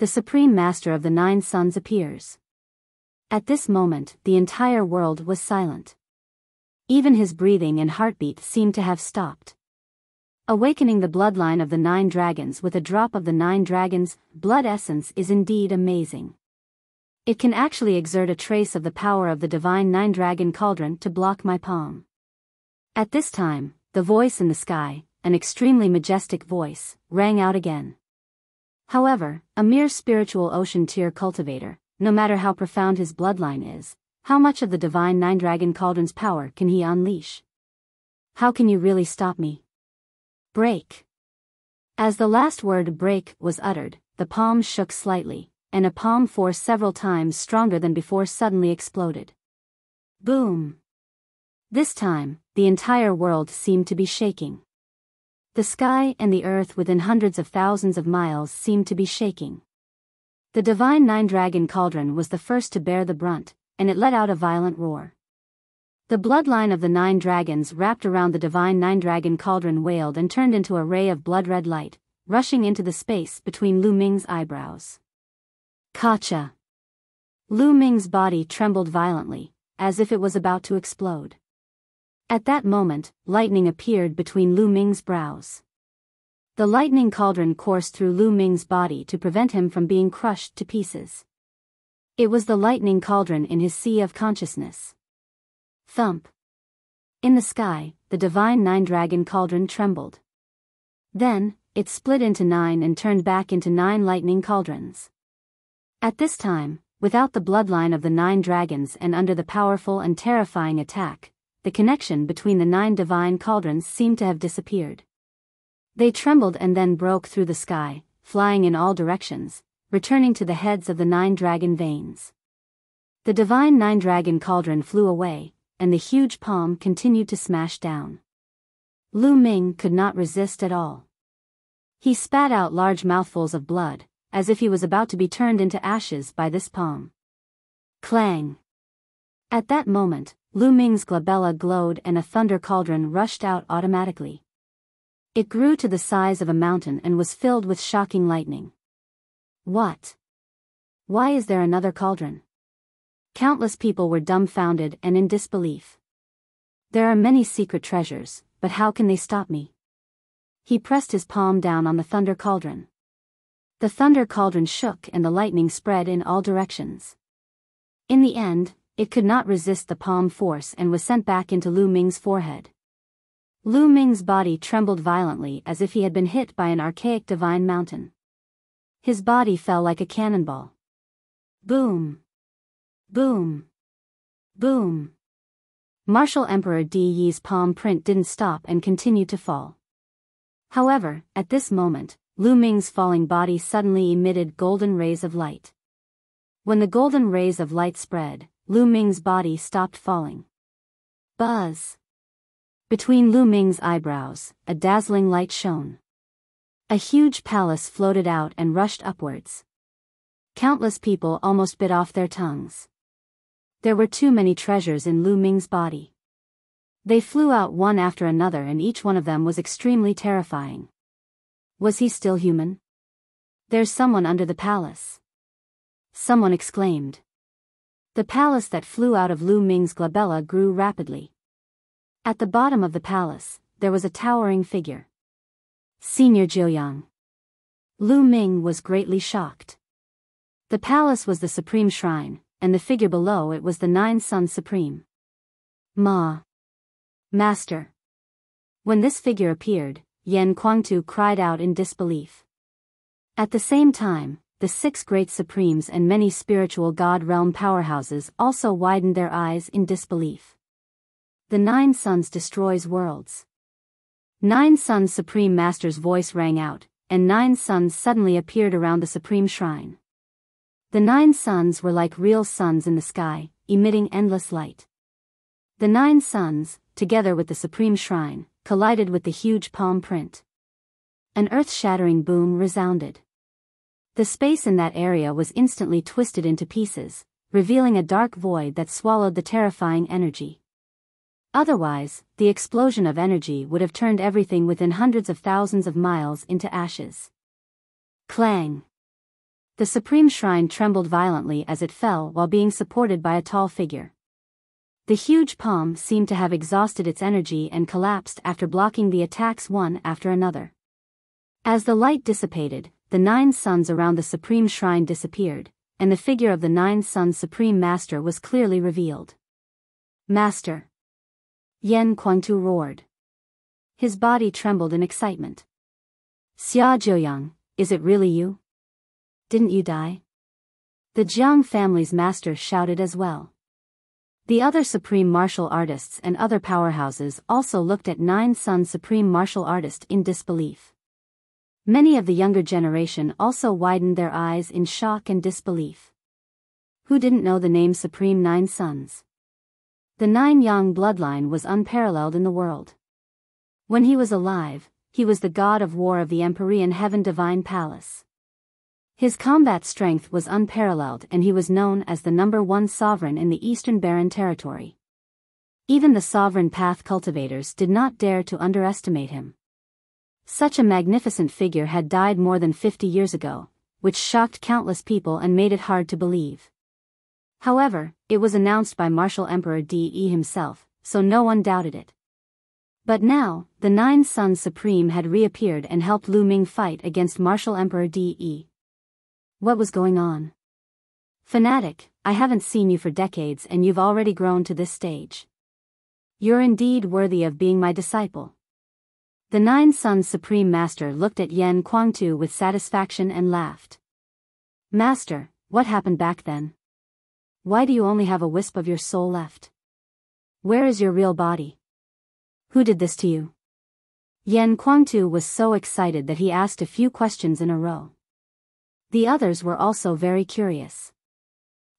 the Supreme Master of the Nine Suns appears. At this moment, the entire world was silent. Even his breathing and heartbeat seemed to have stopped. Awakening the bloodline of the 9 dragons with a drop of the 9 dragons' blood essence is indeed amazing. It can actually exert a trace of the power of the divine 9-dragon cauldron to block my palm. At this time, the voice in the sky, an extremely majestic voice, rang out again. However, a mere spiritual ocean tier cultivator, no matter how profound his bloodline is, how much of the divine 9-dragon cauldron's power can he unleash? How can you really stop me? Break. As the last word break was uttered, the palm shook slightly, and a palm force several times stronger than before suddenly exploded. Boom. This time, the entire world seemed to be shaking. The sky and the earth within hundreds of thousands of miles seemed to be shaking. The divine 9-dragon cauldron was the first to bear the brunt, and it let out a violent roar. The bloodline of the 9 dragons wrapped around the divine 9-dragon cauldron wailed and turned into a ray of blood-red light, rushing into the space between Lu Ming's eyebrows. Kacha! Lu Ming's body trembled violently, as if it was about to explode. At that moment, lightning appeared between Lu Ming's brows. The lightning cauldron coursed through Lu Ming's body to prevent him from being crushed to pieces. It was the lightning cauldron in his sea of consciousness. Thump. In the sky, the divine 9-dragon cauldron trembled. Then, it split into 9 and turned back into 9 lightning cauldrons. At this time, without the bloodline of the 9 dragons and under the powerful and terrifying attack, the connection between the 9 divine cauldrons seemed to have disappeared. They trembled and then broke through the sky, flying in all directions, returning to the heads of the 9 dragon veins. The divine 9-dragon cauldron flew away, and the huge palm continued to smash down. Lu Ming could not resist at all. He spat out large mouthfuls of blood, as if he was about to be turned into ashes by this palm. Clang! At that moment, Lu Ming's glabella glowed and a thunder cauldron rushed out automatically. It grew to the size of a mountain and was filled with shocking lightning. What? Why is there another cauldron? Countless people were dumbfounded and in disbelief. There are many secret treasures, but how can they stop me? He pressed his palm down on the thunder cauldron. The thunder cauldron shook and the lightning spread in all directions. In the end, it could not resist the palm force and was sent back into Lu Ming's forehead. Lu Ming's body trembled violently as if he had been hit by an archaic divine mountain. His body fell like a cannonball. Boom! Boom! Boom! Martial Emperor Di Yi's palm print didn't stop and continued to fall. However, at this moment, Lu Ming's falling body suddenly emitted golden rays of light. When the golden rays of light spread, Lu Ming's body stopped falling. Buzz! Between Lu Ming's eyebrows, a dazzling light shone. A huge palace floated out and rushed upwards. Countless people almost bit off their tongues. There were too many treasures in Lu Ming's body. They flew out one after another and each one of them was extremely terrifying. Was he still human? There's someone under the palace. Someone exclaimed. The palace that flew out of Lu Ming's glabella grew rapidly. At the bottom of the palace, there was a towering figure. Senior Jiuyang. Lu Ming was greatly shocked. The palace was the supreme shrine, and the figure below it was the 9 Suns Supreme. Master. When this figure appeared, Yan Kuangtu cried out in disbelief. At the same time, the 6 great supremes and many spiritual god realm powerhouses also widened their eyes in disbelief. The 9 Suns destroys worlds. 9 Suns Supreme Master's voice rang out, and 9 suns suddenly appeared around the supreme shrine. The 9 suns were like real suns in the sky, emitting endless light. The 9 suns, together with the supreme shrine, collided with the huge palm print. An earth-shattering boom resounded. The space in that area was instantly twisted into pieces, revealing a dark void that swallowed the terrifying energy. Otherwise, the explosion of energy would have turned everything within hundreds of thousands of miles into ashes. Clang! The supreme shrine trembled violently as it fell while being supported by a tall figure. The huge palm seemed to have exhausted its energy and collapsed after blocking the attacks one after another. As the light dissipated, the 9 suns around the supreme shrine disappeared, and the figure of the 9 Suns Supreme Master was clearly revealed. Master! Yan Kuangtu roared. His body trembled in excitement. Xia Zheoyang, is it really you? Didn't you die? The Jiang family's master shouted as well. The other supreme martial artists and other powerhouses also looked at 9 Suns Supreme Martial Artist in disbelief. Many of the younger generation also widened their eyes in shock and disbelief. Who didn't know the name Supreme 9 Suns? The 9 Yang bloodline was unparalleled in the world. When he was alive, he was the god of war of the Empyrean Heaven Divine Palace. His combat strength was unparalleled and he was known as the #1 sovereign in the Eastern Barren Territory. Even the sovereign path cultivators did not dare to underestimate him. Such a magnificent figure had died more than 50 years ago, which shocked countless people and made it hard to believe. However, it was announced by Martial Emperor De himself, so no one doubted it. But now, the 9 Suns Supreme had reappeared and helped Lu Ming fight against Martial Emperor De. What was going on? Fanatic, I haven't seen you for decades and you've already grown to this stage. You're indeed worthy of being my disciple. The 9 Suns Supreme Master looked at Yan Kuangtu with satisfaction and laughed. Master, what happened back then? Why do you only have a wisp of your soul left? Where is your real body? Who did this to you? Yan Kuangtu was so excited that he asked a few questions in a row. The others were also very curious.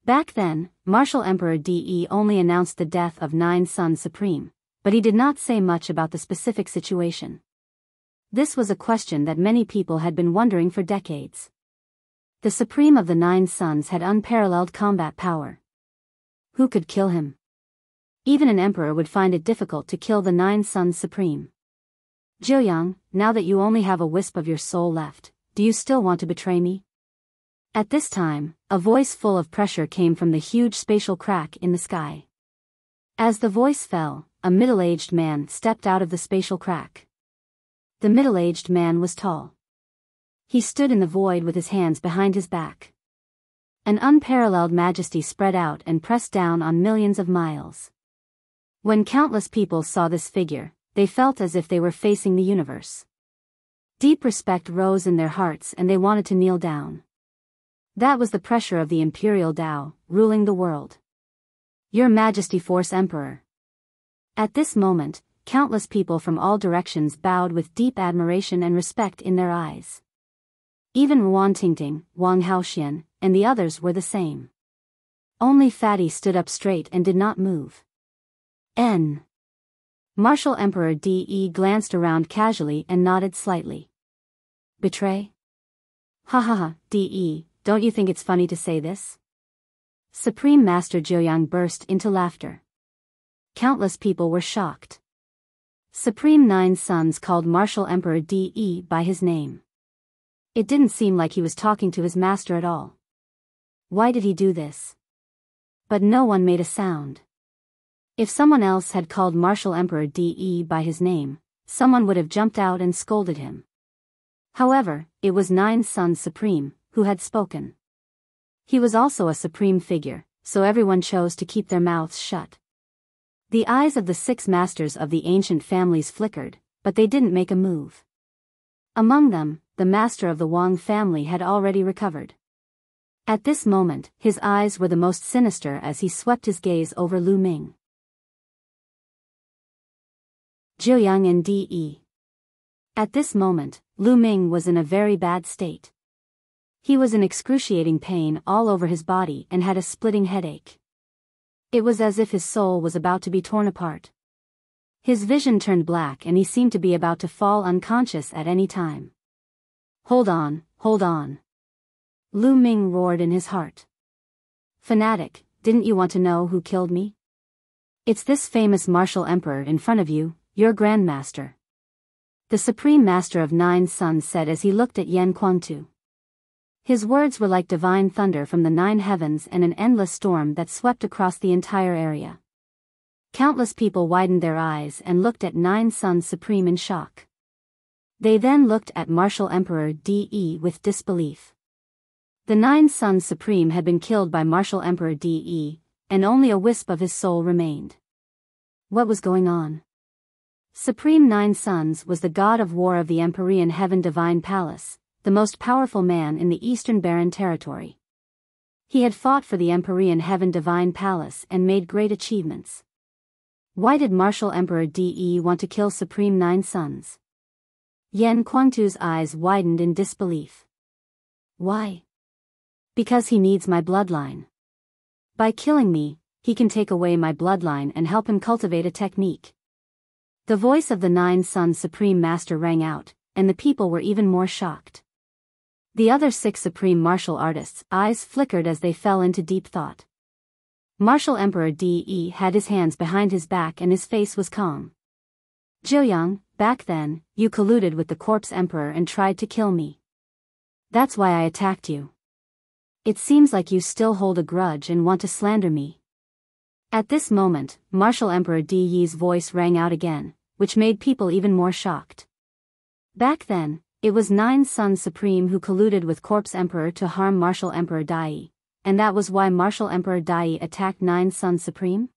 Back then, Martial Emperor De only announced the death of 9 Suns Supreme, but he did not say much about the specific situation. This was a question that many people had been wondering for decades. The Supreme of the 9 Suns had unparalleled combat power. Who could kill him? Even an emperor would find it difficult to kill the 9 Suns Supreme. Zheoyang, now that you only have a wisp of your soul left, do you still want to betray me? At this time, a voice full of pressure came from the huge spatial crack in the sky. As the voice fell, a middle-aged man stepped out of the spatial crack. The middle-aged man was tall. He stood in the void with his hands behind his back. An unparalleled majesty spread out and pressed down on millions of miles. When countless people saw this figure, they felt as if they were facing the universe. Deep respect rose in their hearts and they wanted to kneel down. That was the pressure of the Imperial Tao, ruling the world. Your Majesty Force Emperor. At this moment, countless people from all directions bowed with deep admiration and respect in their eyes. Even Wan Tingting, Wang Haoxian, and the others were the same. Only Fatty stood up straight and did not move. Martial Emperor De glanced around casually and nodded slightly. Betray? Ha ha ha, De, don't you think it's funny to say this? Supreme Master Zheoyang burst into laughter. Countless people were shocked. Supreme 9 Suns called Martial Emperor De by his name. It didn't seem like he was talking to his master at all. Why did he do this? But no one made a sound. If someone else had called Martial Emperor De by his name, someone would have jumped out and scolded him. However, it was 9 Suns Supreme who had spoken. He was also a supreme figure, so everyone chose to keep their mouths shut. The eyes of the 6 masters of the ancient families flickered, but they didn't make a move. Among them, the master of the Wang family had already recovered. At this moment, his eyes were the most sinister as he swept his gaze over Lu Ming. Zheoyang and De. At this moment, Lu Ming was in a very bad state. He was in excruciating pain all over his body and had a splitting headache. It was as if his soul was about to be torn apart. His vision turned black and he seemed to be about to fall unconscious at any time. Hold on, hold on. Lu Ming roared in his heart. Fanatic, didn't you want to know who killed me? It's this famous martial emperor in front of you, your grandmaster. The Supreme Master of 9 Suns said as he looked at Yan Kuangtu. His words were like divine thunder from the 9 heavens and an endless storm that swept across the entire area. Countless people widened their eyes and looked at 9 Sons Supreme in shock. They then looked at Martial Emperor De with disbelief. The 9 Sons Supreme had been killed by Martial Emperor De, and only a wisp of his soul remained. What was going on? Supreme 9 Sons was the god of war of the Empyrean Heaven Divine Palace, the most powerful man in the Eastern Barren Territory. He had fought for the Empyrean Heaven Divine Palace and made great achievements. Why did Martial Emperor De want to kill Supreme 9 Sons? Yan Kuangtu's eyes widened in disbelief. Why? Because he needs my bloodline. By killing me, he can take away my bloodline and help him cultivate a technique. The voice of the 9 Sons Supreme Master rang out, and the people were even more shocked. The other 6 Supreme Martial Artists' eyes flickered as they fell into deep thought. Martial Emperor De had his hands behind his back and his face was calm. Zheoyang, back then, you colluded with the Corpse Emperor and tried to kill me. That's why I attacked you. It seems like you still hold a grudge and want to slander me. At this moment, Martial Emperor De's voice rang out again, which made people even more shocked. Back then, it was 9 Sons Supreme who colluded with Corpse Emperor to harm Martial Emperor Dai, and that was why Martial Emperor Dai attacked 9 Sons Supreme?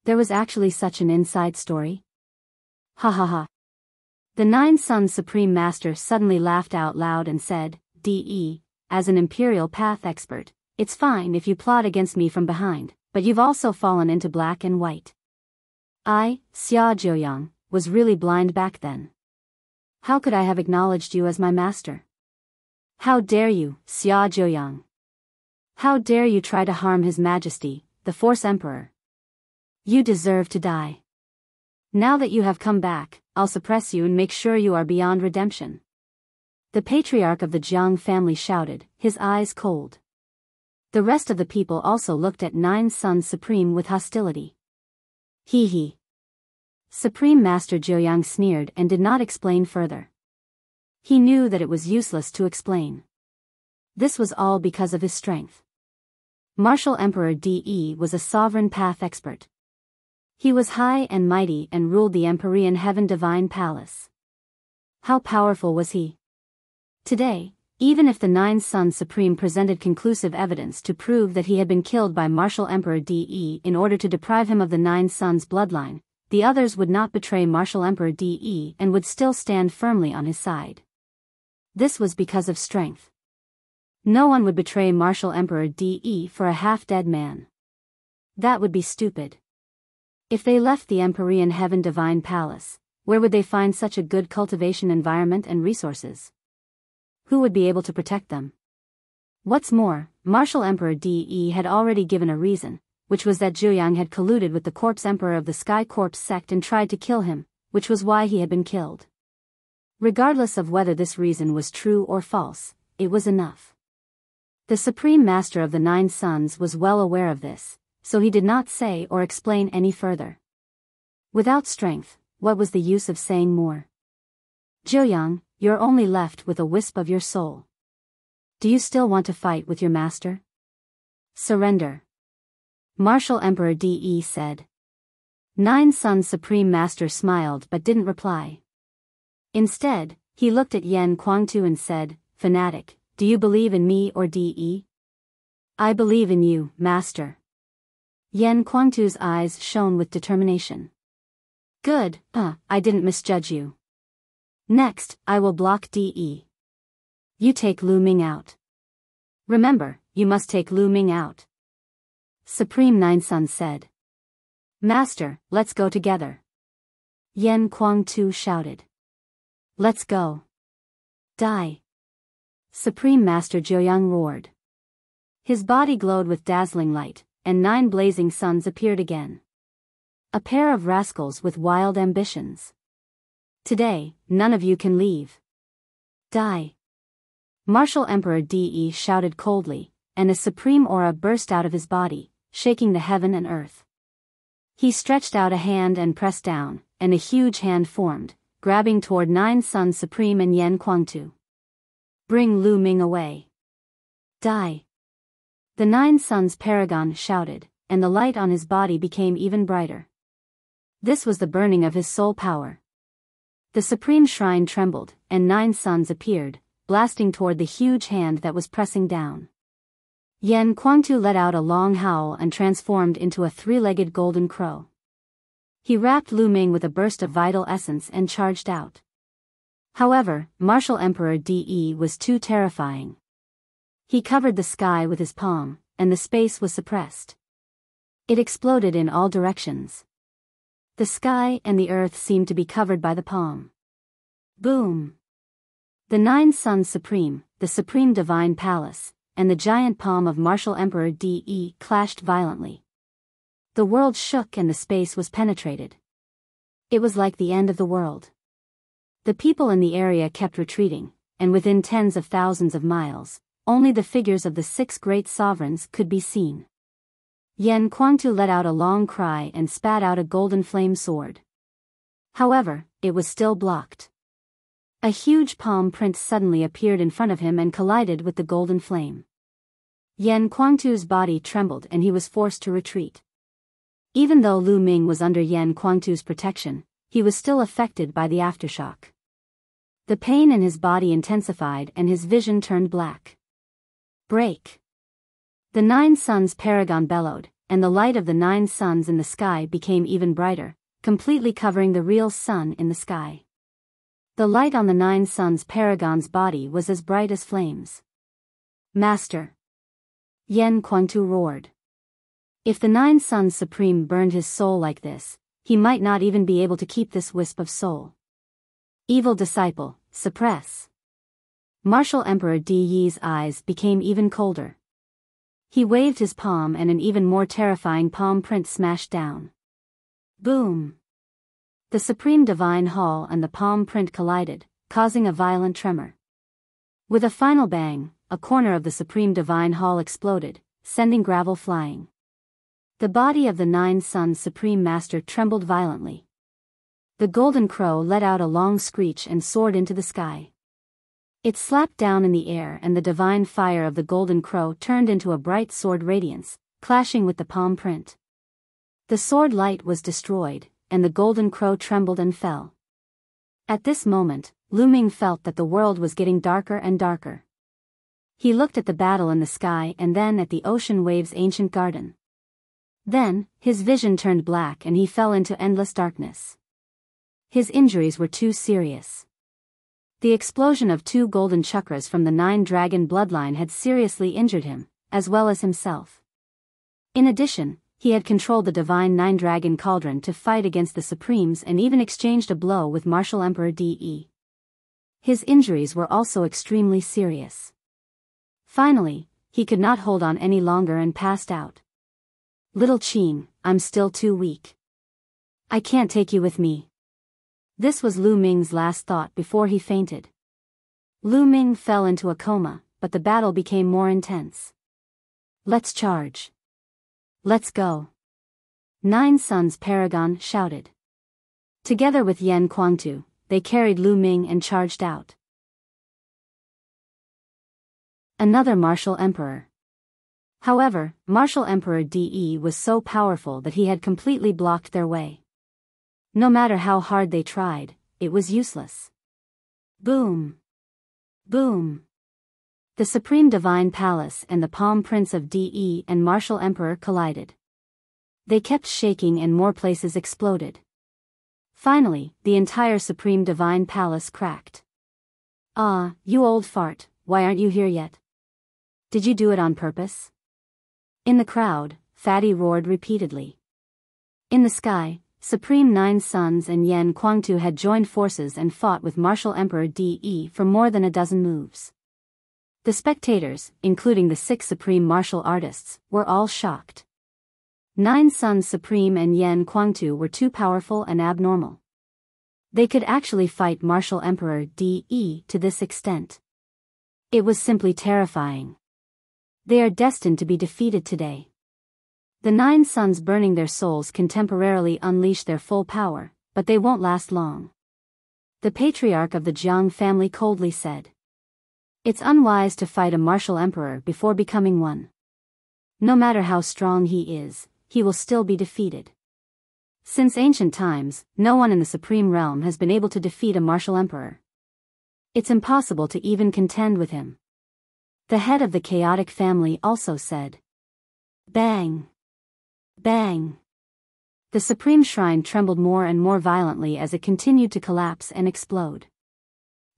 There was actually such an inside story? Ha ha ha. The 9 Sons Supreme Master suddenly laughed out loud and said, De, as an Imperial Path expert, it's fine if you plot against me from behind, but you've also fallen into black and white. I, Xia Zheoyang, was really blind back then. How could I have acknowledged you as my master? How dare you, Xia Zheoyang? How dare you try to harm His Majesty, the Force Emperor? You deserve to die. Now that you have come back, I'll suppress you and make sure you are beyond redemption. The patriarch of the Jiang family shouted, his eyes cold. The rest of the people also looked at 9 Sons Supreme with hostility. Hee hee. Supreme Master Zheoyang sneered and did not explain further. He knew that it was useless to explain. This was all because of his strength. Martial Emperor De was a sovereign path expert. He was high and mighty and ruled the Empyrean Heaven Divine Palace. How powerful was he? Today, even if the 9 Sons Supreme presented conclusive evidence to prove that he had been killed by Martial Emperor De in order to deprive him of the 9 Sons bloodline, the others would not betray Martial Emperor De and would still stand firmly on his side. This was because of strength. No one would betray Martial Emperor De for a half-dead man. That would be stupid. If they left the Empyrean Heaven Divine Palace, where would they find such a good cultivation environment and resources? Who would be able to protect them? What's more, Martial Emperor De had already given a reason, which was that Zheoyang had colluded with the Corpse Emperor of the Sky Corpse sect and tried to kill him, which was why he had been killed. Regardless of whether this reason was true or false, it was enough. The Supreme Master of the 9 Sons was well aware of this, so he did not say or explain any further. Without strength, what was the use of saying more? Zheoyang, you're only left with a wisp of your soul. Do you still want to fight with your master? Surrender. Martial Emperor De said. 9 Sons Supreme Master smiled but didn't reply. Instead, he looked at Yan Kuangtu and said, Fanatic, do you believe in me or De? I believe in you, Master. Yan Kuangtu's eyes shone with determination. Good, I didn't misjudge you. Next, I will block De. You take Lu Ming out. Remember, you must take Lu Ming out. Supreme 9 Sons said. Master, let's go together. Yan Kuangtu shouted. Let's go. Die. Supreme Master Zheoyang roared. His body glowed with dazzling light, and 9 blazing suns appeared again. A pair of rascals with wild ambitions. Today, none of you can leave. Die. Martial Emperor De shouted coldly, and a supreme aura burst out of his body, shaking the heaven and earth. He stretched out a hand and pressed down, and a huge hand formed, grabbing toward 9 Sons Supreme and Yan Kuangtu. Bring Lu Ming away. Die! The Nine Suns Paragon shouted, and the light on his body became even brighter. This was the burning of his soul power. The supreme shrine trembled, and 9 suns appeared, blasting toward the huge hand that was pressing down. Yan Kuangtu let out a long howl and transformed into a 3-legged golden crow. He wrapped Lu Ming with a burst of vital essence and charged out. However, Martial Emperor De was too terrifying. He covered the sky with his palm, and the space was suppressed. It exploded in all directions. The sky and the earth seemed to be covered by the palm. Boom! The 9 Suns Supreme, the Supreme Divine Palace, and the giant palm of Martial Emperor De clashed violently. The world shook and the space was penetrated. It was like the end of the world. The people in the area kept retreating, and within tens of thousands of miles, only the figures of the 6 great sovereigns could be seen. Yan Kuangtu let out a long cry and spat out a golden flame sword. However, it was still blocked. A huge palm print suddenly appeared in front of him and collided with the golden flame. Yan Kuangtu's body trembled and he was forced to retreat. Even though Lu Ming was under Yan Kuangtu's protection, he was still affected by the aftershock. The pain in his body intensified and his vision turned black. Break! The 9 Suns Paragon bellowed, and the light of the 9 suns in the sky became even brighter, completely covering the real sun in the sky. The light on the 9 Suns Paragon's body was as bright as flames. Master! Yan Kuangtu roared. If the 9 Suns Supreme burned his soul like this, he might not even be able to keep this wisp of soul. Evil disciple, suppress! Martial Emperor De's eyes became even colder. He waved his palm and an even more terrifying palm print smashed down. Boom! The Supreme Divine Hall and the palm print collided, causing a violent tremor. With a final bang, a corner of the Supreme Divine Hall exploded, sending gravel flying. The body of the 9 Suns Supreme Master trembled violently. The golden crow let out a long screech and soared into the sky. It slapped down in the air and the divine fire of the golden crow turned into a bright sword radiance, clashing with the palm print. The sword light was destroyed, and the golden crow trembled and fell. At this moment, Lu Ming felt that the world was getting darker and darker. He looked at the battle in the sky and then at the ocean waves' ancient garden. Then, his vision turned black and he fell into endless darkness. His injuries were too serious. The explosion of 2 golden chakras from the 9 dragon bloodline had seriously injured him, as well as himself. In addition, he had controlled the divine 9 dragon cauldron to fight against the Supremes and even exchanged a blow with Martial Emperor De. His injuries were also extremely serious. Finally, he could not hold on any longer and passed out. Little Qing, I'm still too weak. I can't take you with me. This was Lu Ming's last thought before he fainted. Lu Ming fell into a coma, but the battle became more intense. Let's charge. Let's go. 9 Suns Paragon shouted. Together with Yan Kuangtu, they carried Lu Ming and charged out. Another Martial Emperor. However, Martial Emperor De was so powerful that he had completely blocked their way. No matter how hard they tried, it was useless. Boom! Boom! The Supreme Divine Palace and the Palm Prince of De and Martial Emperor collided. They kept shaking and more places exploded. Finally, the entire Supreme Divine Palace cracked. Ah, you old fart, why aren't you here yet? Did you do it on purpose? In the crowd, Fatty roared repeatedly. In the sky, Supreme 9 Suns and Yan Kuangtu had joined forces and fought with Martial Emperor De for more than a dozen moves. The spectators, including the 6 Supreme Martial Artists, were all shocked. 9 Suns Supreme and Yan Kuangtu were too powerful and abnormal. They could actually fight Martial Emperor De to this extent. It was simply terrifying. They are destined to be defeated today. The 9 suns burning their souls can temporarily unleash their full power, but they won't last long. The patriarch of the Jiang family coldly said. It's unwise to fight a martial emperor before becoming one. No matter how strong he is, he will still be defeated. Since ancient times, no one in the Supreme Realm has been able to defeat a martial emperor. It's impossible to even contend with him. The head of the chaotic family also said. Bang! Bang! The Supreme Shrine trembled more and more violently as it continued to collapse and explode.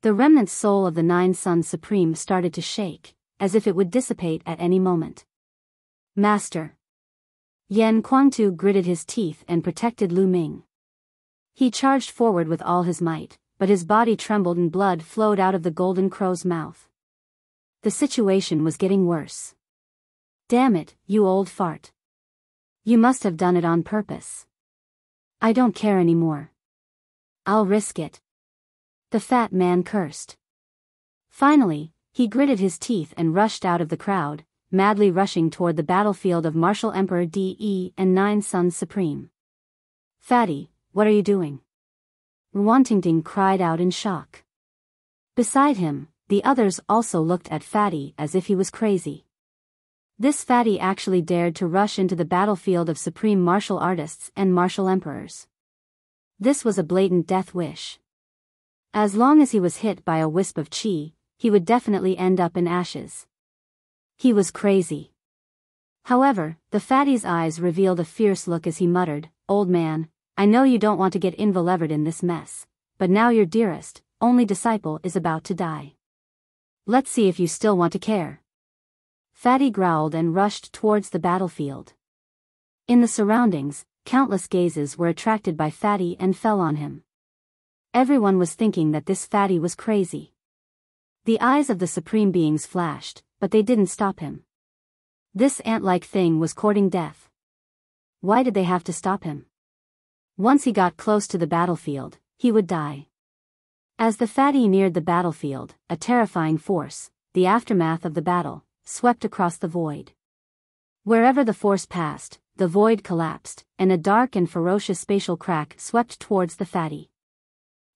The remnant soul of the 9 Sons Supreme started to shake, as if it would dissipate at any moment. Master! Yan Kuangtu gritted his teeth and protected Lu Ming. He charged forward with all his might, but his body trembled and blood flowed out of the golden crow's mouth. The situation was getting worse. Damn it, you old fart. You must have done it on purpose. I don't care anymore. I'll risk it. The fat man cursed. Finally, he gritted his teeth and rushed out of the crowd, madly rushing toward the battlefield of Martial Emperor De and 9 Sons Supreme. Fatty, what are you doing? Wantingting cried out in shock. Beside him, the others also looked at Fatty as if he was crazy. This Fatty actually dared to rush into the battlefield of supreme martial artists and martial emperors. This was a blatant death wish. As long as he was hit by a wisp of chi, he would definitely end up in ashes. He was crazy. However, the fatty's eyes revealed a fierce look as he muttered, "Old man, I know you don't want to get involved in this mess, but now your dearest, only disciple is about to die. Let's see if you still want to care." Fatty growled and rushed towards the battlefield. In the surroundings, countless gazes were attracted by Fatty and fell on him. Everyone was thinking that this Fatty was crazy. The eyes of the supreme beings flashed, but they didn't stop him. This ant-like thing was courting death. Why did they have to stop him? Once he got close to the battlefield, he would die. As the Fatty neared the battlefield, a terrifying force, the aftermath of the battle, swept across the void. Wherever the force passed, the void collapsed, and a dark and ferocious spatial crack swept towards the Fatty.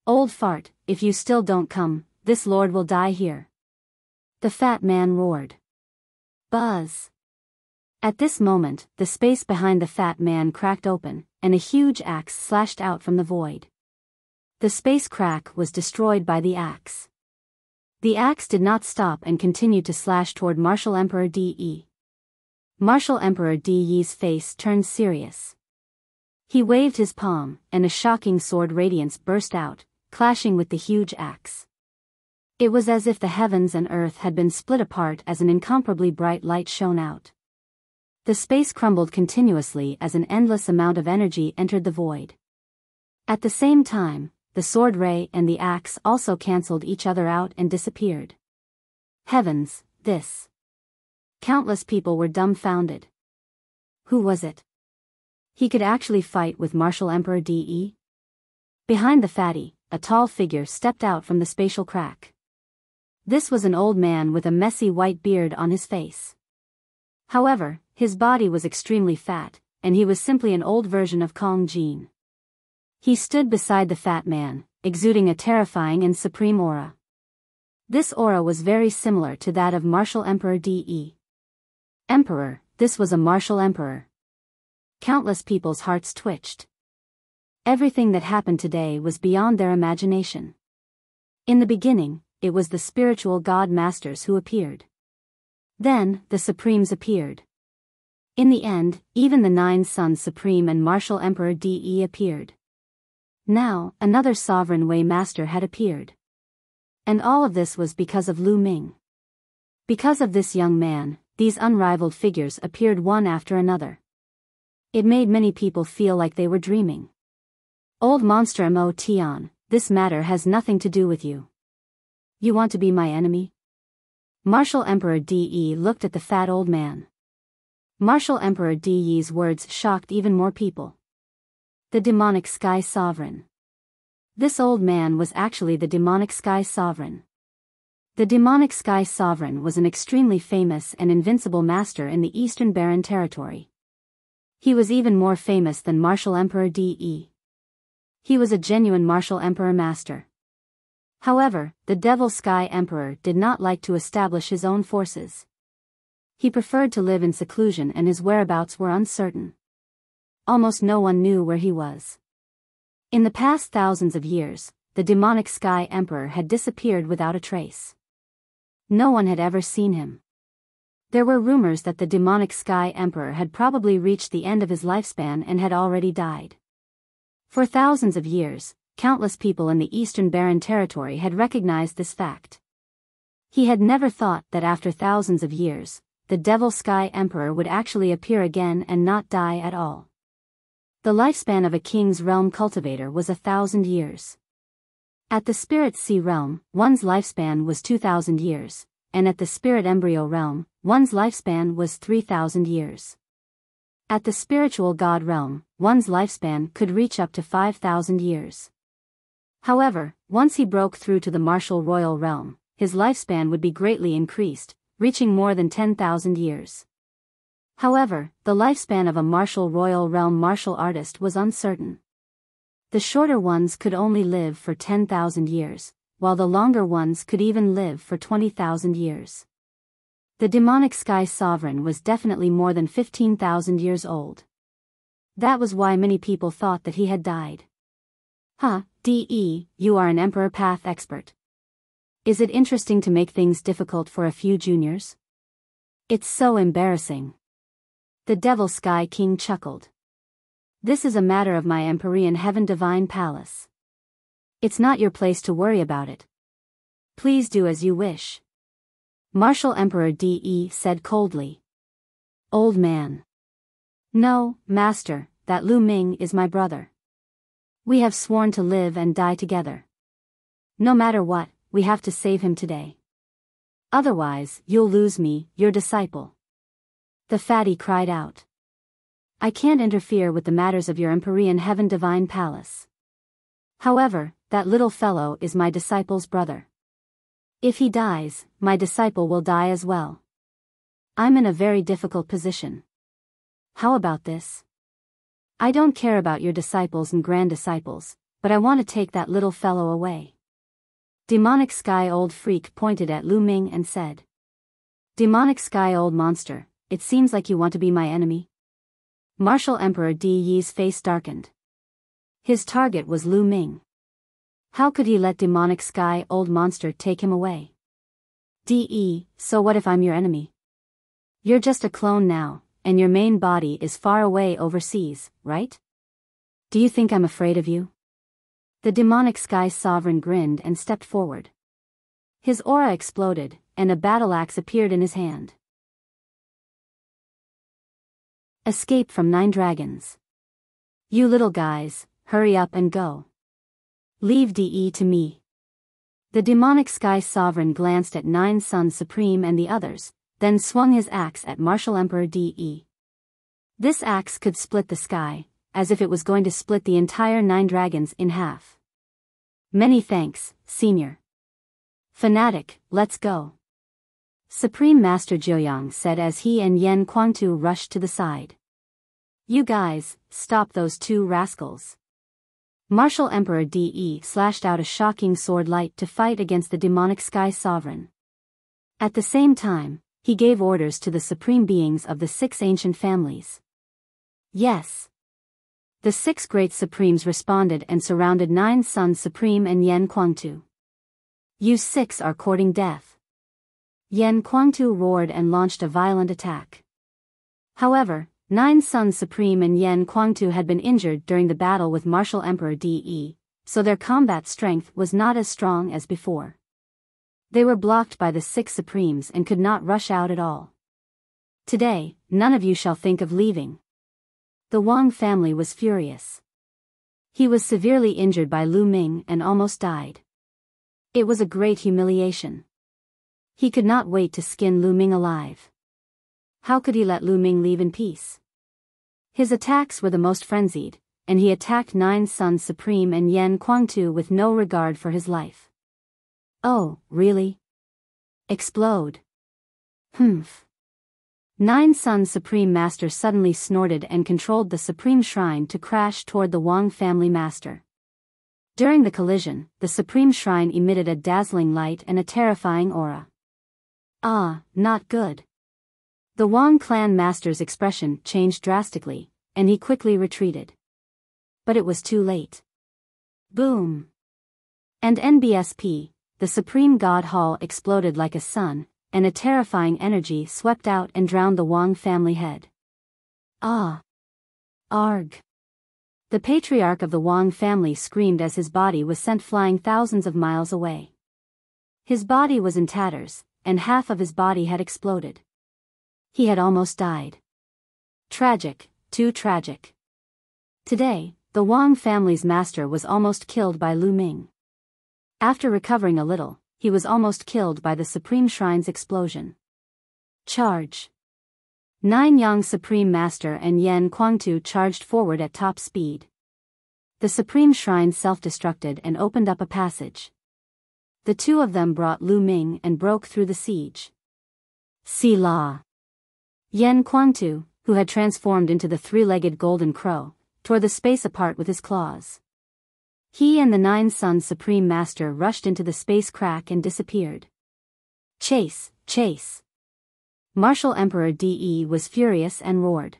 "Old fart, if you still don't come, this lord will die here," the fat man roared. Buzz! At this moment, the space behind the fat man cracked open, and a huge axe slashed out from the void. The space crack was destroyed by the axe. The axe did not stop and continued to slash toward Martial Emperor De. Martial Emperor De's face turned serious. He waved his palm, and a shocking sword radiance burst out, clashing with the huge axe. It was as if the heavens and earth had been split apart as an incomparably bright light shone out. The space crumbled continuously as an endless amount of energy entered the void. At the same time, the sword ray and the axe also cancelled each other out and disappeared. Heavens, this! Countless people were dumbfounded. Who was it? He could actually fight with Martial Emperor De? Behind the Fatty, a tall figure stepped out from the spatial crack. This was an old man with a messy white beard on his face. However, his body was extremely fat, and he was simply an old version of Kong Jin. He stood beside the fat man, exuding a terrifying and supreme aura. This aura was very similar to that of Martial Emperor De. Emperor, this was a martial emperor. Countless people's hearts twitched. Everything that happened today was beyond their imagination. In the beginning, it was the spiritual god masters who appeared. Then, the supremes appeared. In the end, even the 9 Sons Supreme and Martial Emperor De appeared. Now, another sovereign way master had appeared. And all of this was because of Lu Ming. Because of this young man, these unrivaled figures appeared one after another. It made many people feel like they were dreaming. Old monster Mo Tian, this matter has nothing to do with you. You want to be my enemy? Martial Emperor De looked at the fat old man. Martial Emperor De's words shocked even more people. The demonic sky sovereign. This old man was actually the demonic sky sovereign. The demonic sky sovereign was an extremely famous and invincible master in the Eastern Barren Territory. He was even more famous than Martial Emperor De. He was a genuine martial emperor master. However, the Devil Sky Emperor did not like to establish his own forces. He preferred to live in seclusion and his whereabouts were uncertain. Almost no one knew where he was. In the past thousands of years, the demonic Sky Emperor had disappeared without a trace. No one had ever seen him. There were rumors that the demonic Sky Emperor had probably reached the end of his lifespan and had already died. For thousands of years, countless people in the Eastern Barren Territory had recognized this fact. He had never thought that after thousands of years, the Devil Sky Emperor would actually appear again and not die at all. The lifespan of a king's realm cultivator was 1,000 years. At the Spirit Sea realm, one's lifespan was 2,000 years, and at the Spirit Embryo realm, one's lifespan was 3,000 years. At the Spiritual God realm, one's lifespan could reach up to 5,000 years. However, once he broke through to the Martial Royal realm, his lifespan would be greatly increased, reaching more than 10,000 years. However, the lifespan of a Martial Royal realm martial artist was uncertain. The shorter ones could only live for 10,000 years, while the longer ones could even live for 20,000 years. The demonic Sky Sovereign was definitely more than 15,000 years old. That was why many people thought that he had died. You are an Emperor Path expert. Is it interesting to make things difficult for a few juniors? It's so embarrassing. The Devil Sky King chuckled. This is a matter of my Empyrean Heaven Divine Palace. It's not your place to worry about it. Please do as you wish. Martial Emperor De said coldly. Old man. No, master, that Lu Ming is my brother. We have sworn to live and die together. No matter what, we have to save him today. Otherwise, you'll lose me, your disciple. The fatty cried out. I can't interfere with the matters of your Empyrean Heaven Divine Palace. However, that little fellow is my disciple's brother. If he dies, my disciple will die as well. I'm in a very difficult position. How about this? I don't care about your disciples and grand disciples, but I want to take that little fellow away. Demonic Sky Old Freak pointed at Lu Ming and said. Demonic Sky Old Monster, it seems like you want to be my enemy. Martial Emperor De Yi's face darkened. His target was Lu Ming. How could he let Demonic Sky Old Monster take him away? De, so what if I'm your enemy? You're just a clone now, and your main body is far away overseas, right? Do you think I'm afraid of you? The demonic Sky Sovereign grinned and stepped forward. His aura exploded, and a battle axe appeared in his hand. Escape from 9 dragons. You little guys, hurry up and go. Leave De to me. The demonic Sky Sovereign glanced at 9 Suns Supreme and the others, then swung his axe at Martial Emperor De. This axe could split the sky, as if it was going to split the entire 9 dragons in half. Many thanks, Senior. Fanatic, let's go. Supreme Master Jiuyang said as he and Yen Kuangtu rushed to the side. You guys, stop those 2 rascals. Martial Emperor De slashed out a shocking sword light to fight against the demonic Sky Sovereign. At the same time, he gave orders to the supreme beings of the 6 ancient families. Yes. The 6 great supremes responded and surrounded 9 Suns Supreme and Yen Kuangtu. You 6 are courting death. Yen Kuangtu roared and launched a violent attack. However, 9 Suns Supreme and Yen Kuangtu had been injured during the battle with Martial Emperor De, so their combat strength was not as strong as before. They were blocked by the 6 Supremes and could not rush out at all. Today, none of you shall think of leaving. The Wang family was furious. He was severely injured by Lu Ming and almost died. It was a great humiliation. He could not wait to skin Lu Ming alive. How could he let Lu Ming leave in peace? His attacks were the most frenzied, and he attacked 9 Suns Supreme and Yen Kuangtu with no regard for his life. Oh, really? Explode. Humph. 9 Suns Supreme Master suddenly snorted and controlled the Supreme Shrine to crash toward the Wang family master. During the collision, the Supreme Shrine emitted a dazzling light and a terrifying aura. Ah, not good. The Wang clan master's expression changed drastically, and he quickly retreated. But it was too late. Boom! And NBSP, the Supreme God Hall exploded like a sun, and a terrifying energy swept out and drowned the Wang family head. Ah! Arg! The patriarch of the Wang family screamed as his body was sent flying thousands of miles away. His body was in tatters, and half of his body had exploded. He had almost died. Tragic, too tragic. Today, the Wang family's master was almost killed by Lu Ming. After recovering a little, he was almost killed by the Supreme Shrine's explosion. Charge! Nine Yang Supreme Master and Yan Kuangtu charged forward at top speed. The Supreme Shrine self-destructed and opened up a passage. The two of them brought Lu Ming and broke through the siege. Selah! Yan Kuangtu, who had transformed into the three-legged golden crow, tore the space apart with his claws. He and the Nine Suns Supreme Master rushed into the space crack and disappeared. Chase! Chase! Martial Emperor De was furious and roared.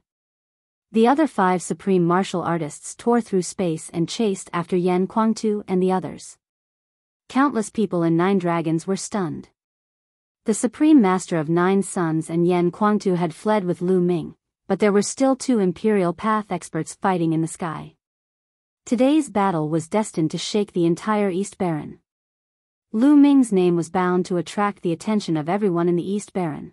The other 5 supreme martial artists tore through space and chased after Yan Kuangtu and the others. Countless people in 9 dragons were stunned. The Supreme Master of 9 Suns and Yan Kuangtu had fled with Lu Ming, but there were still 2 Imperial Path experts fighting in the sky. Today's battle was destined to shake the entire East Baron. Lu Ming's name was bound to attract the attention of everyone in the East Baron.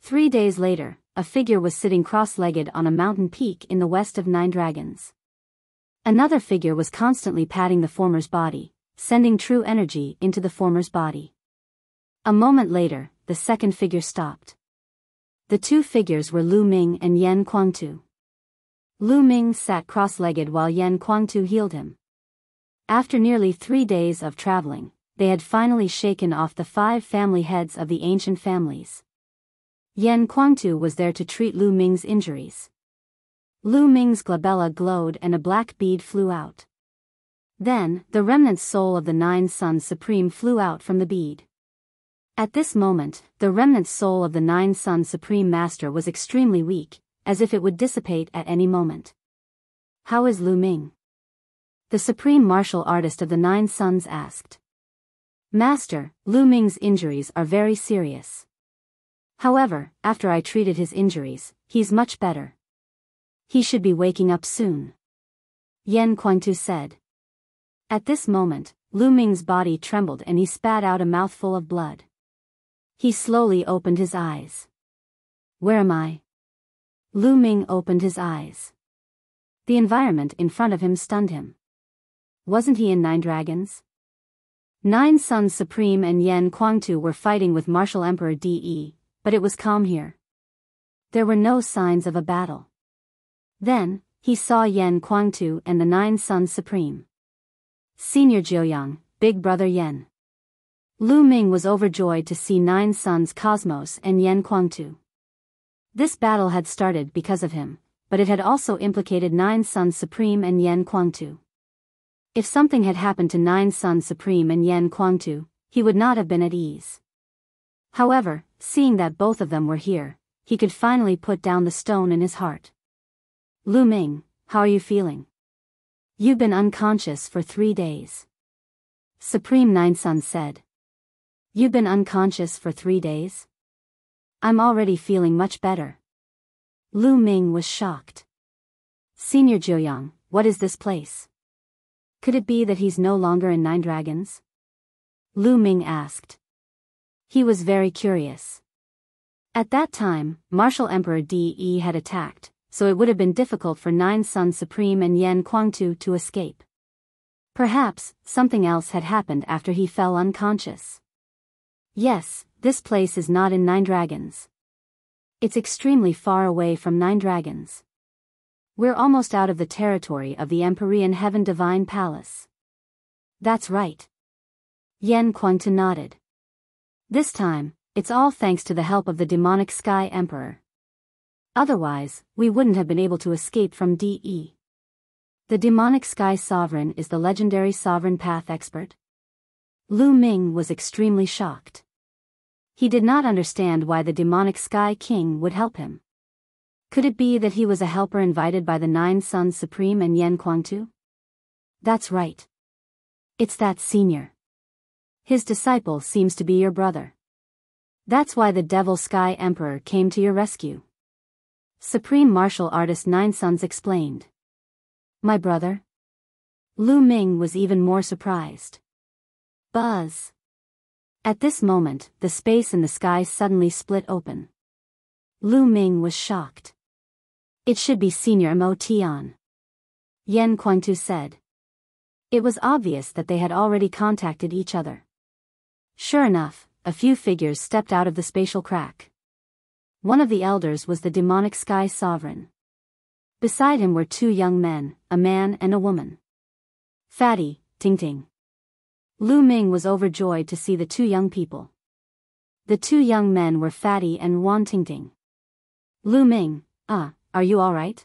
3 days later, a figure was sitting cross-legged on a mountain peak in the west of 9 dragons. Another figure was constantly patting the former's body, sending true energy into the former's body. A moment later, the second figure stopped. The 2 figures were Lu Ming and Yan Kuangtu. Lu Ming sat cross-legged while Yan Kuangtu healed him. After nearly 3 days of traveling, they had finally shaken off the 5 family heads of the ancient families. Yan Kuangtu was there to treat Lu Ming's injuries. Lu Ming's glabella glowed and a black bead flew out. Then, the remnant soul of the 9 Suns Supreme flew out from the bead. At this moment, the remnant soul of the 9 Suns Supreme Master was extremely weak, as if it would dissipate at any moment. How is Lu Ming? The Supreme Martial Artist of the 9 Suns asked. Master, Lu Ming's injuries are very serious. However, after I treated his injuries, he's much better. He should be waking up soon. Yan Kuangtu said. At this moment, Lu Ming's body trembled and he spat out a mouthful of blood. He slowly opened his eyes. Where am I? Lu Ming opened his eyes. The environment in front of him stunned him. Wasn't he in 9 dragons? 9 Suns Supreme and Yan Kuangtu were fighting with Martial Emperor De, but it was calm here. There were no signs of a battle. Then, he saw Yan Kuangtu and the 9 Suns Supreme. Senior Jiuyang, Big Brother Yan. Lu Ming was overjoyed to see 9 Suns Cosmos and Yan Kuangtu. This battle had started because of him, but it had also implicated 9 Suns Supreme and Yan Kuangtu. If something had happened to 9 Suns Supreme and Yan Kuangtu, he would not have been at ease. However, seeing that both of them were here, he could finally put down the stone in his heart. Lu Ming, how are you feeling? You've been unconscious for 3 days. Supreme 9 Suns said. You've been unconscious for 3 days? I'm already feeling much better. Lu Ming was shocked. Senior Jiuyang, what is this place? Could it be that he's no longer in 9 dragons? Lu Ming asked. He was very curious. At that time, Martial Emperor De had attacked, so it would have been difficult for 9 Suns Supreme and Yan Kuangtu to escape. Perhaps, something else had happened after he fell unconscious. Yes, this place is not in 9 dragons. It's extremely far away from 9 dragons. We're almost out of the territory of the Empyrean Heaven Divine Palace. That's right. Yan Kuangtu nodded. This time, it's all thanks to the help of the demonic Sky Emperor. Otherwise, we wouldn't have been able to escape from De. The demonic sky sovereign is the legendary sovereign path expert? Lu Ming was extremely shocked. He did not understand why the demonic sky king would help him. Could it be that he was a helper invited by the Nine Sons Supreme and Yen Kuangtu? That's right. It's that senior. His disciple seems to be your brother. That's why the Devil Sky Emperor came to your rescue. Supreme Martial Artist Nine Sons explained. My brother? Lu Ming was even more surprised. Buzz. At this moment, the space in the sky suddenly split open. Lu Ming was shocked. It should be Senior Mo Tian. Yen Kuangtu said. It was obvious that they had already contacted each other. Sure enough, a few figures stepped out of the spatial crack. One of the elders was the demonic sky sovereign. Beside him were two young men, a man and a woman. Fatty, Ting Ting. Lu Ming was overjoyed to see the two young people. The two young men were Fatty and Wan Ting Ting. Lu Ming, are you alright?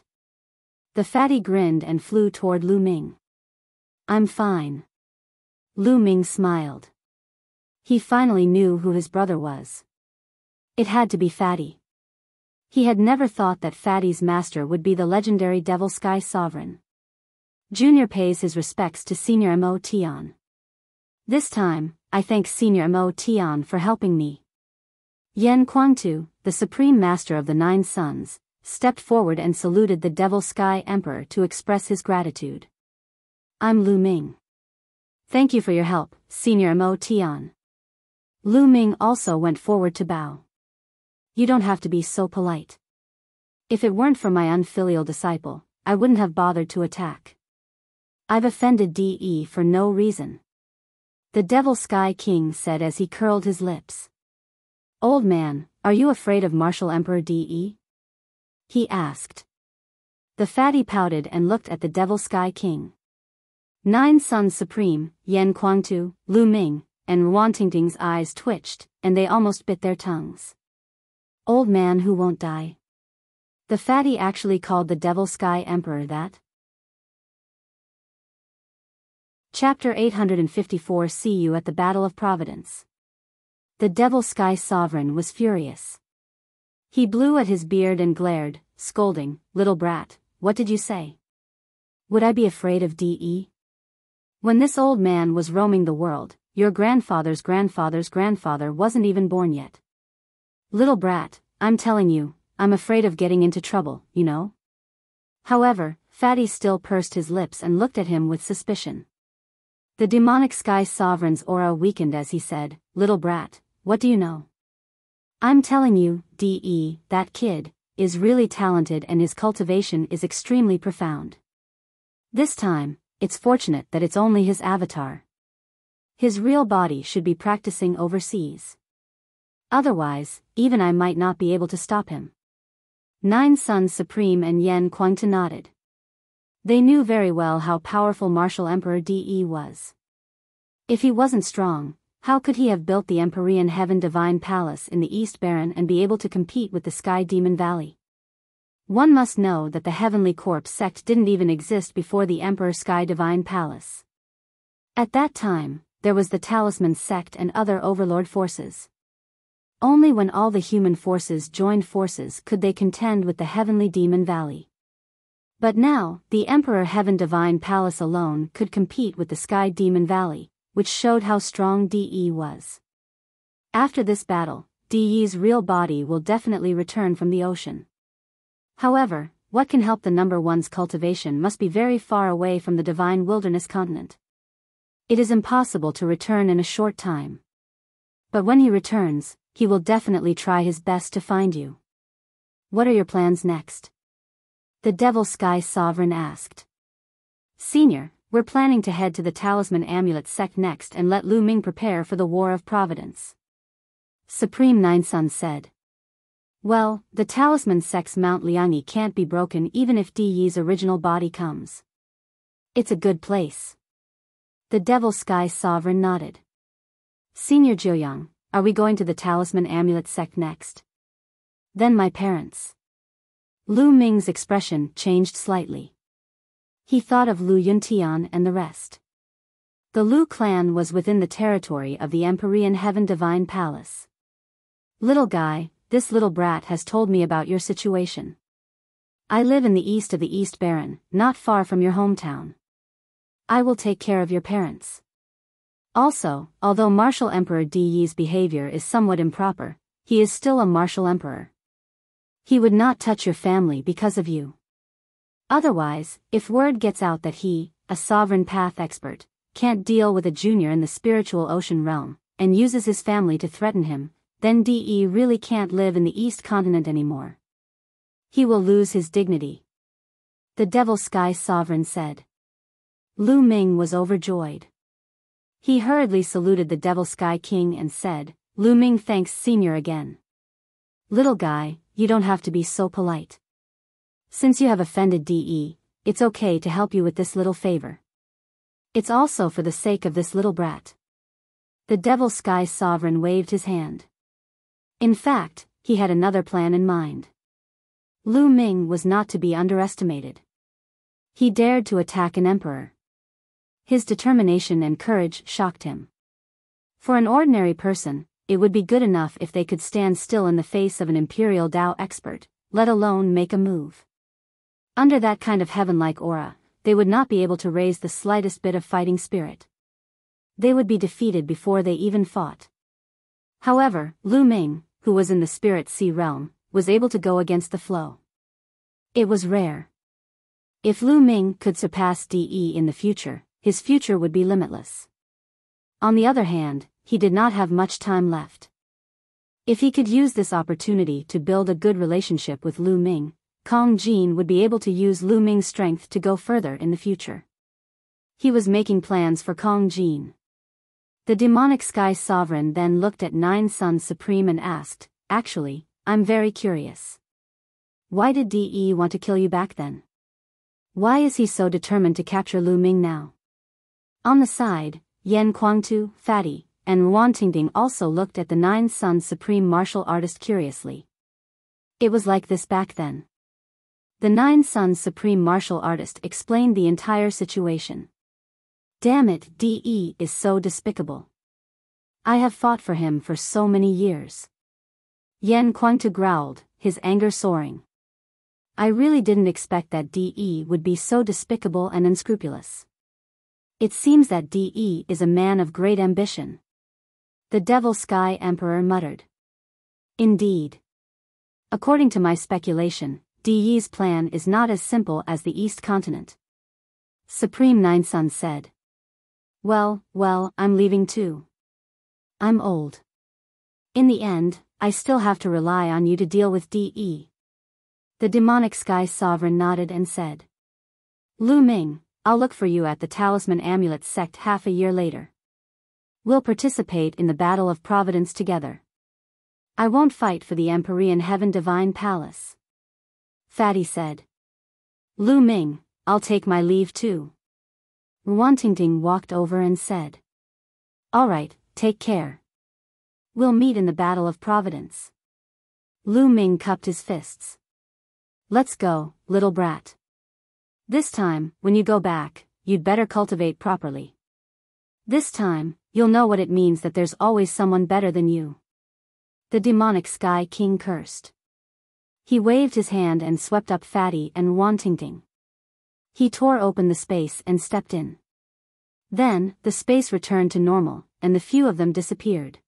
The Fatty grinned and flew toward Lu Ming. I'm fine. Lu Ming smiled. He finally knew who his brother was. It had to be Fatty. He had never thought that Fatty's master would be the legendary Devil Sky Sovereign. Junior pays his respects to Senior Mo Tian. This time, I thank Senior Mo Tian for helping me. Yen Kuangtu, the Supreme Master of the Nine Sons, stepped forward and saluted the Devil Sky Emperor to express his gratitude. I'm Lu Ming. Thank you for your help, Senior Mo Tian. Lu Ming also went forward to bow. You don't have to be so polite. If it weren't for my unfilial disciple, I wouldn't have bothered to attack. I've offended DE for no reason. The Devil Sky King said as he curled his lips. Old man, are you afraid of Martial Emperor DE? He asked. The Fatty pouted and looked at the Devil Sky King. Nine Sons Supreme, Yen Kuangtu, Lu Ming, and Wan Tingting's eyes twitched, and they almost bit their tongues. Old man who won't die. The Fatty actually called the Devil Sky Emperor that? Chapter 854. See you at the Battle of Providence. The Devil Sky Sovereign was furious. He blew at his beard and glared, scolding, Little brat, what did you say? Would I be afraid of DE? When this old man was roaming the world, your grandfather's grandfather's grandfather wasn't even born yet. Little brat, I'm telling you, I'm afraid of getting into trouble, you know? However, Fatty still pursed his lips and looked at him with suspicion. The demonic sky sovereign's aura weakened as he said, Little brat, what do you know? I'm telling you, DE, that kid, is really talented and his cultivation is extremely profound. This time, it's fortunate that it's only his avatar. His real body should be practicing overseas. Otherwise, even I might not be able to stop him. Nine Sons Supreme and Yen Kuangtu nodded. They knew very well how powerful Martial Emperor DE was. If he wasn't strong, how could he have built the Empyrean Heaven Divine Palace in the East Baron and be able to compete with the Sky Demon Valley? One must know that the Heavenly Corpse sect didn't even exist before the Emperor Sky Divine Palace. At that time, there was the Talisman sect and other overlord forces. Only when all the human forces joined forces could they contend with the Heavenly Demon Valley. But now, the Emperor Heaven Divine Palace alone could compete with the Sky Demon Valley, which showed how strong DE was. After this battle, DE's real body will definitely return from the ocean. However, what can help the number one's cultivation must be very far away from the Divine Wilderness continent. It is impossible to return in a short time. But when he returns, he will definitely try his best to find you. What are your plans next? The Devil Sky Sovereign asked. Senior, we're planning to head to the Talisman Amulet sect next and let Lu Ming prepare for the War of Providence. Supreme Nine Sons said. Well, the Talisman sect's Mount Liangyi can't be broken even if DE's original body comes. It's a good place. The Devil Sky Sovereign nodded. Senior Jiuyang, are we going to the Talisman Amulet sect next? Then my parents. Lu Ming's expression changed slightly. He thought of Lu Yuntian and the rest. The Lu clan was within the territory of the Empyrean Heaven Divine Palace. Little guy, this little brat has told me about your situation. I live in the east of the East Baron, not far from your hometown. I will take care of your parents. Also, although Martial Emperor Di Yi's behavior is somewhat improper, he is still a martial emperor. He would not touch your family because of you. Otherwise, if word gets out that he, a sovereign path expert, can't deal with a junior in the spiritual ocean realm, and uses his family to threaten him, then Di really can't live in the East Continent anymore. He will lose his dignity. The Devil Sky Sovereign said. Lu Ming was overjoyed. He hurriedly saluted the Devil Sky King and said, Lu Ming thanks Senior again. Little guy, you don't have to be so polite. Since you have offended Di, it's okay to help you with this little favor. It's also for the sake of this little brat. The Devil Sky Sovereign waved his hand. In fact, he had another plan in mind. Lu Ming was not to be underestimated. He dared to attack an emperor. His determination and courage shocked him. For an ordinary person, it would be good enough if they could stand still in the face of an Imperial Dao expert, let alone make a move. Under that kind of heaven-like aura, they would not be able to raise the slightest bit of fighting spirit. They would be defeated before they even fought. However, Lu Ming, who was in the Spirit Sea realm, was able to go against the flow. It was rare. If Lu Ming could surpass Di in the future, his future would be limitless. On the other hand, he did not have much time left. If he could use this opportunity to build a good relationship with Lu Ming, Kong Jin would be able to use Lu Ming's strength to go further in the future. He was making plans for Kong Jin. The demonic sky sovereign then looked at Nine Suns Supreme and asked, Actually, I'm very curious. Why did Di want to kill you back then? Why is he so determined to capture Lu Ming now? On the side, Yan Kuangtu, Fatty, and Ruan Tingding also looked at the Nine Suns Supreme martial artist curiously. It was like this back then. The Nine Suns Supreme martial artist explained the entire situation. Damn it, Di is so despicable. I have fought for him for so many years. Yan Kuangtu growled, his anger soaring. I really didn't expect that Di would be so despicable and unscrupulous. It seems that Di is a man of great ambition. The Devil Sky Emperor muttered. Indeed. According to my speculation, Di's plan is not as simple as the East Continent. Supreme Nine Suns said. Well, I'm leaving too. I'm old. In the end, I still have to rely on you to deal with Di. The demonic sky sovereign nodded and said. Lu Ming, I'll look for you at the Talisman Amulet sect half a year later. We'll participate in the Battle of Providence together. I won't fight for the Empyrean Heaven Divine Palace. Fatty said. Lu Ming, I'll take my leave too. Ruan Tingding walked over and said. All right, take care. We'll meet in the Battle of Providence. Lu Ming cupped his fists. Let's go, little brat. This time, when you go back, you'd better cultivate properly. This time, you'll know what it means that there's always someone better than you. The demonic Sky King cursed. He waved his hand and swept up Fatty and Ruan Tingding. He tore open the space and stepped in. Then, the space returned to normal, and the few of them disappeared.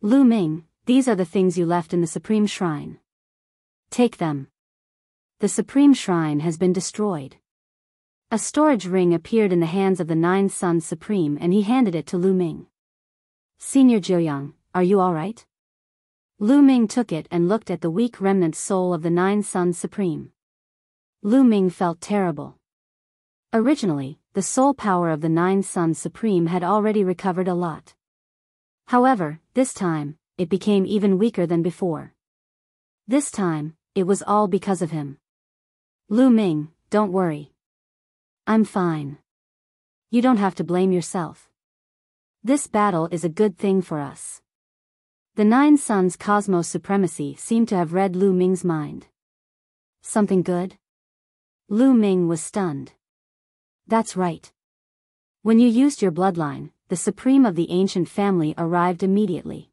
Lu Ming, these are the things you left in the Supreme Shrine. Take them. The Supreme Shrine has been destroyed. A storage ring appeared in the hands of the Nine Suns Supreme and he handed it to Lu Ming. Senior Jiuyang, are you alright? Lu Ming took it and looked at the weak remnant soul of the Nine Suns Supreme. Lu Ming felt terrible. Originally, the soul power of the Nine Suns Supreme had already recovered a lot. However, this time, it became even weaker than before. This time, it was all because of him. Lu Ming, don't worry. I'm fine. You don't have to blame yourself. This battle is a good thing for us. The Nine Suns' cosmos supremacy seemed to have read Lu Ming's mind. Something good? Lu Ming was stunned. That's right. When you used your bloodline, the supreme of the ancient family arrived immediately.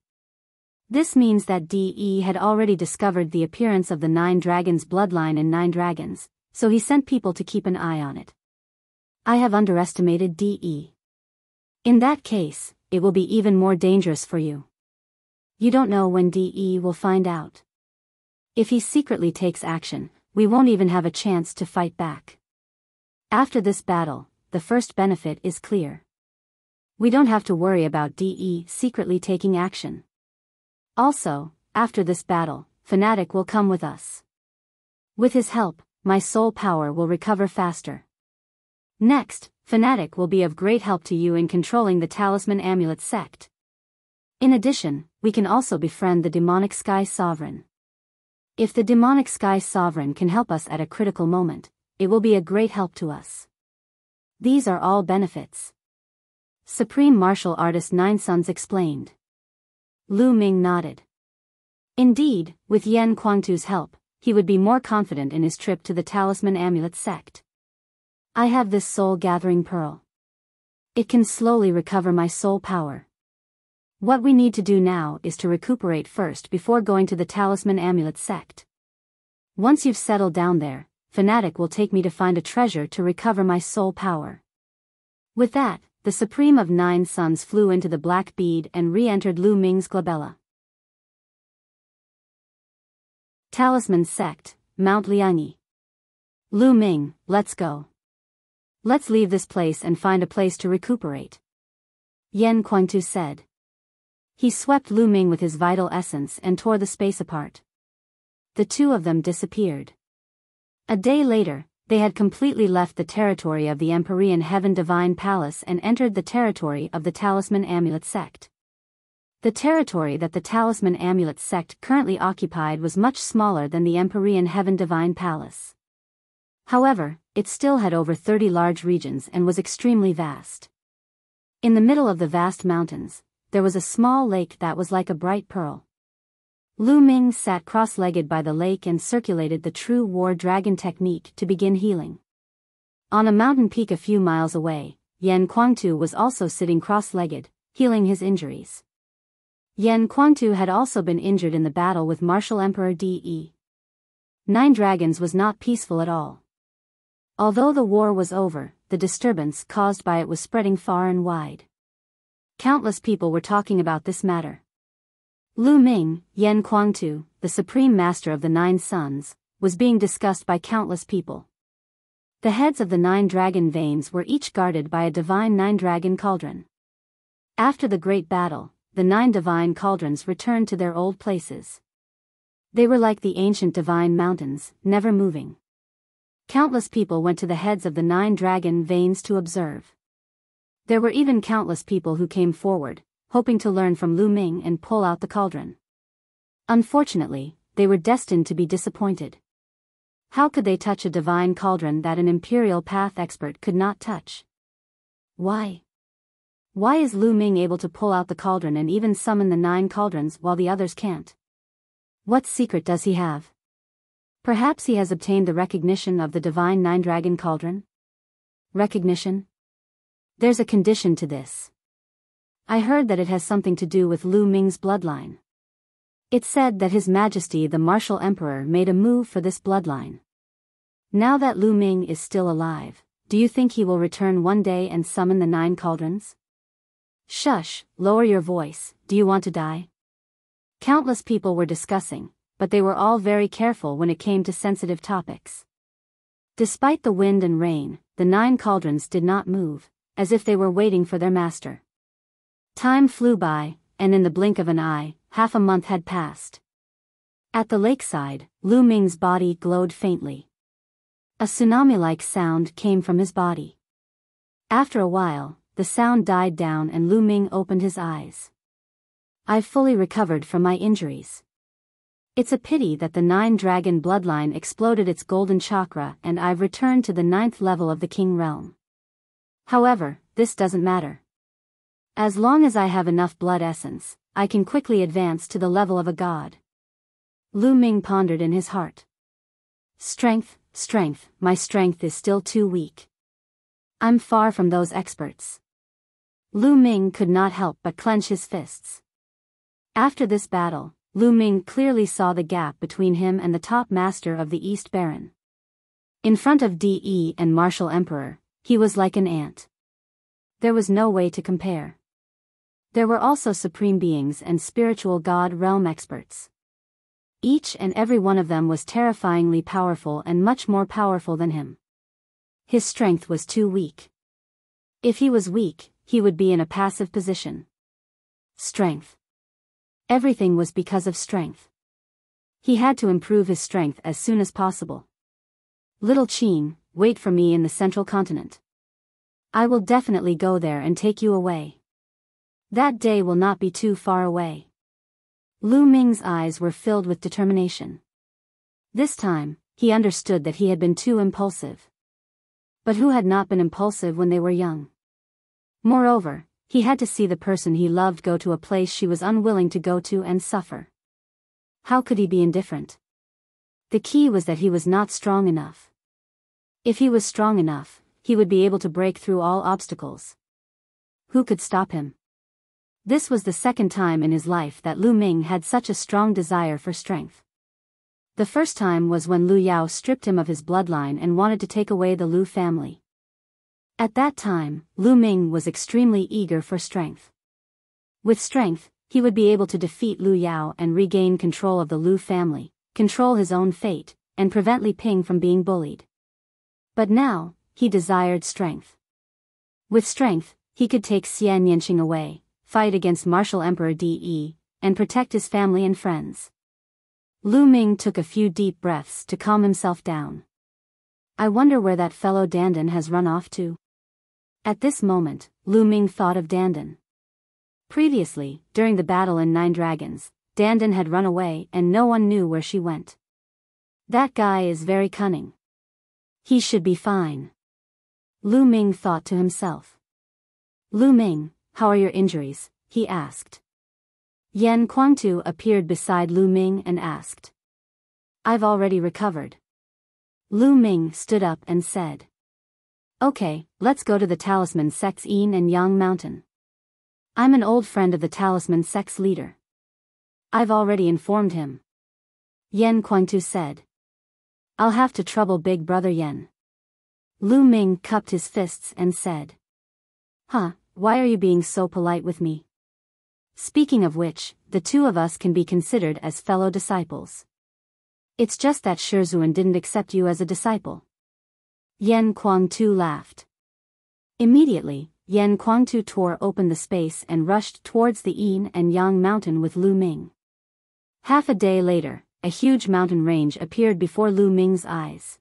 This means that DE had already discovered the appearance of the 9 dragons bloodline in 9 dragons, so he sent people to keep an eye on it. I have underestimated DE. In that case, it will be even more dangerous for you. You don't know when DE will find out. If he secretly takes action, we won't even have a chance to fight back. After this battle, the first benefit is clear. We don't have to worry about DE secretly taking action. Also, after this battle, Fanatic will come with us. With his help, my soul power will recover faster. Next, Fanatic will be of great help to you in controlling the Talisman Amulet sect. In addition, we can also befriend the Demonic Sky Sovereign. If the Demonic Sky Sovereign can help us at a critical moment, it will be a great help to us. These are all benefits. Supreme Martial Artist 9 Sons explained. Lu Ming nodded. Indeed, with Yan Kuangtu's help, he would be more confident in his trip to the Talisman Amulet sect. I have this soul-gathering pearl. It can slowly recover my soul power. What we need to do now is to recuperate first before going to the Talisman Amulet sect. Once you've settled down there, Fanatic will take me to find a treasure to recover my soul power. With that, the Supreme of 9 Sons flew into the Black Bead and re-entered Lu Ming's glabella. Talisman Sect, Mount Liangyi. Lu Ming, let's go. Let's leave this place and find a place to recuperate. Yan Kuangtu said. He swept Lu Ming with his vital essence and tore the space apart. The two of them disappeared. A day later, they had completely left the territory of the Empyrean Heaven Divine Palace and entered the territory of the Talisman Amulet sect. The territory that the Talisman Amulet sect currently occupied was much smaller than the Empyrean Heaven Divine Palace. However, it still had over 30 large regions and was extremely vast. In the middle of the vast mountains, there was a small lake that was like a bright pearl. Lu Ming sat cross-legged by the lake and circulated the true war dragon technique to begin healing. On a mountain peak a few miles away, Yan Kuangtu was also sitting cross-legged, healing his injuries. Yan Kuangtu had also been injured in the battle with Martial Emperor De. 9 Dragons was not peaceful at all. Although the war was over, the disturbance caused by it was spreading far and wide. Countless people were talking about this matter. Lu Ming, Yan Kuangtu, the Supreme Master of the 9 Sons, was being discussed by countless people. The heads of the 9 dragon veins were each guarded by a divine 9 dragon cauldron. After the great battle, the 9 divine cauldrons returned to their old places. They were like the ancient divine mountains, never moving. Countless people went to the heads of the 9 dragon veins to observe. There were even countless people who came forward, hoping to learn from Lu Ming and pull out the cauldron. Unfortunately, they were destined to be disappointed. How could they touch a divine cauldron that an imperial path expert could not touch? Why? Why is Lu Ming able to pull out the cauldron and even summon the 9 cauldrons while the others can't? What secret does he have? Perhaps he has obtained the recognition of the divine 9 dragon cauldron? Recognition? There's a condition to this. I heard that it has something to do with Lu Ming's bloodline. It said that His Majesty the Martial Emperor made a move for this bloodline. Now that Lu Ming is still alive, do you think he will return one day and summon the 9 cauldrons? Shush, lower your voice, do you want to die? Countless people were discussing, but they were all very careful when it came to sensitive topics. Despite the wind and rain, the 9 cauldrons did not move, as if they were waiting for their master. Time flew by, and in the blink of an eye, half a month had passed. At the lakeside, Lu Ming's body glowed faintly. A tsunami-like sound came from his body. After a while, the sound died down and Lu Ming opened his eyes. I've fully recovered from my injuries. It's a pity that the 9 dragon bloodline exploded its golden chakra and I've returned to the 9th level of the king realm. However, this doesn't matter. As long as I have enough blood essence, I can quickly advance to the level of a god. Lu Ming pondered in his heart. Strength, my strength is still too weak. I'm far from those experts. Lu Ming could not help but clench his fists. After this battle, Lu Ming clearly saw the gap between him and the top master of the East Baron. In front of De and Martial Emperor, he was like an ant. There was no way to compare. There were also supreme beings and spiritual god realm experts. Each and every one of them was terrifyingly powerful and much more powerful than him. His strength was too weak. If he was weak, he would be in a passive position. Strength. Everything was because of strength. He had to improve his strength as soon as possible. Little Qin, wait for me in the central continent. I will definitely go there and take you away. That day will not be too far away. Lu Ming's eyes were filled with determination. This time, he understood that he had been too impulsive. But who had not been impulsive when they were young? Moreover, he had to see the person he loved go to a place she was unwilling to go to and suffer. How could he be indifferent? The key was that he was not strong enough. If he was strong enough, he would be able to break through all obstacles. Who could stop him? This was the second time in his life that Lu Ming had such a strong desire for strength. The first time was when Lu Yao stripped him of his bloodline and wanted to take away the Lu family. At that time, Lu Ming was extremely eager for strength. With strength, he would be able to defeat Lu Yao and regain control of the Lu family, control his own fate, and prevent Li Ping from being bullied. But now, he desired strength. With strength, he could take Xian Yanqing away, fight against Martial Emperor De, and protect his family and friends. Lu Ming took a few deep breaths to calm himself down. I wonder where that fellow Dandan has run off to. At this moment, Lu Ming thought of Dandan. Previously, during the battle in Nine Dragons, Dandan had run away and no one knew where she went. That guy is very cunning. He should be fine. Lu Ming thought to himself. Lu Ming, how are your injuries? He asked. Yan Kuangtu appeared beside Lu Ming and asked. I've already recovered. Lu Ming stood up and said. Okay, let's go to the Talisman Sect's Yin and Yang Mountain. I'm an old friend of the Talisman Sect's leader. I've already informed him. Yan Kuangtu said. I'll have to trouble Big Brother Yan. Lu Ming cupped his fists and said. Huh, why are you being so polite with me? Speaking of which, the two of us can be considered as fellow disciples. It's just that Shizuan didn't accept you as a disciple. Yan Kuangtu laughed. Immediately, Yan Kuangtu tore open the space and rushed towards the Yin and Yang mountain with Lu Ming. Half a day later, a huge mountain range appeared before Lu Ming's eyes.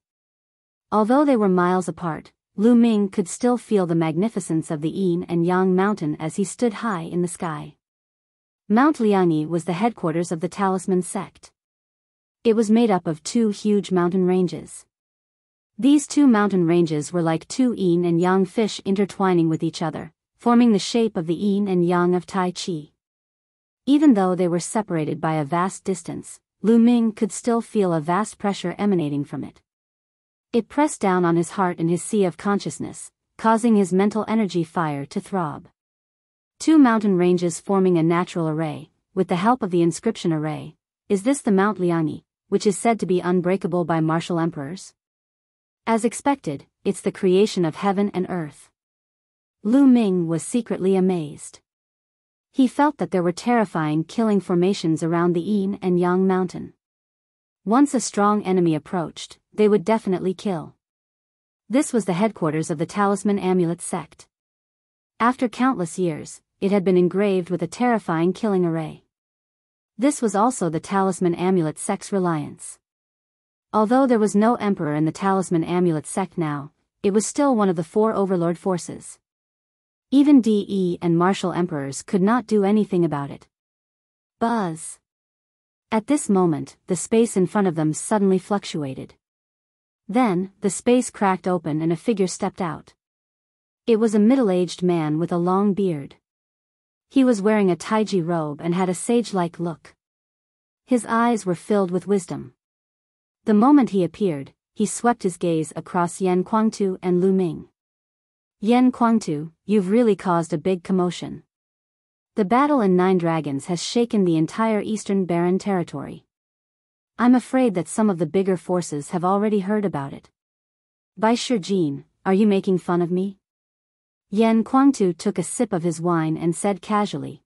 Although they were miles apart, Lu Ming could still feel the magnificence of the Yin and Yang mountain as he stood high in the sky. Mount Liangyi was the headquarters of the Talisman sect. It was made up of two huge mountain ranges. These two mountain ranges were like two Yin and Yang fish intertwining with each other, forming the shape of the Yin and Yang of Tai Chi. Even though they were separated by a vast distance, Lu Ming could still feel a vast pressure emanating from it. It pressed down on his heart in his sea of consciousness, causing his mental energy fire to throb. Two mountain ranges forming a natural array, with the help of the inscription array. Is this the Mount Liangyi, which is said to be unbreakable by martial emperors? As expected, it's the creation of heaven and earth. Lu Ming was secretly amazed. He felt that there were terrifying killing formations around the Yin and Yang mountain. Once a strong enemy approached, they would definitely kill. This was the headquarters of the Talisman Amulet sect. After countless years, it had been engraved with a terrifying killing array. This was also the Talisman Amulet sect's reliance. Although there was no emperor in the Talisman Amulet sect now, it was still one of the four overlord forces. Even De and martial emperors could not do anything about it. Buzz. At this moment, the space in front of them suddenly fluctuated. Then, the space cracked open and a figure stepped out. It was a middle-aged man with a long beard. He was wearing a taiji robe and had a sage-like look. His eyes were filled with wisdom. The moment he appeared, he swept his gaze across Yan Kuangtu and Lu Ming. Yan Kuangtu, you've really caused a big commotion. The battle in Nine Dragons has shaken the entire Eastern Barren territory. I'm afraid that some of the bigger forces have already heard about it. Bai Shijin, are you making fun of me? Yan Kuangtu took a sip of his wine and said casually.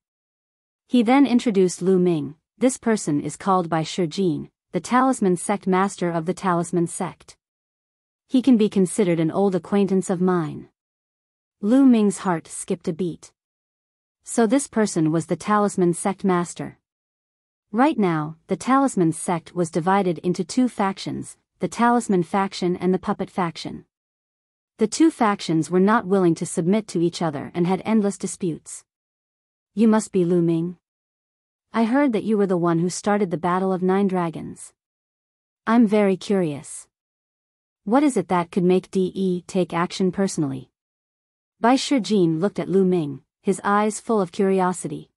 He then introduced Lu Ming. This person is called Bai Shijin, the Talisman Sect Master of the Talisman Sect. He can be considered an old acquaintance of mine. Lu Ming's heart skipped a beat. So this person was the Talisman Sect Master. Right now, the Talisman Sect was divided into two factions, the Talisman Faction and the Puppet Faction. The two factions were not willing to submit to each other and had endless disputes. You must be Lu Ming. I heard that you were the one who started the Battle of Nine Dragons. I'm very curious. What is it that could make DE take action personally? Bai Shijin looked at Lu Ming, his eyes full of curiosity.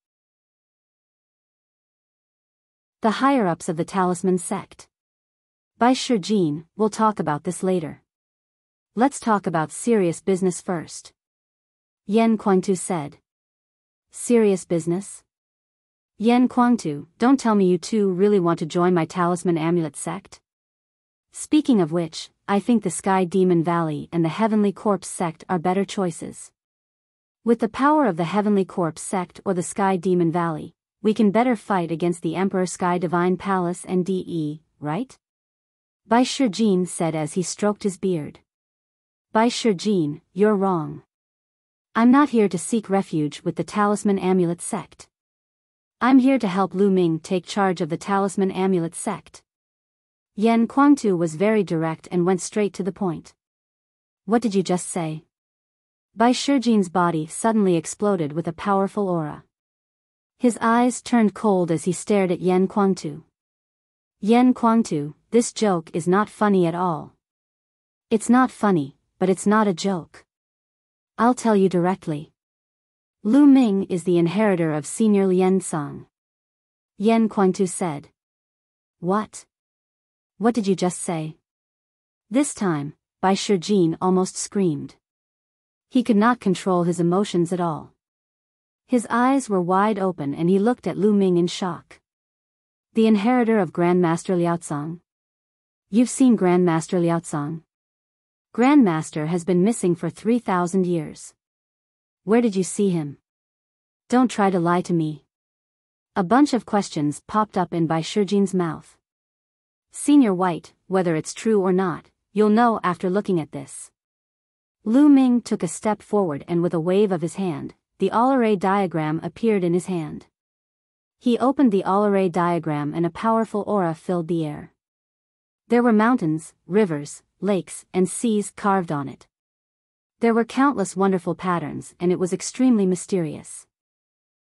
The higher-ups of the Talisman Sect. Bai Shijin, we'll talk about this later. Let's talk about serious business first. Yan Kuangtu said. Serious business? Yan Kuangtu, don't tell me you two really want to join my Talisman Amulet Sect? Speaking of which, I think the Sky Demon Valley and the Heavenly Corpse Sect are better choices. With the power of the Heavenly Corpse Sect or the Sky Demon Valley, we can better fight against the Emperor Sky Divine Palace and DE, right? Bai Shijin said as he stroked his beard. Bai Shijin, you're wrong. I'm not here to seek refuge with the Talisman Amulet Sect. I'm here to help Lu Ming take charge of the Talisman Amulet Sect. Yan Kuangtu was very direct and went straight to the point. What did you just say? Bai Shijin's body suddenly exploded with a powerful aura. His eyes turned cold as he stared at Yan Kuangtu. Yan Kuangtu, this joke is not funny at all. It's not funny, but it's not a joke. I'll tell you directly. Lu Ming is the inheritor of Senior Lien Song. Yan Kuangtu said. What? What did you just say? This time, Bai Shijin almost screamed. He could not control his emotions at all. His eyes were wide open and he looked at Lu Ming in shock. The inheritor of Grandmaster Liaozong? You've seen Grandmaster Liaozong? Grandmaster has been missing for 3,000 years. Where did you see him? Don't try to lie to me. A bunch of questions popped up in Bai Shijin's mouth. Senior White, whether it's true or not, you'll know after looking at this. Lu Ming took a step forward and with a wave of his hand, the all-array diagram appeared in his hand. He opened the all-array diagram and a powerful aura filled the air. There were mountains, rivers, lakes, and seas carved on it. There were countless wonderful patterns and it was extremely mysterious.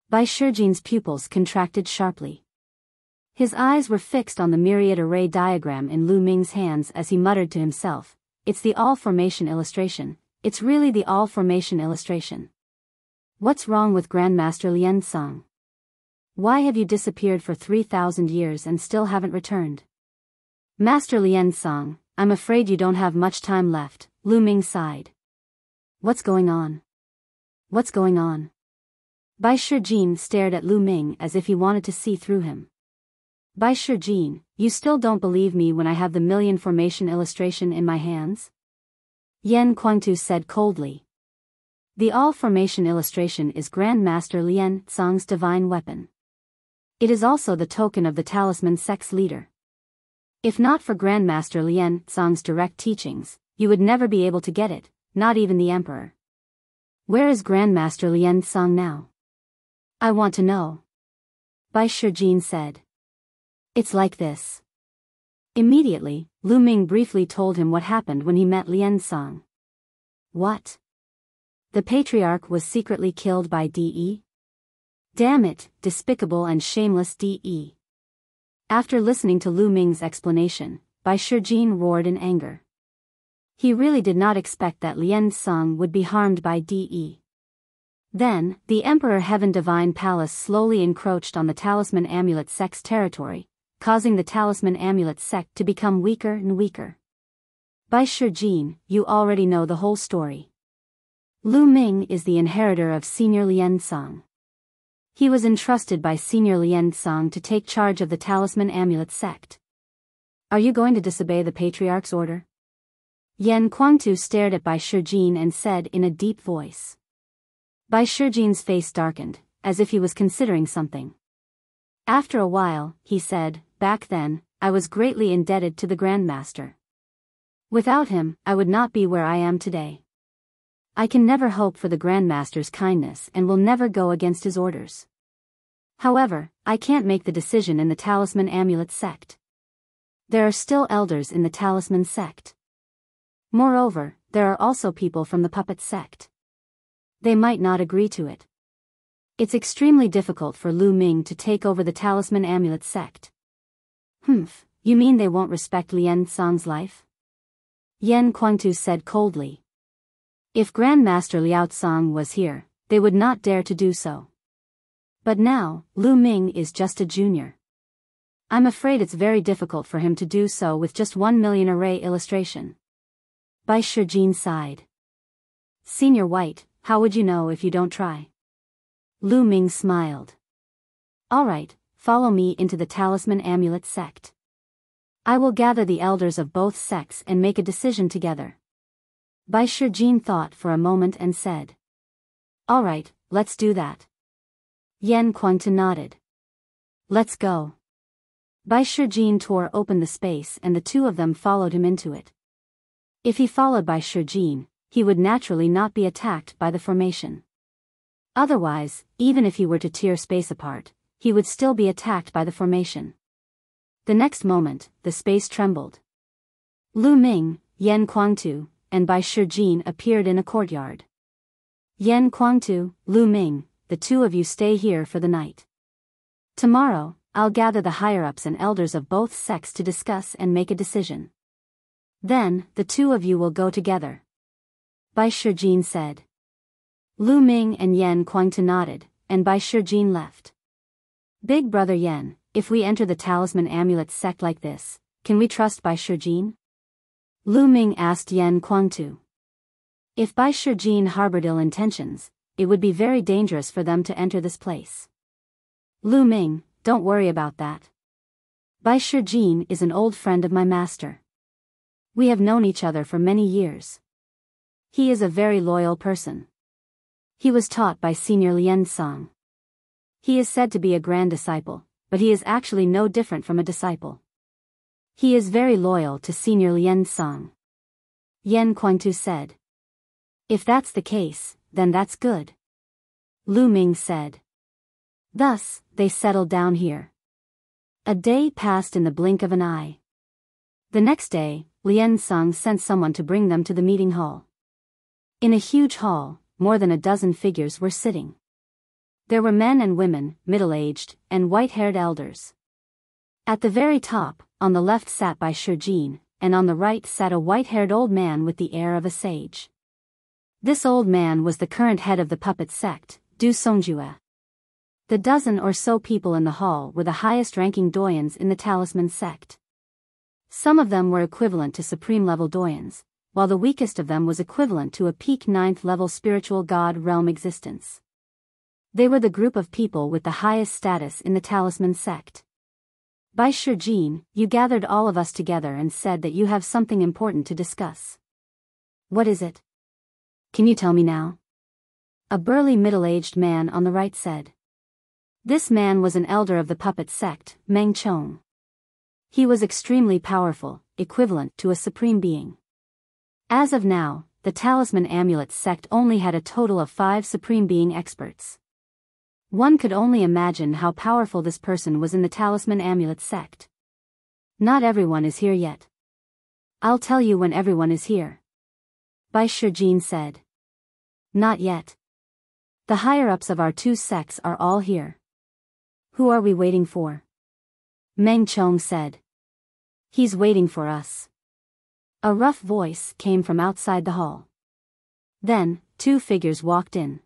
Bai Shijin's pupils contracted sharply. His eyes were fixed on the myriad array diagram in Lu Ming's hands as he muttered to himself, it's the all-formation illustration, it's really the all-formation illustration. What's wrong with Grandmaster Lien Song? Why have you disappeared for 3,000 years and still haven't returned? Master Lien Song, I'm afraid you don't have much time left, Lu Ming sighed. What's going on? What's going on? Bai Shijin stared at Lu Ming as if he wanted to see through him. Bai Shijin, you still don't believe me when I have the million formation illustration in my hands? Yan Kuangtu said coldly. The all-formation illustration is Grandmaster Lien Song's divine weapon. It is also the token of the Talisman Sect's leader. If not for Grandmaster Lien Song's direct teachings, you would never be able to get it, not even the Emperor. Where is Grandmaster Lien Song now? I want to know. Bai Shijin said. It's like this. Immediately, Lu Ming briefly told him what happened when he met Lien Song. What? The patriarch was secretly killed by DE? Damn it, despicable and shameless DE. After listening to Lu Ming's explanation, Bai Shijin roared in anger. He really did not expect that Lien Song would be harmed by DE. Then, the Emperor Heaven Divine Palace slowly encroached on the Talisman Amulet Sect's territory, causing the Talisman Amulet Sect to become weaker and weaker. Bai Shijin, you already know the whole story. Lu Ming is the inheritor of Senior Lian-song. He was entrusted by Senior Lian-song to take charge of the Talisman Amulet sect. Are you going to disobey the Patriarch's order? Yan Kuangtu stared at Bai Shijin and said in a deep voice. Bai Shijin's face darkened, as if he was considering something. After a while, he said, back then, I was greatly indebted to the Grandmaster. Without him, I would not be where I am today. I can never hope for the Grandmaster's kindness and will never go against his orders. However, I can't make the decision in the Talisman Amulet sect. There are still elders in the Talisman sect. Moreover, there are also people from the Puppet sect. They might not agree to it. It's extremely difficult for Lu Ming to take over the Talisman Amulet sect. Humph, you mean they won't respect Lian-song's life? Yan Kuangtu said coldly. If Grandmaster Liao-tsang was here, they would not dare to do so. But now, Lu Ming is just a junior. I'm afraid it's very difficult for him to do so with just 1 million array illustration. Bai Shijin sighed. Senior White, how would you know if you don't try? Lu Ming smiled. All right, follow me into the Talisman Amulet sect. I will gather the elders of both sects and make a decision together. Bai Shijin thought for a moment and said. All right, let's do that. Yan Kuangtu nodded. Let's go. Bai Shijin tore open the space and the two of them followed him into it. If he followed Bai Shijin, he would naturally not be attacked by the formation. Otherwise, even if he were to tear space apart, he would still be attacked by the formation. The next moment, the space trembled. Lu Ming, Yan Kuangtu, and Bai Shijin appeared in a courtyard. Yan Kuangtu, Lu Ming, the two of you stay here for the night. Tomorrow, I'll gather the higher-ups and elders of both sects to discuss and make a decision. Then, the two of you will go together. Bai Shijin said. Lu Ming and Yan Kuangtu nodded, and Bai Shijin left. Big brother Yan, if we enter the Talisman Amulet sect like this, can we trust Bai Shijin? Lu Ming asked Yan Kuangtu. If Bai Shijin harbored ill intentions, it would be very dangerous for them to enter this place. Lu Ming, don't worry about that. Bai Shijin is an old friend of my master. We have known each other for many years. He is a very loyal person. He was taught by Senior Lian-song. He is said to be a grand disciple, but he is actually no different from a disciple. He is very loyal to Senior Lian-song. Yan Kuangtu said. If that's the case, then that's good. Lu Ming said. Thus, they settled down here. A day passed in the blink of an eye. The next day, Lian-song sent someone to bring them to the meeting hall. In a huge hall, more than a dozen figures were sitting. There were men and women, middle-aged, and white-haired elders. At the very top, on the left sat Bai Shijin, and on the right sat a white-haired old man with the air of a sage. This old man was the current head of the puppet sect, Du Songjue. The dozen or so people in the hall were the highest-ranking doyens in the Talisman sect. Some of them were equivalent to supreme-level doyens, while the weakest of them was equivalent to a peak 9th-level spiritual god realm existence. They were the group of people with the highest status in the Talisman sect. Bai Shijin, you gathered all of us together and said that you have something important to discuss. What is it? Can you tell me now? A burly middle-aged man on the right said. This man was an elder of the puppet sect, Meng Chong. He was extremely powerful, equivalent to a supreme being. As of now, the Talisman Amulet sect only had a total of 5 supreme being experts. One could only imagine how powerful this person was in the Talisman Amulet sect. Not everyone is here yet. I'll tell you when everyone is here. Bai Shijin said. Not yet. The higher-ups of our 2 sects are all here. Who are we waiting for? Meng Chong said. He's waiting for us. A rough voice came from outside the hall. Then, 2 figures walked in.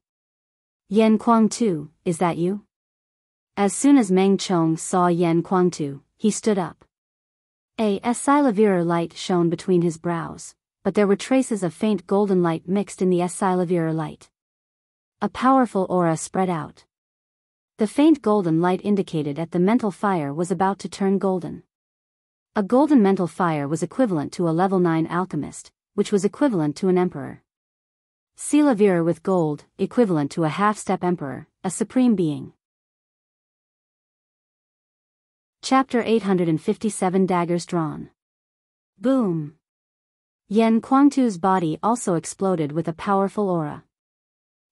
Yan Kuangtu, is that you? As soon as Meng Chong saw Yan Kuangtu, he stood up. A Silavirer light shone between his brows, but there were traces of faint golden light mixed in the Silavira light. A powerful aura spread out. The faint golden light indicated that the mental fire was about to turn golden. A golden mental fire was equivalent to a level 9 alchemist, which was equivalent to an emperor. Silavira with gold, equivalent to a half-step emperor, a supreme being. Chapter 857 Daggers Drawn. Boom! Yan Kuangtu's body also exploded with a powerful aura.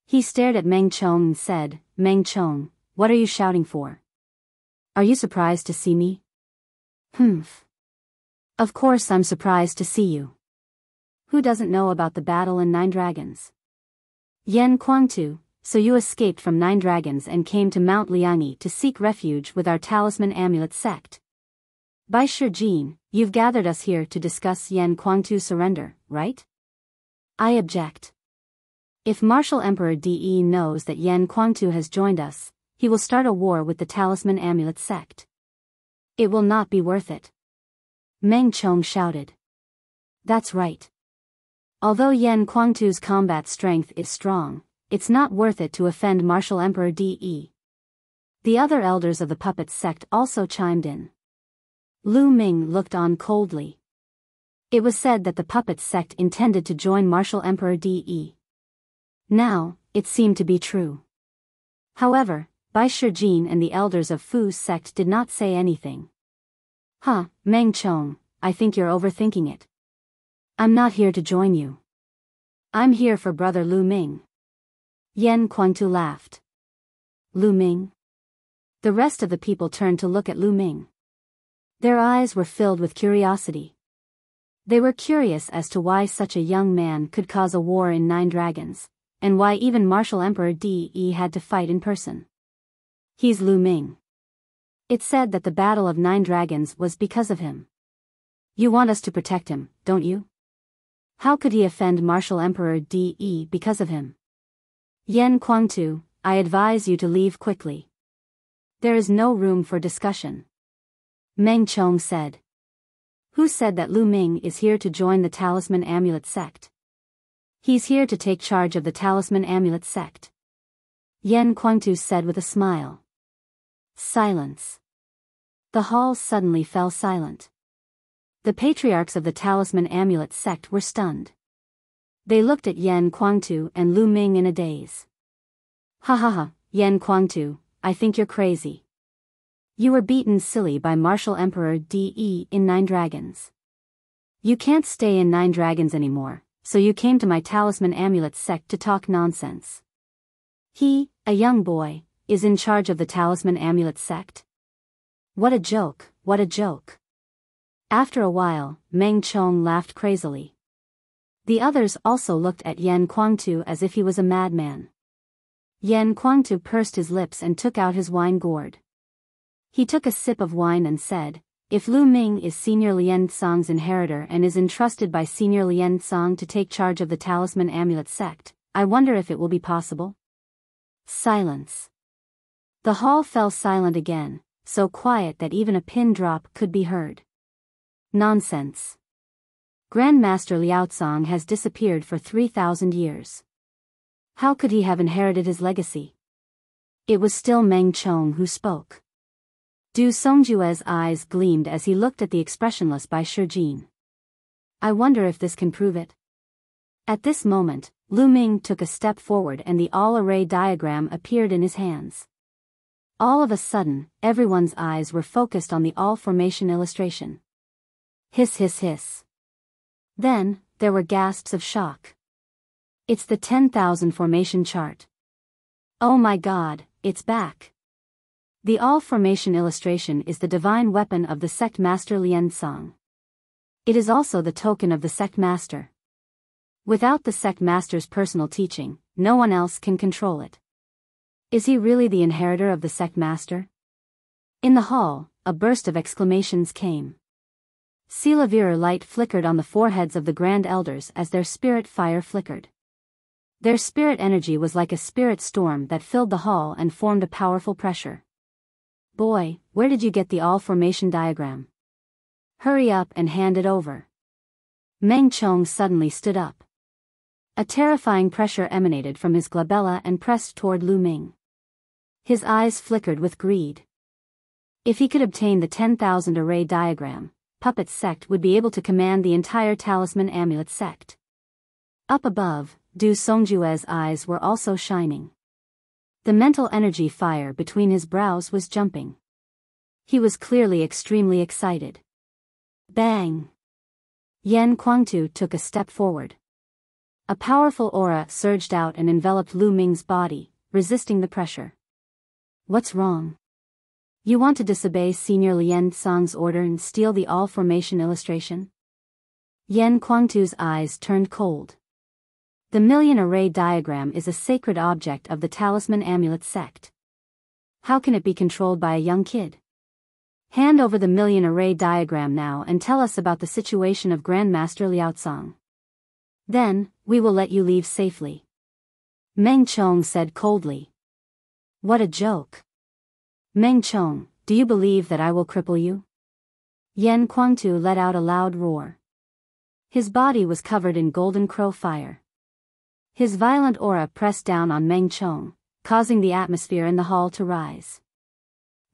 He stared at Meng Chong and said, "Meng Chong, what are you shouting for? Are you surprised to see me?" "Humph. Of course I'm surprised to see you. Who doesn't know about the battle in 9 Dragons? Yan Kuangtu, so you escaped from 9 Dragons and came to Mount Liangyi to seek refuge with our talisman amulet sect. By Shijin, you've gathered us here to discuss Yan Kuangtu's surrender, right?" "I object. If Martial Emperor De knows that Yan Kuangtu has joined us, he will start a war with the talisman amulet sect. It will not be worth it." Meng Chong shouted. "That's right. Although Yan Kuangtu's combat strength is strong, it's not worth it to offend Martial Emperor De. The other elders of the puppet sect also chimed in. Lu Ming looked on coldly. It was said that the puppet sect intended to join Martial Emperor De. Now, it seemed to be true. However, Bai Shijin and the elders of Fu's sect did not say anything. Meng Chong, I think you're overthinking it. I'm not here to join you. I'm here for brother Lu Ming." Yan Kuangtu laughed. "Lu Ming?" The rest of the people turned to look at Lu Ming. Their eyes were filled with curiosity. They were curious as to why such a young man could cause a war in 9 Dragons, and why even Martial Emperor De had to fight in person. "He's Lu Ming. It's said that the Battle of 9 Dragons was because of him. You want us to protect him, don't you? How could he offend Martial Emperor De because of him? Yan Kuangtu, I advise you to leave quickly. There is no room for discussion." Meng Chong said. "Who said that Lu Ming is here to join the talisman amulet sect? He's here to take charge of the talisman amulet sect." Yan Kuangtu said with a smile. Silence. The hall suddenly fell silent. The patriarchs of the talisman amulet sect were stunned. They looked at Yan Kuangtu and Lu Ming in a daze. Ha, Yan Kuangtu, I think you're crazy. You were beaten silly by Martial Emperor De in 9 Dragons. You can't stay in 9 Dragons anymore, so you came to my talisman amulet sect to talk nonsense. He, a young boy, is in charge of the talisman amulet sect? What a joke, what a joke. After a while, Meng Chong laughed crazily. The others also looked at Yan Kuangtu as if he was a madman. Yan Kuangtu pursed his lips and took out his wine gourd. He took a sip of wine and said, "If Lu Ming is Senior Lian Song's inheritor and is entrusted by Senior Lian Song to take charge of the talisman amulet sect, I wonder if it will be possible?" Silence. The hall fell silent again, so quiet that even a pin drop could be heard. Nonsense. Grandmaster Liaozong has disappeared for 3,000 years. How could he have inherited his legacy? It was still Meng Chong who spoke. Du Songjue's eyes gleamed as he looked at the expressionless Bai Shijin. I wonder if this can prove it. At this moment, Lu Ming took a step forward and the all-array diagram appeared in his hands. All of a sudden, everyone's eyes were focused on the all-formation illustration. Hiss hiss hiss. Then, there were gasps of shock. It's the 10,000 formation chart. Oh my god, it's back. The all-formation illustration is the divine weapon of the sect master Lian Song. It is also the token of the sect master. Without the sect master's personal teaching, no one else can control it. Is he really the inheritor of the sect master? In the hall, a burst of exclamations came. Silavira light flickered on the foreheads of the Grand Elders as their spirit fire flickered. Their spirit energy was like a spirit storm that filled the hall and formed a powerful pressure. Boy, where did you get the all-formation diagram? Hurry up and hand it over. Meng Chong suddenly stood up. A terrifying pressure emanated from his glabella and pressed toward Lu Ming. His eyes flickered with greed. If he could obtain the 10,000 array diagram, Puppet Sect would be able to command the entire Talisman Amulet Sect. Up above, Du Songjue's eyes were also shining. The mental energy fire between his brows was jumping. He was clearly extremely excited. Bang! Yan Kuangtu took a step forward. A powerful aura surged out and enveloped Lu Ming's body, resisting the pressure. What's wrong? You want to disobey Senior Lien Song's order and steal the all-formation illustration? Yan Kuangtu's eyes turned cold. The million array diagram is a sacred object of the Talisman Amulet Sect. How can it be controlled by a young kid? Hand over the million array diagram now and tell us about the situation of Grandmaster Liaocong. Then, we will let you leave safely. Meng Chong said coldly. What a joke. Meng Chong, do you believe that I will cripple you? Yan Kuangtu let out a loud roar. His body was covered in golden crow fire. His violent aura pressed down on Meng Chong, causing the atmosphere in the hall to rise.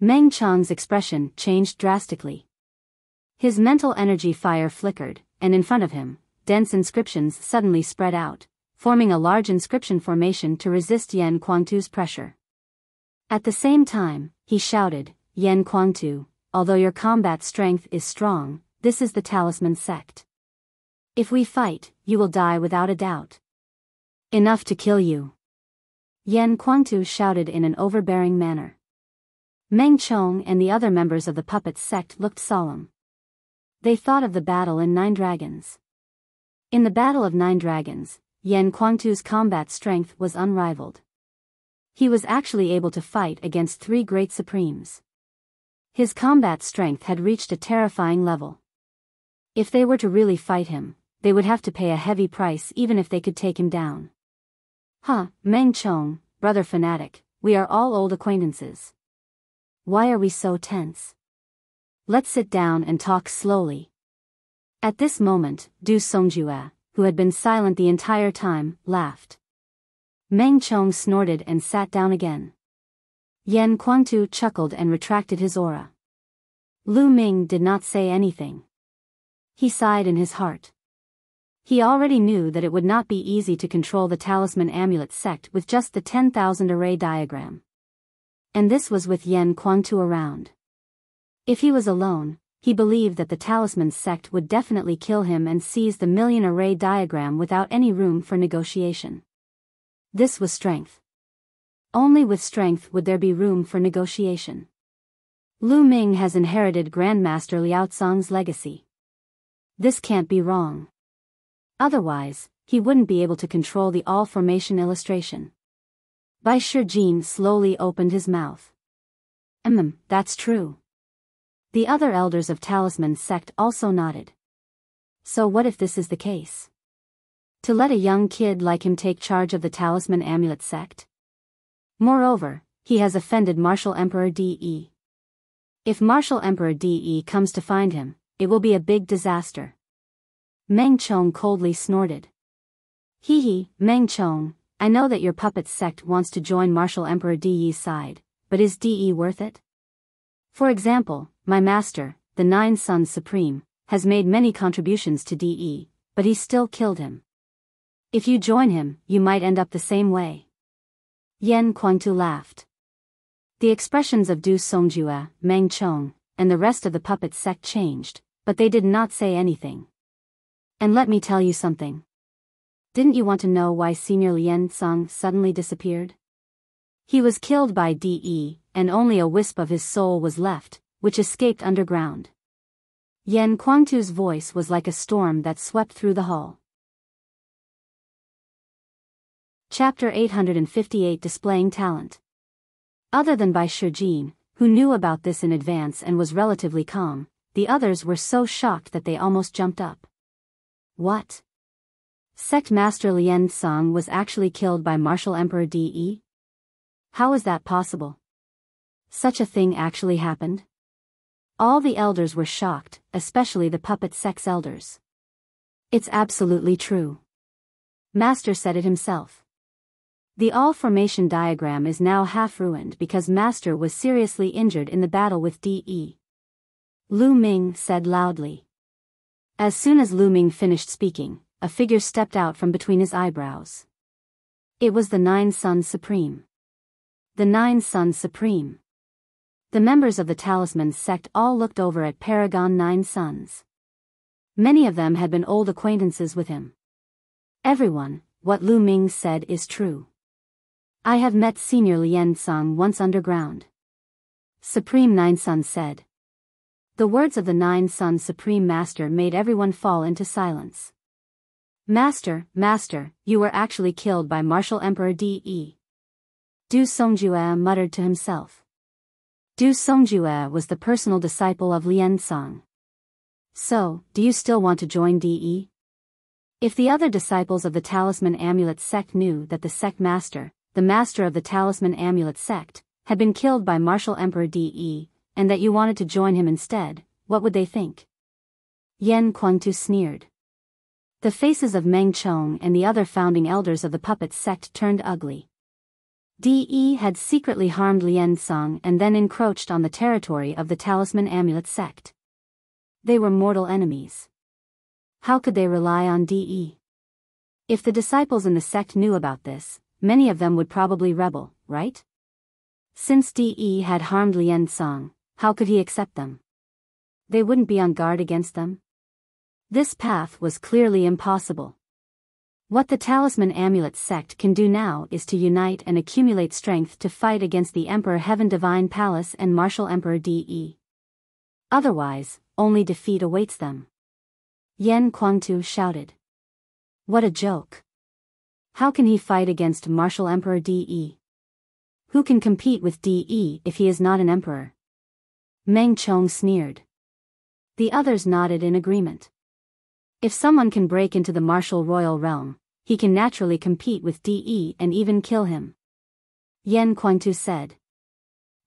Meng Chong's expression changed drastically. His mental energy fire flickered, and in front of him, dense inscriptions suddenly spread out, forming a large inscription formation to resist Yan Kuangtu's pressure. At the same time, he shouted, Yan Kuangtu, although your combat strength is strong, this is the Talisman Sect. If we fight, you will die without a doubt. Enough to kill you. Yan Kuangtu shouted in an overbearing manner. Meng Chong and the other members of the Puppet Sect looked solemn. They thought of the battle in Nine Dragons. In the Battle of Nine Dragons, Yan Kuangtu's combat strength was unrivaled. He was actually able to fight against 3 great supremes. His combat strength had reached a terrifying level. If they were to really fight him, they would have to pay a heavy price even if they could take him down. Meng Chong, brother fanatic, we are all old acquaintances. Why are we so tense? Let's sit down and talk slowly. At this moment, Du Songjue, who had been silent the entire time, laughed. Meng Chong snorted and sat down again. Yan Kuangtu chuckled and retracted his aura. Lu Ming did not say anything. He sighed in his heart. He already knew that it would not be easy to control the Talisman Amulet Sect with just the 10,000 array diagram. And this was with Yan Kuangtu around. If he was alone, he believed that the Talisman Sect would definitely kill him and seize the million array diagram without any room for negotiation. This was strength. Only with strength would there be room for negotiation. Lu Ming has inherited Grandmaster Liaocong's legacy. This can't be wrong. Otherwise, he wouldn't be able to control the all-formation illustration. Bai Shijin slowly opened his mouth. That's true. The other elders of Talisman Sect also nodded. So what if this is the case? To let a young kid like him take charge of the Talisman Amulet Sect? Moreover, he has offended Martial Emperor De. If Martial Emperor De comes to find him, it will be a big disaster. Meng Chong coldly snorted. Meng Chong, I know that your puppet sect wants to join Martial Emperor De's side, but is De worth it? For example, my master, the Nine Sons Supreme, has made many contributions to De, but he still killed him. If you join him, you might end up the same way. Yan Kuangtu laughed. The expressions of Du Songjue, Meng Chong, and the rest of the puppet sect changed, but they did not say anything. And let me tell you something. Didn't you want to know why Senior Lien Song suddenly disappeared? He was killed by De, and only a wisp of his soul was left, which escaped underground. Yan Kuangtu's voice was like a storm that swept through the hall. Chapter 858 Displaying Talent. Other than Bai Shijin, who knew about this in advance and was relatively calm, the others were so shocked that they almost jumped up. What? Sect Master Lien Song was actually killed by Martial Emperor De? How is that possible? Such a thing actually happened? All the elders were shocked, especially the puppet sect's elders. It's absolutely true. Master said it himself. The all-formation diagram is now half ruined because Master was seriously injured in the battle with De. Lu Ming said loudly. As soon as Lu Ming finished speaking, a figure stepped out from between his eyebrows. It was the Nine Sons Supreme. The Nine Sons Supreme. The members of the Talisman sect all looked over at Paragon Nine Sons. Many of them had been old acquaintances with him. Everyone, what Lu Ming said is true. I have met Senior Lien Song once underground. Supreme Nine Sons said. The words of the Nine Sons Supreme Master made everyone fall into silence. Master, you were actually killed by Martial Emperor De. Du Songjue muttered to himself. Du Songjue was the personal disciple of Lien Song. So, do you still want to join De? If the other disciples of the Talisman Amulet sect knew that the sect master, the master of the Talisman Amulet sect, had been killed by Martial Emperor De, and that you wanted to join him instead, what would they think? Yen Kuangtu sneered. The faces of Meng Chong and the other founding elders of the puppet sect turned ugly. De had secretly harmed Lien Song and then encroached on the territory of the Talisman Amulet sect. They were mortal enemies. How could they rely on De? If the disciples in the sect knew about this, many of them would probably rebel, right? Since De had harmed Lien Song, how could he accept them? They wouldn't be on guard against them? This path was clearly impossible. What the Talisman Amulet sect can do now is to unite and accumulate strength to fight against the Emperor Heaven Divine Palace and Martial Emperor De. Otherwise, only defeat awaits them. Yen Kuangtu shouted. What a joke. How can he fight against Martial Emperor De? Who can compete with De if he is not an emperor? Meng Chong sneered. The others nodded in agreement. If someone can break into the martial royal realm, he can naturally compete with De and even kill him. Yen Kuangtu said.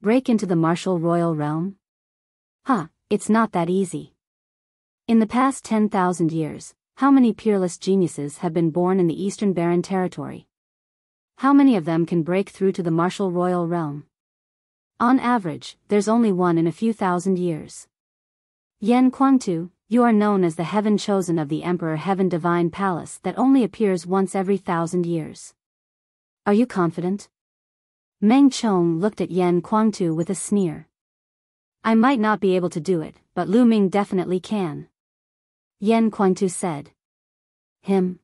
Break into the martial royal realm? It's not that easy. In the past 10,000 years, how many peerless geniuses have been born in the Eastern Barren Territory? How many of them can break through to the martial royal realm? On average, there's only one in a few thousand years. Yen Kuangtu, you are known as the Heaven Chosen of the Emperor Heaven Divine Palace that only appears once every 1,000 years. Are you confident? Meng Chong looked at Yen Kuangtu with a sneer. I might not be able to do it, but Lu Ming definitely can. Yen Kuangtu said. Him?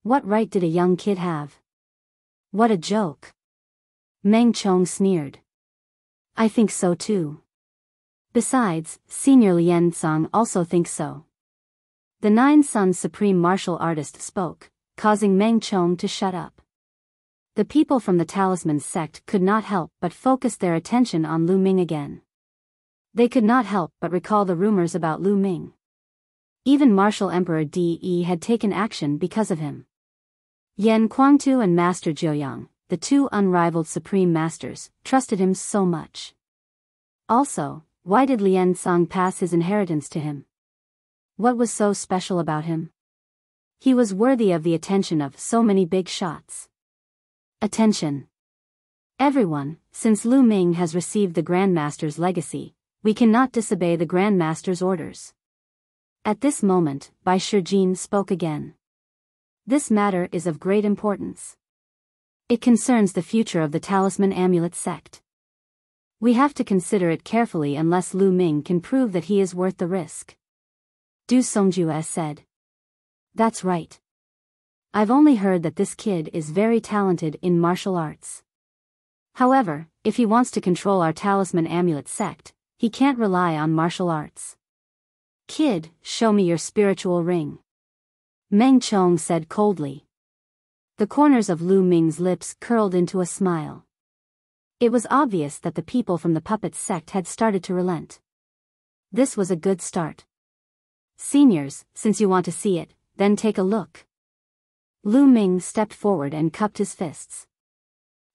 What right did a young kid have? What a joke. Meng Chong sneered. I think so too. Besides, Senior Lien Song also thinks so. The Nine Sons Supreme Martial Artist spoke, causing Meng Chong to shut up. The people from the Talisman sect could not help but focus their attention on Lu Ming again. They could not help but recall the rumors about Lu Ming. Even Martial Emperor De had taken action because of him. Yen Kuangtu and Master Jiuyang, the two unrivaled supreme masters, trusted him so much. Also, why did Lien Song pass his inheritance to him? What was so special about him? He was worthy of the attention of so many big shots. Attention. Everyone, since Lu Ming has received the Grandmaster's legacy, we cannot disobey the Grandmaster's orders. At this moment, Bai Shijin spoke again. This matter is of great importance. It concerns the future of the Talisman Amulet sect. We have to consider it carefully unless Lu Ming can prove that he is worth the risk. Du Songjue said. That's right. I've only heard that this kid is very talented in martial arts. However, if he wants to control our Talisman Amulet sect, he can't rely on martial arts. Kid, show me your spiritual ring. Meng Chong said coldly. The corners of Lu Ming's lips curled into a smile. It was obvious that the people from the puppet sect had started to relent. This was a good start. Seniors, since you want to see it, then take a look. Lu Ming stepped forward and cupped his fists.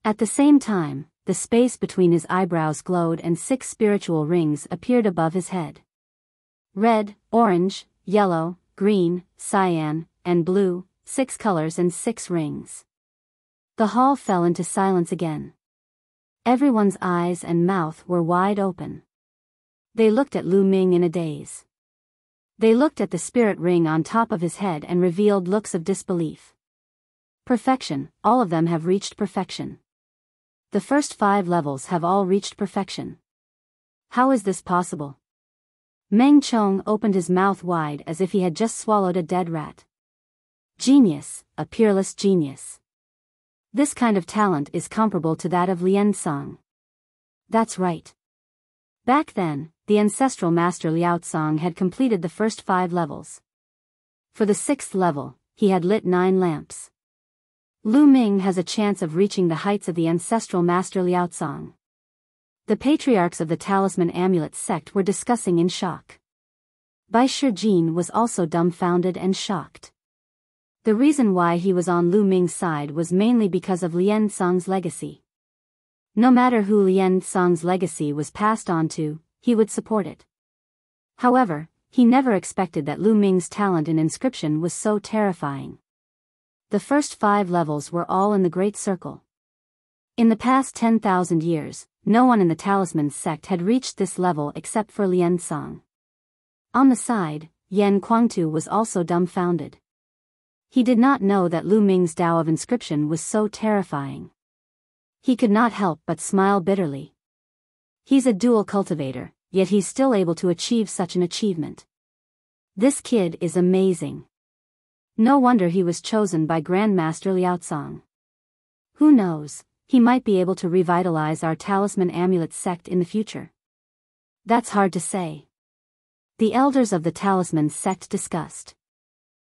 At the same time, the space between his eyebrows glowed and 6 spiritual rings appeared above his head. Red, orange, yellow, green, cyan, and blue, 6 colors and 6 rings. The hall fell into silence again. Everyone's eyes and mouth were wide open. They looked at Lu Ming in a daze. They looked at the spirit ring on top of his head and revealed looks of disbelief. Perfection, all of them have reached perfection. The first 5 levels have all reached perfection. How is this possible? Meng Chong opened his mouth wide as if he had just swallowed a dead rat. Genius, a peerless genius. This kind of talent is comparable to that of Lian Song. That's right. Back then, the ancestral master Liao Tsong had completed the first 5 levels. For the 6th level, he had lit 9 lamps. Lu Ming has a chance of reaching the heights of the ancestral master Liao Tsong. The patriarchs of the Talisman Amulet sect were discussing in shock. Bai Shijin was also dumbfounded and shocked. The reason why he was on Lu Ming's side was mainly because of Lian Song's legacy. No matter who Lian Song's legacy was passed on to, he would support it. However, he never expected that Lu Ming's talent in inscription was so terrifying. The first 5 levels were all in the Great Circle. In the past 10,000 years, no one in the Talisman sect had reached this level except for Lian Song. On the side, Yan Kuangtu was also dumbfounded. He did not know that Lu Ming's Tao of inscription was so terrifying. He could not help but smile bitterly. He's a dual cultivator, yet he's still able to achieve such an achievement. This kid is amazing. No wonder he was chosen by Grandmaster Liao Tsong. Who knows, he might be able to revitalize our Talisman Amulet sect in the future. That's hard to say. The elders of the Talisman sect discussed.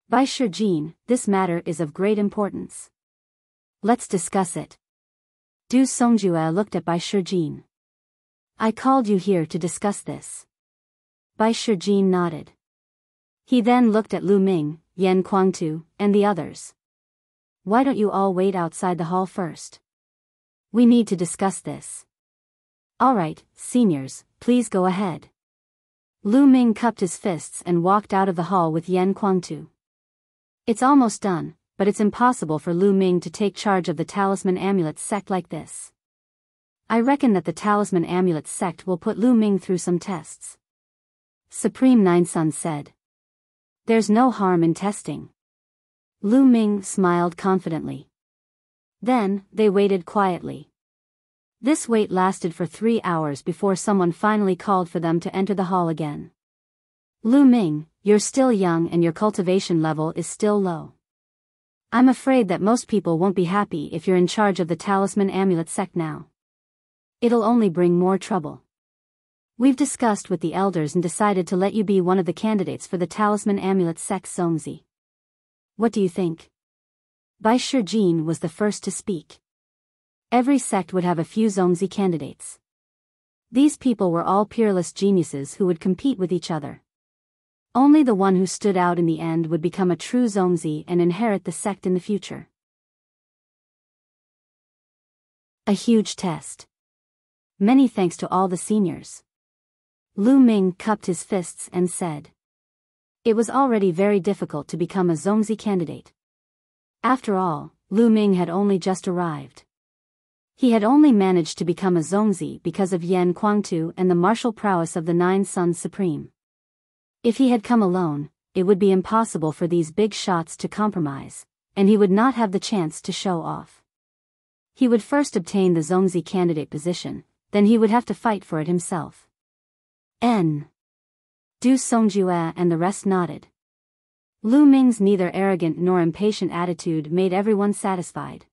Bai Shijin, this matter is of great importance. Let's discuss it. Du Songjue looked at Bai Shijin. I called you here to discuss this. Bai Shijin nodded. He then looked at Lu Ming, Yan Kuangtu, and the others. Why don't you all wait outside the hall first? We need to discuss this. All right, seniors, please go ahead. Lu Ming cupped his fists and walked out of the hall with Yan Kuangtu. It's almost done, but it's impossible for Lu Ming to take charge of the Talisman Amulet sect like this. I reckon that the Talisman Amulet sect will put Lu Ming through some tests. Supreme Nine Sun said. There's no harm in testing. Lu Ming smiled confidently. Then, they waited quietly. This wait lasted for 3 hours before someone finally called for them to enter the hall again. Lu Ming, you're still young and your cultivation level is still low. I'm afraid that most people won't be happy if you're in charge of the Talisman Amulet sect now. It'll only bring more trouble. We've discussed with the elders and decided to let you be one of the candidates for the Talisman Amulet sect Zongzi. What do you think? Bai Shijin was the first to speak. Every sect would have a few Zongzi candidates. These people were all peerless geniuses who would compete with each other. Only the one who stood out in the end would become a true Zongzi and inherit the sect in the future. A huge test. Many thanks to all the seniors. Lu Ming cupped his fists and said. It was already very difficult to become a Zongzi candidate. After all, Lu Ming had only just arrived. He had only managed to become a Zongzi because of Yan Kuangtu and the martial prowess of the 9 Sons Supreme. If he had come alone, it would be impossible for these big shots to compromise, and he would not have the chance to show off. He would first obtain the Zongzi candidate position, then he would have to fight for it himself. Du Songjue and the rest nodded. Lu Ming's neither arrogant nor impatient attitude made everyone satisfied.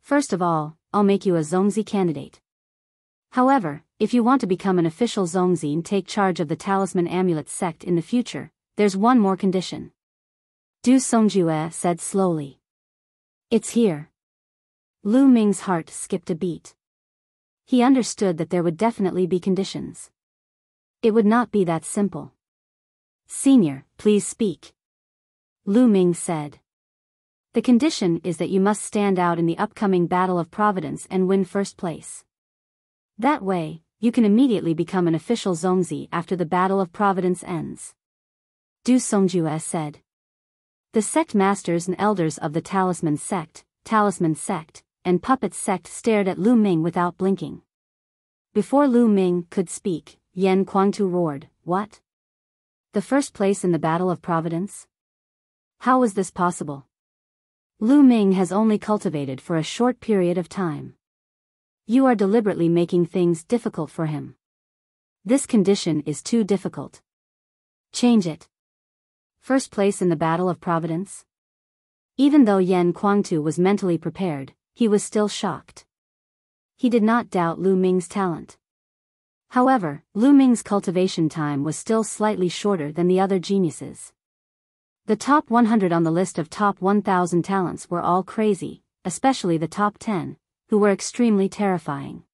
First of all, I'll make you a Zongzi candidate. However, if you want to become an official Zongzi and take charge of the Talisman Amulet sect in the future, there's one more condition. Du Songjue said slowly. It's here. Lu Ming's heart skipped a beat. He understood that there would definitely be conditions. It would not be that simple. Senior, please speak. Lu Ming said. The condition is that you must stand out in the upcoming Battle of Providence and win first place. That way, you can immediately become an official Zongzi after the Battle of Providence ends. Du Songjue said. The sect masters and elders of the Talisman Sect, and Puppet Sect stared at Lu Ming without blinking. Before Lu Ming could speak, Yan Kuangtu roared, "What? The first place in the Battle of Providence? How was this possible? Lu Ming has only cultivated for a short period of time. You are deliberately making things difficult for him. This condition is too difficult. Change it. First place in the Battle of Providence?" Even though Yan Kuangtu was mentally prepared, he was still shocked. He did not doubt Lu Ming's talent. However, Lu Ming's cultivation time was still slightly shorter than the other geniuses. The top 100 on the list of top 1,000 talents were all crazy, especially the top 10, who were extremely terrifying.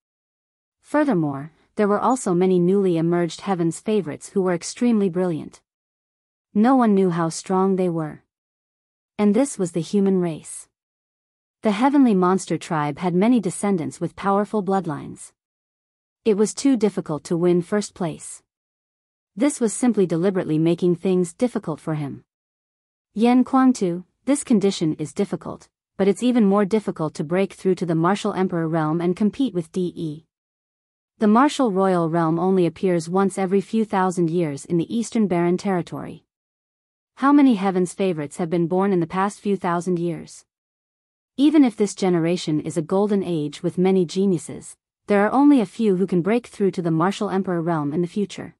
Furthermore, there were also many newly emerged Heaven's favorites who were extremely brilliant. No one knew how strong they were. And this was the human race. The heavenly monster tribe had many descendants with powerful bloodlines. It was too difficult to win first place. This was simply deliberately making things difficult for him. Yan Kuangtu, this condition is difficult, but it's even more difficult to break through to the Martial Emperor realm and compete with DE. The Martial Royal realm only appears once every few thousand years in the Eastern Barren territory. How many Heaven's favorites have been born in the past few thousand years? Even if this generation is a golden age with many geniuses, there are only a few who can break through to the Martial Emperor realm in the future.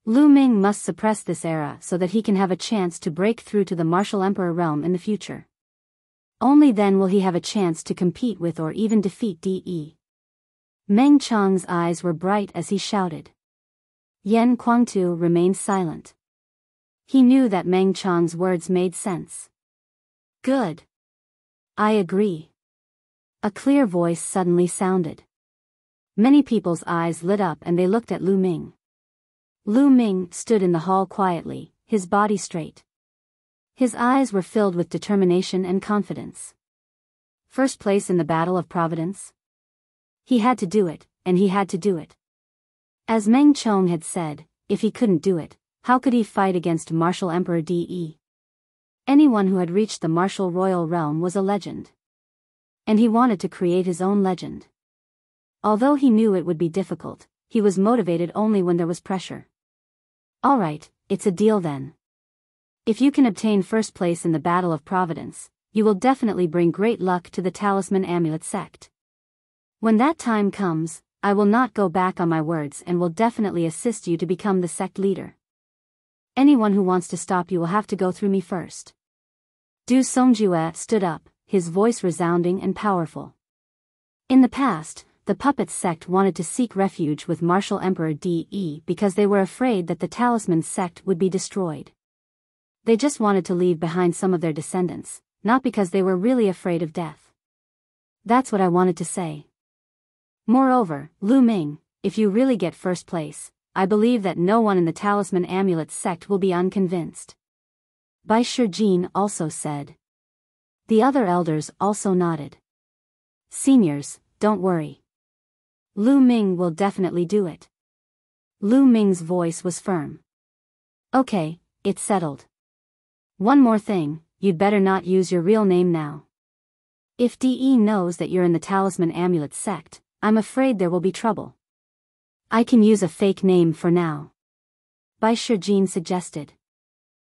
Lu Ming must suppress this era so that he can have a chance to break through to the Martial Emperor realm in the future. Only then will he have a chance to compete with or even defeat DE. Meng Chang's eyes were bright as he shouted. Yan Kuangtu remained silent. He knew that Meng Chang's words made sense. Good. I agree. A clear voice suddenly sounded. Many people's eyes lit up and they looked at Lu Ming. Lu Ming stood in the hall quietly, his body straight. His eyes were filled with determination and confidence. First place in the Battle of Providence? He had to do it, and he had to do it. As Meng Chong had said, if he couldn't do it, how could he fight against Martial Emperor DE? Anyone who had reached the Martial Royal Realm was a legend. And he wanted to create his own legend. Although he knew it would be difficult, he was motivated only when there was pressure. Alright, it's a deal then. If you can obtain first place in the Battle of Providence, you will definitely bring great luck to the Talisman Amulet Sect. When that time comes, I will not go back on my words and will definitely assist you to become the sect leader. Anyone who wants to stop you will have to go through me first. Du Songjue stood up, his voice resounding and powerful. In the past, the Puppet Sect wanted to seek refuge with Martial Emperor DE because they were afraid that the Talisman Sect would be destroyed. They just wanted to leave behind some of their descendants, not because they were really afraid of death. That's what I wanted to say. Moreover, Lu Ming, if you really get first place, I believe that no one in the Talisman Amulet Sect will be unconvinced. Bai Shijin also said. The other elders also nodded. Seniors, don't worry. Lu Ming will definitely do it. Lu Ming's voice was firm. Okay, it's settled. One more thing, you'd better not use your real name now. If DE knows that you're in the Talisman Amulet Sect, I'm afraid there will be trouble. I can use a fake name for now. Bai Shijin suggested.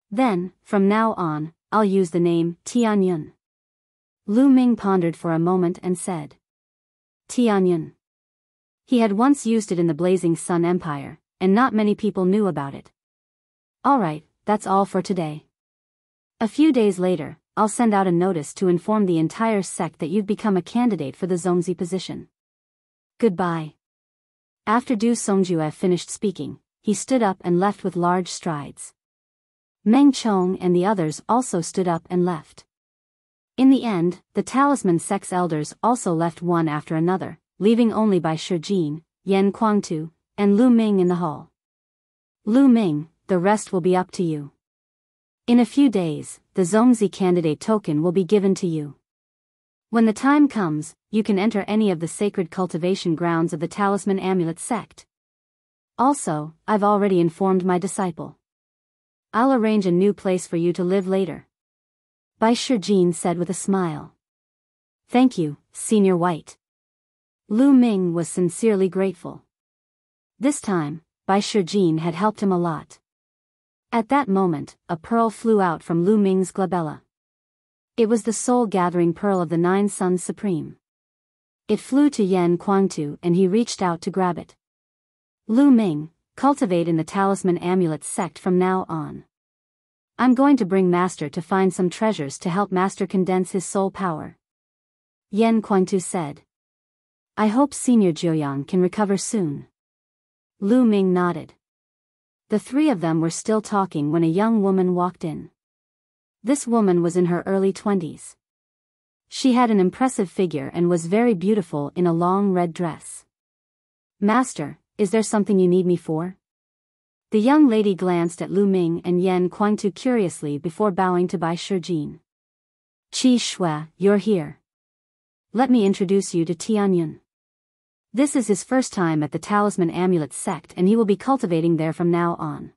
Then, from now on, I'll use the name Tianyun. Lu Ming pondered for a moment and said. Tianyun. He had once used it in the Blazing Sun Empire, and not many people knew about it. Alright, that's all for today. A few days later, I'll send out a notice to inform the entire sect that you've become a candidate for the Zongzi position. Goodbye. After Du Songjue finished speaking, he stood up and left with large strides. Meng Chong and the others also stood up and left. In the end, the Talisman Sect's elders also left one after another, leaving only Bai Shijin, Yan Kuangtu, and Lu Ming in the hall. Lu Ming, the rest will be up to you. In a few days, the Zongzi candidate token will be given to you. When the time comes, you can enter any of the sacred cultivation grounds of the Talisman Amulet Sect. Also, I've already informed my disciple. I'll arrange a new place for you to live later. Bai Shijin said with a smile. Thank you, Senior White. Lu Ming was sincerely grateful. This time, Bai Shijin had helped him a lot. At that moment, a pearl flew out from Lu Ming's glabella. It was the soul-gathering pearl of the 9 Suns Supreme. It flew to Yan Kuangtu and he reached out to grab it. Lu Ming, cultivate in the Talisman Amulet sect from now on. I'm going to bring Master to find some treasures to help Master condense his soul power. Yan Kuangtu said. I hope Senior Jiuyang can recover soon. Lu Ming nodded. The three of them were still talking when a young woman walked in. This woman was in her early 20s. She had an impressive figure and was very beautiful in a long red dress. Master, is there something you need me for? The young lady glanced at Lu Ming and Yan Kuangtu curiously before bowing to Bai Shijin. Qi Shui, you're here. Let me introduce you to Tianyun. This is his first time at the Talisman Amulet sect and he will be cultivating there from now on.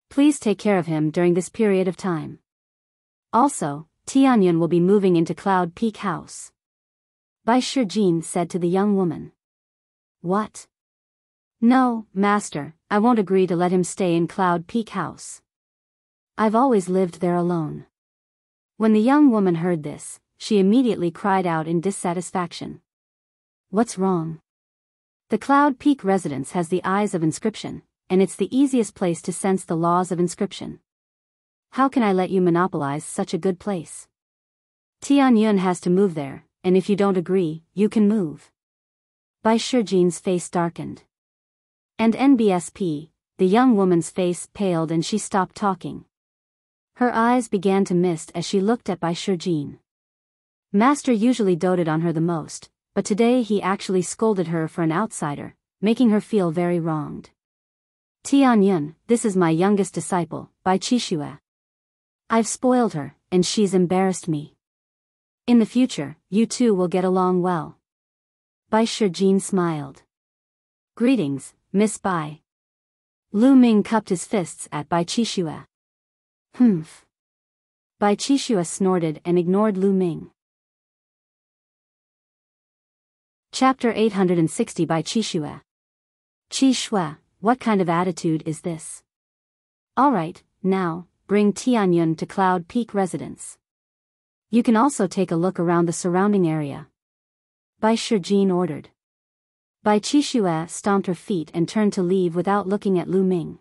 Please take care of him during this period of time. Also, Tianyun will be moving into Cloud Peak House. Bai Shijin said to the young woman. What? No, Master, I won't agree to let him stay in Cloud Peak House. I've always lived there alone. When the young woman heard this, she immediately cried out in dissatisfaction. What's wrong? The Cloud Peak residence has the eyes of inscription, and it's the easiest place to sense the laws of inscription. How can I let you monopolize such a good place? Tianyun has to move there, and if you don't agree, you can move. Bai Shijin's face darkened. And NBSP, the young woman's face paled and she stopped talking. Her eyes began to mist as she looked at Bai Shijin. Master usually doted on her the most, but today he actually scolded her for an outsider, making her feel very wronged. Tianyun, this is my youngest disciple, Bai Qishue. I've spoiled her, and she's embarrassed me. In the future, you two will get along well. Bai Shijin smiled. Greetings, Miss Bai. Lu Ming cupped his fists at Bai Qishue. Humph. Bai Qishue snorted and ignored Lu Ming. Chapter 860 Bai Qishue. Qishue, what kind of attitude is this? Alright, now, bring Tianyun to Cloud Peak residence. You can also take a look around the surrounding area. Bai Shijin ordered. Bai Qishue stomped her feet and turned to leave without looking at Lu Ming.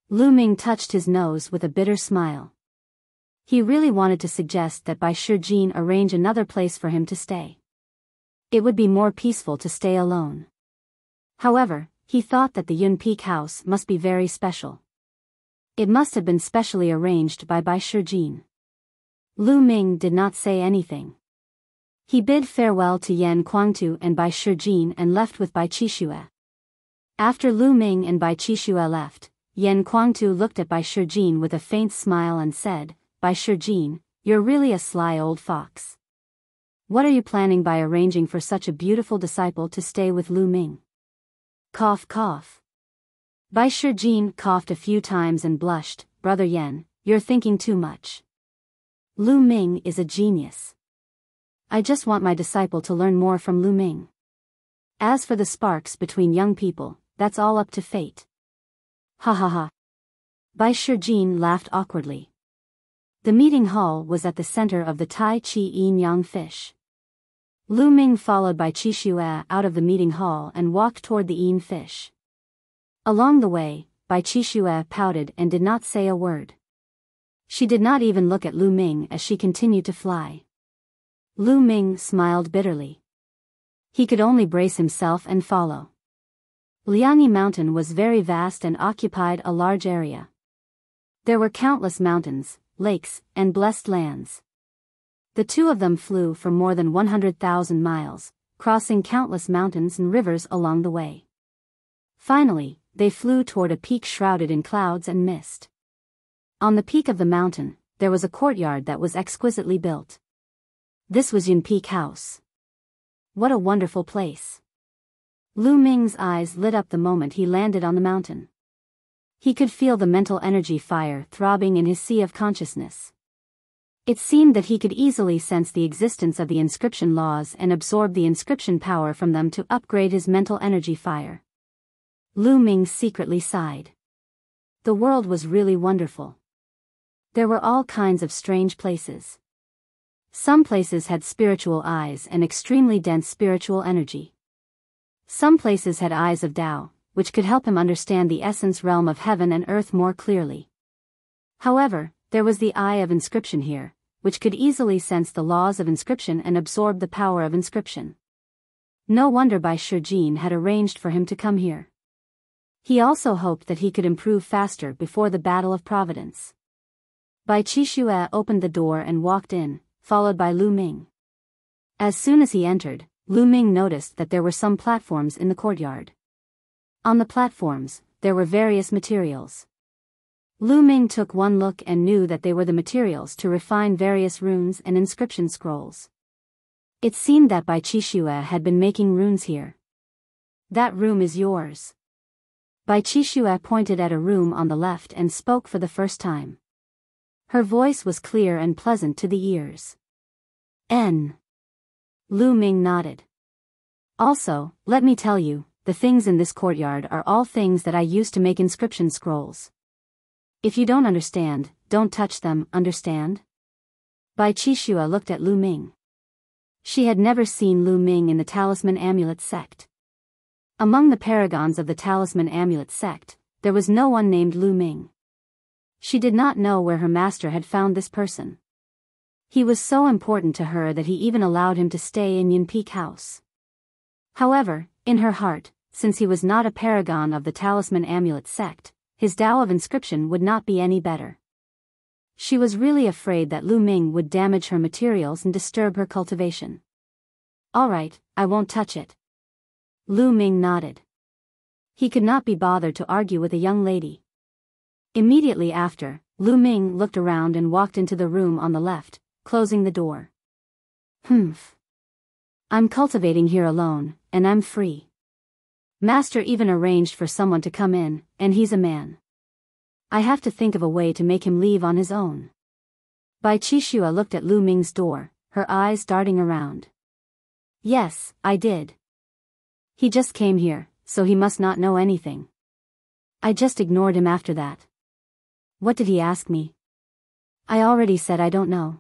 Lu Ming touched his nose with a bitter smile. He really wanted to suggest that Bai Shijin arrange another place for him to stay. It would be more peaceful to stay alone. However, he thought that the Yun Peak house must be very special. It must have been specially arranged by Bai Shijin. Lu Ming did not say anything. He bid farewell to Yan Kuangtu and Bai Shijin and left with Bai Qishue. After Lu Ming and Bai Qishue left, Yan Kuangtu looked at Bai Shijin with a faint smile and said, Bai Shijin, you're really a sly old fox. What are you planning by arranging for such a beautiful disciple to stay with Lu Ming? Cough cough. Bai Shijin coughed a few times and blushed. Brother Yan, you're thinking too much. Lu Ming is a genius. I just want my disciple to learn more from Lu Ming. As for the sparks between young people, that's all up to fate. Ha ha ha. Bai Shijin laughed awkwardly. The meeting hall was at the center of the Tai Chi Yin Yang fish. Lu Ming followed Bai Qishue out of the meeting hall and walked toward the Yin fish. Along the way, Bai Qishue pouted and did not say a word. She did not even look at Lu Ming as she continued to fly. Lu Ming smiled bitterly. He could only brace himself and follow. Liangyi Mountain was very vast and occupied a large area. There were countless mountains, lakes, and blessed lands. The two of them flew for more than 100,000 miles, crossing countless mountains and rivers along the way. Finally, they flew toward a peak shrouded in clouds and mist. On the peak of the mountain, there was a courtyard that was exquisitely built. This was Yun Peak House. What a wonderful place. Lu Ming's eyes lit up the moment he landed on the mountain. He could feel the mental energy fire throbbing in his sea of consciousness. It seemed that he could easily sense the existence of the inscription laws and absorb the inscription power from them to upgrade his mental energy fire. Lu Ming secretly sighed. The world was really wonderful. There were all kinds of strange places. Some places had spiritual eyes and extremely dense spiritual energy. Some places had eyes of Tao, which could help him understand the essence realm of heaven and earth more clearly. However, there was the eye of inscription here, which could easily sense the laws of inscription and absorb the power of inscription. No wonder Bai Shijin had arranged for him to come here. He also hoped that he could improve faster before the Battle of Providence. Bai Qixue opened the door and walked in, followed by Lu Ming. As soon as he entered, Lu Ming noticed that there were some platforms in the courtyard. On the platforms, there were various materials. Lu Ming took one look and knew that they were the materials to refine various runes and inscription scrolls. It seemed that Bai Qixue had been making runes here. That room is yours. Bai Qixue pointed at a room on the left and spoke for the first time. Her voice was clear and pleasant to the ears. Lu Ming nodded. Also, let me tell you, the things in this courtyard are all things that I used to make inscription scrolls. If you don't understand, don't touch them, understand? Bai Qixue looked at Lu Ming. She had never seen Lu Ming in the Talisman Amulet sect. Among the paragons of the Talisman Amulet sect, there was no one named Lu Ming. She did not know where her master had found this person. He was so important to her that he even allowed him to stay in Yin Peak House. However, in her heart, since he was not a paragon of the Talisman Amulet sect, his Tao of inscription would not be any better. She was really afraid that Lu Ming would damage her materials and disturb her cultivation. All right, I won't touch it. Lu Ming nodded. He could not be bothered to argue with a young lady. Immediately after, Lu Ming looked around and walked into the room on the left, closing the door. I'm cultivating here alone, and I'm free. Master even arranged for someone to come in, and he's a man. I have to think of a way to make him leave on his own. Bai Qixue looked at Lu Ming's door, her eyes darting around. Yes, I did. He just came here, so he must not know anything. I just ignored him after that. What did he ask me? I already said I don't know.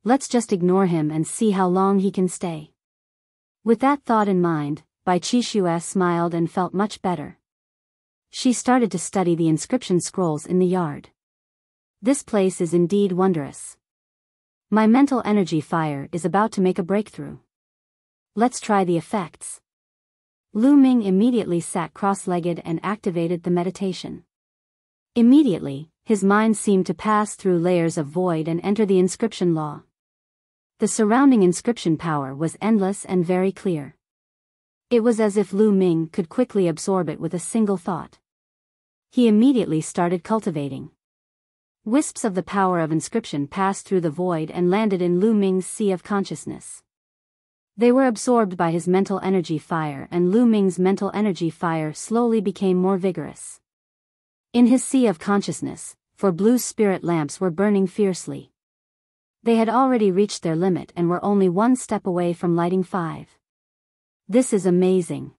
Let's just ignore him and see how long he can stay. With that thought in mind, Bai Qixue smiled and felt much better. She started to study the inscription scrolls in the yard. This place is indeed wondrous. My mental energy fire is about to make a breakthrough. Let's try the effects. Lu Ming immediately sat cross-legged and activated the meditation. Immediately, his mind seemed to pass through layers of void and enter the inscription law. The surrounding inscription power was endless and very clear. It was as if Lu Ming could quickly absorb it with a single thought. He immediately started cultivating. Wisps of the power of inscription passed through the void and landed in Lu Ming's sea of consciousness. They were absorbed by his mental energy fire, and Lu Ming's mental energy fire slowly became more vigorous. In his sea of consciousness, 4 blue spirit lamps were burning fiercely. They had already reached their limit and were only one step away from lighting 5. This is amazing.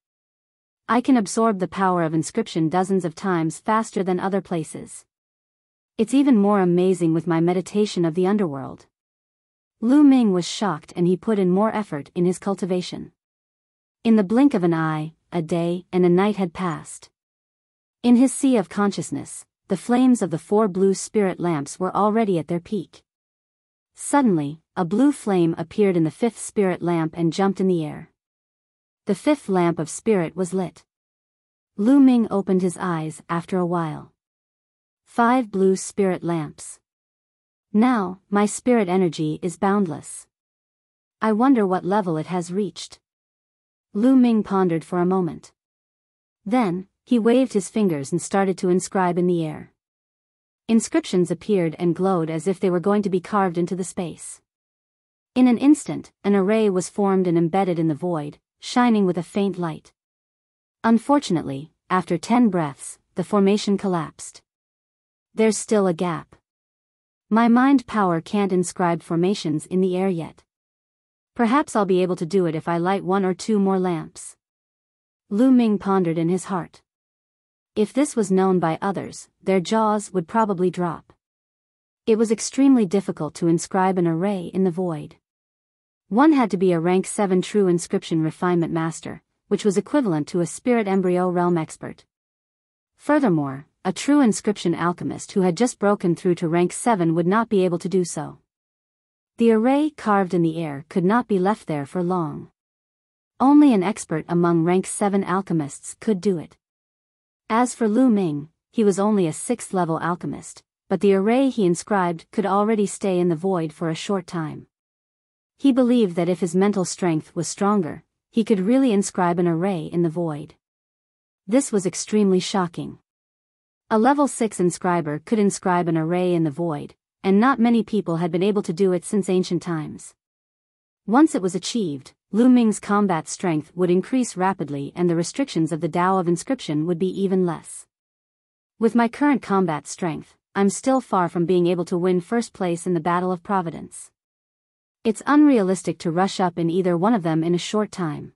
I can absorb the power of inscription dozens of times faster than other places. It's even more amazing with my meditation of the underworld. Lu Ming was shocked, and he put in more effort in his cultivation. In the blink of an eye, a day and a night had passed. In his sea of consciousness, the flames of the 4 blue spirit lamps were already at their peak. Suddenly, a blue flame appeared in the 5th spirit lamp and jumped in the air. The 5th lamp of spirit was lit. Lu Ming opened his eyes after a while. 5 blue spirit lamps. Now, my spirit energy is boundless. I wonder what level it has reached. Lu Ming pondered for a moment. Then, he waved his fingers and started to inscribe in the air. Inscriptions appeared and glowed as if they were going to be carved into the space. In an instant, an array was formed and embedded in the void, shining with a faint light. Unfortunately, after 10 breaths, the formation collapsed. There's still a gap. My mind power can't inscribe formations in the air yet. Perhaps I'll be able to do it if I light 1 or 2 more lamps. Lu Ming pondered in his heart. If this was known by others, their jaws would probably drop. It was extremely difficult to inscribe an array in the void. One had to be a rank 7 true inscription refinement master, which was equivalent to a spirit embryo realm expert. Furthermore, a true inscription alchemist who had just broken through to rank 7 would not be able to do so. The array carved in the air could not be left there for long. Only an expert among rank 7 alchemists could do it. As for Lu Ming, he was only a 6th level alchemist, but the array he inscribed could already stay in the void for a short time. He believed that if his mental strength was stronger, he could really inscribe an array in the void. This was extremely shocking. A level 6 inscriber could inscribe an array in the void, and not many people had been able to do it since ancient times. Once it was achieved, Lu Ming's combat strength would increase rapidly and the restrictions of the Tao of Inscription would be even less. With my current combat strength, I'm still far from being able to win first place in the Battle of Providence. It's unrealistic to rush up in either one of them in a short time.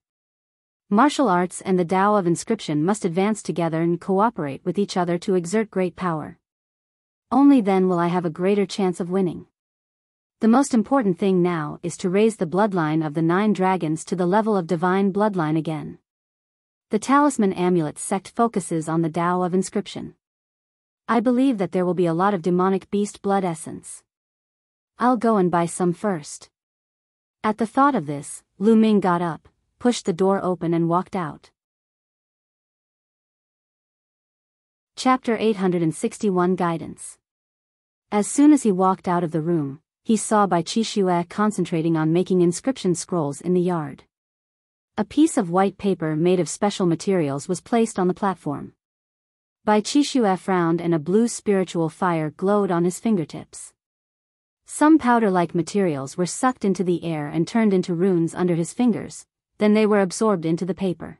Martial arts and the Tao of Inscription must advance together and cooperate with each other to exert great power. Only then will I have a greater chance of winning. The most important thing now is to raise the bloodline of the 9 dragons to the level of divine bloodline again. The Talisman Amulet sect focuses on the Tao of Inscription. I believe that there will be a lot of demonic beast blood essence. I'll go and buy some first. At the thought of this, Lu Ming got up, pushed the door open and walked out. Chapter 861 Guidance. As soon as he walked out of the room, he saw Bai Qixue concentrating on making inscription scrolls in the yard. A piece of white paper made of special materials was placed on the platform. Bai Qixue frowned and a blue spiritual fire glowed on his fingertips. Some powder-like materials were sucked into the air and turned into runes under his fingers, then they were absorbed into the paper.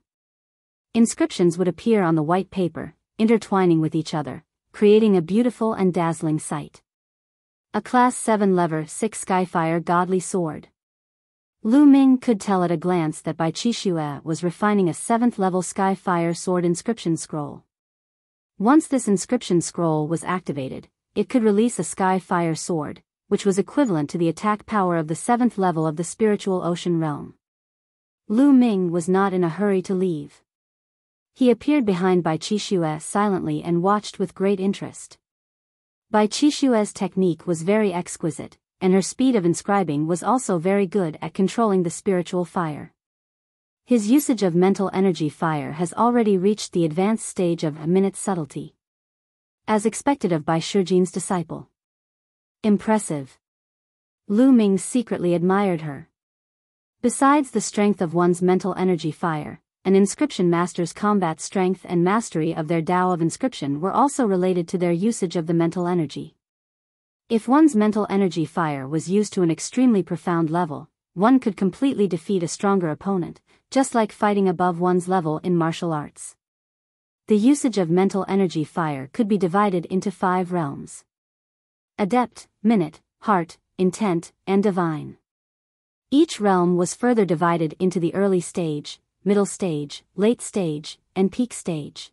Inscriptions would appear on the white paper, intertwining with each other, creating a beautiful and dazzling sight. A Class 7 Lever 6 Skyfire Godly Sword. Lu Ming could tell at a glance that Bai Qixue was refining a 7th level Skyfire Sword inscription scroll. Once this inscription scroll was activated, it could release a Skyfire Sword, which was equivalent to the attack power of the 7th level of the spiritual ocean realm. Lu Ming was not in a hurry to leave. He appeared behind Bai Qixue silently and watched with great interest. Bai Qixue's technique was very exquisite, and her speed of inscribing was also very good at controlling the spiritual fire. His usage of mental energy fire has already reached the advanced stage of minute subtlety. As expected of Bai Shijin's disciple. Impressive. Lu Ming secretly admired her. Besides the strength of one's mental energy fire, an inscription master's combat strength and mastery of their Tao of Inscription were also related to their usage of the mental energy. If one's mental energy fire was used to an extremely profound level, one could completely defeat a stronger opponent, just like fighting above one's level in martial arts. The usage of mental energy fire could be divided into 5 realms: Adept, Minute, Heart, Intent, and Divine. Each realm was further divided into the early stage, middle stage, late stage, and peak stage.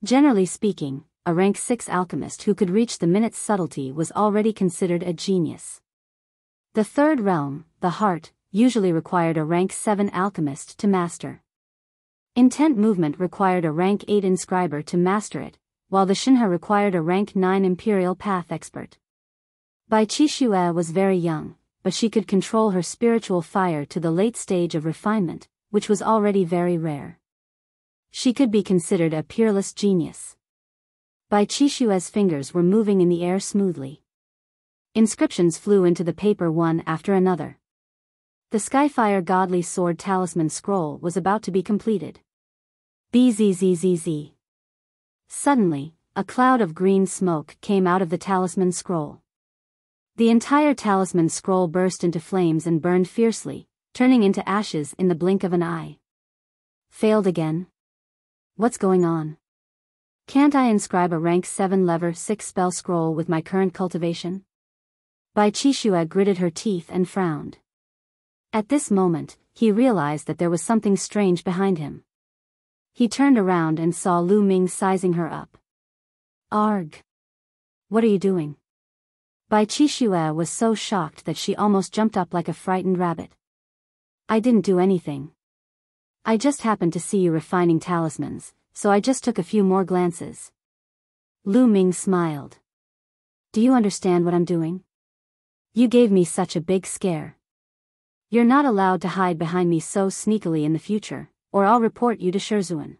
Generally speaking, a rank 6 alchemist who could reach the minute's subtlety was already considered a genius. The third realm, the heart, usually required a rank 7 alchemist to master. Intent movement required a rank 8 inscriber to master it, while the Shinha required a rank 9 imperial path expert. Bai Qixue was very young, but she could control her spiritual fire to the late stage of refinement, which was already very rare. She could be considered a peerless genius. Bai Qixue's fingers were moving in the air smoothly. Inscriptions flew into the paper one after another. The Skyfire Godly Sword Talisman Scroll was about to be completed. Bzzz. Suddenly, a cloud of green smoke came out of the Talisman Scroll. The entire Talisman Scroll burst into flames and burned fiercely, turning into ashes in the blink of an eye. Failed again? What's going on? Can't I inscribe a rank 7 level 6 spell scroll with my current cultivation? Bai Qixue gritted her teeth and frowned. At this moment, he realized that there was something strange behind him. He turned around and saw Lu Ming sizing her up. Arg! What are you doing? Bai Qixue was so shocked that she almost jumped up like a frightened rabbit. I didn't do anything. I just happened to see you refining talismans, so I just took a few more glances. Lu Ming smiled. Do you understand what I'm doing? You gave me such a big scare. You're not allowed to hide behind me so sneakily in the future, or I'll report you to Shizhuan.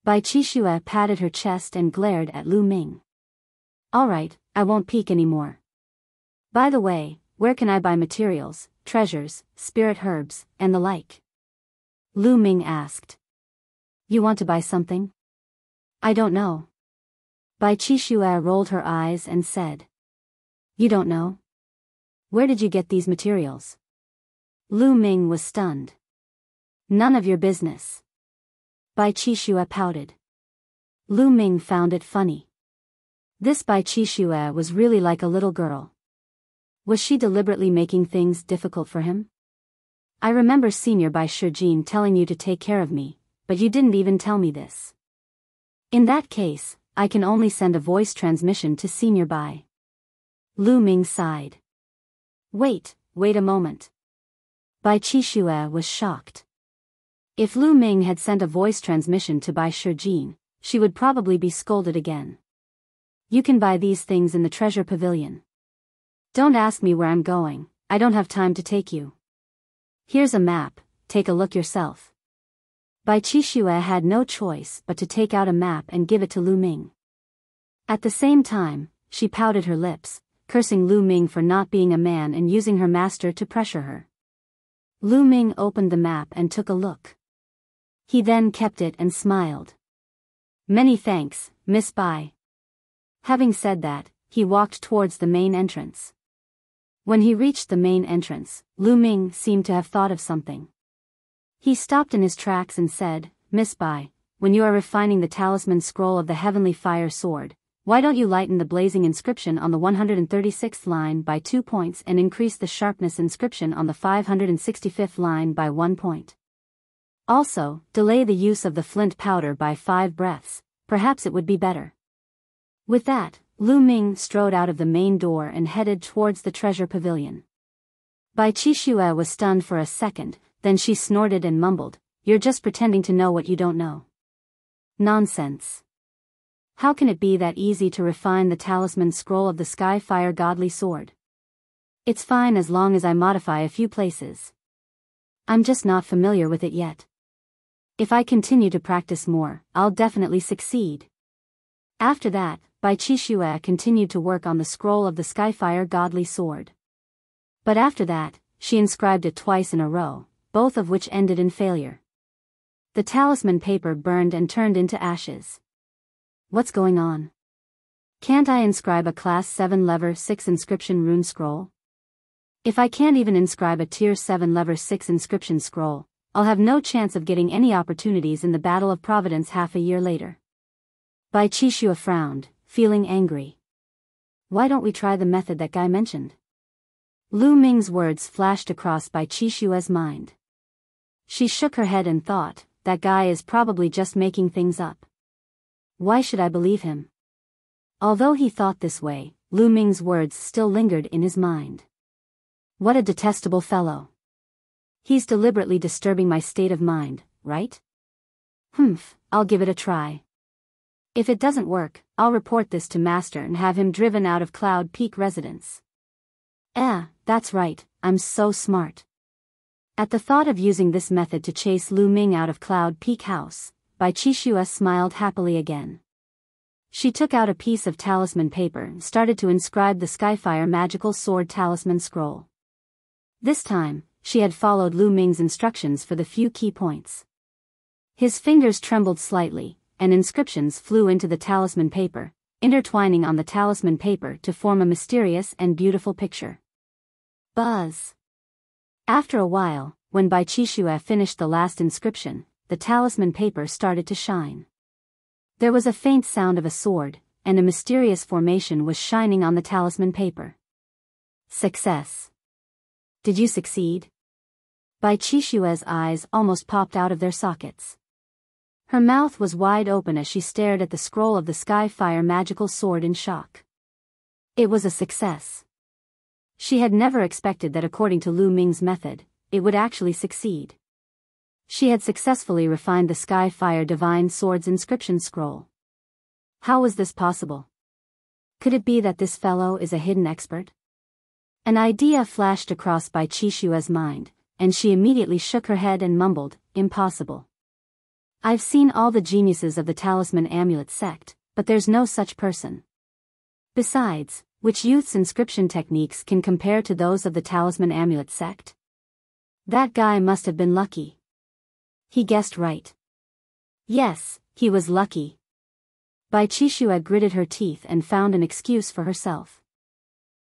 Bai Qixue patted her chest and glared at Lu Ming. Alright, I won't peek anymore. By the way, where can I buy materials, treasures, spirit herbs, and the like? Lu Ming asked. You want to buy something? I don't know. Bai Qixue rolled her eyes and said. You don't know? Where did you get these materials? Lu Ming was stunned. None of your business. Bai Qixue pouted. Lu Ming found it funny. This Bai Qixue was really like a little girl. Was she deliberately making things difficult for him? I remember Senior Bai Shijin telling you to take care of me, but you didn't even tell me this. In that case, I can only send a voice transmission to Senior Bai. Lu Ming sighed. Wait a moment. Bai Qixue was shocked. If Lu Ming had sent a voice transmission to Bai Shijin, she would probably be scolded again. You can buy these things in the treasure pavilion. Don't ask me where I'm going, I don't have time to take you. Here's a map, take a look yourself. Bai Qixue had no choice but to take out a map and give it to Lu Ming. At the same time, she pouted her lips, cursing Lu Ming for not being a man and using her master to pressure her. Lu Ming opened the map and took a look. He then kept it and smiled. Many thanks, Miss Bai. Having said that, he walked towards the main entrance. When he reached the main entrance, Lu Ming seemed to have thought of something. He stopped in his tracks and said, Miss Bai, when you are refining the talisman scroll of the heavenly fire sword, why don't you lighten the blazing inscription on the 136th line by 2 points and increase the sharpness inscription on the 565th line by 1 point? Also, delay the use of the flint powder by 5 breaths, perhaps it would be better. With that, Lu Ming strode out of the main door and headed towards the treasure pavilion. Bai Qixue was stunned for a second, then she snorted and mumbled, You're just pretending to know what you don't know. Nonsense. How can it be that easy to refine the talisman scroll of the Sky Fire Godly Sword? It's fine as long as I modify a few places. I'm just not familiar with it yet. If I continue to practice more, I'll definitely succeed. After that, Bai Qixue continued to work on the scroll of the Skyfire Godly Sword. But after that, she inscribed it twice in a row, both of which ended in failure. The talisman paper burned and turned into ashes. What's going on? Can't I inscribe a Class 7 Level 6 inscription rune scroll? If I can't even inscribe a Tier 7 Level 6 inscription scroll, I'll have no chance of getting any opportunities in the Battle of Providence half a year later. Bai Qixue frowned, feeling angry. Why don't we try the method that guy mentioned? Lu Ming's words flashed across Bai Qixue's mind. She shook her head and thought, that guy is probably just making things up. Why should I believe him? Although he thought this way, Lu Ming's words still lingered in his mind. What a detestable fellow. He's deliberately disturbing my state of mind, right? I'll give it a try. If it doesn't work, I'll report this to Master and have him driven out of Cloud Peak residence. That's right, I'm so smart. At the thought of using this method to chase Lu Ming out of Cloud Peak House, Bai Qixue smiled happily again. She took out a piece of talisman paper and started to inscribe the Skyfire Magical Sword Talisman Scroll. This time, she had followed Lu Ming's instructions for the few key points. His fingers trembled slightly, and inscriptions flew into the talisman paper, intertwining on the talisman paper to form a mysterious and beautiful picture. Buzz. After a while, when Bai Qixue finished the last inscription, the talisman paper started to shine. There was a faint sound of a sword, and a mysterious formation was shining on the talisman paper. Success. Did you succeed? Bai Qishue's eyes almost popped out of their sockets. Her mouth was wide open as she stared at the scroll of the Skyfire magical sword in shock. It was a success. She had never expected that according to Lu Ming's method, it would actually succeed. She had successfully refined the Skyfire Divine Sword's inscription scroll. How was this possible? Could it be that this fellow is a hidden expert? An idea flashed across Bai Qishue's mind, and she immediately shook her head and mumbled, "Impossible. I've seen all the geniuses of the Talisman Amulet sect, but there's no such person. Besides, which youth's inscription techniques can compare to those of the Talisman Amulet sect? That guy must have been lucky." He guessed right. Yes, he was lucky. Bai Qishue gritted her teeth and found an excuse for herself.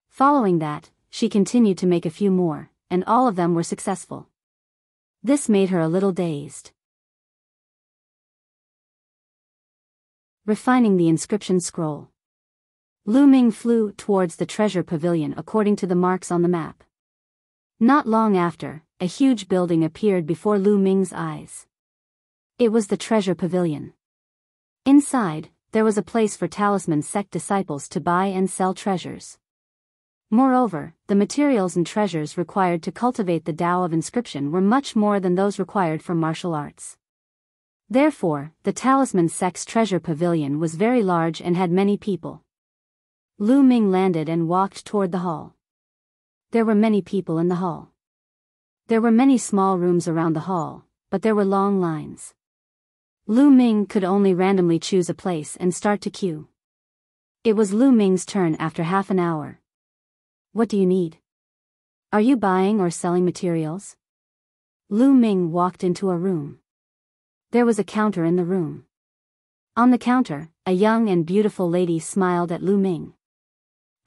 Following that, she continued to make a few more, and all of them were successful. This made her a little dazed. Refining the inscription scroll. Lu Ming flew towards the treasure pavilion according to the marks on the map. Not long after, a huge building appeared before Lu Ming's eyes. It was the treasure pavilion. Inside, there was a place for Talisman sect disciples to buy and sell treasures. Moreover, the materials and treasures required to cultivate the Tao of inscription were much more than those required for martial arts. Therefore, the Talisman sect's treasure pavilion was very large and had many people. Lu Ming landed and walked toward the hall. There were many people in the hall. There were many small rooms around the hall, but there were long lines. Lu Ming could only randomly choose a place and start to queue. It was Lu Ming's turn after half an hour. What do you need? Are you buying or selling materials? Lu Ming walked into a room. There was a counter in the room. On the counter, a young and beautiful lady smiled at Lu Ming.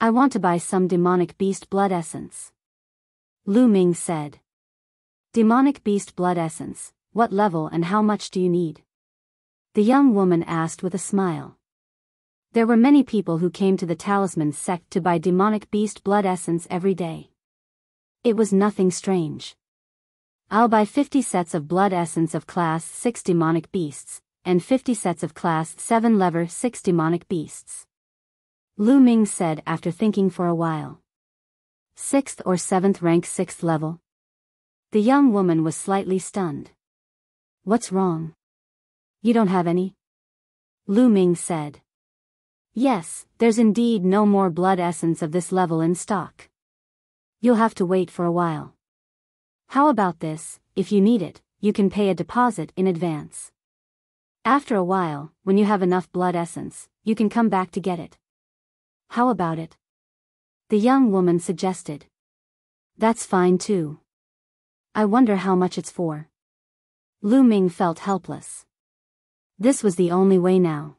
"I want to buy some demonic beast blood essence." Lu Ming said. "Demonic beast blood essence, what level and how much do you need?" The young woman asked with a smile. There were many people who came to the Talisman sect to buy demonic beast blood essence every day. It was nothing strange. "I'll buy 50 sets of blood essence of class 6 demonic beasts, and 50 sets of class 7 level 6 demonic beasts," Lu Ming said after thinking for a while. 6th or 7th rank 6th level? The young woman was slightly stunned. "What's wrong? You don't have any?" Lu Ming said. "Yes, there's indeed no more blood essence of this level in stock. You'll have to wait for a while. How about this, if you need it, you can pay a deposit in advance. After a while, when you have enough blood essence, you can come back to get it." "How about it?" the young woman suggested. "That's fine too. I wonder how much it's for." Lu Ming felt helpless. This was the only way now.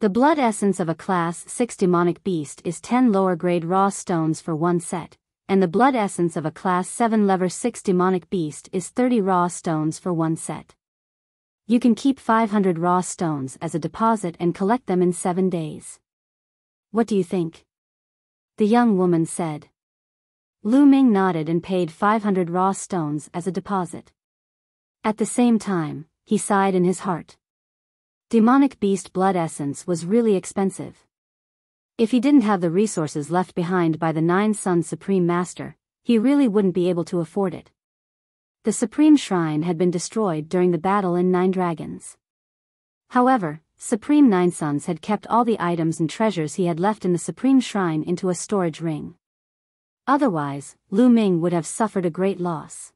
The blood essence of a class 6 demonic beast is 10 lower grade raw stones for one set, and the blood essence of a class 7 level 6 demonic beast is 30 raw stones for one set. You can keep 500 raw stones as a deposit and collect them in 7 days. What do you think?" the young woman said. Lu Ming nodded and paid 500 raw stones as a deposit. At the same time, he sighed in his heart. Demonic beast blood essence was really expensive. If he didn't have the resources left behind by the 9 Sons Supreme Master, he really wouldn't be able to afford it. The Supreme Shrine had been destroyed during the battle in 9 Dragons. However, Supreme 9 Sons had kept all the items and treasures he had left in the Supreme Shrine into a storage ring. Otherwise, Lu Ming would have suffered a great loss.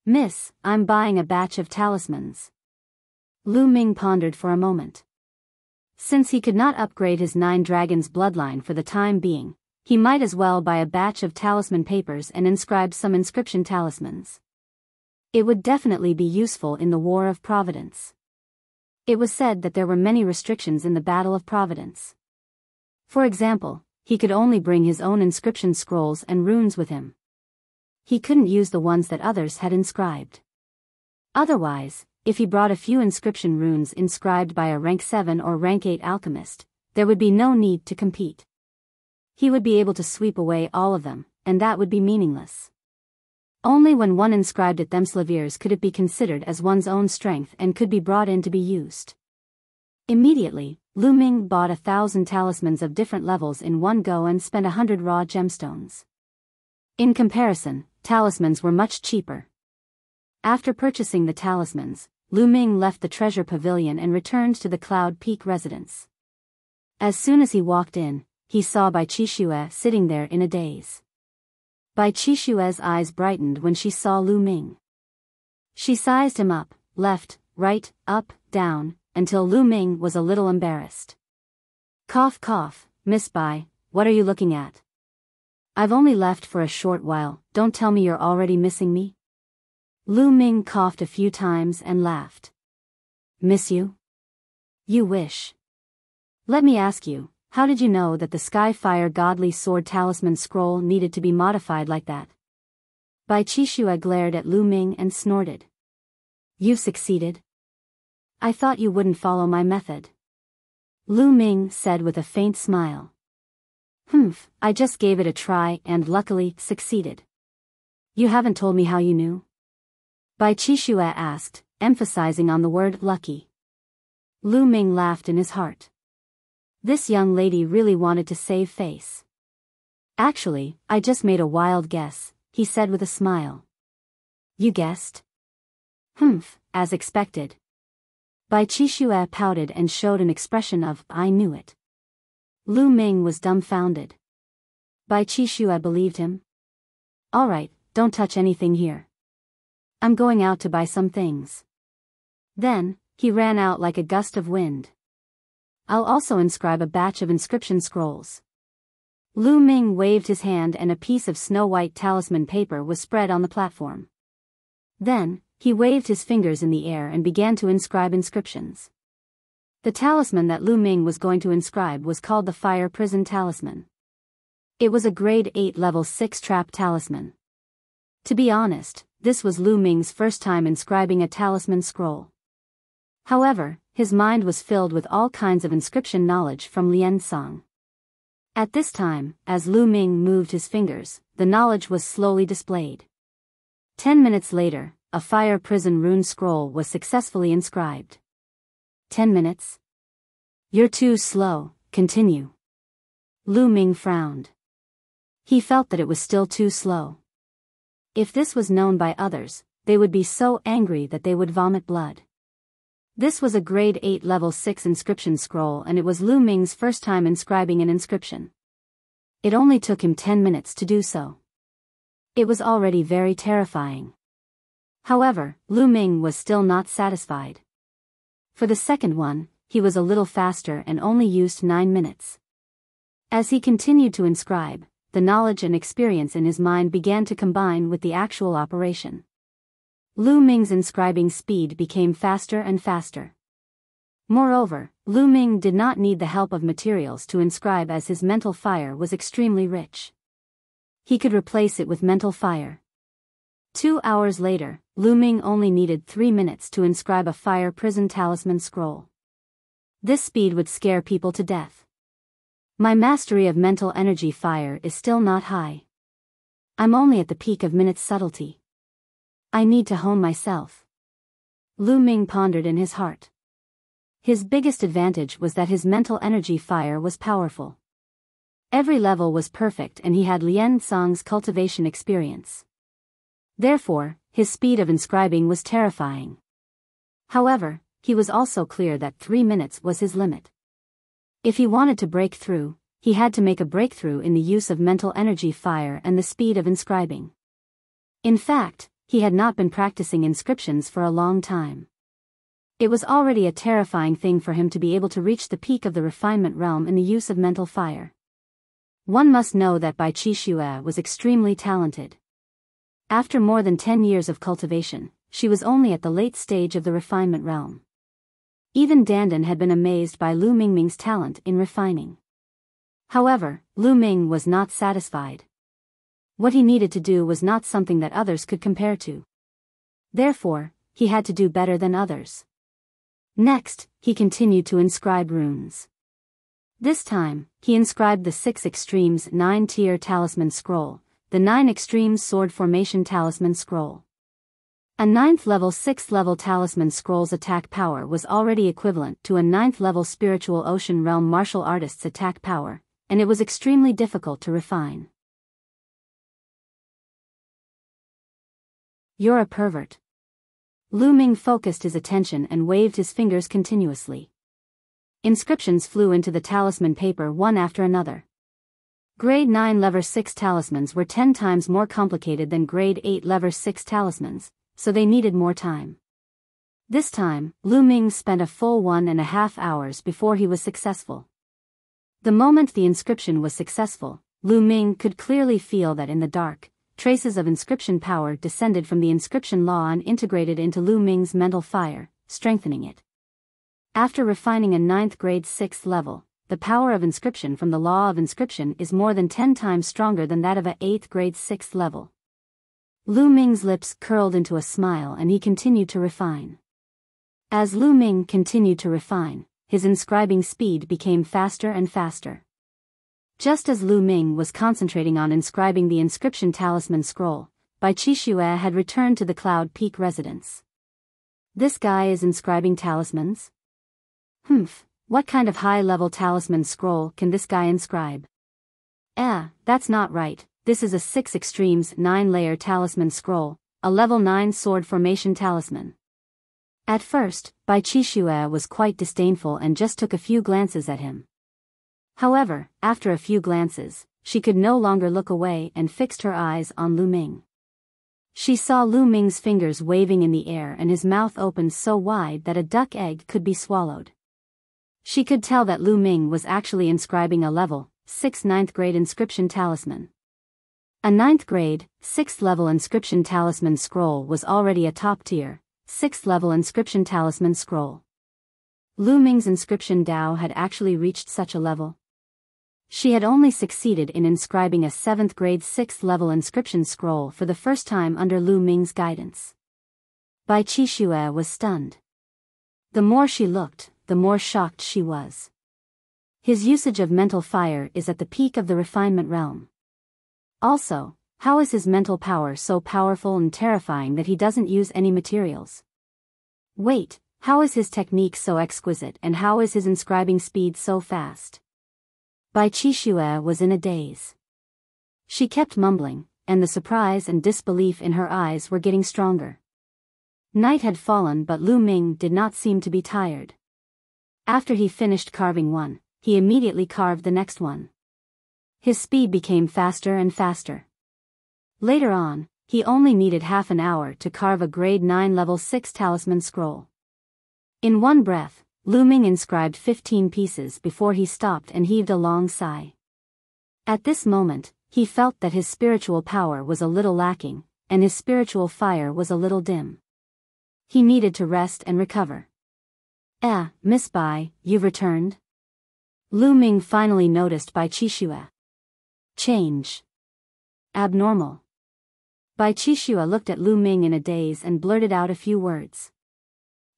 "Miss, I'm buying a batch of talismans." Lu Ming pondered for a moment. Since he could not upgrade his 9 Dragons bloodline for the time being, he might as well buy a batch of talisman papers and inscribe some inscription talismans. It would definitely be useful in the War of Providence. It was said that there were many restrictions in the Battle of Providence. For example, he could only bring his own inscription scrolls and runes with him. He couldn't use the ones that others had inscribed. Otherwise, if he brought a few inscription runes inscribed by a rank 7 or rank 8 alchemist, there would be no need to compete. He would be able to sweep away all of them, and that would be meaningless. Only when one inscribed at themselves could it be considered as one's own strength and could be brought in to be used. Immediately, Lu Ming bought 1,000 talismans of different levels in one go and spent 100 raw gemstones. In comparison, talismans were much cheaper. After purchasing the talismans, Lu Ming left the treasure pavilion and returned to the Cloud Peak residence. As soon as he walked in, he saw Bai Qixue sitting there in a daze. Bai Qixue's eyes brightened when she saw Lu Ming. She sized him up, left, right, up, down, until Lu Ming was a little embarrassed. Cough cough, Miss Bai, what are you looking at? I've only left for a short while, don't tell me you're already missing me. Lu Ming coughed a few times and laughed. Miss you? You wish. Let me ask you, how did you know that the Sky Fire Godly Sword Talisman Scroll needed to be modified like that? Bai Qixue glared at Lu Ming and snorted. You've succeeded? I thought you wouldn't follow my method. Lu Ming said with a faint smile. Humph, I just gave it a try and luckily succeeded. You haven't told me how you knew? Bai Qixue asked, emphasizing on the word lucky. Lu Ming laughed in his heart. This young lady really wanted to save face. Actually, I just made a wild guess, he said with a smile. You guessed? Humph, as expected. Bai Qixue pouted and showed an expression of, I knew it. Lu Ming was dumbfounded. Bai Qixue believed him. All right, don't touch anything here. I'm going out to buy some things. Then, he ran out like a gust of wind. I'll also inscribe a batch of inscription scrolls. Lu Ming waved his hand and a piece of snow-white talisman paper was spread on the platform. Then, he waved his fingers in the air and began to inscribe inscriptions. The talisman that Lu Ming was going to inscribe was called the Fire Prison Talisman. It was a grade 8 level 6 trap talisman. To be honest, this was Lu Ming's first time inscribing a talisman scroll. However, his mind was filled with all kinds of inscription knowledge from Lian Song. At this time, as Lu Ming moved his fingers, the knowledge was slowly displayed. 10 minutes later, a fire prison rune scroll was successfully inscribed. 10 minutes? You're too slow, continue. Lu Ming frowned. He felt that it was still too slow. If this was known by others, they would be so angry that they would vomit blood. This was a grade 8 level 6 inscription scroll and it was Lu Ming's first time inscribing an inscription. It only took him 10 minutes to do so. It was already very terrifying. However, Lu Ming was still not satisfied. For the second one, he was a little faster and only used 9 minutes. As he continued to inscribe, the knowledge and experience in his mind began to combine with the actual operation. Lu Ming's inscribing speed became faster and faster. Moreover, Lu Ming did not need the help of materials to inscribe as his mental fire was extremely rich. He could replace it with mental fire. 2 hours later, Lu Ming only needed 3 minutes to inscribe a fire prison talisman scroll. This speed would scare people to death. My mastery of mental energy fire is still not high. I'm only at the peak of minute subtlety. I need to hone myself. Lu Ming pondered in his heart. His biggest advantage was that his mental energy fire was powerful. Every level was perfect and he had Lian Song's cultivation experience. Therefore, his speed of inscribing was terrifying. However, he was also clear that 3 minutes was his limit. If he wanted to break through, he had to make a breakthrough in the use of mental energy fire and the speed of inscribing. In fact, he had not been practicing inscriptions for a long time. It was already a terrifying thing for him to be able to reach the peak of the refinement realm in the use of mental fire. One must know that Bai Qixue was extremely talented. After more than 10 years of cultivation, she was only at the late stage of the refinement realm. Even Dandan had been amazed by Lu Ming's talent in refining. However, Lu Ming was not satisfied. What he needed to do was not something that others could compare to. Therefore, he had to do better than others. Next, he continued to inscribe runes. This time, he inscribed the 6 Extremes 9-tier Talisman Scroll, the 9 Extremes Sword Formation Talisman Scroll. A 9th level 6th level Talisman Scroll's attack power was already equivalent to a 9th level Spiritual Ocean Realm Martial Artist's attack power, and it was extremely difficult to refine. You're a pervert. Lu Ming focused his attention and waved his fingers continuously. Inscriptions flew into the talisman paper one after another. Grade 9 Lever 6 talismans were 10 times more complicated than Grade 8 Lever 6 talismans, so they needed more time. This time, Lu Ming spent a full 1.5 hours before he was successful. The moment the inscription was successful, Lu Ming could clearly feel that in the dark, traces of inscription power descended from the inscription law and integrated into Lu Ming's mental fire, strengthening it. After refining a 9th grade 6th level, the power of inscription from the law of inscription is more than 10 times stronger than that of a 8th grade 6th level. Lu Ming's lips curled into a smile and he continued to refine. As Lu Ming continued to refine, his inscribing speed became faster and faster. Just as Lu Ming was concentrating on inscribing the inscription talisman scroll, Bai Qixue had returned to the Cloud Peak residence. This guy is inscribing talismans? What kind of high-level talisman scroll can this guy inscribe? That's not right. This is a 6 Extremes 9-layer talisman scroll, a level 9 sword formation talisman. At first, Bai Qixue was quite disdainful and just took a few glances at him. However, after a few glances, she could no longer look away and fixed her eyes on Lu Ming. She saw Lu Ming's fingers waving in the air and his mouth opened so wide that a duck egg could be swallowed. She could tell that Lu Ming was actually inscribing a level 6 9th grade inscription talisman. A 9th grade, 6th level inscription talisman scroll was already a top-tier, 6th level inscription talisman scroll. Lu Ming's inscription Dao had actually reached such a level. She had only succeeded in inscribing a 7th grade 6th level inscription scroll for the first time under Lu Ming's guidance. Bai Qixue was stunned. The more she looked, the more shocked she was. His usage of mental fire is at the peak of the refinement realm. Also, how is his mental power so powerful and terrifying that he doesn't use any materials? Wait, how is his technique so exquisite and how is his inscribing speed so fast? Bai Qixue was in a daze. She kept mumbling, and the surprise and disbelief in her eyes were getting stronger. Night had fallen but Lu Ming did not seem to be tired. After he finished carving one, he immediately carved the next one. His speed became faster and faster. Later on, he only needed half an hour to carve a grade 9 level 6 talisman scroll. In one breath, Lu Ming inscribed 15 pieces before he stopped and heaved a long sigh. At this moment, he felt that his spiritual power was a little lacking, and his spiritual fire was a little dim. He needed to rest and recover. Miss Bai, you've returned? Lu Ming finally noticed Bai Qixue. Change. Abnormal. Bai Qixue looked at Lu Ming in a daze and blurted out a few words.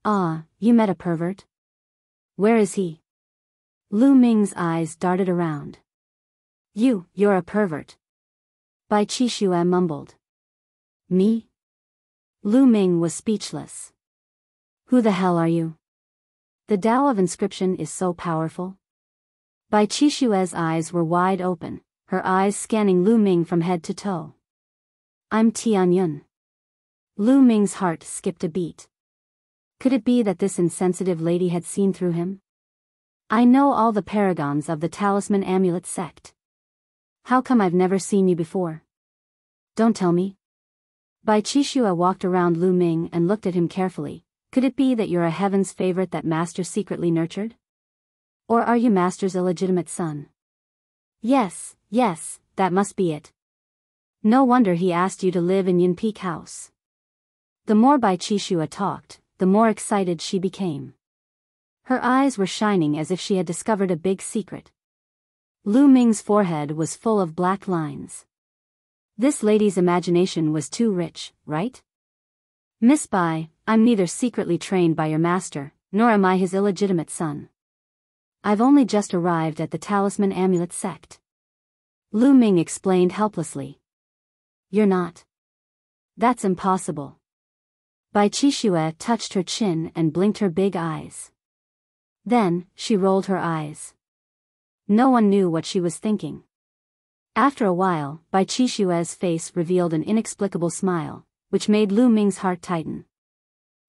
You met a pervert? Where is he? Lu Ming's eyes darted around. You're a pervert. Bai Qixue mumbled. Me? Lu Ming was speechless. Who the hell are you? The Tao of inscription is so powerful. Bai Qixue's eyes were wide open, her eyes scanning Lu Ming from head to toe. I'm Tianyun. Lu Ming's heart skipped a beat. Could it be that this insensitive lady had seen through him? I know all the paragons of the Talisman Amulet sect. How come I've never seen you before? Don't tell me. Bai Qixue walked around Lu Ming and looked at him carefully. Could it be that you're a heaven's favorite that Master secretly nurtured? Or are you Master's illegitimate son? Yes, that must be it. No wonder he asked you to live in Yin Peak House. The more Bai Qixue talked, the more excited she became. Her eyes were shining as if she had discovered a big secret. Lu Ming's forehead was full of black lines. This lady's imagination was too rich, right? Miss Bai, I'm neither secretly trained by your master, nor am I his illegitimate son. I've only just arrived at the Talisman Amulet sect. Lu Ming explained helplessly. You're not. That's impossible. Bai Qixue touched her chin and blinked her big eyes. Then, she rolled her eyes. No one knew what she was thinking. After a while, Bai Qixue's face revealed an inexplicable smile, which made Lu Ming's heart tighten.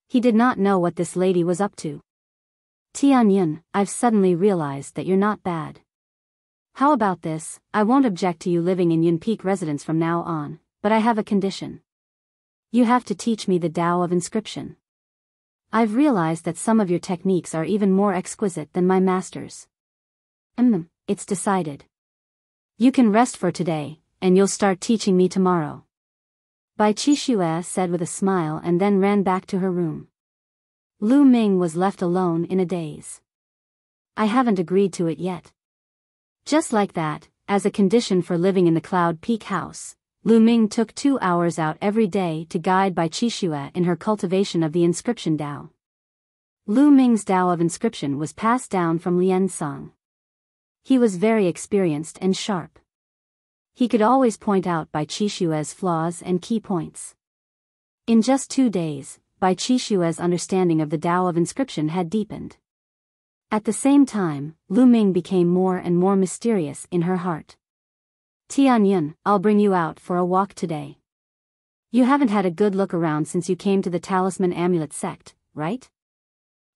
He did not know what this lady was up to. Tianyun, I've suddenly realized that you're not bad. How about this? I won't object to you living in Yun Peak residence from now on, but I have a condition. You have to teach me the Tao of inscription. I've realized that some of your techniques are even more exquisite than my master's. It's decided. You can rest for today, and you'll start teaching me tomorrow. Bai Qixue said with a smile and then ran back to her room. Lu Ming was left alone in a daze. I haven't agreed to it yet. Just like that, as a condition for living in the Cloud Peak house, Lu Ming took 2 hours out every day to guide Bai Qixue in her cultivation of the inscription Tao. Lu Ming's Tao of inscription was passed down from Lian Song. He was very experienced and sharp. He could always point out Bai Qixue's flaws and key points. In just 2 days, Bai Qixue's understanding of the Tao of inscription had deepened. At the same time, Lu Ming became more and more mysterious in her heart. Tianyun, I'll bring you out for a walk today. You haven't had a good look around since you came to the Talisman Amulet sect, right?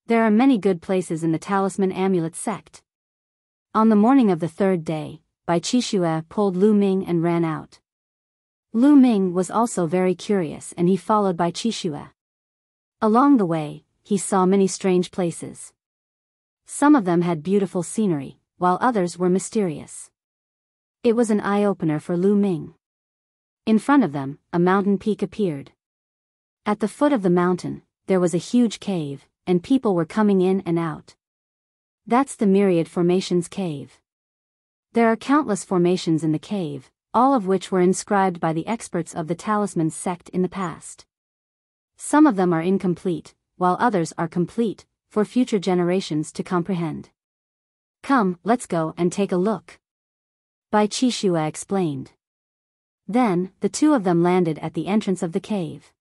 There are many good places in the Talisman Amulet sect. On the morning of the 3rd day, Bai Qixue pulled Lu Ming and ran out. Lu Ming was also very curious and he followed Bai Qixue. Along the way, he saw many strange places. Some of them had beautiful scenery, while others were mysterious. It was an eye-opener for Lu Ming. In front of them, a mountain peak appeared. At the foot of the mountain, there was a huge cave, and people were coming in and out. That's the Myriad Formations cave. There are countless formations in the cave, all of which were inscribed by the experts of the Talisman sect in the past. Some of them are incomplete, while others are complete, for future generations to comprehend. Come, let's go and take a look. Bai Qixue explained. Then, the 2 of them landed at the entrance of the cave.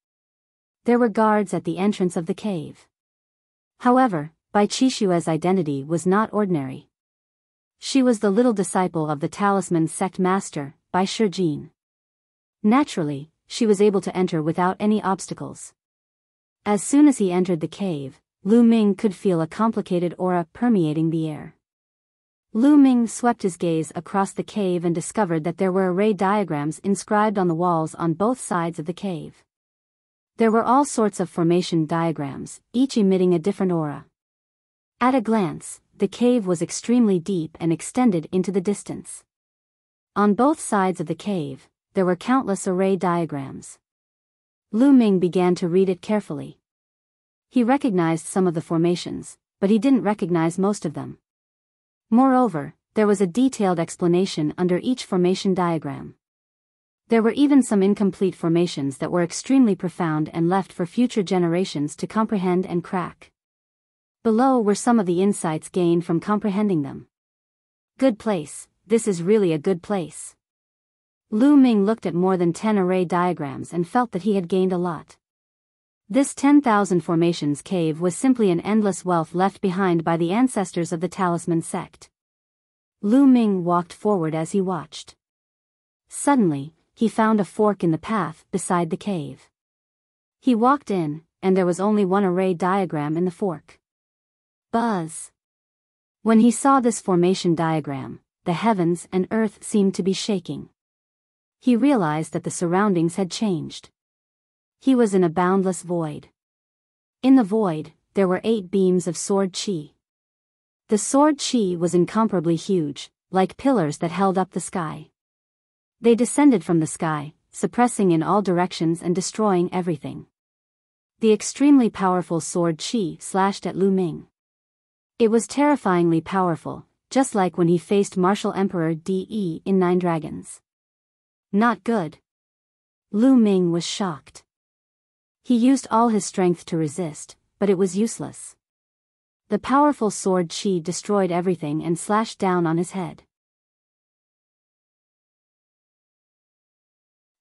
There were guards at the entrance of the cave. However, Bai Qixue's identity was not ordinary. She was the little disciple of the Talisman sect master, Bai Shijin. Naturally, she was able to enter without any obstacles. As soon as he entered the cave, Lu Ming could feel a complicated aura permeating the air. Lu Ming swept his gaze across the cave and discovered that there were array diagrams inscribed on the walls on both sides of the cave. There were all sorts of formation diagrams, each emitting a different aura. At a glance, the cave was extremely deep and extended into the distance. On both sides of the cave, there were countless array diagrams. Lu Ming began to read it carefully. He recognized some of the formations, but he didn't recognize most of them. Moreover, there was a detailed explanation under each formation diagram. There were even some incomplete formations that were extremely profound and left for future generations to comprehend and crack. Below were some of the insights gained from comprehending them. Good place, this is really a good place. Lu Ming looked at more than 10 array diagrams and felt that he had gained a lot. This 10,000 formations cave was simply an endless wealth left behind by the ancestors of the Talisman sect. Lu Ming walked forward as he watched. Suddenly, he found a fork in the path beside the cave. He walked in, and there was only one array diagram in the fork. Buzz! When he saw this formation diagram, the heavens and earth seemed to be shaking. He realized that the surroundings had changed. He was in a boundless void. In the void, there were 8 beams of sword chi. The sword chi was incomparably huge, like pillars that held up the sky. They descended from the sky, suppressing in all directions and destroying everything. The extremely powerful sword chi slashed at Lu Ming. It was terrifyingly powerful, just like when he faced Martial Emperor De in 9 Dragons. Not good. Lu Ming was shocked. He used all his strength to resist, but it was useless. The powerful sword Qi destroyed everything and slashed down on his head.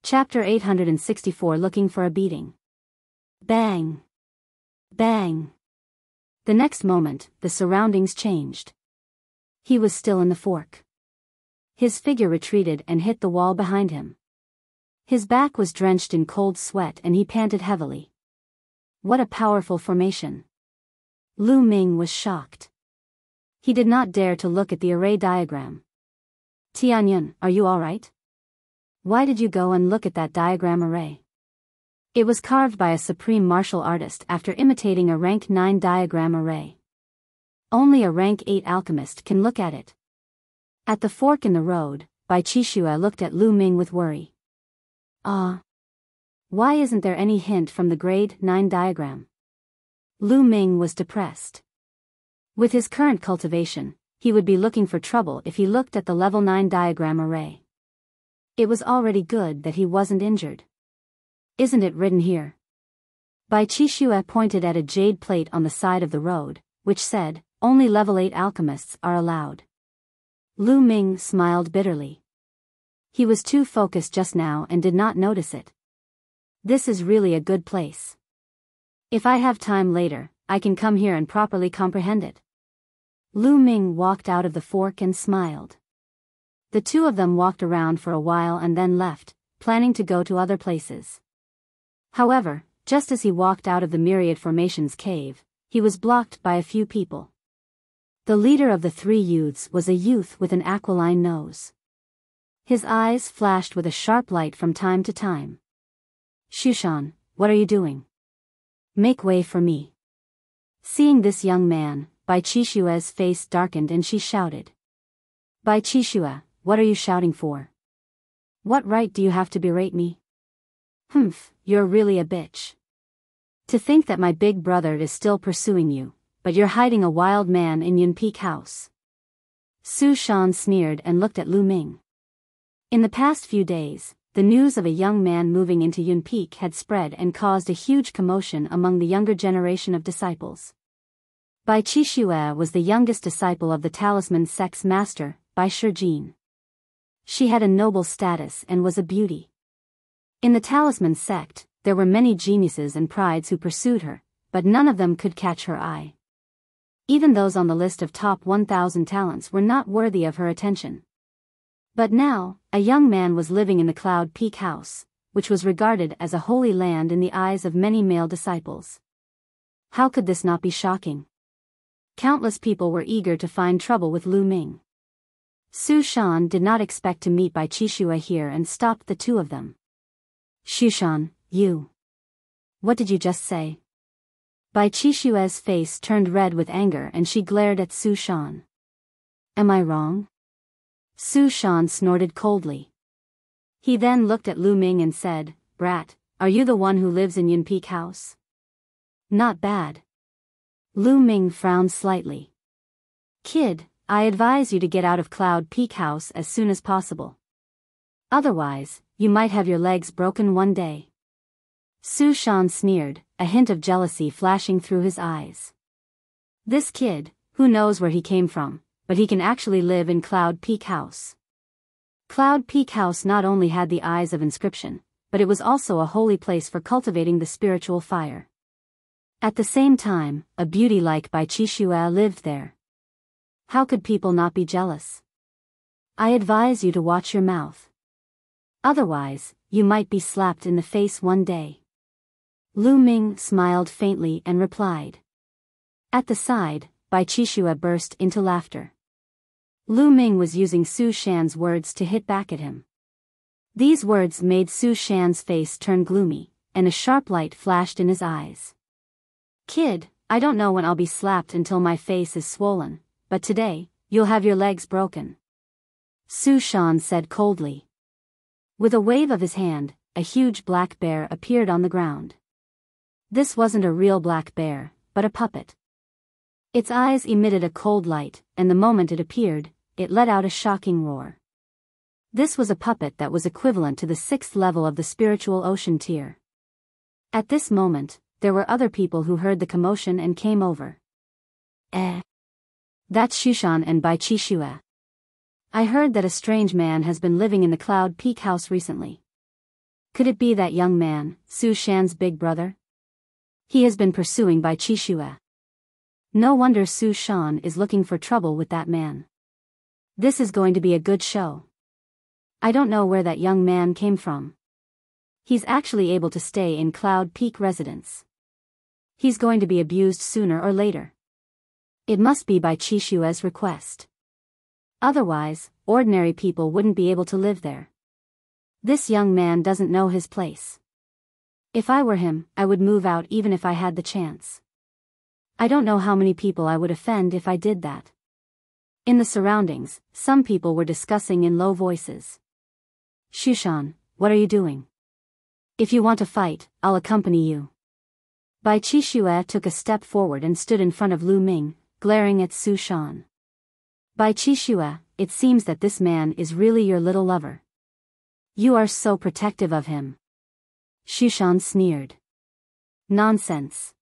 Chapter 864 Looking for a Beating. Bang! Bang! The next moment, the surroundings changed. He was still in the fork. His figure retreated and hit the wall behind him. His back was drenched in cold sweat and he panted heavily. What a powerful formation! Lu Ming was shocked. He did not dare to look at the array diagram. Tianyun, are you all right? Why did you go and look at that diagram array? It was carved by a supreme martial artist after imitating a rank 9 diagram array. Only a rank 8 alchemist can look at it. At the fork in the road, Bai Qixue looked at Lu Ming with worry. Why isn't there any hint from the grade 9 diagram? Lu Ming was depressed. With his current cultivation, he would be looking for trouble if he looked at the level 9 diagram array. It was already good that he wasn't injured. Isn't it written here? Bai Qixue pointed at a jade plate on the side of the road, which said, only level 8 alchemists are allowed. Lu Ming smiled bitterly. He was too focused just now and did not notice it. This is really a good place. If I have time later, I can come here and properly comprehend it. Lu Ming walked out of the fork and smiled. The two of them walked around for a while and then left, planning to go to other places. However, just as he walked out of the Myriad Formation's cave, he was blocked by a few people. The leader of the three youths was a youth with an aquiline nose. His eyes flashed with a sharp light from time to time. Shushan, what are you doing? Make way for me. Seeing this young man, Bai Qixue's face darkened and she shouted. Bai Qixue, what are you shouting for? What right do you have to berate me? Humph, you're really a bitch. To think that my big brother is still pursuing you, but you're hiding a wild man in Yun Peak House. Su Shan sneered and looked at Lu Ming. In the past few days, the news of a young man moving into Yun Peak had spread and caused a huge commotion among the younger generation of disciples. Bai Qixue was the youngest disciple of the talisman sect's master, Bai Shijin. She had a noble status and was a beauty. In the talisman sect, there were many geniuses and prides who pursued her, but none of them could catch her eye. Even those on the list of top 1,000 talents were not worthy of her attention. But now, a young man was living in the Cloud Peak House, which was regarded as a holy land in the eyes of many male disciples. How could this not be shocking? Countless people were eager to find trouble with Lu Ming. Su Shan did not expect to meet Bai Qixue here and stopped the two of them. Shushan, you. What did you just say? Bai Qixue's face turned red with anger and she glared at Su Shan. Am I wrong? Su Shan snorted coldly. He then looked at Lu Ming and said, Brat, are you the one who lives in Yun Peak House? Not bad. Lu Ming frowned slightly. Kid, I advise you to get out of Cloud Peak House as soon as possible. Otherwise, you might have your legs broken one day. Su Shan sneered, a hint of jealousy flashing through his eyes. This kid, who knows where he came from, but he can actually live in Cloud Peak House. Cloud Peak House not only had the eyes of inscription, but it was also a holy place for cultivating the spiritual fire. At the same time, a beauty like Bai Qixue lived there. How could people not be jealous? I advise you to watch your mouth. Otherwise, you might be slapped in the face one day. Lu Ming smiled faintly and replied. At the side, Bai Qixue burst into laughter. Lu Ming was using Su Shan's words to hit back at him. These words made Su Shan's face turn gloomy, and a sharp light flashed in his eyes. Kid, I don't know when I'll be slapped until my face is swollen, but today, you'll have your legs broken. Su Shan said coldly. With a wave of his hand, a huge black bear appeared on the ground. This wasn't a real black bear, but a puppet. Its eyes emitted a cold light, and the moment it appeared, it let out a shocking roar. This was a puppet that was equivalent to the 6th level of the spiritual ocean tier. At this moment, there were other people who heard the commotion and came over. That's Shushan and Bai Qishue. I heard that a strange man has been living in the Cloud Peak house recently. Could it be that young man, Su Shan's big brother? He has been pursuing Bai Qishue. No wonder Su Shan is looking for trouble with that man. This is going to be a good show. I don't know where that young man came from. He's actually able to stay in Cloud Peak residence. He's going to be abused sooner or later. It must be by Qishue's request. Otherwise, ordinary people wouldn't be able to live there. This young man doesn't know his place. If I were him, I would move out even if I had the chance. I don't know how many people I would offend if I did that. In the surroundings, some people were discussing in low voices. Shushan, what are you doing? If you want to fight, I'll accompany you. Bai Qishue took a step forward and stood in front of Lu Ming, glaring at Su Shan. Bai Qishue, it seems that this man is really your little lover. You are so protective of him. Shushan sneered. Nonsense.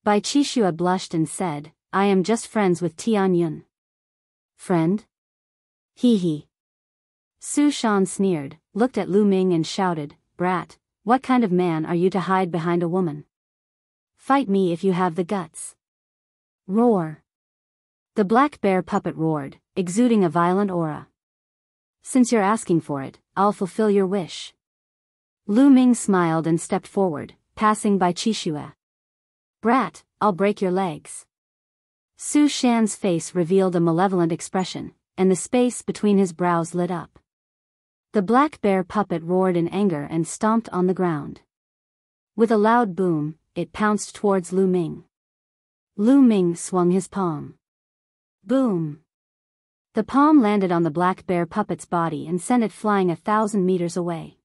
Bai Qishue blushed and said, I am just friends with Tian Yun. Friend? Hee. Su Shan sneered, looked at Lu Ming and shouted, Brat, what kind of man are you to hide behind a woman? Fight me if you have the guts. Roar. The black bear puppet roared, exuding a violent aura. Since you're asking for it, I'll fulfill your wish. Lu Ming smiled and stepped forward, passing by Qishue. Brat, I'll break your legs. Su Shan's face revealed a malevolent expression, and the space between his brows lit up. The black bear puppet roared in anger and stomped on the ground. With a loud boom, it pounced towards Lu Ming. Lu Ming swung his palm. Boom! The palm landed on the black bear puppet's body and sent it flying 1,000 meters away.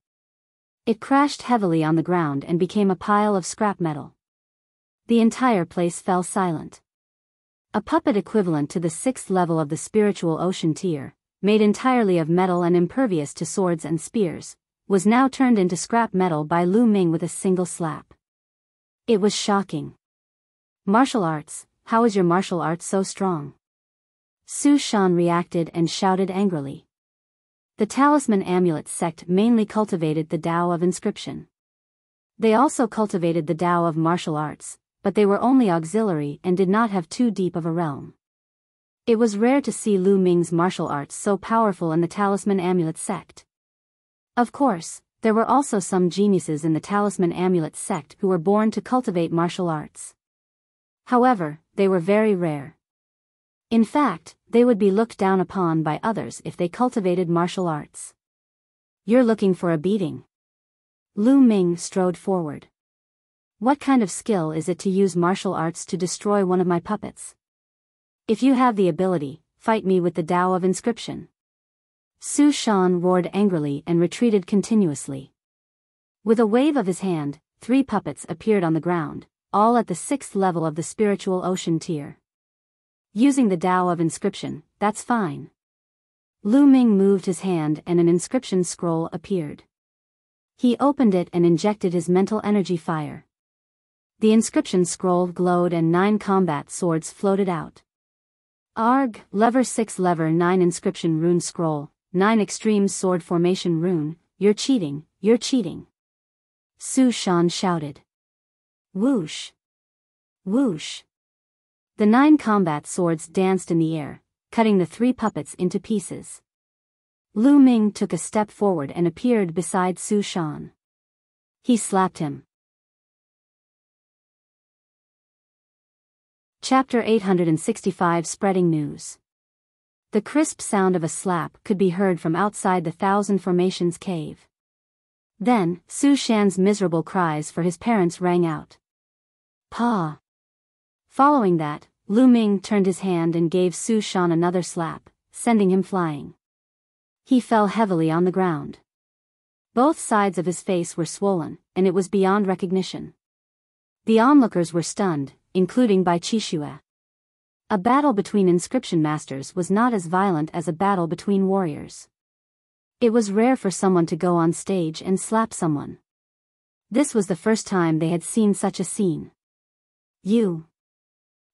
It crashed heavily on the ground and became a pile of scrap metal. The entire place fell silent. A puppet equivalent to the 6th level of the spiritual ocean tier, made entirely of metal and impervious to swords and spears, was now turned into scrap metal by Lu Ming with a single slap. It was shocking. Martial arts, how is your martial arts so strong? Su Shan reacted and shouted angrily. The Talisman Amulet sect mainly cultivated the Tao of inscription. They also cultivated the Tao of martial arts, but they were only auxiliary and did not have too deep of a realm. It was rare to see Lu Ming's martial arts so powerful in the Talisman Amulet sect. Of course, there were also some geniuses in the Talisman Amulet sect who were born to cultivate martial arts. However, they were very rare. In fact, they would be looked down upon by others if they cultivated martial arts. You're looking for a beating. Lu Ming strode forward. What kind of skill is it to use martial arts to destroy one of my puppets? If you have the ability, fight me with the Tao of inscription. Su Shan roared angrily and retreated continuously. With a wave of his hand, 3 puppets appeared on the ground, all at the 6th level of the spiritual ocean tier. Using the Tao of inscription, that's fine. Lu Ming moved his hand and an inscription scroll appeared. He opened it and injected his mental energy fire. The inscription scroll glowed and 9 combat swords floated out. Arg, Lever 6 Lever 9 Inscription Rune Scroll, 9 Extreme Sword Formation Rune, you're cheating, you're cheating. Su Shan shouted. Whoosh! Whoosh! The 9 combat swords danced in the air, cutting the 3 puppets into pieces. Lu Ming took a step forward and appeared beside Su Shan. He slapped him. Chapter 865 Spreading News. The crisp sound of a slap could be heard from outside the 1,000 Formations cave. Then, Su Shan's miserable cries for his parents rang out. Pa! Following that, Lu Ming turned his hand and gave Su Shan another slap, sending him flying. He fell heavily on the ground. Both sides of his face were swollen, and it was beyond recognition. The onlookers were stunned, including Bai Qishue. A battle between inscription masters was not as violent as a battle between warriors. It was rare for someone to go on stage and slap someone. This was the first time they had seen such a scene. You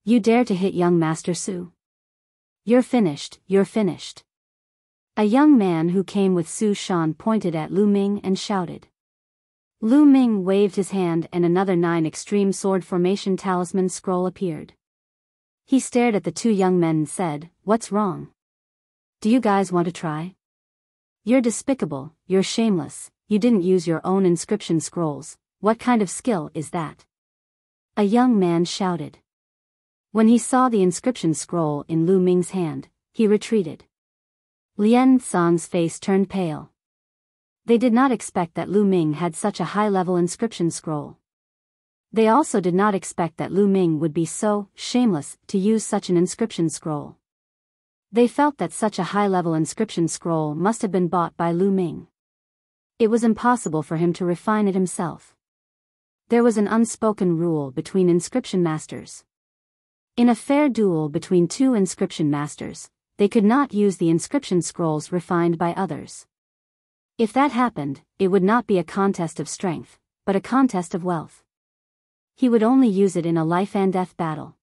dare to hit young Master Su? You're finished, you're finished. A young man who came with Su Shan pointed at Lu Ming and shouted. Lu Ming waved his hand and another 9 extreme sword formation talisman scroll appeared. He stared at the 2 young men and said, "What's wrong? Do you guys want to try? You're despicable, you're shameless, you didn't use your own inscription scrolls, what kind of skill is that?" A young man shouted. When he saw the inscription scroll in Lu Ming's hand, he retreated. Lian Song's face turned pale. They did not expect that Lu Ming had such a high-level inscription scroll. They also did not expect that Lu Ming would be so shameless to use such an inscription scroll. They felt that such a high-level inscription scroll must have been bought by Lu Ming. It was impossible for him to refine it himself. There was an unspoken rule between inscription masters. In a fair duel between 2 inscription masters, they could not use the inscription scrolls refined by others. If that happened, it would not be a contest of strength, but a contest of wealth. He would only use it in a life-and-death battle.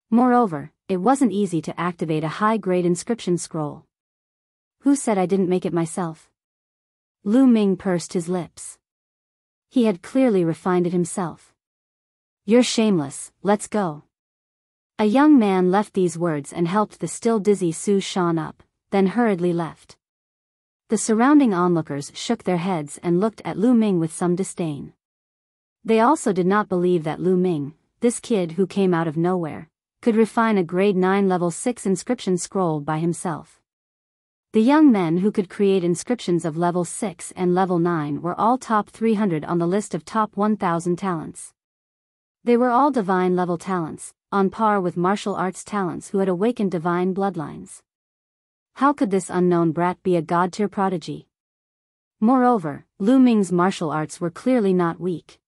Moreover, it wasn't easy to activate a high-grade inscription scroll. Who said I didn't make it myself? Lu Ming pursed his lips. He had clearly refined it himself. You're shameless, let's go. A young man left these words and helped the still dizzy Su Shan up, then hurriedly left. The surrounding onlookers shook their heads and looked at Lu Ming with some disdain. They also did not believe that Lu Ming, this kid who came out of nowhere, could refine a grade 9 level 6 inscription scroll by himself. The young men who could create inscriptions of level 6 and level 9 were all top 300 on the list of top 1000 talents. They were all divine level talents, on par with martial arts talents who had awakened divine bloodlines. How could this unknown brat be a god-tier prodigy? Moreover, Lu Ming's martial arts were clearly not weak.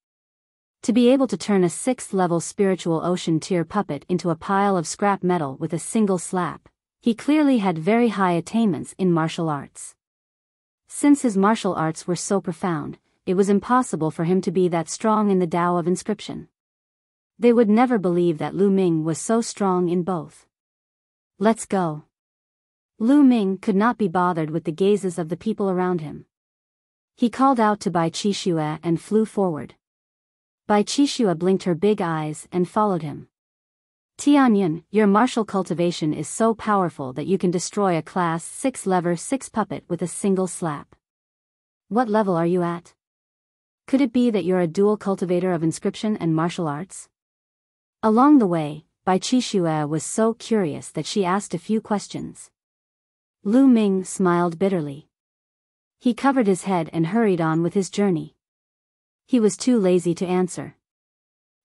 To be able to turn a 6th-level spiritual ocean-tier puppet into a pile of scrap metal with a single slap, he clearly had very high attainments in martial arts. Since his martial arts were so profound, it was impossible for him to be that strong in the Tao of inscription. They would never believe that Lu Ming was so strong in both. Let's go. Lu Ming could not be bothered with the gazes of the people around him. He called out to Bai Qixue and flew forward. Bai Qixue blinked her big eyes and followed him. Tianyun, your martial cultivation is so powerful that you can destroy a class 6 level 6 puppet with a single slap. What level are you at? Could it be that you're a dual cultivator of inscription and martial arts? Along the way, Bai Qixue was so curious that she asked a few questions. Lu Ming smiled bitterly. He covered his head and hurried on with his journey. He was too lazy to answer.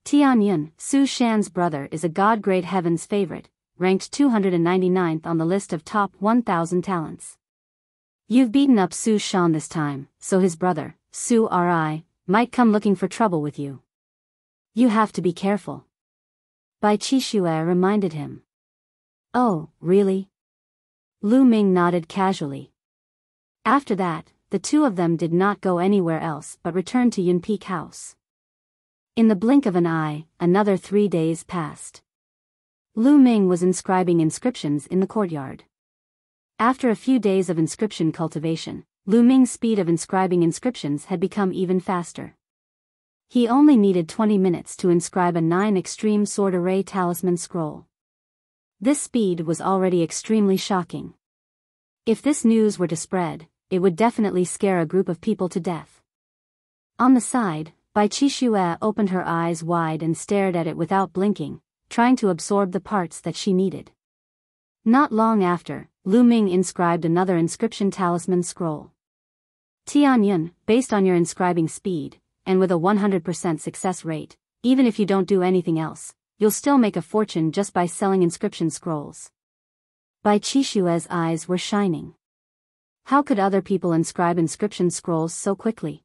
Tianyun, Su Shan's brother, is a god-grade heaven's favorite, ranked 299th on the list of top 1000 talents. You've beaten up Su Shan this time, so his brother, Su Ri, might come looking for trouble with you. You have to be careful. Bai Qixue reminded him. Oh, really? Lu Ming nodded casually. After that, the 2 of them did not go anywhere else but returned to Yun Peak House. In the blink of an eye, another 3 days passed. Lu Ming was inscribing inscriptions in the courtyard. After a few days of inscription cultivation, Lu Ming's speed of inscribing inscriptions had become even faster. He only needed 20 minutes to inscribe a 9 extreme sword array talisman scroll. This speed was already extremely shocking. If this news were to spread, it would definitely scare a group of people to death. On the side, Bai Qixue opened her eyes wide and stared at it without blinking, trying to absorb the parts that she needed. Not long after, Lu Ming inscribed another inscription talisman scroll. Tianyun, based on your inscribing speed, and with a 100% success rate, even if you don't do anything else, you'll still make a fortune just by selling inscription scrolls. Bai Qixue's eyes were shining. How could other people inscribe inscription scrolls so quickly?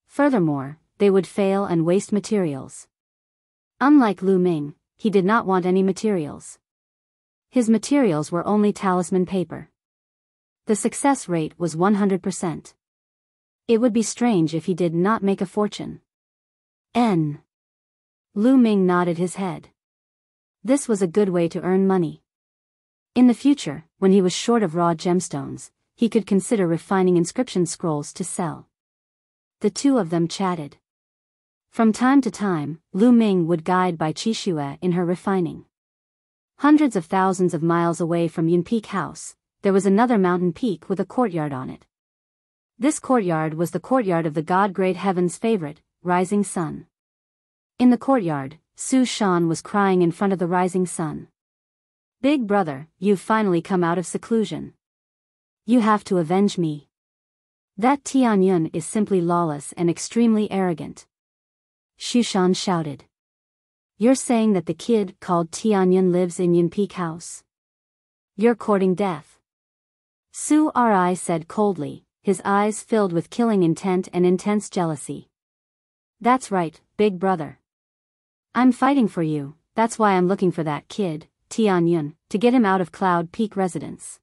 Furthermore, they would fail and waste materials. Unlike Lu Ming, he did not want any materials. His materials were only talisman paper. The success rate was 100%. It would be strange if he did not make a fortune. N. Lu Ming nodded his head. This was a good way to earn money. In the future, when he was short of raw gemstones, he could consider refining inscription scrolls to sell. The two of them chatted. From time to time, Lu Ming would guide Bai Qixue in her refining. Hundreds of thousands of miles away from Yun Peak House, there was another mountain peak with a courtyard on it. This courtyard was the courtyard of the god Great Heaven's favorite, Rising Sun. In the courtyard, Su Shan was crying in front of the rising sun. Big brother, you've finally come out of seclusion. You have to avenge me. That Tianyun is simply lawless and extremely arrogant. Xu Shan shouted. You're saying that the kid called Tianyun lives in Yun Peak House? You're courting death. Su Ri said coldly, his eyes filled with killing intent and intense jealousy. That's right, big brother. I'm fighting for you, that's why I'm looking for that kid, Tianyun, to get him out of Cloud Peak residence.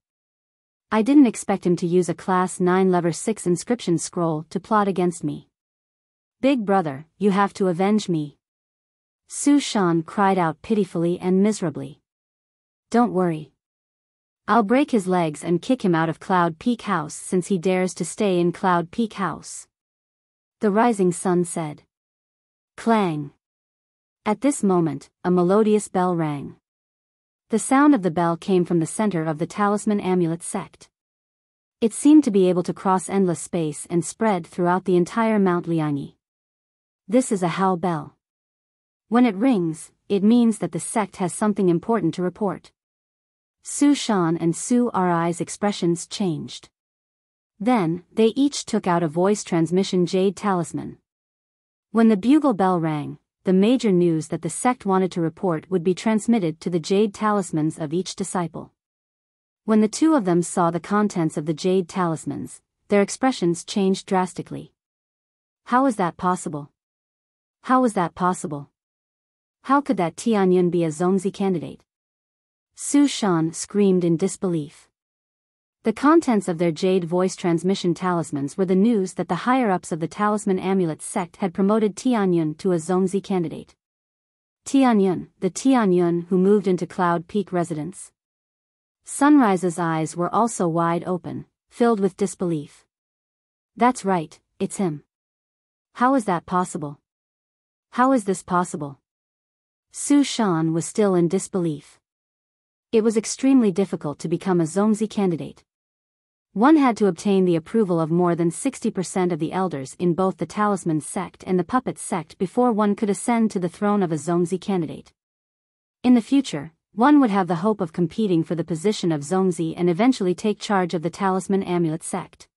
I didn't expect him to use a Class 9 Level 6 inscription scroll to plot against me. Big brother, you have to avenge me. Su Shan cried out pitifully and miserably. Don't worry. I'll break his legs and kick him out of Cloud Peak House since he dares to stay in Cloud Peak House. The rising sun said. Clang. At this moment, a melodious bell rang. The sound of the bell came from the center of the Talisman Amulet sect. It seemed to be able to cross endless space and spread throughout the entire Mount Liangyi. This is a Hao bell. When it rings, it means that the sect has something important to report. Su Shan and Su Ri's expressions changed. Then, they each took out a voice transmission jade talisman. When the bugle bell rang, the major news that the sect wanted to report would be transmitted to the jade talismans of each disciple. When the two of them saw the contents of the jade talismans, their expressions changed drastically. How is that possible? How was that possible? How could that Tianyun be a Zongzi candidate? Su Shan screamed in disbelief. The contents of their jade voice transmission talismans were the news that the higher-ups of the Talisman Amulet sect had promoted Tianyun to a Zongzi candidate. Tianyun, the Tianyun who moved into Cloud Peak residence. Sunrise's eyes were also wide open, filled with disbelief. That's right, it's him. How is that possible? How is this possible? Su Shan was still in disbelief. It was extremely difficult to become a Zongzi candidate. One had to obtain the approval of more than 60% of the elders in both the Talisman sect and the Puppet sect before one could ascend to the throne of a Zongzi candidate. In the future, one would have the hope of competing for the position of Zongzi and eventually take charge of the Talisman Amulet sect.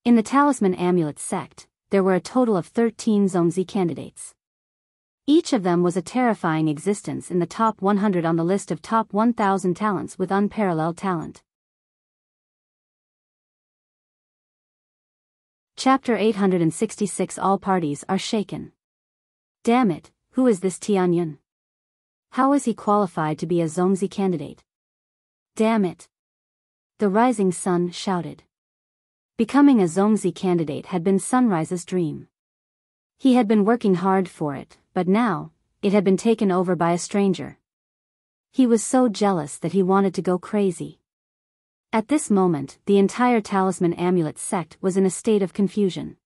In the Talisman Amulet sect, there were a total of 13 Zongzi candidates. Each of them was a terrifying existence in the top 100 on the list of top 1,000 talents with unparalleled talent. Chapter 866 All parties are shaken. Damn it, who is this Tianyun? How is he qualified to be a Zongzi candidate? Damn it. The rising sun shouted. Becoming a Zongzi candidate had been Sunrise's dream. He had been working hard for it, but now, it had been taken over by a stranger. He was so jealous that he wanted to go crazy. At this moment, the entire Talisman Amulet sect was in a state of confusion.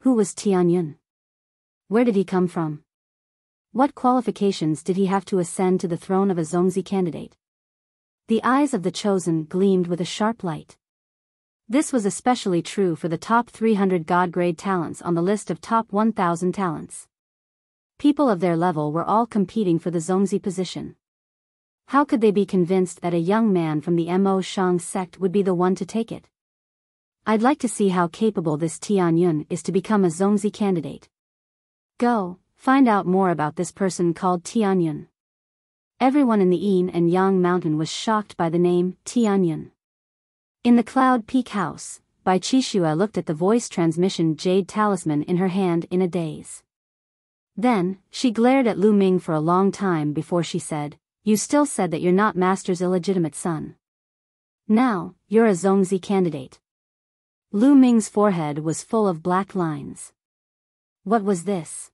Who was Tianyun? Where did he come from? What qualifications did he have to ascend to the throne of a Zongzi candidate? The eyes of the chosen gleamed with a sharp light. This was especially true for the top 300 god-grade talents on the list of top 1,000 talents. People of their level were all competing for the Zongzi position. How could they be convinced that a young man from the Mo Shang sect would be the one to take it? I'd like to see how capable this Tianyun is to become a Zongzi candidate. Go, find out more about this person called Tianyun. Everyone in the Yin and Yang mountain was shocked by the name Tianyun. In the Cloud Peak house, Bai Qixue looked at the voice transmission jade talisman in her hand in a daze. Then, she glared at Lu Ming for a long time before she said, "You still said that you're not Master's illegitimate son. Now, you're a Zongzi candidate." Lu Ming's forehead was full of black lines. What was this?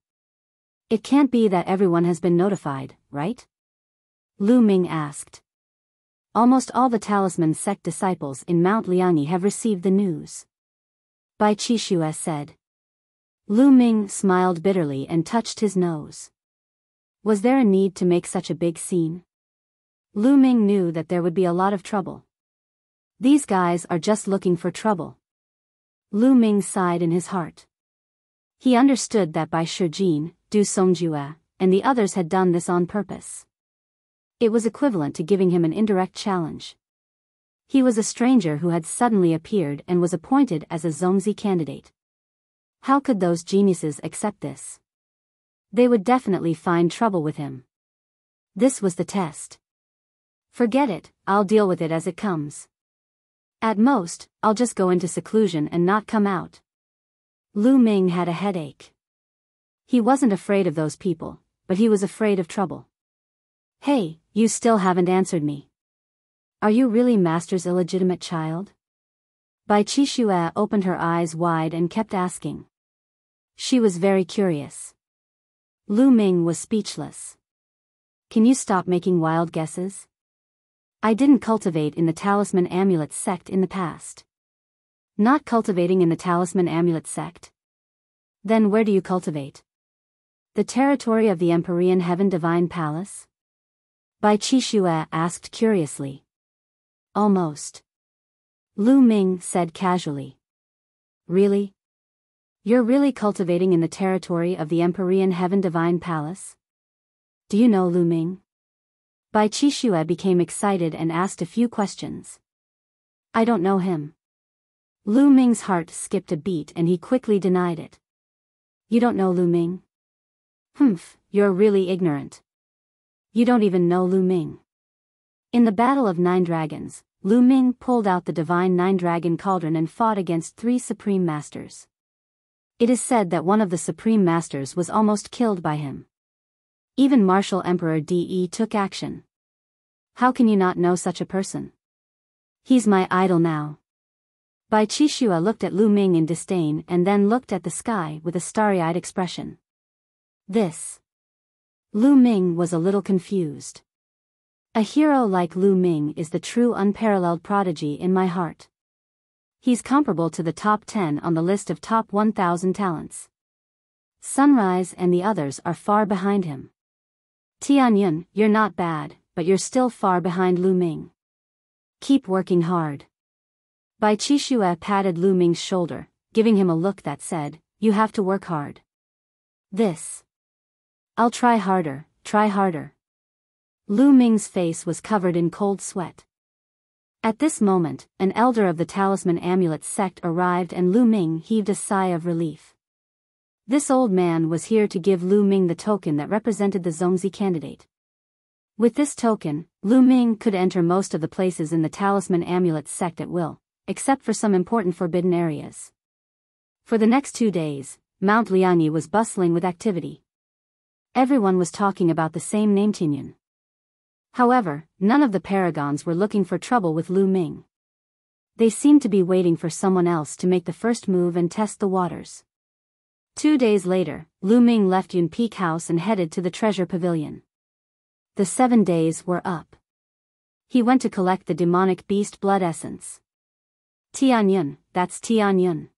It can't be that everyone has been notified, right? Lu Ming asked. Almost all the Talisman sect disciples in Mount Liangyi have received the news. Bai Qixue said. Lu Ming smiled bitterly and touched his nose. Was there a need to make such a big scene? Lu Ming knew that there would be a lot of trouble. These guys are just looking for trouble. Lu Ming sighed in his heart. He understood that Bai Shijin, Du Songjue, and the others had done this on purpose. It was equivalent to giving him an indirect challenge. He was a stranger who had suddenly appeared and was appointed as a Zongzi candidate. How could those geniuses accept this? They would definitely find trouble with him. This was the test. Forget it, I'll deal with it as it comes. At most, I'll just go into seclusion and not come out. Lu Ming had a headache. He wasn't afraid of those people, but he was afraid of trouble. Hey, you still haven't answered me. Are you really Master's illegitimate child? Bai Qixue opened her eyes wide and kept asking. She was very curious. Lu Ming was speechless. Can you stop making wild guesses? I didn't cultivate in the Talisman Amulet sect in the past. Not cultivating in the Talisman Amulet sect? Then where do you cultivate? The territory of the Empyrean Heaven Divine Palace? Bai Qixue asked curiously. Almost. Lu Ming said casually. Really? You're really cultivating in the territory of the Empyrean Heaven Divine Palace? Do you know Lu Ming? Bai Qixue became excited and asked a few questions. I don't know him. Lu Ming's heart skipped a beat and he quickly denied it. You don't know Lu Ming? Humph, you're really ignorant. You don't even know Lu Ming. In the Battle of 9 Dragons, Lu Ming pulled out the divine 9-dragon cauldron and fought against 3 supreme masters. It is said that one of the supreme masters was almost killed by him. Even Martial Emperor De took action. How can you not know such a person? He's my idol now. Bai Qixue looked at Lu Ming in disdain and then looked at the sky with a starry-eyed expression. This. Lu Ming was a little confused. A hero like Lu Ming is the true unparalleled prodigy in my heart. He's comparable to the top 10 on the list of top 1,000 talents. Sunrise and the others are far behind him. Tianyun, you're not bad, but you're still far behind Lu Ming. Keep working hard. Bai Qixue patted Lu Ming's shoulder, giving him a look that said, you have to work hard. This. I'll try harder, try harder. Lu Ming's face was covered in cold sweat. At this moment, an elder of the Talisman Amulet sect arrived and Lu Ming heaved a sigh of relief. This old man was here to give Lu Ming the token that represented the Zongzi candidate. With this token, Lu Ming could enter most of the places in the Talisman Amulet sect at will, except for some important forbidden areas. For the next 2 days, Mount Liangyi was bustling with activity. Everyone was talking about the same name Tianyun. However, none of the paragons were looking for trouble with Lu Ming. They seemed to be waiting for someone else to make the first move and test the waters. 2 days later, Lu Ming left Yun Peak House and headed to the treasure pavilion. The 7 days were up. He went to collect the demonic beast blood essence. Tianyun, that's Tianyun.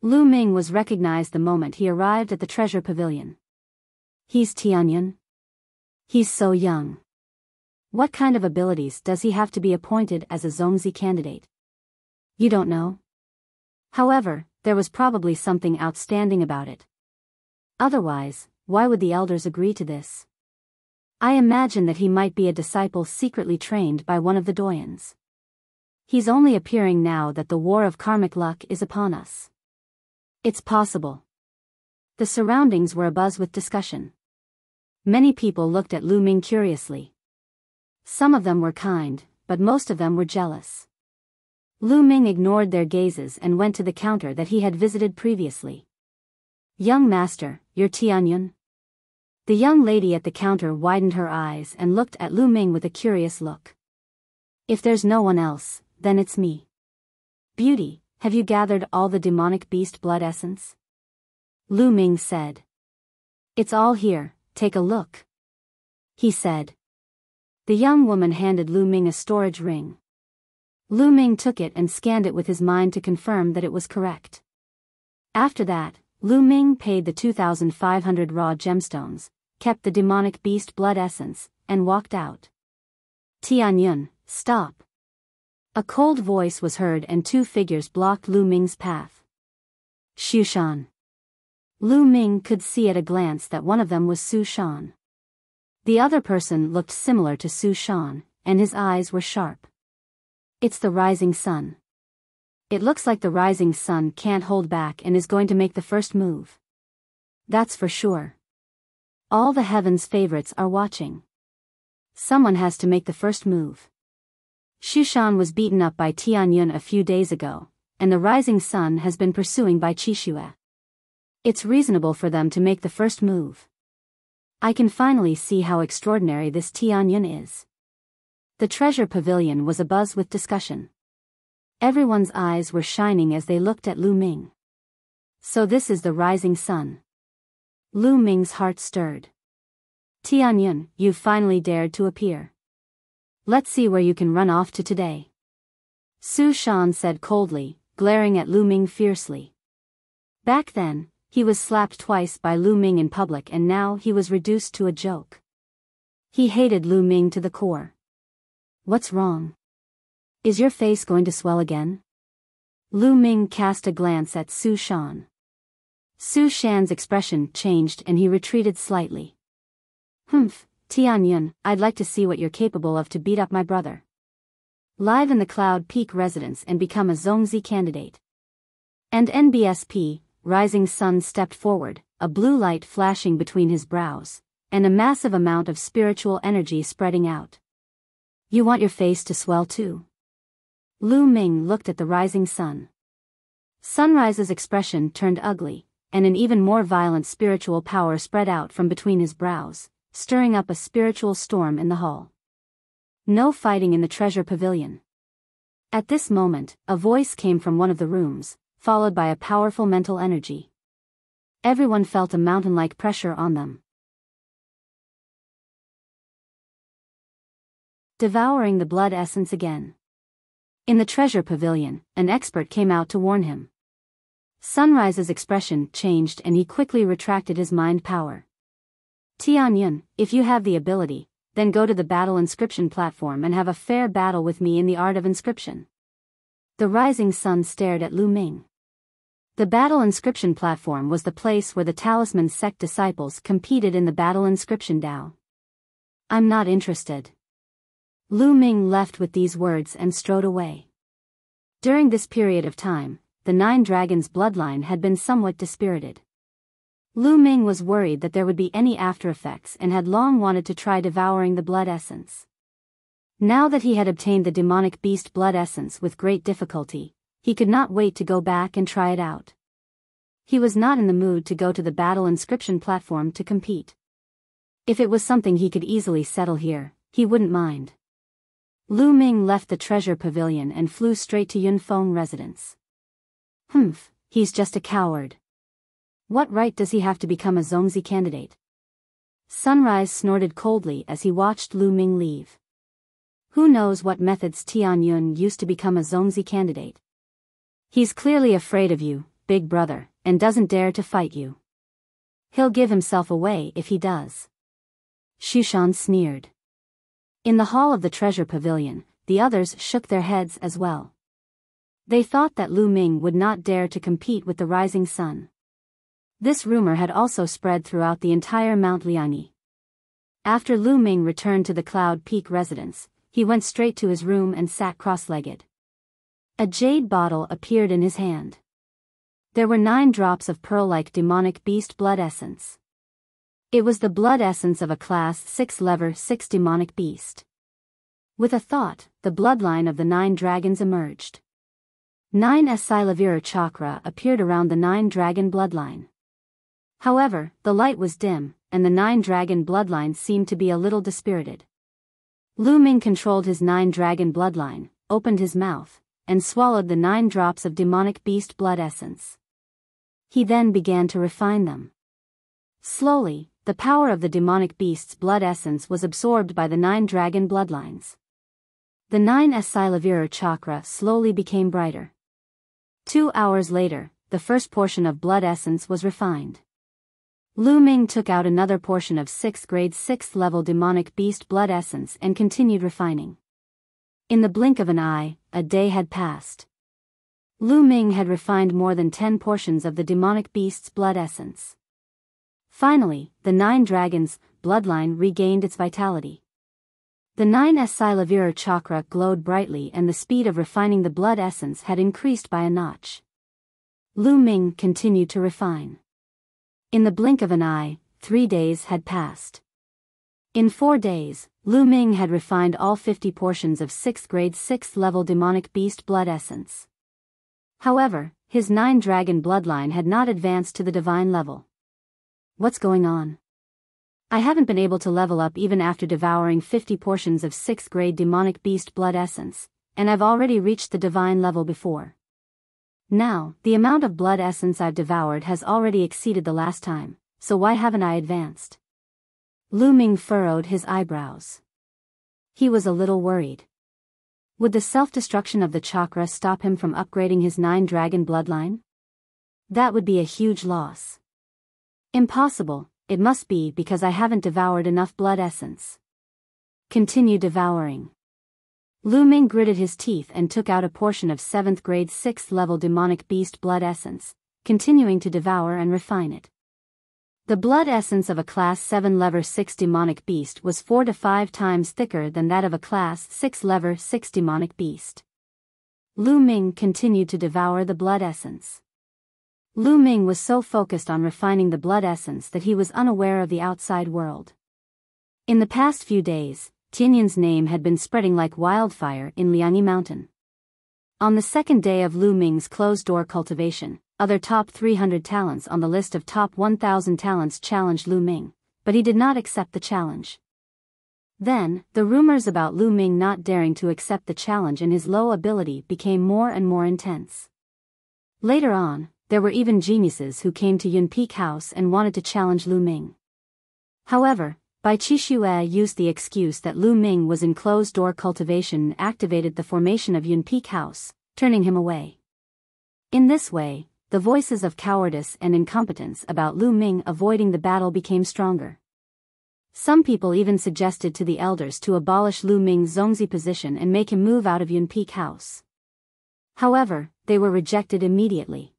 Lu Ming was recognized the moment he arrived at the treasure pavilion. He's Tianyun. He's so young. What kind of abilities does he have to be appointed as a Zongzi candidate? You don't know? However, there was probably something outstanding about it. Otherwise, why would the elders agree to this? I imagine that he might be a disciple secretly trained by one of the doyens. He's only appearing now that the war of karmic luck is upon us. It's possible. The surroundings were abuzz with discussion. Many people looked at Lu Ming curiously. Some of them were kind, but most of them were jealous. Lu Ming ignored their gazes and went to the counter that he had visited previously. Young master, you're Tianyun? The young lady at the counter widened her eyes and looked at Lu Ming with a curious look. If there's no one else, then it's me. Beauty, have you gathered all the demonic beast blood essence? Lu Ming said. It's all here, take a look. He said. The young woman handed Lu Ming a storage ring. Lu Ming took it and scanned it with his mind to confirm that it was correct. After that, Lu Ming paid the 2,500 raw gemstones, kept the demonic beast blood essence, and walked out. Tianyun, stop. A cold voice was heard and two figures blocked Lu Ming's path. Xu Shan. Lu Ming could see at a glance that one of them was Su Shan. The other person looked similar to Su Shan, and his eyes were sharp. It's the rising sun. It looks like the rising sun can't hold back and is going to make the first move. That's for sure. All the heavens' favorites are watching. Someone has to make the first move. Xu Shan was beaten up by Tianyun a few days ago, and the rising sun has been pursuing by Qixue. It's reasonable for them to make the first move. I can finally see how extraordinary this Tianyun is. The treasure pavilion was abuzz with discussion. Everyone's eyes were shining as they looked at Lu Ming. So this is the rising sun. Lu Ming's heart stirred. Tianyun, you've finally dared to appear. Let's see where you can run off to today. Su Shan said coldly, glaring at Lu Ming fiercely. Back then, he was slapped twice by Lu Ming in public and now he was reduced to a joke. He hated Lu Ming to the core. What's wrong? Is your face going to swell again? Lu Ming cast a glance at Su Shan. Su Shan's expression changed and he retreated slightly. Humph, Tianyun, I'd like to see what you're capable of to beat up my brother. Live in the Cloud Peak residence and become a Zongzi candidate. And NBSP, Rising Sun stepped forward, a blue light flashing between his brows, and a massive amount of spiritual energy spreading out. You want your face to swell too? Lu Ming looked at the rising sun. Sunrise's expression turned ugly, and an even more violent spiritual power spread out from between his brows, stirring up a spiritual storm in the hall. No fighting in the treasure pavilion. At this moment, a voice came from one of the rooms, followed by a powerful mental energy. Everyone felt a mountain-like pressure on them. Devouring the blood essence again. In the treasure pavilion, an expert came out to warn him. Sunrise's expression changed and he quickly retracted his mind power. Tianyun, if you have the ability, then go to the battle inscription platform and have a fair battle with me in the art of inscription. The rising sun stared at Lu Ming. The battle inscription platform was the place where the talisman sect disciples competed in the battle inscription Dao. I'm not interested. Lu Ming left with these words and strode away. During this period of time, the Nine Dragons' bloodline had been somewhat dispirited. Lu Ming was worried that there would be any after effects and had long wanted to try devouring the blood essence. Now that he had obtained the demonic beast blood essence with great difficulty, he could not wait to go back and try it out. He was not in the mood to go to the battle inscription platform to compete. If it was something he could easily settle here, he wouldn't mind. Lu Ming left the treasure pavilion and flew straight to Yunfeng residence. Humph, he's just a coward. What right does he have to become a Zongzi candidate? Sunrise snorted coldly as he watched Lu Ming leave. Who knows what methods Tianyun used to become a Zongzi candidate? He's clearly afraid of you, big brother, and doesn't dare to fight you. He'll give himself away if he does. Xu Shan sneered. In the hall of the treasure pavilion, the others shook their heads as well. They thought that Lu Ming would not dare to compete with the rising sun. This rumor had also spread throughout the entire Mount Liangyi. After Lu Ming returned to the Cloud Peak residence, he went straight to his room and sat cross-legged. A jade bottle appeared in his hand. There were 9 drops of pearl-like demonic beast blood essence. It was the blood essence of a class 6 lever 6 demonic beast. With a thought, the bloodline of the 9 dragons emerged. 9 Asilavira chakra appeared around the 9 dragon bloodline. However, the light was dim, and the 9 dragon bloodline seemed to be a little dispirited. Lu Ming controlled his 9 dragon bloodline, opened his mouth, and swallowed the 9 drops of demonic beast blood essence. He then began to refine them. Slowly, the power of the demonic beast's blood essence was absorbed by the 9 dragon bloodlines. The 9 Asilavira chakra slowly became brighter. 2 hours later, the first portion of blood essence was refined. Lu Ming took out another portion of 6th grade 6th level demonic beast blood essence and continued refining. In the blink of an eye, a day had passed. Lu Ming had refined more than 10 portions of the demonic beast's blood essence. Finally, the 9 dragons' bloodline regained its vitality. The 9 Asilavira chakra glowed brightly and the speed of refining the blood essence had increased by a notch. Lu Ming continued to refine. In the blink of an eye, 3 days had passed. In 4 days, Lu Ming had refined all 50 portions of 6th grade 6th level demonic beast blood essence. However, his 9 dragon bloodline had not advanced to the divine level. What's going on? I haven't been able to level up even after devouring 50 portions of 6th grade demonic beast blood essence, and I've already reached the divine level before. Now, the amount of blood essence I've devoured has already exceeded the last time, so why haven't I advanced? Lu Ming furrowed his eyebrows. He was a little worried. Would the self-destruction of the chakra stop him from upgrading his 9 dragon bloodline? That would be a huge loss. Impossible. It must be because I haven't devoured enough blood essence. Continue devouring. Lu Ming gritted his teeth and took out a portion of 7th grade 6th level demonic beast blood essence, continuing to devour and refine it. The blood essence of a class 7 level 6 demonic beast was 4 to 5 times thicker than that of a class 6 level 6 demonic beast. Lu Ming continued to devour the blood essence. Lu Ming was so focused on refining the blood essence that he was unaware of the outside world. In the past few days, Tianyan's name had been spreading like wildfire in Liangyi Mountain. On the second day of Lu Ming's closed-door cultivation, other top 300 talents on the list of top 1,000 talents challenged Lu Ming, but he did not accept the challenge. Then, the rumors about Lu Ming not daring to accept the challenge and his low ability became more and more intense. Later on, there were even geniuses who came to Yun Peak House and wanted to challenge Lu Ming. However, Bai Qixue used the excuse that Lu Ming was in closed-door cultivation and activated the formation of Yun Peak House, turning him away. In this way, the voices of cowardice and incompetence about Lu Ming avoiding the battle became stronger. Some people even suggested to the elders to abolish Lu Ming's Zongzi position and make him move out of Yun Peak House. However, they were rejected immediately.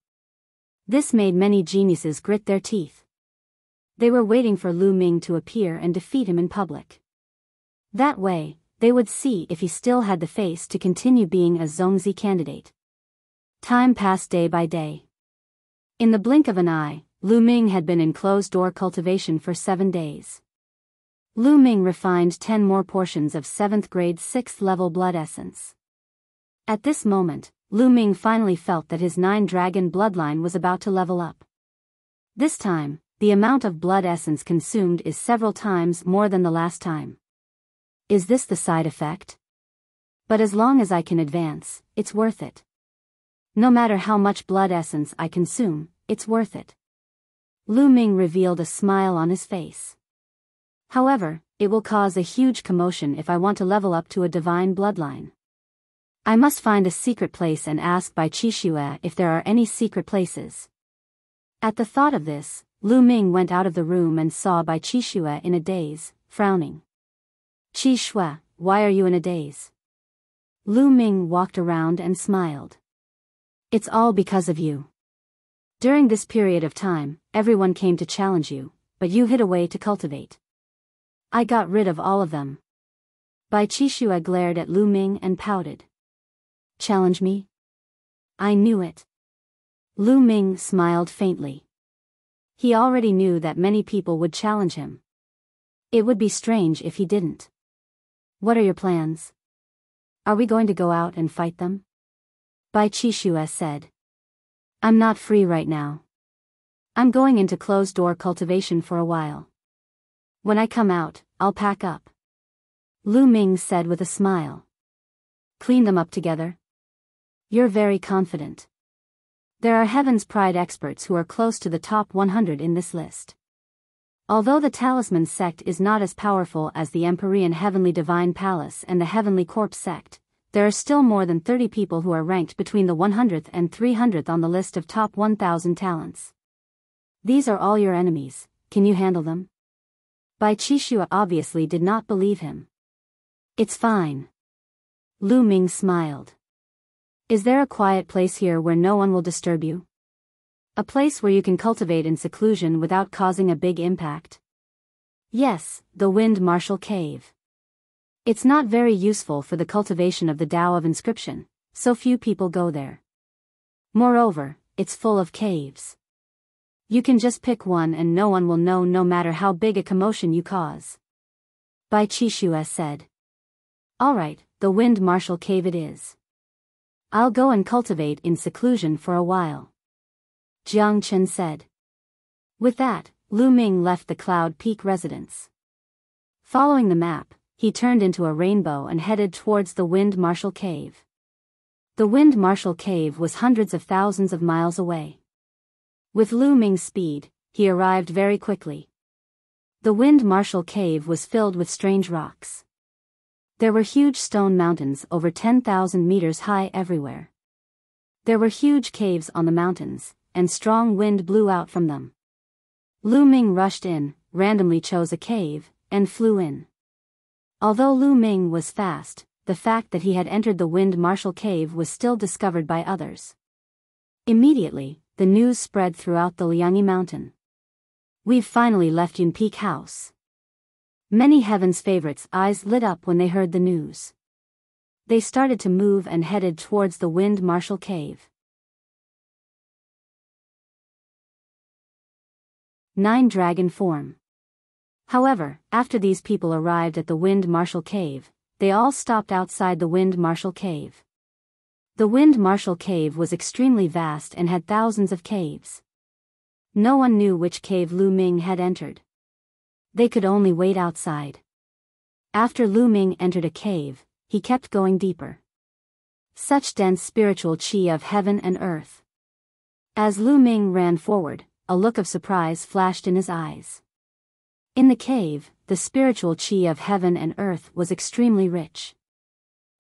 This made many geniuses grit their teeth. They were waiting for Lu Ming to appear and defeat him in public. That way, they would see if he still had the face to continue being a Zongzi candidate. Time passed day by day. In the blink of an eye, Lu Ming had been in closed-door cultivation for 7 days. Lu Ming refined 10 more portions of 7th grade 6th level blood essence. At this moment, Lu Ming finally felt that his 9 dragon bloodline was about to level up. This time, the amount of blood essence consumed is several times more than the last time. Is this the side effect? But as long as I can advance, it's worth it. No matter how much blood essence I consume, it's worth it. Lu Ming revealed a smile on his face. However, it will cause a huge commotion if I want to level up to a divine bloodline. I must find a secret place and ask Bai Qixue if there are any secret places. At the thought of this, Lu Ming went out of the room and saw Bai Qixue in a daze, frowning. "Qixue, why are you in a daze?" Lu Ming walked around and smiled. "It's all because of you. During this period of time, everyone came to challenge you, but you hid away to cultivate. I got rid of all of them." Bai Qixue glared at Lu Ming and pouted. "Challenge me? I knew it." Lu Ming smiled faintly. He already knew that many people would challenge him. It would be strange if he didn't. "What are your plans? Are we going to go out and fight them?" Bai Qixue said. "I'm not free right now. I'm going into closed-door cultivation for a while. When I come out, I'll pack up." Lu Ming said with a smile. "Clean them up together?" You're very confident. There are Heaven's Pride experts who are close to the top 100 in this list. Although the Talisman sect is not as powerful as the Empyrean Heavenly Divine Palace and the Heavenly Corpse sect, there are still more than 30 people who are ranked between the 100th and 300th on the list of top 1,000 talents. These are all your enemies, can you handle them? Bai Qixue obviously did not believe him. It's fine. Lu Ming smiled. Is there a quiet place here where no one will disturb you? A place where you can cultivate in seclusion without causing a big impact? Yes, the Wind Marshal Cave. It's not very useful for the cultivation of the Tao of Inscription, so few people go there. Moreover, it's full of caves. You can just pick one and no one will know no matter how big a commotion you cause. Bai Qixue said. Alright, the Wind Marshal Cave it is. I'll go and cultivate in seclusion for a while. Jiang Chen said. With that, Lu Ming left the Cloud Peak residence. Following the map, he turned into a rainbow and headed towards the Wind Marshal Cave. The Wind Marshal Cave was hundreds of thousands of miles away. With Lu Ming's speed, he arrived very quickly. The Wind Marshal Cave was filled with strange rocks. There were huge stone mountains over 10,000 meters high everywhere. There were huge caves on the mountains, and strong wind blew out from them. Lu Ming rushed in, randomly chose a cave, and flew in. Although Lu Ming was fast, the fact that he had entered the Wind Marshal Cave was still discovered by others. Immediately, the news spread throughout the Liangyi Mountain. We've finally left Yun Peak House. Many Heaven's favorites' eyes lit up when they heard the news. They started to move and headed towards the Wind Marshal Cave. 9 Dragon Form. However, after these people arrived at the Wind Marshal Cave, they all stopped outside the Wind Marshal Cave. The Wind Marshal Cave was extremely vast and had thousands of caves. No one knew which cave Lu Ming had entered. They could only wait outside. After Lu Ming entered a cave, he kept going deeper. Such dense spiritual qi of heaven and earth. As Lu Ming ran forward, a look of surprise flashed in his eyes. In the cave, the spiritual qi of heaven and earth was extremely rich.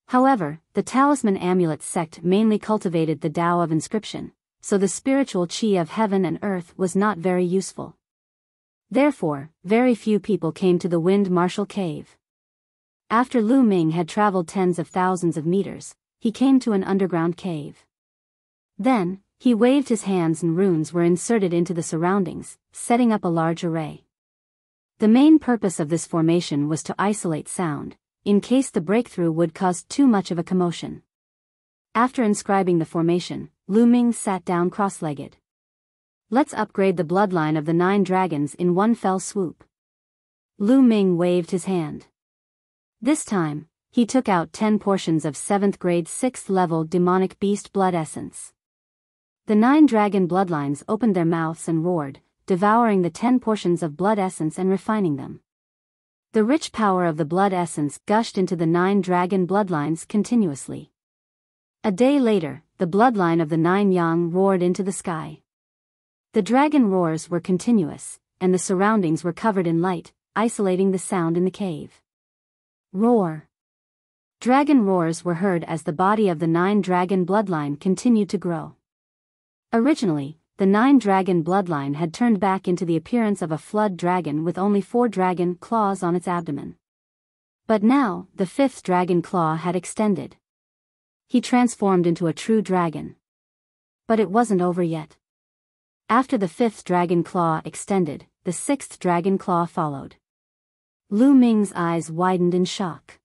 However, the Talisman Amulet sect mainly cultivated the Tao of Inscription, so the spiritual qi of heaven and earth was not very useful. Therefore, very few people came to the Wind Marshal Cave. After Lu Ming had traveled tens of thousands of meters, he came to an underground cave. Then, he waved his hands and runes were inserted into the surroundings, setting up a large array. The main purpose of this formation was to isolate sound, in case the breakthrough would cause too much of a commotion. After inscribing the formation, Lu Ming sat down cross-legged. Let's upgrade the bloodline of the 9 dragons in one fell swoop. Lu Ming waved his hand. This time, he took out 10 portions of 7th grade 6th level demonic beast blood essence. The 9 dragon bloodlines opened their mouths and roared, devouring the 10 portions of blood essence and refining them. The rich power of the blood essence gushed into the 9 dragon bloodlines continuously. A day later, the bloodline of the 9 yang roared into the sky. The dragon roars were continuous, and the surroundings were covered in light, isolating the sound in the cave. Roar. Dragon roars were heard as the body of the 9 dragon bloodline continued to grow. Originally, the 9 dragon bloodline had turned back into the appearance of a flood dragon with only 4 dragon claws on its abdomen. But now, the 5th dragon claw had extended. He transformed into a true dragon. But it wasn't over yet. After the 5th dragon claw extended, the 6th dragon claw followed. Lu Ming's eyes widened in shock.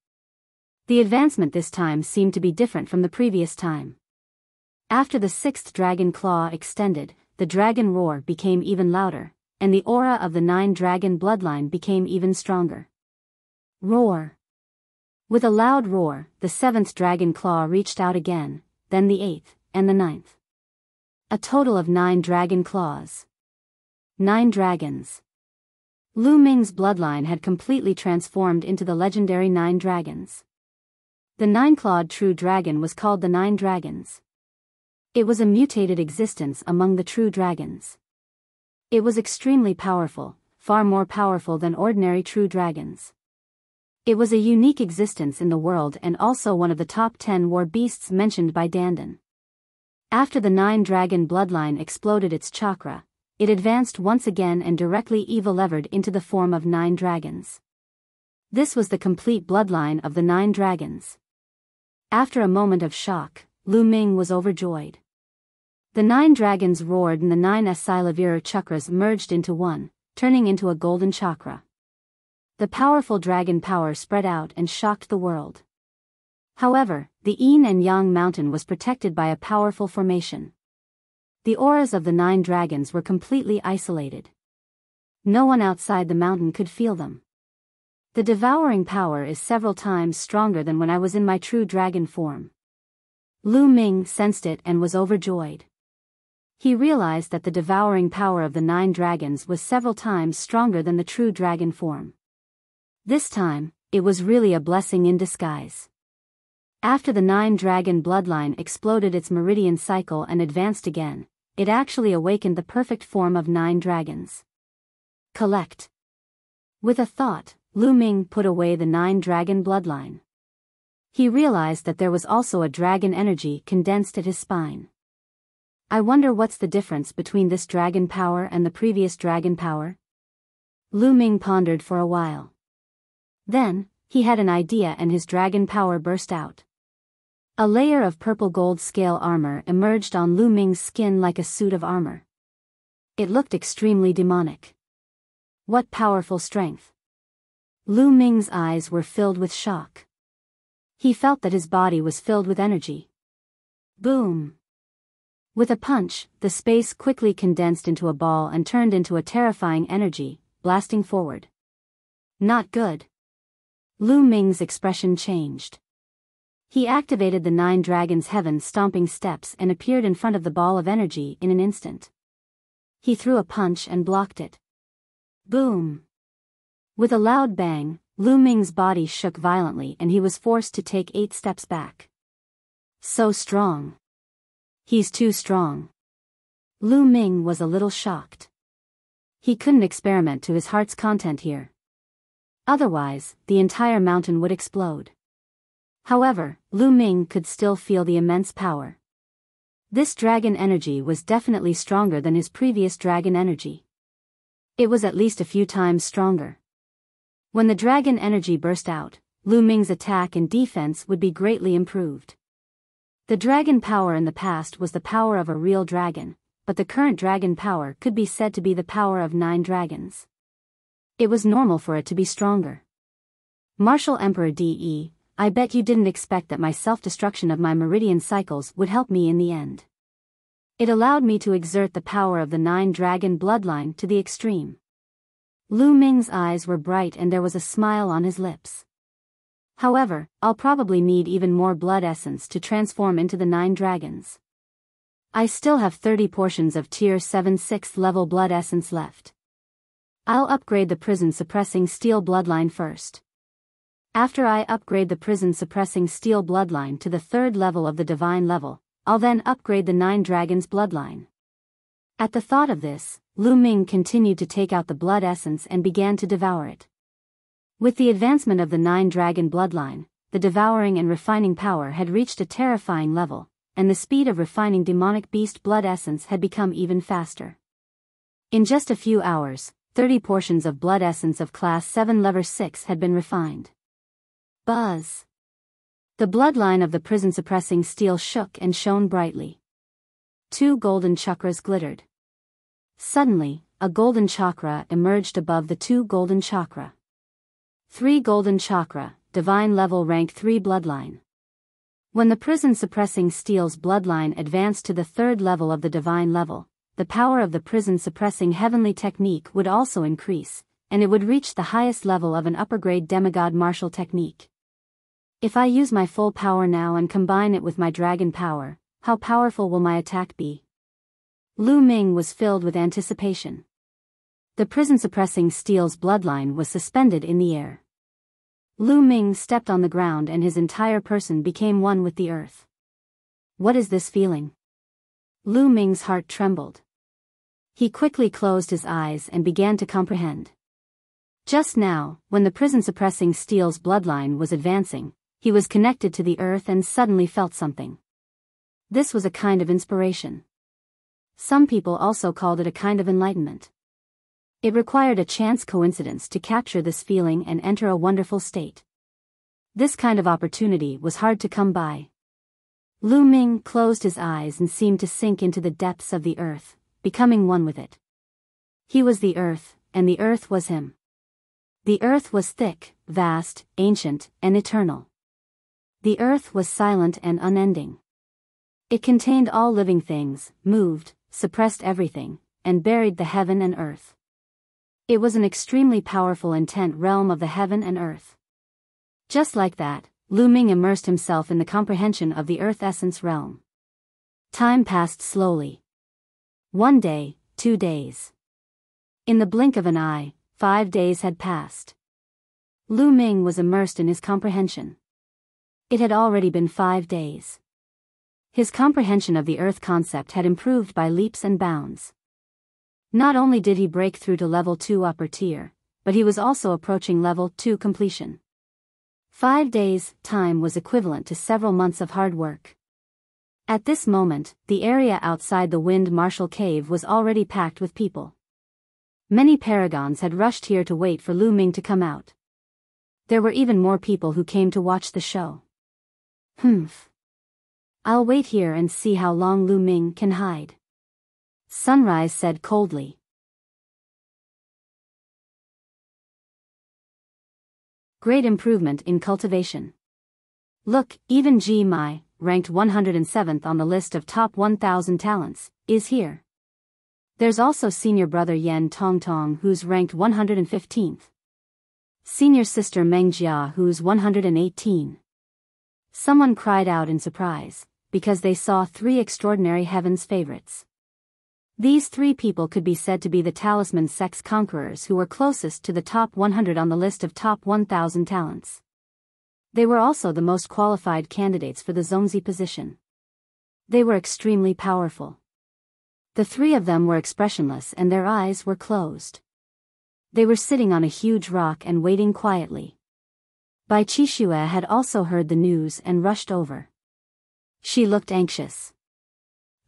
The advancement this time seemed to be different from the previous time. After the 6th dragon claw extended, the dragon roar became even louder, and the aura of the 9 dragon bloodline became even stronger. Roar. With a loud roar, the 7th dragon claw reached out again, then the 8th, and the 9th. A total of 9 dragon claws. 9 dragons. Lu Ming's bloodline had completely transformed into the legendary 9 dragons. The 9-clawed true dragon was called the 9 dragons. It was a mutated existence among the true dragons. It was extremely powerful, far more powerful than ordinary true dragons. It was a unique existence in the world and also one of the top 10 war beasts mentioned by Dandan. After the 9-dragon bloodline exploded its chakra, it advanced once again and directly evolved into the form of 9 dragons. This was the complete bloodline of the 9 dragons. After a moment of shock, Lu Ming was overjoyed. The 9 dragons roared and the 9 Asilavira chakras merged into one, turning into a golden chakra. The powerful dragon power spread out and shocked the world. However, the Yin and Yang mountain was protected by a powerful formation. The auras of the 9 dragons were completely isolated. No one outside the mountain could feel them. The devouring power is several times stronger than when I was in my true dragon form. Lu Ming sensed it and was overjoyed. He realized that the devouring power of the 9 dragons was several times stronger than the true dragon form. This time, it was really a blessing in disguise. After the 9-dragon bloodline exploded its meridian cycle and advanced again, it actually awakened the perfect form of 9 dragons. Collect. With a thought, Lu Ming put away the 9-dragon bloodline. He realized that there was also a dragon energy condensed at his spine. I wonder what's the difference between this dragon power and the previous dragon power? Lu Ming pondered for a while. Then, he had an idea and his dragon power burst out. A layer of purple gold scale armor emerged on Lu Ming's skin like a suit of armor. It looked extremely demonic. What powerful strength! Lu Ming's eyes were filled with shock. He felt that his body was filled with energy. Boom! With a punch, the space quickly condensed into a ball and turned into a terrifying energy, blasting forward. Not good. Lu Ming's expression changed. He activated the 9 dragons' heaven-stomping steps and appeared in front of the ball of energy in an instant. He threw a punch and blocked it. Boom! With a loud bang, Lu Ming's body shook violently and he was forced to take 8 steps back. So strong. He's too strong. Lu Ming was a little shocked. He couldn't experiment to his heart's content here. Otherwise, the entire mountain would explode. However, Lu Ming could still feel the immense power. This dragon energy was definitely stronger than his previous dragon energy. It was at least a few times stronger. When the dragon energy burst out, Lu Ming's attack and defense would be greatly improved. The dragon power in the past was the power of a real dragon, but the current dragon power could be said to be the power of 9 dragons. It was normal for it to be stronger. Martial Emperor DE, I bet you didn't expect that my self-destruction of my meridian cycles would help me in the end. It allowed me to exert the power of the 9-dragon bloodline to the extreme. Lu Ming's eyes were bright and there was a smile on his lips. However, I'll probably need even more blood essence to transform into the 9 dragons. I still have 30 portions of Tier 7 6th level blood essence left. I'll upgrade the prison-suppressing steel bloodline first. After I upgrade the prison-suppressing steel bloodline to the 3rd level of the divine level, I'll then upgrade the 9 dragons bloodline. At the thought of this, Lu Ming continued to take out the blood essence and began to devour it. With the advancement of the 9-dragon bloodline, the devouring and refining power had reached a terrifying level, and the speed of refining demonic beast blood essence had become even faster. In just a few hours, 30 portions of blood essence of Class 7 Level 6 had been refined. Buzz! The bloodline of the prison-suppressing steel shook and shone brightly. 2 golden chakras glittered. Suddenly, a golden chakra emerged above the 2 golden chakra. 3 golden chakra, divine level rank 3 bloodline. When the prison-suppressing steel's bloodline advanced to the 3rd level of the divine level, the power of the prison-suppressing heavenly technique would also increase, and it would reach the highest level of an upper-grade demigod martial technique. If I use my full power now and combine it with my dragon power, how powerful will my attack be? Lu Ming was filled with anticipation. The prison-suppressing steel's bloodline was suspended in the air. Lu Ming stepped on the ground and his entire person became one with the earth. What is this feeling? Lu Ming's heart trembled. He quickly closed his eyes and began to comprehend. Just now, when the prison-suppressing steel's bloodline was advancing, he was connected to the earth and suddenly felt something. This was a kind of inspiration. Some people also called it a kind of enlightenment. It required a chance coincidence to capture this feeling and enter a wonderful state. This kind of opportunity was hard to come by. Lu Ming closed his eyes and seemed to sink into the depths of the earth, becoming one with it. He was the earth, and the earth was him. The earth was thick, vast, ancient, and eternal. The earth was silent and unending. It contained all living things, moved, suppressed everything, and buried the heaven and earth. It was an extremely powerful intent realm of the heaven and earth. Just like that, Lu Ming immersed himself in the comprehension of the earth essence realm. Time passed slowly. 1 day, 2 days. In the blink of an eye, 5 days had passed. Lu Ming was immersed in his comprehension. It had already been 5 days. His comprehension of the earth concept had improved by leaps and bounds. Not only did he break through to level 2 upper tier, but he was also approaching level 2 completion. 5 days' time was equivalent to several months of hard work. At this moment, the area outside the Wind Marshal Cave was already packed with people. Many paragons had rushed here to wait for Lu Ming to come out. There were even more people who came to watch the show. I'll wait here and see how long Lu Ming can hide. Sunrise said coldly. Great improvement in cultivation. Look, even Ji Mai, ranked 107th on the list of top 1,000 talents, is here. There's also senior brother Yan Tongtong who's ranked 115th. Senior sister Meng Jia who's 118. Someone cried out in surprise, because they saw 3 extraordinary heavens favorites. These 3 people could be said to be the talisman sex conquerors who were closest to the top 100 on the list of top 1,000 talents. They were also the most qualified candidates for the Zongzi position. They were extremely powerful. The 3 of them were expressionless and their eyes were closed. They were sitting on a huge rock and waiting quietly. Bai Qixue had also heard the news and rushed over. She looked anxious.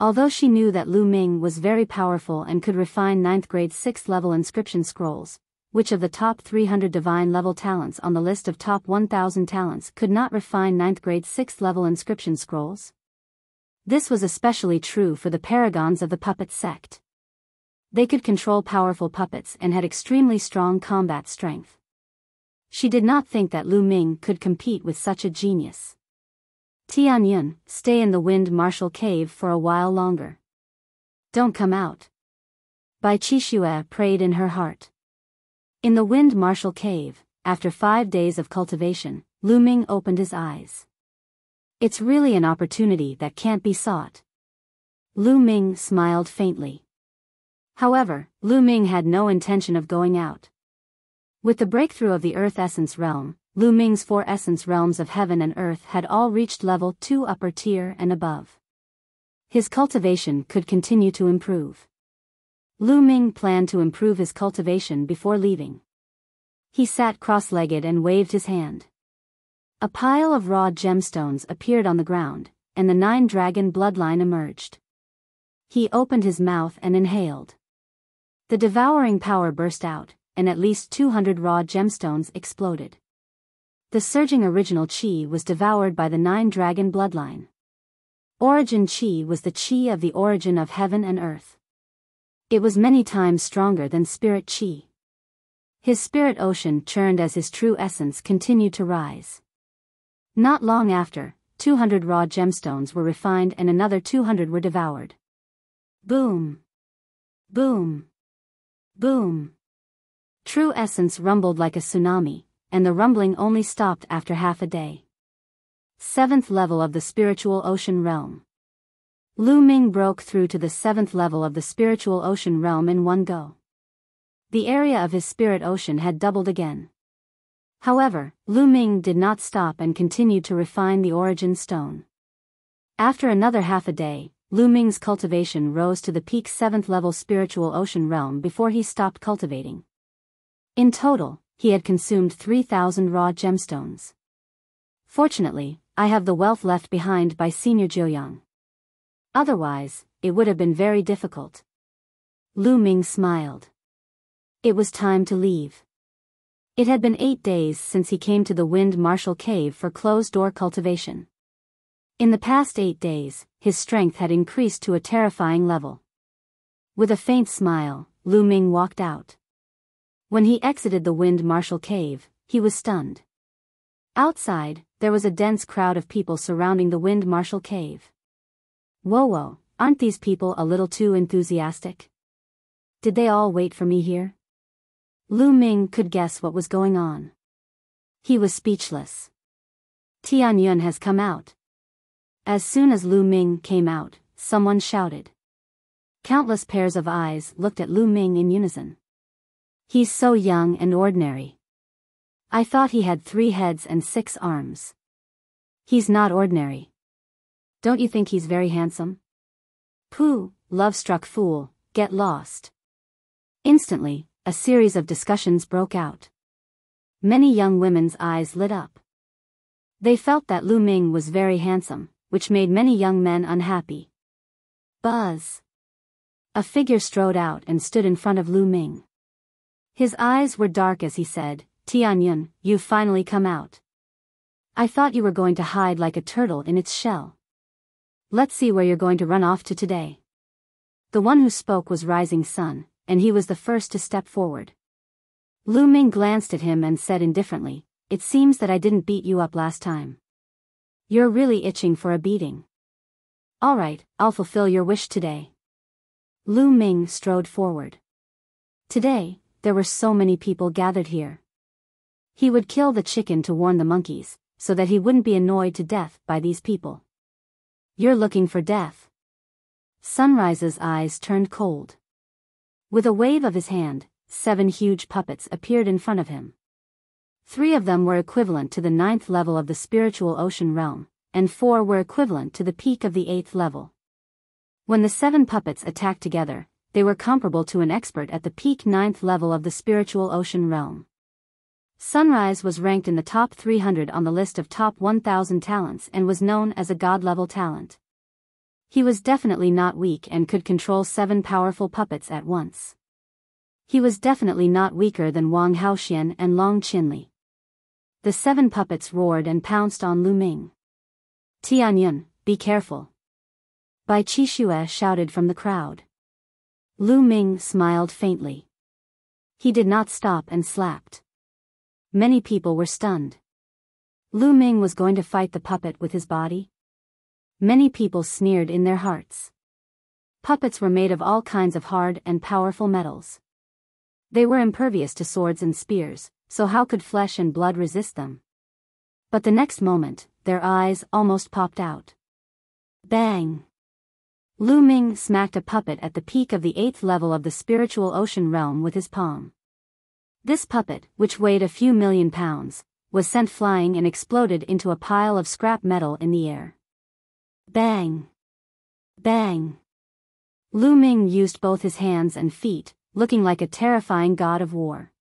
Although she knew that Lu Ming was very powerful and could refine 9th grade 6th level inscription scrolls, which of the top 300 divine level talents on the list of top 1,000 talents could not refine 9th grade 6th level inscription scrolls? This was especially true for the paragons of the puppet sect. They could control powerful puppets and had extremely strong combat strength. She did not think that Lu Ming could compete with such a genius. Tianyun, stay in the Wind Marshal Cave for a while longer. Don't come out. Bai Qixue prayed in her heart. In the Wind Marshal Cave, after 5 days of cultivation, Lu Ming opened his eyes. It's really an opportunity that can't be sought. Lu Ming smiled faintly. However, Lu Ming had no intention of going out. With the breakthrough of the Earth Essence Realm, Lu Ming's 4 essence realms of heaven and earth had all reached level 2 upper tier and above. His cultivation could continue to improve. Lu Ming planned to improve his cultivation before leaving. He sat cross-legged and waved his hand. A pile of raw gemstones appeared on the ground, and the 9-dragon bloodline emerged. He opened his mouth and inhaled. The devouring power burst out, and at least 200 raw gemstones exploded. The surging original chi was devoured by the 9-dragon bloodline. Origin chi was the chi of the origin of heaven and earth. It was many times stronger than spirit chi. His spirit ocean churned as his true essence continued to rise. Not long after, 200 raw gemstones were refined and another 200 were devoured. Boom! Boom! Boom! True essence rumbled like a tsunami, and the rumbling only stopped after half a day. 7th level of the spiritual ocean realm. Lu Ming broke through to the 7th level of the spiritual ocean realm in one go. The area of his spirit ocean had doubled again. However, Lu Ming did not stop and continued to refine the origin stone. After another half a day, Lu Ming's cultivation rose to the peak 7th level spiritual ocean realm before he stopped cultivating. In total, he had consumed 3,000 raw gemstones. Fortunately, I have the wealth left behind by Senior Jiuyang. Otherwise, it would have been very difficult. Lu Ming smiled. It was time to leave. It had been 8 days since he came to the Wind Marshal Cave for closed-door cultivation. In the past 8 days, his strength had increased to a terrifying level. With a faint smile, Lu Ming walked out. When he exited the Wind Marshal Cave, he was stunned. Outside, there was a dense crowd of people surrounding the Wind Marshal Cave. Whoa, aren't these people a little too enthusiastic? Did they all wait for me here? Lu Ming could guess what was going on. He was speechless. Tianyun has come out. As soon as Lu Ming came out, someone shouted. Countless pairs of eyes looked at Lu Ming in unison. He's so young and ordinary. I thought he had 3 heads and 6 arms. He's not ordinary. Don't you think he's very handsome? Pooh, love-struck fool, get lost. Instantly, a series of discussions broke out. Many young women's eyes lit up. They felt that Lu Ming was very handsome, which made many young men unhappy. Buzz. A figure strode out and stood in front of Lu Ming. His eyes were dark as he said, Tianyun, you've finally come out. I thought you were going to hide like a turtle in its shell. Let's see where you're going to run off to today. The one who spoke was Rising Sun, and he was the first to step forward. Lu Ming glanced at him and said indifferently, it seems that I didn't beat you up last time. You're really itching for a beating. All right, I'll fulfill your wish today. Lu Ming strode forward. Today, there were so many people gathered here. He would kill the chicken to warn the monkeys, so that he wouldn't be annoyed to death by these people. You're looking for death. Sunrise's eyes turned cold. With a wave of his hand, 7 huge puppets appeared in front of him. 3 of them were equivalent to the 9th level of the spiritual ocean realm, and 4 were equivalent to the peak of the 8th level. When the 7 puppets attacked together, they were comparable to an expert at the peak 9th level of the spiritual ocean realm. Sunrise was ranked in the top 300 on the list of top 1,000 talents and was known as a god-level talent. He was definitely not weak and could control 7 powerful puppets at once. He was definitely not weaker than Wang Haoxian and Long Qinli. The 7 puppets roared and pounced on Lu Ming. Tianyun, be careful. Bai Qixue shouted from the crowd. Lu Ming smiled faintly. He did not stop and slapped. Many people were stunned. Lu Ming was going to fight the puppet with his body? Many people sneered in their hearts. Puppets were made of all kinds of hard and powerful metals. They were impervious to swords and spears, so how could flesh and blood resist them? But the next moment, their eyes almost popped out. Bang! Lu Ming smacked a puppet at the peak of the 8th level of the spiritual ocean realm with his palm. This puppet, which weighed a few million pounds, was sent flying and exploded into a pile of scrap metal in the air. Bang! Bang! Lu Ming used both his hands and feet, looking like a terrifying god of war.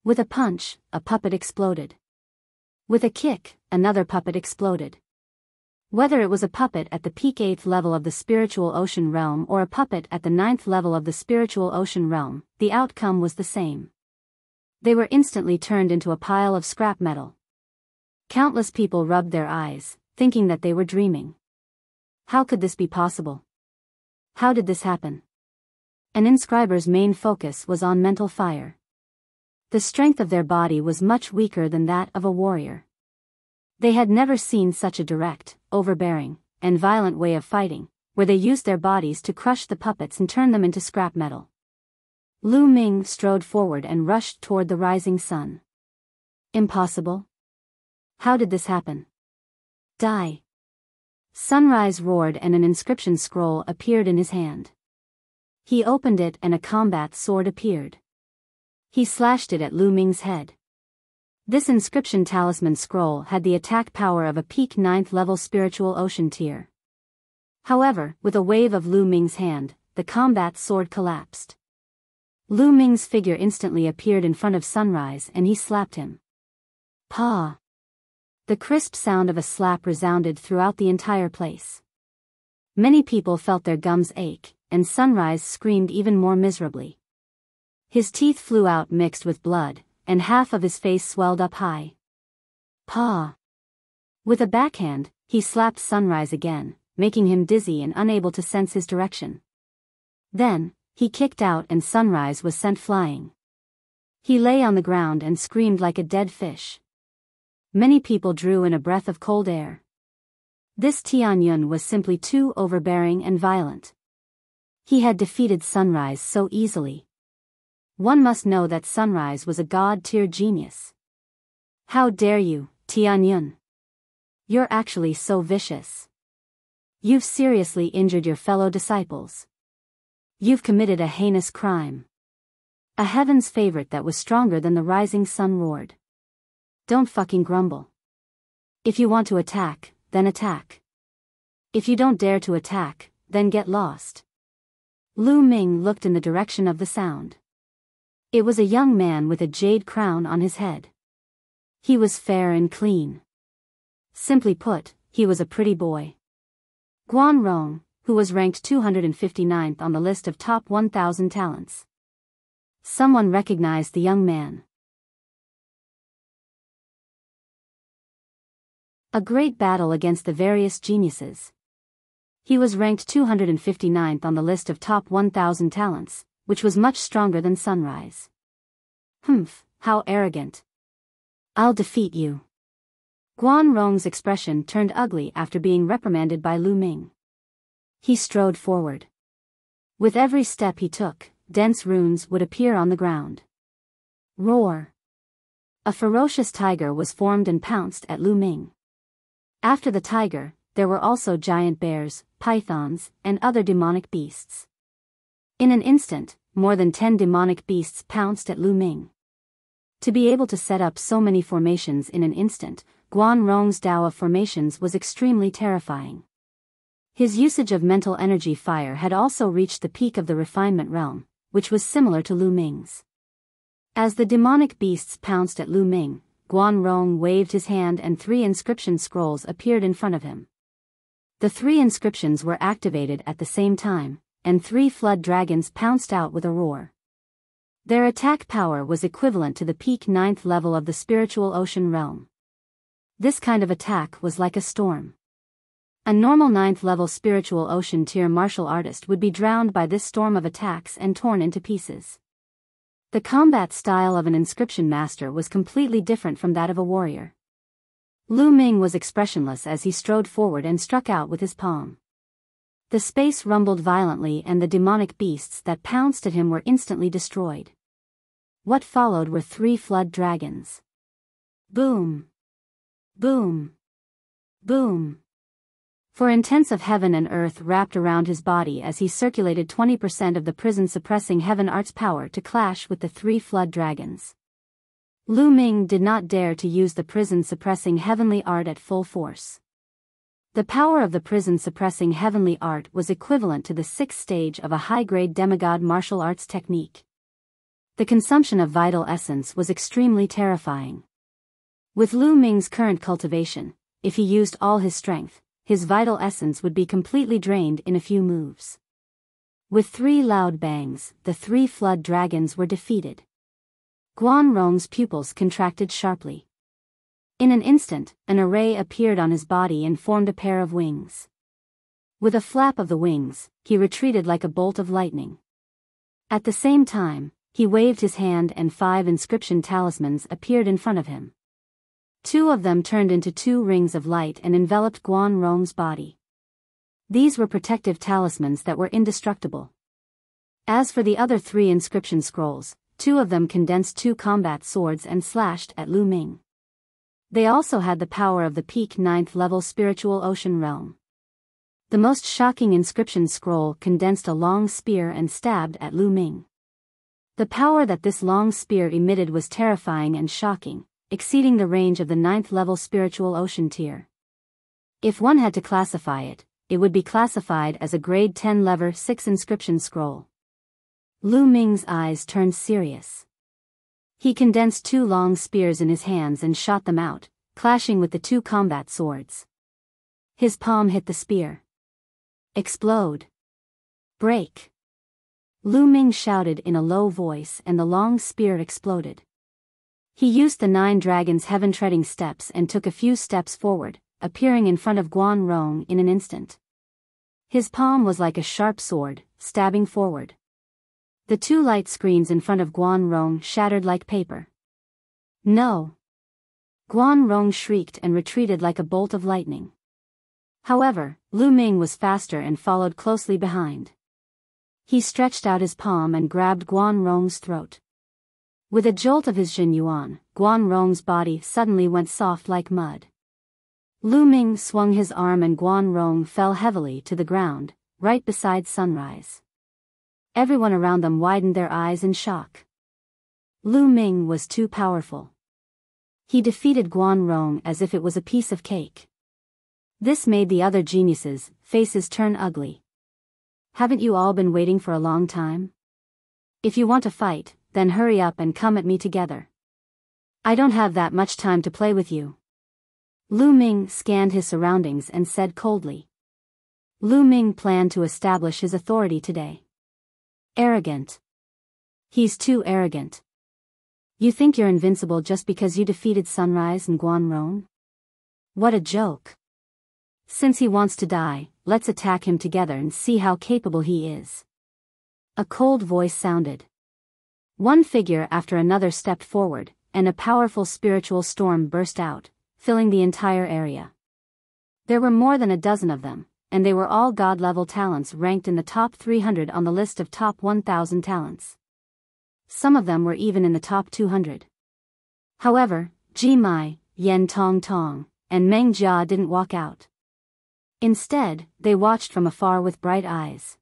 With a punch, a puppet exploded. With a kick, another puppet exploded. Whether it was a puppet at the peak 8th level of the spiritual ocean realm or a puppet at the 9th level of the spiritual ocean realm, the outcome was the same. They were instantly turned into a pile of scrap metal. Countless people rubbed their eyes, thinking that they were dreaming. How could this be possible? How did this happen? An inscriber's main focus was on mental fire. The strength of their body was much weaker than that of a warrior. They had never seen such a direct, overbearing, and violent way of fighting, where they used their bodies to crush the puppets and turn them into scrap metal. Lu Ming strode forward and rushed toward the rising sun. Impossible? How did this happen? Die! Sunrise roared and an inscription scroll appeared in his hand. He opened it and a combat sword appeared. He slashed it at Lu Ming's head. This inscription talisman scroll had the attack power of a peak 9th level spiritual ocean tier. However, with a wave of Lu Ming's hand, the combat sword collapsed. Lu Ming's figure instantly appeared in front of Sunrise and he slapped him. Pa! The crisp sound of a slap resounded throughout the entire place. Many people felt their gums ache, and Sunrise screamed even more miserably. His teeth flew out mixed with blood, and half of his face swelled up high. Pa! With a backhand, he slapped Sunrise again, making him dizzy and unable to sense his direction. Then, he kicked out and Sunrise was sent flying. He lay on the ground and screamed like a dead fish. Many people drew in a breath of cold air. This Tianyun was simply too overbearing and violent. He had defeated Sunrise so easily. One must know that Sunrise was a god-tier genius. How dare you, Tianyun? You're actually so vicious. You've seriously injured your fellow disciples. You've committed a heinous crime. A heaven's favorite that was stronger than the rising sun roared. Don't fucking grumble. If you want to attack, then attack. If you don't dare to attack, then get lost. Lu Ming looked in the direction of the sound. It was a young man with a jade crown on his head. He was fair and clean. Simply put, he was a pretty boy. Guan Rong, who was ranked 259th on the list of top 1,000 talents. Someone recognized the young man. A great battle against the various geniuses. He was ranked 259th on the list of top 1,000 talents, which was much stronger than Sunrise. Humph, how arrogant. I'll defeat you. Guan Rong's expression turned ugly after being reprimanded by Lu Ming. He strode forward. With every step he took, dense runes would appear on the ground. Roar! A ferocious tiger was formed and pounced at Lu Ming. After the tiger, there were also giant bears, pythons, and other demonic beasts. In an instant, more than 10 demonic beasts pounced at Lu Ming. To be able to set up so many formations in an instant, Guan Rong's Tao of formations was extremely terrifying. His usage of mental energy fire had also reached the peak of the refinement realm, which was similar to Lu Ming's. As the demonic beasts pounced at Lu Ming, Guan Rong waved his hand and 3 inscription scrolls appeared in front of him. The 3 inscriptions were activated at the same time, and 3 flood dragons pounced out with a roar. Their attack power was equivalent to the peak 9th level of the spiritual ocean realm. This kind of attack was like a storm. A normal 9th level spiritual ocean tier martial artist would be drowned by this storm of attacks and torn into pieces. The combat style of an inscription master was completely different from that of a warrior. Lu Ming was expressionless as he strode forward and struck out with his palm. The space rumbled violently and the demonic beasts that pounced at him were instantly destroyed. What followed were 3 flood dragons. Boom! Boom! Boom! For intense of heaven and earth wrapped around his body as he circulated 20% of the prison-suppressing heaven art's power to clash with the 3 flood dragons. Lu Ming did not dare to use the prison-suppressing heavenly art at full force. The power of the prison-suppressing heavenly art was equivalent to the 6th stage of a high-grade demigod martial arts technique. The consumption of vital essence was extremely terrifying. With Lu Ming's current cultivation, if he used all his strength, his vital essence would be completely drained in a few moves. With 3 loud bangs, the 3 flood dragons were defeated. Guan Rong's pupils contracted sharply. In an instant, an array appeared on his body and formed a pair of wings. With a flap of the wings, he retreated like a bolt of lightning. At the same time, he waved his hand and 5 inscription talismans appeared in front of him. 2 of them turned into 2 rings of light and enveloped Guan Rong's body. These were protective talismans that were indestructible. As for the other 3 inscription scrolls, 2 of them condensed 2 combat swords and slashed at Lu Ming. They also had the power of the peak 9th level spiritual ocean realm. The most shocking inscription scroll condensed a long spear and stabbed at Lu Ming. The power that this long spear emitted was terrifying and shocking, exceeding the range of the 9th level spiritual ocean tier. If one had to classify it, it would be classified as a grade 10 level 6 inscription scroll. Lu Ming's eyes turned serious. He condensed 2 long spears in his hands and shot them out, clashing with the 2 combat swords. His palm hit the spear. Explode. Break. Lu Ming shouted in a low voice and the long spear exploded. He used the 9 dragons' heaven-treading steps and took a few steps forward, appearing in front of Guan Rong in an instant. His palm was like a sharp sword, stabbing forward. The 2 light screens in front of Guan Rong shattered like paper. No! Guan Rong shrieked and retreated like a bolt of lightning. However, Lu Ming was faster and followed closely behind. He stretched out his palm and grabbed Guan Rong's throat. With a jolt of his Jin Yuan, Guan Rong's body suddenly went soft like mud. Lu Ming swung his arm and Guan Rong fell heavily to the ground, right beside Sunrise. Everyone around them widened their eyes in shock. Lu Ming was too powerful. He defeated Guan Rong as if it was a piece of cake. This made the other geniuses' faces turn ugly. Haven't you all been waiting for a long time? If you want to fight, then hurry up and come at me together. I don't have that much time to play with you. Lu Ming scanned his surroundings and said coldly. Lu Ming planned to establish his authority today. Arrogant. He's too arrogant. You think you're invincible just because you defeated Sunrise and Guan Rong? What a joke. Since he wants to die, let's attack him together and see how capable he is. A cold voice sounded. One figure after another stepped forward, and a powerful spiritual storm burst out, filling the entire area. There were more than a dozen of them, and they were all god-level talents ranked in the top 300 on the list of top 1,000 talents. Some of them were even in the top 200. However, Ji Mai, Yen Tong Tong, and Meng Jia didn't walk out. Instead, they watched from afar with bright eyes.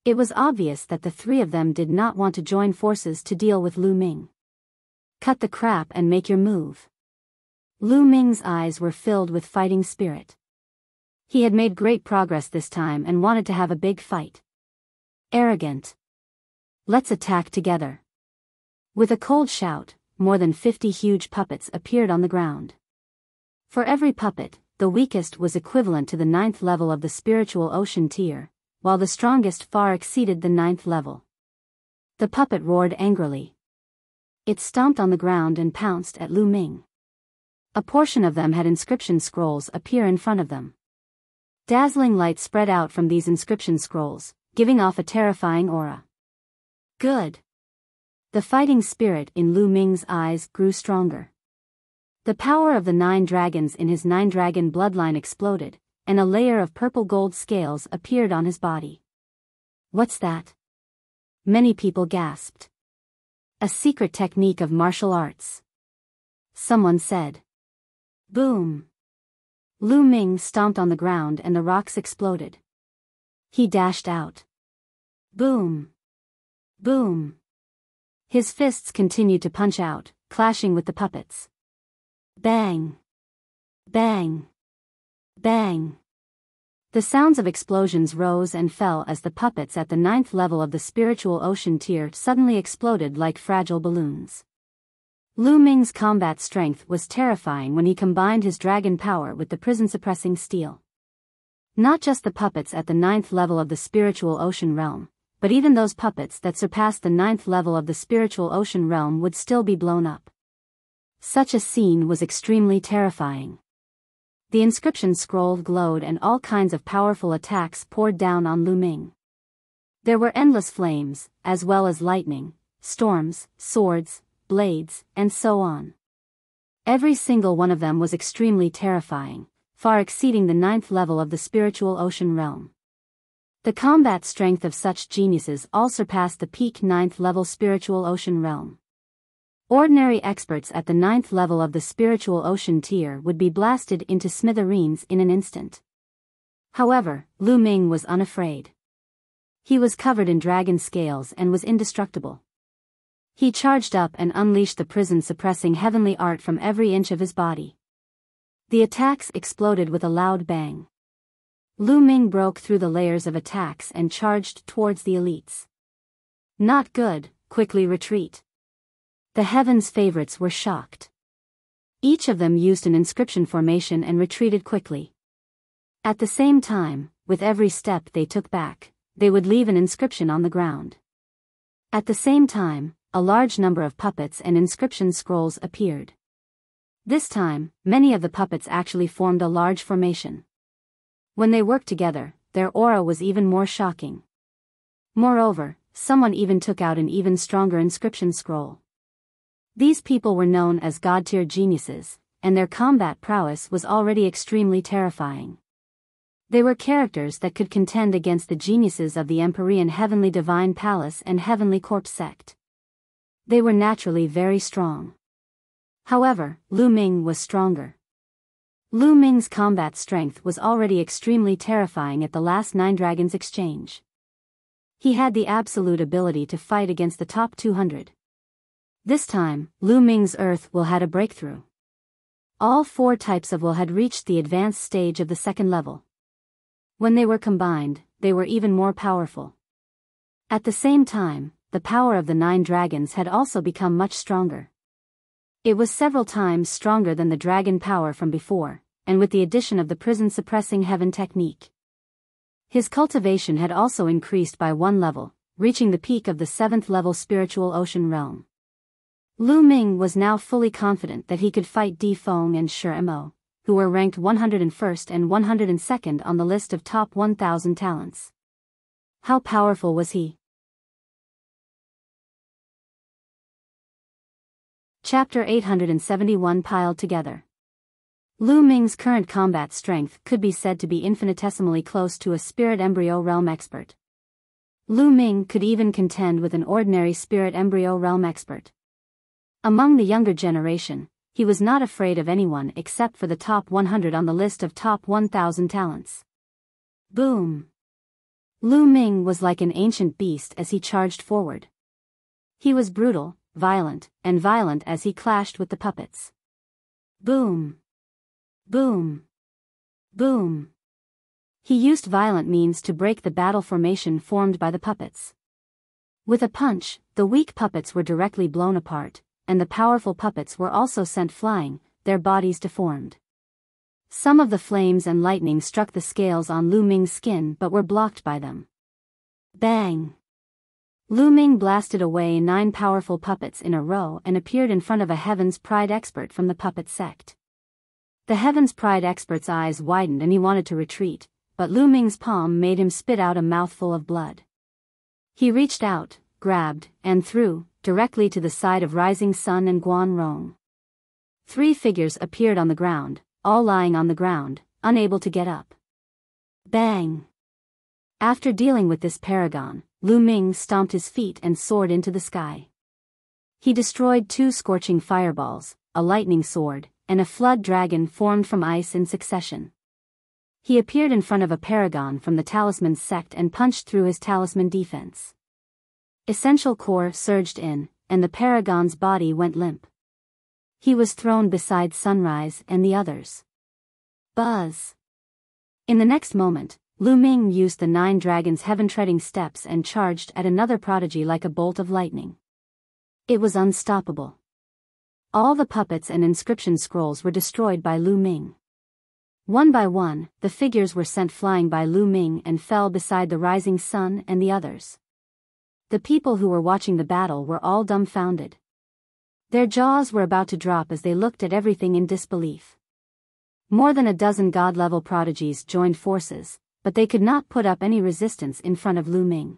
It was obvious that the 3 of them did not want to join forces to deal with Lu Ming. Cut the crap and make your move. Lu Ming's eyes were filled with fighting spirit. He had made great progress this time and wanted to have a big fight. Arrogant. Let's attack together. With a cold shout, more than 50 huge puppets appeared on the ground. For every puppet, the weakest was equivalent to the 9th level of the spiritual ocean tier, while the strongest far exceeded the 9th level. The puppet roared angrily. It stomped on the ground and pounced at Lu Ming. A portion of them had inscription scrolls appear in front of them. Dazzling light spread out from these inscription scrolls, giving off a terrifying aura. Good. The fighting spirit in Lu Ming's eyes grew stronger. The power of the 9 dragons in his 9-dragon bloodline exploded, and a layer of purple gold scales appeared on his body. What's that? Many people gasped. A secret technique of martial arts. Someone said. Boom. Lu Ming stomped on the ground and the rocks exploded. He dashed out. Boom. Boom. His fists continued to punch out, clashing with the puppets. Bang. Bang. Bang. The sounds of explosions rose and fell as the puppets at the 9th level of the spiritual ocean tier suddenly exploded like fragile balloons. Lu Ming's combat strength was terrifying when he combined his dragon power with the prison-suppressing steel. Not just the puppets at the 9th level of the spiritual ocean realm, but even those puppets that surpassed the 9th level of the spiritual ocean realm would still be blown up. Such a scene was extremely terrifying. The inscription scroll glowed and all kinds of powerful attacks poured down on Lu Ming. There were endless flames, as well as lightning, storms, swords, blades, and so on. Every single one of them was extremely terrifying, far exceeding the 9th level of the spiritual ocean realm. The combat strength of such geniuses all surpassed the peak 9th level spiritual ocean realm. Ordinary experts at the 9th level of the spiritual ocean tier would be blasted into smithereens in an instant. However, Lu Ming was unafraid. He was covered in dragon scales and was indestructible. He charged up and unleashed the prison-suppressing heavenly art from every inch of his body. The attacks exploded with a loud bang. Lu Ming broke through the layers of attacks and charged towards the elites. Not good, quickly retreat. The Heaven's favorites were shocked. Each of them used an inscription formation and retreated quickly. At the same time, with every step they took back, they would leave an inscription on the ground. At the same time, a large number of puppets and inscription scrolls appeared. This time, many of the puppets actually formed a large formation. When they worked together, their aura was even more shocking. Moreover, someone even took out an even stronger inscription scroll. These people were known as god-tier geniuses, and their combat prowess was already extremely terrifying. They were characters that could contend against the geniuses of the Empyrean Heavenly Divine Palace and Heavenly Corpse sect. They were naturally very strong. However, Lu Ming was stronger. Lu Ming's combat strength was already extremely terrifying at the last 9 Dragons exchange. He had the absolute ability to fight against the top 200. This time, Lu Ming's Earth Will had a breakthrough. All 4 types of Will had reached the advanced stage of the 2nd level. When they were combined, they were even more powerful. At the same time, the power of the 9 dragons had also become much stronger. It was several times stronger than the dragon power from before, and with the addition of the prison-suppressing heaven technique. His cultivation had also increased by 1 level, reaching the peak of the 7th level spiritual ocean realm. Lu Ming was now fully confident that he could fight Di Feng and Shi Mo, who were ranked 101st and 102nd on the list of top 1,000 talents. How powerful was he? Chapter 871 Piled Together. Lu Ming's current combat strength could be said to be infinitesimally close to a spirit embryo realm expert. Lu Ming could even contend with an ordinary spirit embryo realm expert. Among the younger generation, he was not afraid of anyone except for the top 100 on the list of top 1,000 talents. Boom! Lu Ming was like an ancient beast as he charged forward. He was brutal, violent as he clashed with the puppets. Boom! Boom! Boom! He used violent means to break the battle formation formed by the puppets. With a punch, the weak puppets were directly blown apart, and the powerful puppets were also sent flying, their bodies deformed. Some of the flames and lightning struck the scales on Lu Ming's skin but were blocked by them. Bang! Lu Ming blasted away 9 powerful puppets in a row and appeared in front of a Heaven's Pride expert from the puppet sect. The Heaven's Pride expert's eyes widened and he wanted to retreat, but Lu Ming's palm made him spit out a mouthful of blood. He reached out, grabbed, and threw, directly to the side of Rising Sun and Guan Rong. 3 figures appeared on the ground, all lying on the ground, unable to get up. Bang! After dealing with this paragon, Lu Ming stomped his feet and soared into the sky. He destroyed 2 scorching fireballs, a lightning sword, and a flood dragon formed from ice in succession. He appeared in front of a paragon from the Talisman sect and punched through his talisman defense. Essential core surged in, and the paragon's body went limp. He was thrown beside Sunrise and the others. Buzz! In the next moment, Lu Ming used the 9 dragons' heaven-treading steps and charged at another prodigy like a bolt of lightning. It was unstoppable. All the puppets and inscription scrolls were destroyed by Lu Ming. One by one, the figures were sent flying by Lu Ming and fell beside the Rising Sun and the others. The people who were watching the battle were all dumbfounded. Their jaws were about to drop as they looked at everything in disbelief. More than a dozen god-level prodigies joined forces, but they could not put up any resistance in front of Lu Ming.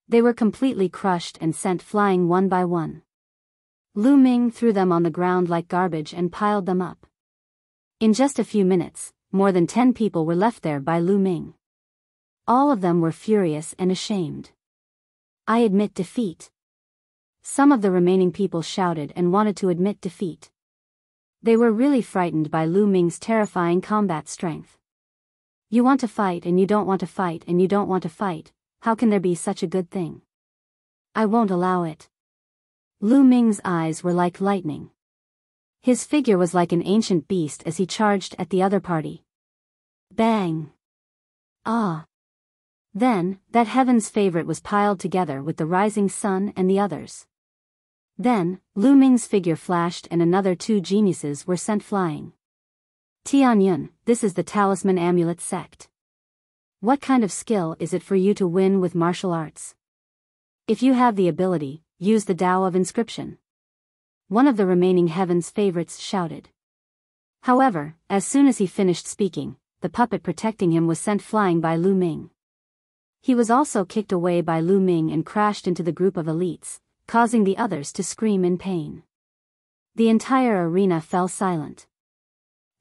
They were completely crushed and sent flying one by one. Lu Ming threw them on the ground like garbage and piled them up. In just a few minutes, more than 10 people were left there by Lu Ming. All of them were furious and ashamed. I admit defeat. Some of the remaining people shouted and wanted to admit defeat. They were really frightened by Lu Ming's terrifying combat strength. You want to fight and you don't want to fight and you don't want to fight, how can there be such a good thing? I won't allow it. Lu Ming's eyes were like lightning. His figure was like an ancient beast as he charged at the other party. Bang! Ah! Then, that heaven's favorite was piled together with the rising sun and the others. Then, Lu Ming's figure flashed and another 2 geniuses were sent flying. Tianyun, this is the Talisman Amulet sect. What kind of skill is it for you to win with martial arts? If you have the ability, use the Tao of Inscription. One of the remaining heaven's favorites shouted. However, as soon as he finished speaking, the puppet protecting him was sent flying by Lu Ming. He was also kicked away by Lu Ming and crashed into the group of elites, causing the others to scream in pain. The entire arena fell silent.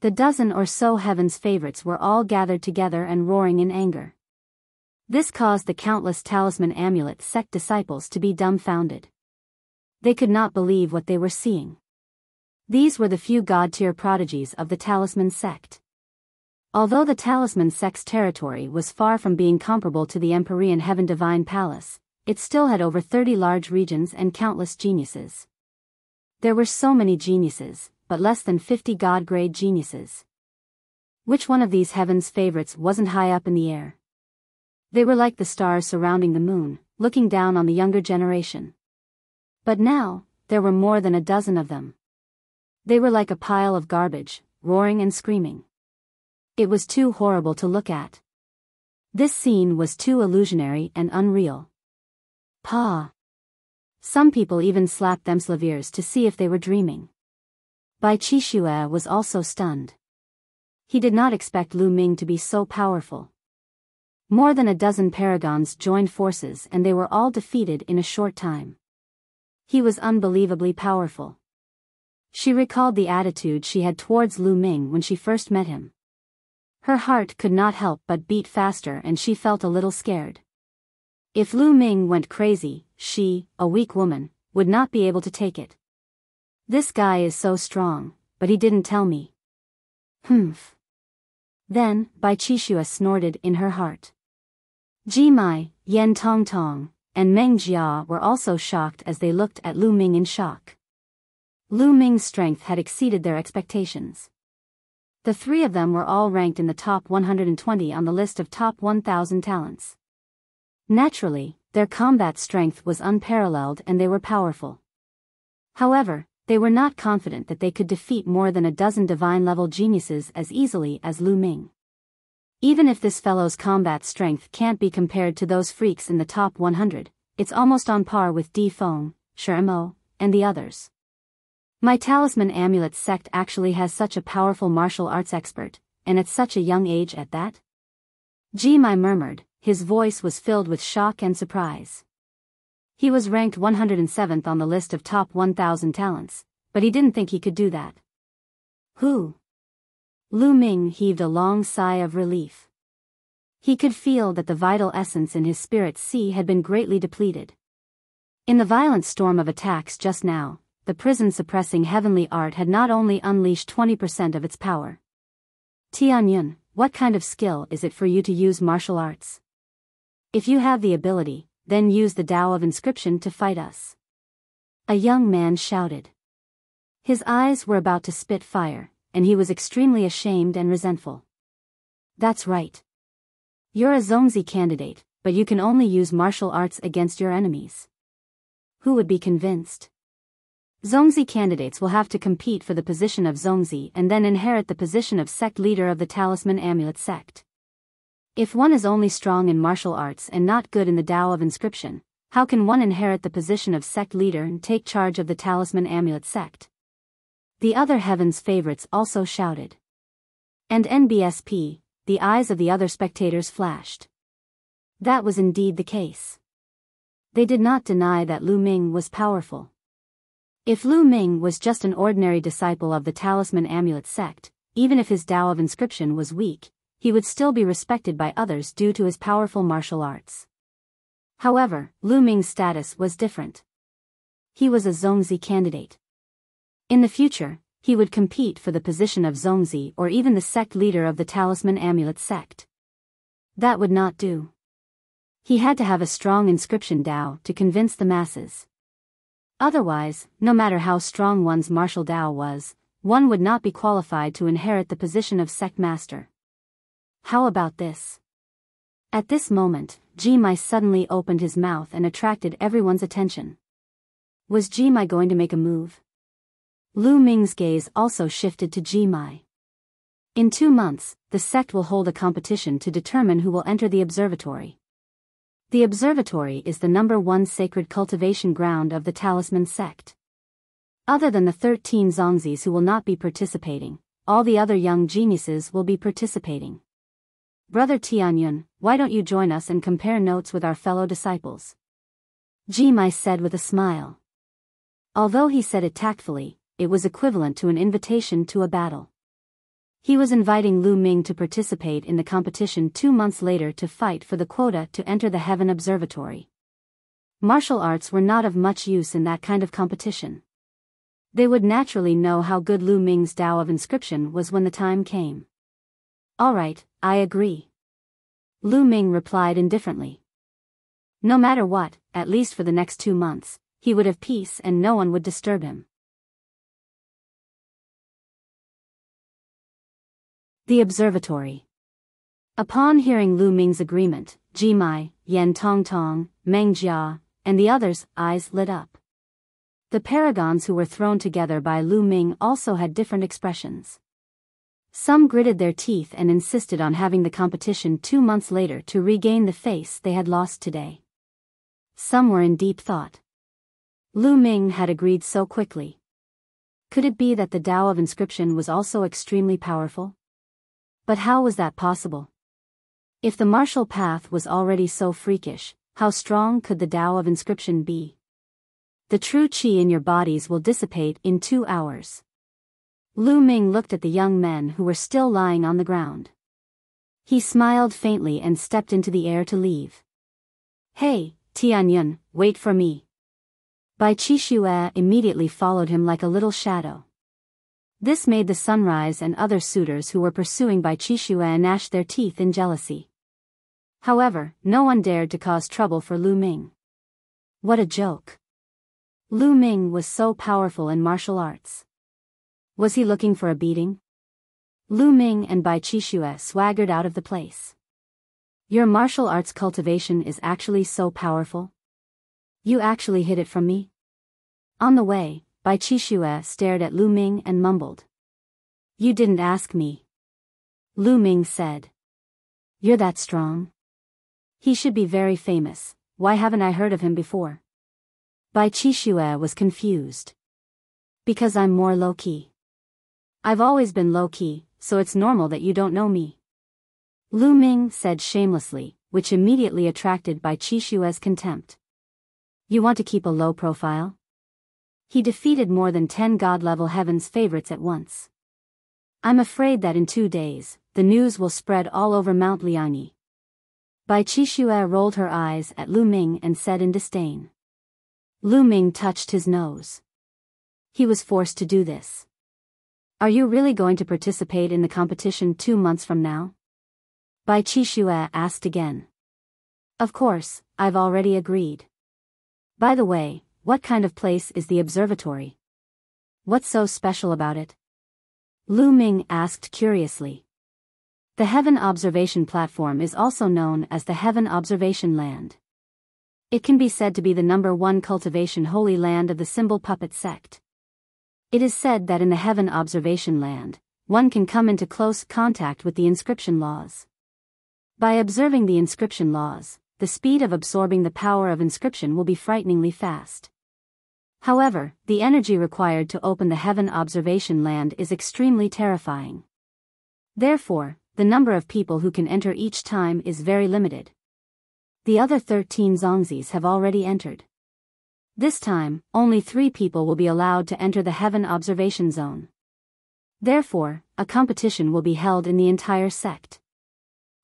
The dozen or so heaven's favorites were all gathered together and roaring in anger. This caused the countless Talisman Amulet sect disciples to be dumbfounded. They could not believe what they were seeing. These were the few god-tier prodigies of the Talisman sect. Although the Talisman sect's territory was far from being comparable to the Empyrean Heaven Divine Palace, it still had over 30 large regions and countless geniuses. There were so many geniuses, but less than 50 god-grade geniuses. Which one of these heaven's favorites wasn't high up in the air? They were like the stars surrounding the moon, looking down on the younger generation. But now, there were more than a dozen of them. They were like a pile of garbage, roaring and screaming. It was too horrible to look at. This scene was too illusionary and unreal. Pa! Some people even slapped themselves ears to see if they were dreaming. Bai Qixue was also stunned. He did not expect Lu Ming to be so powerful. More than a dozen paragons joined forces and they were all defeated in a short time. He was unbelievably powerful. She recalled the attitude she had towards Lu Ming when she first met him. Her heart could not help but beat faster and she felt a little scared. If Lu Ming went crazy, she, a weak woman, would not be able to take it. This guy is so strong, but he didn't tell me. Humph. Then, Bai Qixue snorted in her heart. Ji Mai, Yan Tong Tong, and Meng Jia were also shocked as they looked at Lu Ming in shock. Lu Ming's strength had exceeded their expectations. The 3 of them were all ranked in the top 120 on the list of top 1,000 talents. Naturally, their combat strength was unparalleled and they were powerful. However, they were not confident that they could defeat more than a dozen divine-level geniuses as easily as Lu Ming. Even if this fellow's combat strength can't be compared to those freaks in the top 100, it's almost on par with Di Feng, Shimo, and the others. My Talisman Amulet sect actually has such a powerful martial arts expert, and at such a young age at that? Ji Mai murmured, his voice was filled with shock and surprise. He was ranked 107th on the list of top 1,000 talents, but he didn't think he could do that. Who? Lu Ming heaved a long sigh of relief. He could feel that the vital essence in his spirit sea had been greatly depleted. In the violent storm of attacks just now, the prison-suppressing heavenly art had not only unleashed 20% of its power. Tianyun, what kind of skill is it for you to use martial arts? If you have the ability, then use the Tao of Inscription to fight us. A young man shouted. His eyes were about to spit fire, and he was extremely ashamed and resentful. That's right. You're a Zongzi candidate, but you can only use martial arts against your enemies. Who would be convinced? Zongzi candidates will have to compete for the position of Zongzi and then inherit the position of sect leader of the Talisman Amulet sect. If one is only strong in martial arts and not good in the Tao of Inscription, how can one inherit the position of sect leader and take charge of the Talisman Amulet sect? The other heaven's favorites also shouted. And NBSP, the eyes of the other spectators flashed. That was indeed the case. They did not deny that Lu Ming was powerful. If Lu Ming was just an ordinary disciple of the Talisman Amulet sect, even if his Tao of Inscription was weak, he would still be respected by others due to his powerful martial arts. However, Lu Ming's status was different. He was a Zongzi candidate. In the future, he would compete for the position of Zongzi or even the sect leader of the Talisman Amulet sect. That would not do. He had to have a strong inscription Tao to convince the masses. Otherwise, no matter how strong one's martial Tao was, one would not be qualified to inherit the position of sect master. How about this? At this moment, Jimai suddenly opened his mouth and attracted everyone's attention. Was Jimai going to make a move? Lu Ming's gaze also shifted to Jimai. In 2 months, the sect will hold a competition to determine who will enter the observatory. The observatory is the #1 sacred cultivation ground of the Talisman sect. Other than the 13 Zongzis who will not be participating, all the other young geniuses will be participating. Brother Tianyun, why don't you join us and compare notes with our fellow disciples? Jimai said with a smile. Although he said it tactfully, it was equivalent to an invitation to a battle. He was inviting Lu Ming to participate in the competition 2 months later to fight for the quota to enter the Heaven Observatory. Martial arts were not of much use in that kind of competition. They would naturally know how good Lu Ming's Tao of Inscription was when the time came. All right, I agree. Lu Ming replied indifferently. No matter what, at least for the next 2 months, he would have peace and no one would disturb him. The observatory. Upon hearing Lu Ming's agreement, Jimai, Yan Tongtong, Meng Jia, and the others' eyes lit up. The paragons who were thrown together by Lu Ming also had different expressions. Some gritted their teeth and insisted on having the competition 2 months later to regain the face they had lost today. Some were in deep thought. Lu Ming had agreed so quickly. Could it be that the Tao of Inscription was also extremely powerful? But how was that possible? If the martial path was already so freakish, how strong could the Tao of Inscription be? The true qi in your bodies will dissipate in 2 hours. Lu Ming looked at the young men who were still lying on the ground. He smiled faintly and stepped into the air to leave. Hey, Tianyun, wait for me. Bai Qixue immediately followed him like a little shadow. This made the sunrise and other suitors who were pursuing Bai Qixue gnash their teeth in jealousy. However, no one dared to cause trouble for Lu Ming. What a joke. Lu Ming was so powerful in martial arts. Was he looking for a beating? Lu Ming and Bai Qixue swaggered out of the place. Your martial arts cultivation is actually so powerful? You actually hid it from me? On the way, Bai Qixue stared at Lu Ming and mumbled. You didn't ask me. Lu Ming said. You're that strong? He should be very famous, why haven't I heard of him before? Bai Qixue was confused. Because I'm more low-key. I've always been low-key, so it's normal that you don't know me. Lu Ming said shamelessly, which immediately attracted Bai Qixue's contempt. You want to keep a low profile? He defeated more than 10 God-level heaven's favorites at once. I'm afraid that in 2 days, the news will spread all over Mount Liangyi. Bai Qixue rolled her eyes at Lu Ming and said in disdain. Lu Ming touched his nose. He was forced to do this. Are you really going to participate in the competition 2 months from now? Bai Qixue asked again. Of course, I've already agreed. By the way, what kind of place is the observatory? What's so special about it? Lu Ming asked curiously. The Heaven Observation Platform is also known as the Heaven Observation Land. It can be said to be the #1 cultivation holy land of the Symbol Puppet sect. It is said that in the Heaven Observation Land, one can come into close contact with the inscription laws. By observing the inscription laws, the speed of absorbing the power of inscription will be frighteningly fast. However, the energy required to open the Heaven Observation Land is extremely terrifying. Therefore, the number of people who can enter each time is very limited. The other 13 Zongzis have already entered. This time, only 3 people will be allowed to enter the Heaven Observation Zone. Therefore, a competition will be held in the entire sect.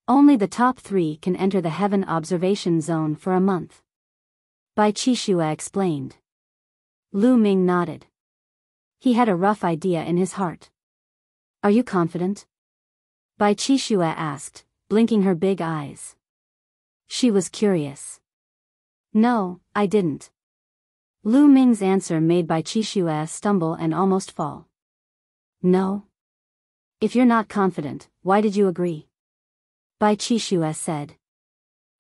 Only the top 3 can enter the Heaven Observation Zone for a month. Bai Qixue explained. Lu Ming nodded. He had a rough idea in his heart. Are you confident? Bai Qixue asked, blinking her big eyes. She was curious. No, I didn't. Lu Ming's answer made Bai Qixue stumble and almost fall. No? If you're not confident, why did you agree? Bai Qixue said.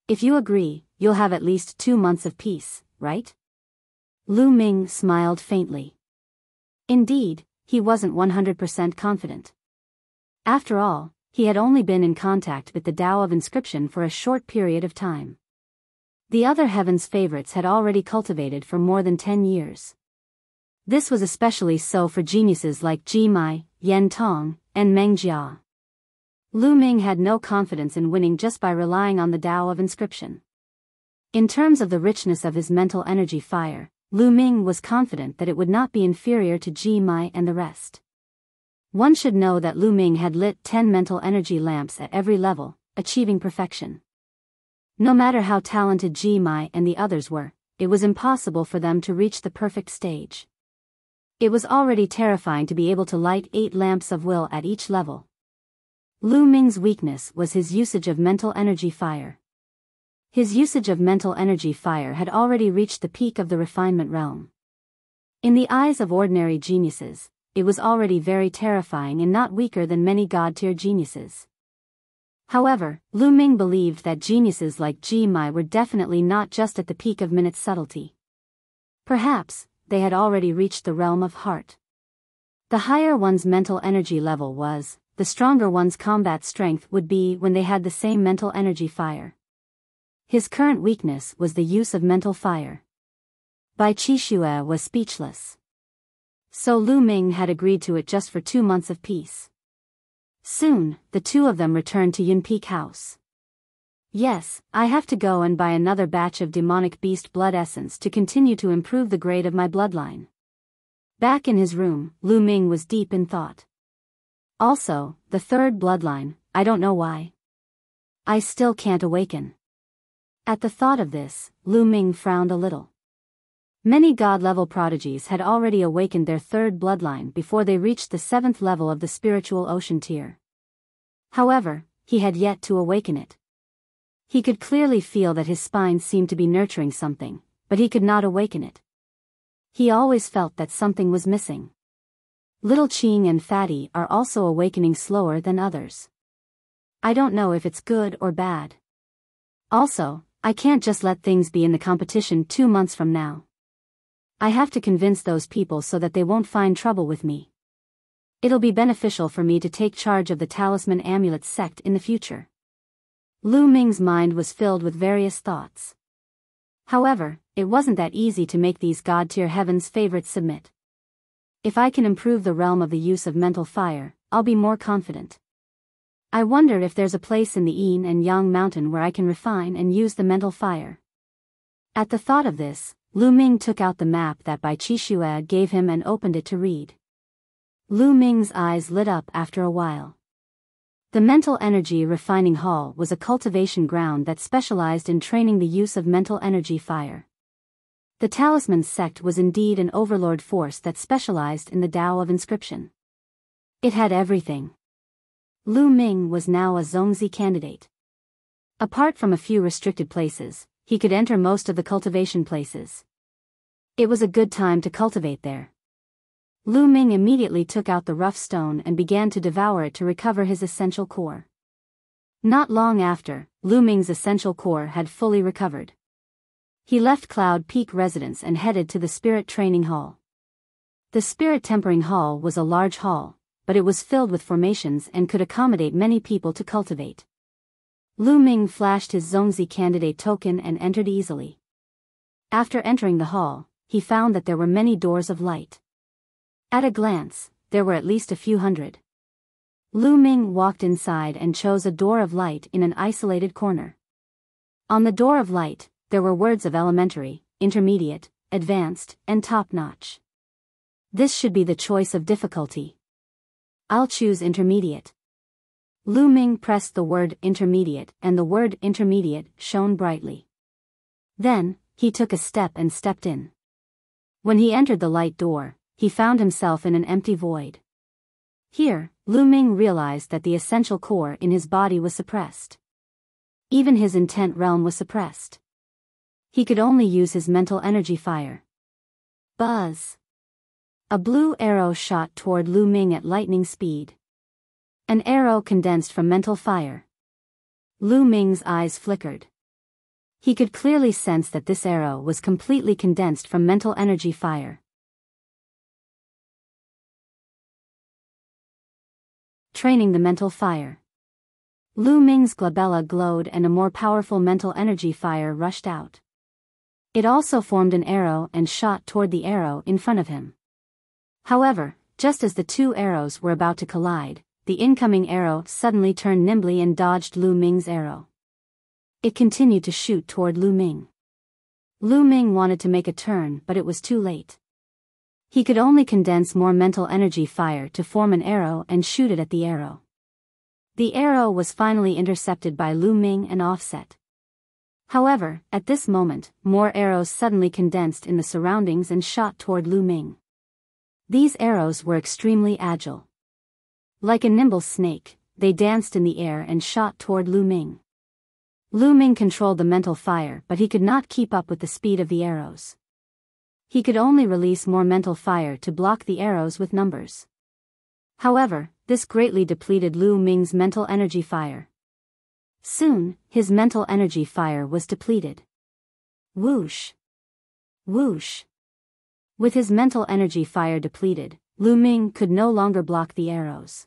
If you agree, you'll have at least 2 months of peace, right? Lu Ming smiled faintly. Indeed, he wasn't 100% confident. After all, he had only been in contact with the Tao of Inscription for a short period of time. The other heaven's favorites had already cultivated for more than 10 years. This was especially so for geniuses like Ji Mai, Yen Tong, and Meng Jia. Lu Ming had no confidence in winning just by relying on the Tao of Inscription. In terms of the richness of his mental energy fire, Lu Ming was confident that it would not be inferior to Ji Mai and the rest. One should know that Lu Ming had lit 10 mental energy lamps at every level, achieving perfection. No matter how talented Ji Mai and the others were, it was impossible for them to reach the perfect stage. It was already terrifying to be able to light 8 lamps of will at each level. Lu Ming's weakness was his usage of mental energy fire. His usage of mental energy fire had already reached the peak of the refinement realm. In the eyes of ordinary geniuses, it was already very terrifying and not weaker than many god-tier geniuses. However, Lu Ming believed that geniuses like Ji Mai were definitely not just at the peak of minute subtlety. Perhaps, they had already reached the realm of heart. The higher one's mental energy level was, the stronger one's combat strength would be when they had the same mental energy fire. His current weakness was the use of mental fire. Bai Qixue was speechless. So Lu Ming had agreed to it just for 2 months of peace. Soon, the two of them returned to Yun Peak House. Yes, I have to go and buy another batch of demonic beast blood essence to continue to improve the grade of my bloodline. Back in his room, Lu Ming was deep in thought. Also, the third bloodline, I don't know why. I still can't awaken. At the thought of this, Lu Ming frowned a little. Many god-level prodigies had already awakened their third bloodline before they reached the 7th level of the spiritual ocean tier. However, he had yet to awaken it. He could clearly feel that his spine seemed to be nurturing something, but he could not awaken it. He always felt that something was missing. Little Qing and Fatty are also awakening slower than others. I don't know if it's good or bad. Also, I can't just let things be in the competition 2 months from now. I have to convince those people so that they won't find trouble with me. It'll be beneficial for me to take charge of the Talisman Amulet sect in the future. Lu Ming's mind was filled with various thoughts. However, it wasn't that easy to make these god-tier heavens favorites submit. If I can improve the realm of the use of mental fire, I'll be more confident. I wonder if there's a place in the Yin and Yang mountain where I can refine and use the mental fire. At the thought of this, Lu Ming took out the map that Bai Qixue gave him and opened it to read. Lu Ming's eyes lit up after a while. The Mental Energy Refining Hall was a cultivation ground that specialized in training the use of mental energy fire. The Talisman sect was indeed an overlord force that specialized in the Tao of Inscription. It had everything. Lu Ming was now a Zongzi candidate. Apart from a few restricted places, he could enter most of the cultivation places. It was a good time to cultivate there. Lu Ming immediately took out the rough stone and began to devour it to recover his essential core. Not long after, Lu Ming's essential core had fully recovered. He left Cloud Peak residence and headed to the Spirit Training Hall. The Spirit Tempering Hall was a large hall, but it was filled with formations and could accommodate many people to cultivate. Lu Ming flashed his Zongzi candidate token and entered easily. After entering the hall, he found that there were many doors of light. At a glance, there were at least a few hundred. Lu Ming walked inside and chose a door of light in an isolated corner. On the door of light, there were words of elementary, intermediate, advanced, and top-notch. This should be the choice of difficulty. I'll choose intermediate. Lu Ming pressed the word intermediate and the word intermediate shone brightly. Then, he took a step and stepped in. When he entered the light door, he found himself in an empty void. Here, Lu Ming realized that the essential core in his body was suppressed. Even his intent realm was suppressed. He could only use his mental energy fire. Buzz! A blue arrow shot toward Lu Ming at lightning speed. An arrow condensed from mental fire. Lu Ming's eyes flickered. He could clearly sense that this arrow was completely condensed from mental energy fire. Training the mental fire. Lu Ming's glabella glowed and a more powerful mental energy fire rushed out. It also formed an arrow and shot toward the arrow in front of him. However, just as the two arrows were about to collide, the incoming arrow suddenly turned nimbly and dodged Lu Ming's arrow. It continued to shoot toward Lu Ming. Lu Ming wanted to make a turn, but it was too late. He could only condense more mental energy fire to form an arrow and shoot it at the arrow. The arrow was finally intercepted by Lu Ming and offset. However, at this moment, more arrows suddenly condensed in the surroundings and shot toward Lu Ming. These arrows were extremely agile. Like a nimble snake, they danced in the air and shot toward Lu Ming. Lu Ming controlled the mental fire, but he could not keep up with the speed of the arrows. He could only release more mental fire to block the arrows with numbers. However, this greatly depleted Lu Ming's mental energy fire. Soon, his mental energy fire was depleted. Whoosh! Whoosh! With his mental energy fire depleted, Lu Ming could no longer block the arrows.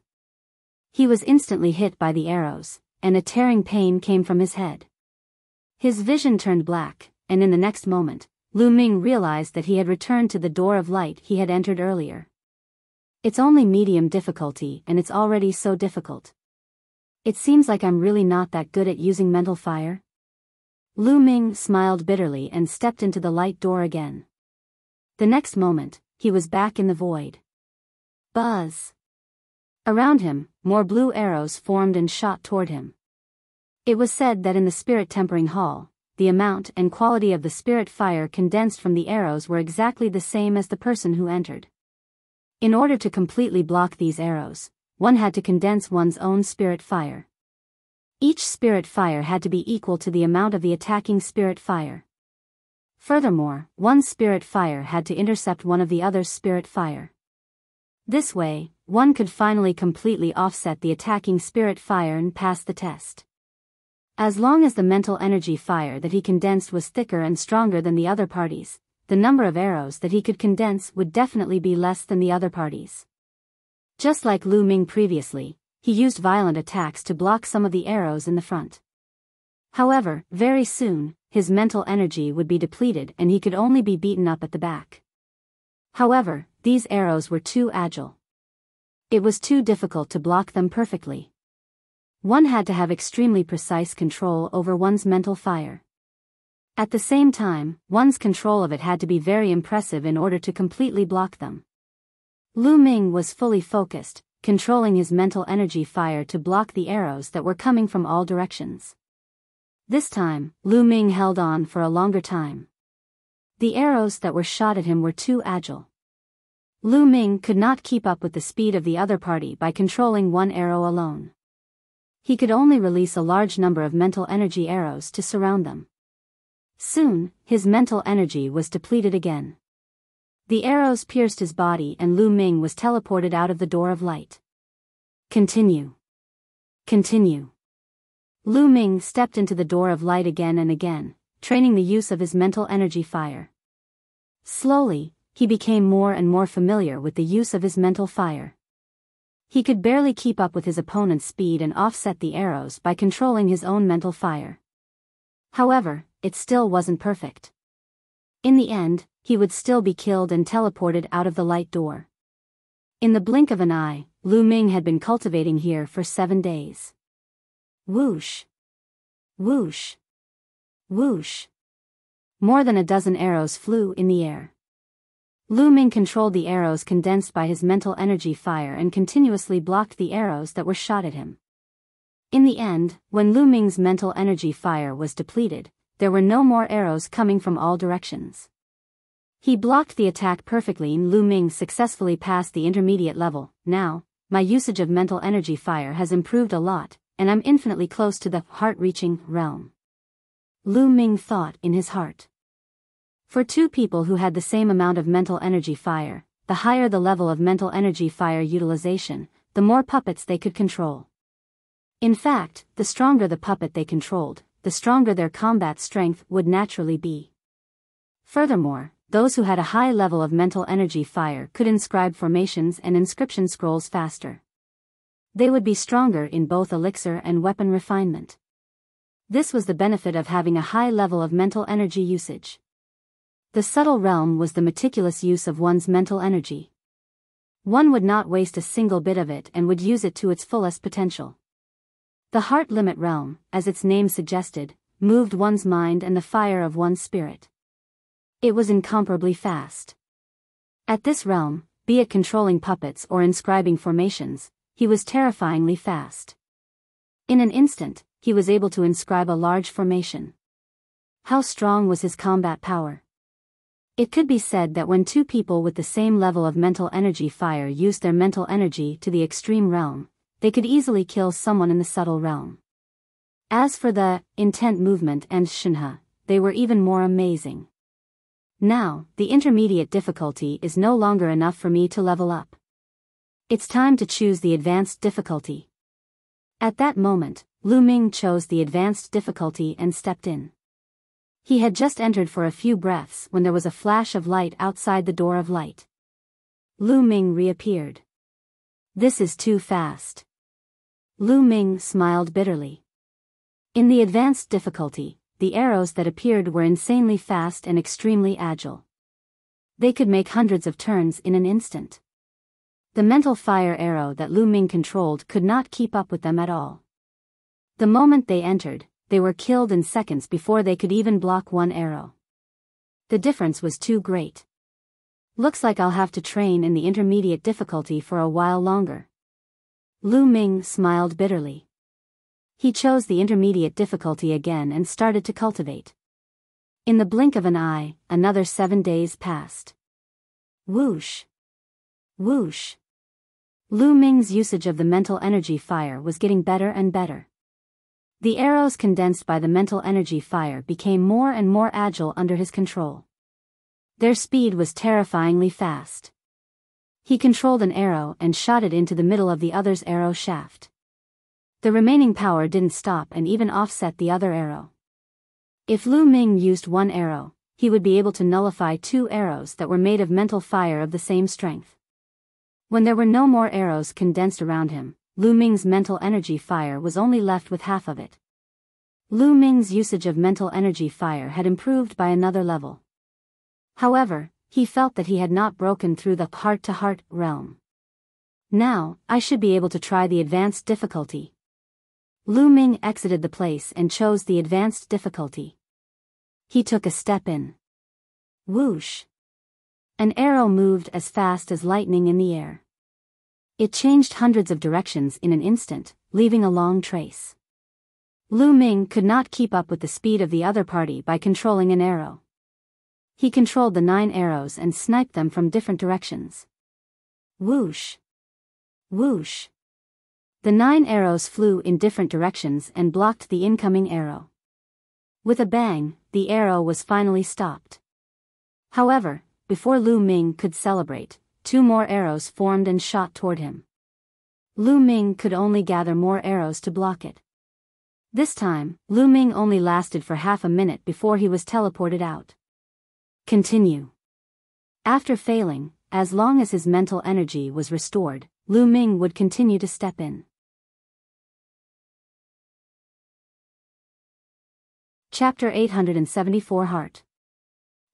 He was instantly hit by the arrows, and a tearing pain came from his head. His vision turned black, and in the next moment, Lu Ming realized that he had returned to the door of light he had entered earlier. It's only medium difficulty and it's already so difficult. It seems like I'm really not that good at using mental fire. Lu Ming smiled bitterly and stepped into the light door again. The next moment, he was back in the void. Buzz! Around him, more blue arrows formed and shot toward him. It was said that in the spirit tempering hall, the amount and quality of the spirit fire condensed from the arrows were exactly the same as the person who entered. In order to completely block these arrows, one had to condense one's own spirit fire. Each spirit fire had to be equal to the amount of the attacking spirit fire. Furthermore, one spirit fire had to intercept one of the other's spirit fire. This way, one could finally completely offset the attacking spirit fire and pass the test. As long as the mental energy fire that he condensed was thicker and stronger than the other party's, the number of arrows that he could condense would definitely be less than the other party's. Just like Lu Ming previously, he used violent attacks to block some of the arrows in the front. However, very soon, his mental energy would be depleted and he could only be beaten up at the back. However, these arrows were too agile. It was too difficult to block them perfectly. One had to have extremely precise control over one's mental fire. At the same time, one's control of it had to be very impressive in order to completely block them. Lu Ming was fully focused, controlling his mental energy fire to block the arrows that were coming from all directions. This time, Lu Ming held on for a longer time. The arrows that were shot at him were too agile. Lu Ming could not keep up with the speed of the other party by controlling one arrow alone. He could only release a large number of mental energy arrows to surround them. Soon, his mental energy was depleted again. The arrows pierced his body and Lu Ming was teleported out of the door of light. Continue. Continue. Lu Ming stepped into the door of light again and again, training the use of his mental energy fire. Slowly, he became more and more familiar with the use of his mental fire. He could barely keep up with his opponent's speed and offset the arrows by controlling his own mental fire. However, it still wasn't perfect. In the end, he would still be killed and teleported out of the light door. In the blink of an eye, Lu Ming had been cultivating here for 7 days. Whoosh! Whoosh! Whoosh! More than a dozen arrows flew in the air. Lu Ming controlled the arrows condensed by his mental energy fire and continuously blocked the arrows that were shot at him. In the end, when Lu Ming's mental energy fire was depleted, there were no more arrows coming from all directions. He blocked the attack perfectly and Lu Ming successfully passed the intermediate level. Now, my usage of mental energy fire has improved a lot, and I'm infinitely close to the heart-reaching realm. Lu Ming thought in his heart. For two people who had the same amount of mental energy fire, the higher the level of mental energy fire utilization, the more puppets they could control. In fact, the stronger the puppet they controlled, the stronger their combat strength would naturally be. Furthermore, those who had a high level of mental energy fire could inscribe formations and inscription scrolls faster. They would be stronger in both elixir and weapon refinement. This was the benefit of having a high level of mental energy usage. The subtle realm was the meticulous use of one's mental energy. One would not waste a single bit of it and would use it to its fullest potential. The heart limit realm, as its name suggested, moved one's mind and the fire of one's spirit. It was incomparably fast. At this realm, be it controlling puppets or inscribing formations, he was terrifyingly fast. In an instant, he was able to inscribe a large formation. How strong was his combat power? It could be said that when two people with the same level of mental energy fire used their mental energy to the extreme realm, they could easily kill someone in the subtle realm. As for the intent movement and shinha, they were even more amazing. Now, the intermediate difficulty is no longer enough for me to level up. It's time to choose the advanced difficulty. At that moment, Lu Ming chose the advanced difficulty and stepped in. He had just entered for a few breaths when there was a flash of light outside the door of light. Lu Ming reappeared. This is too fast. Lu Ming smiled bitterly. In the advanced difficulty, the arrows that appeared were insanely fast and extremely agile. They could make hundreds of turns in an instant. The mental fire arrow that Lu Ming controlled could not keep up with them at all. The moment they entered, they were killed in seconds before they could even block one arrow. The difference was too great. Looks like I'll have to train in the intermediate difficulty for a while longer. Lu Ming smiled bitterly. He chose the intermediate difficulty again and started to cultivate. In the blink of an eye, another 7 days passed. Whoosh! Whoosh! Lu Ming's usage of the mental energy fire was getting better and better. The arrows condensed by the mental energy fire became more and more agile under his control. Their speed was terrifyingly fast. He controlled an arrow and shot it into the middle of the other's arrow shaft. The remaining power didn't stop and even offset the other arrow. If Lu Ming used one arrow, he would be able to nullify 2 arrows that were made of mental fire of the same strength. When there were no more arrows condensed around him, Lu Ming's mental energy fire was only left with half of it. Lu Ming's usage of mental energy fire had improved by another level. However, he felt that he had not broken through the heart-to-heart realm. Now, I should be able to try the advanced difficulty. Lu Ming exited the place and chose the advanced difficulty. He took a step in. Whoosh! An arrow moved as fast as lightning in the air. It changed hundreds of directions in an instant, leaving a long trace. Lu Ming could not keep up with the speed of the other party by controlling an arrow. He controlled the 9 arrows and sniped them from different directions. Whoosh! Whoosh! The 9 arrows flew in different directions and blocked the incoming arrow. With a bang, the arrow was finally stopped. However, before Lu Ming could celebrate, 2 more arrows formed and shot toward him. Lu Ming could only gather more arrows to block it. This time, Lu Ming only lasted for half a minute before he was teleported out. Continue. After failing, as long as his mental energy was restored, Lu Ming would continue to step in. Chapter 874 Heart.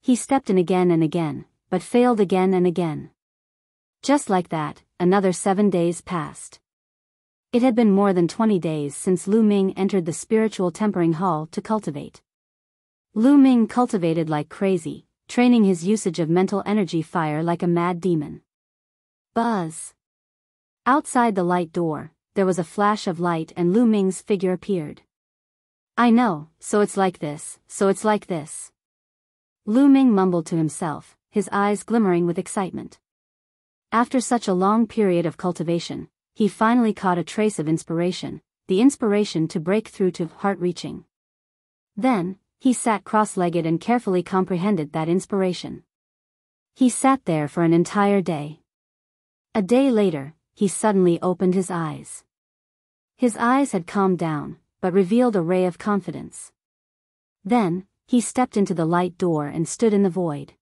He stepped in again and again, but failed again and again. Just like that, another 7 days passed. It had been more than 20 days since Lu Ming entered the spiritual tempering hall to cultivate. Lu Ming cultivated like crazy, training his usage of mental energy fire like a mad demon. Buzz! Outside the light door, there was a flash of light and Lu Ming's figure appeared. I know, so it's like this, so it's like this. Lu Ming mumbled to himself, his eyes glimmering with excitement. After such a long period of cultivation, he finally caught a trace of inspiration, the inspiration to break through to heart-reaching. Then, he sat cross-legged and carefully comprehended that inspiration. He sat there for an entire day. A day later, he suddenly opened his eyes. His eyes had calmed down, but revealed a ray of confidence. Then, he stepped into the light door and stood in the void.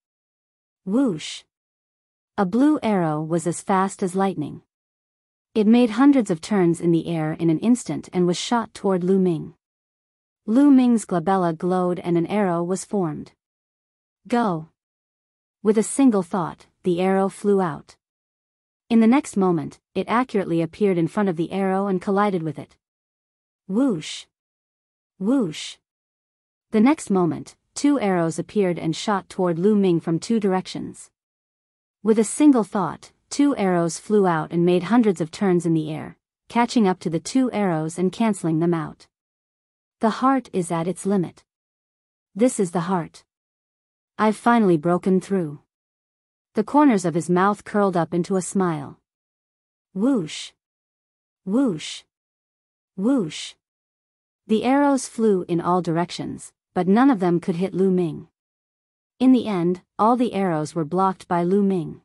Whoosh! A blue arrow was as fast as lightning. It made hundreds of turns in the air in an instant and was shot toward Lu Ming. Lu Ming's glabella glowed and an arrow was formed. Go! With a single thought, the arrow flew out. In the next moment, it accurately appeared in front of the arrow and collided with it. Whoosh! Whoosh! The next moment, two arrows appeared and shot toward Lu Ming from two directions. With a single thought, two arrows flew out and made hundreds of turns in the air, catching up to the two arrows and canceling them out. The heart is at its limit. This is the heart. I've finally broken through. The corners of his mouth curled up into a smile. Whoosh! Whoosh! Whoosh! The arrows flew in all directions, but none of them could hit Lu Ming. In the end, all the arrows were blocked by Lu Ming.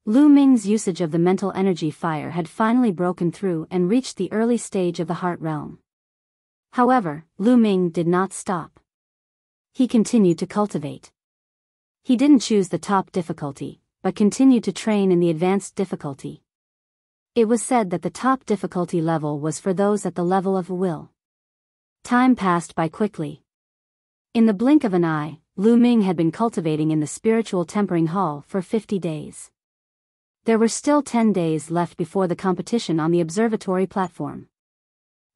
Lu Ming's usage of the mental energy fire had finally broken through and reached the early stage of the heart realm. However, Lu Ming did not stop. He continued to cultivate. He didn't choose the top difficulty, but continued to train in the advanced difficulty. It was said that the top difficulty level was for those at the level of will. Time passed by quickly. In the blink of an eye, Lu Ming had been cultivating in the spiritual tempering hall for 50 days. There were still 10 days left before the competition on the observatory platform.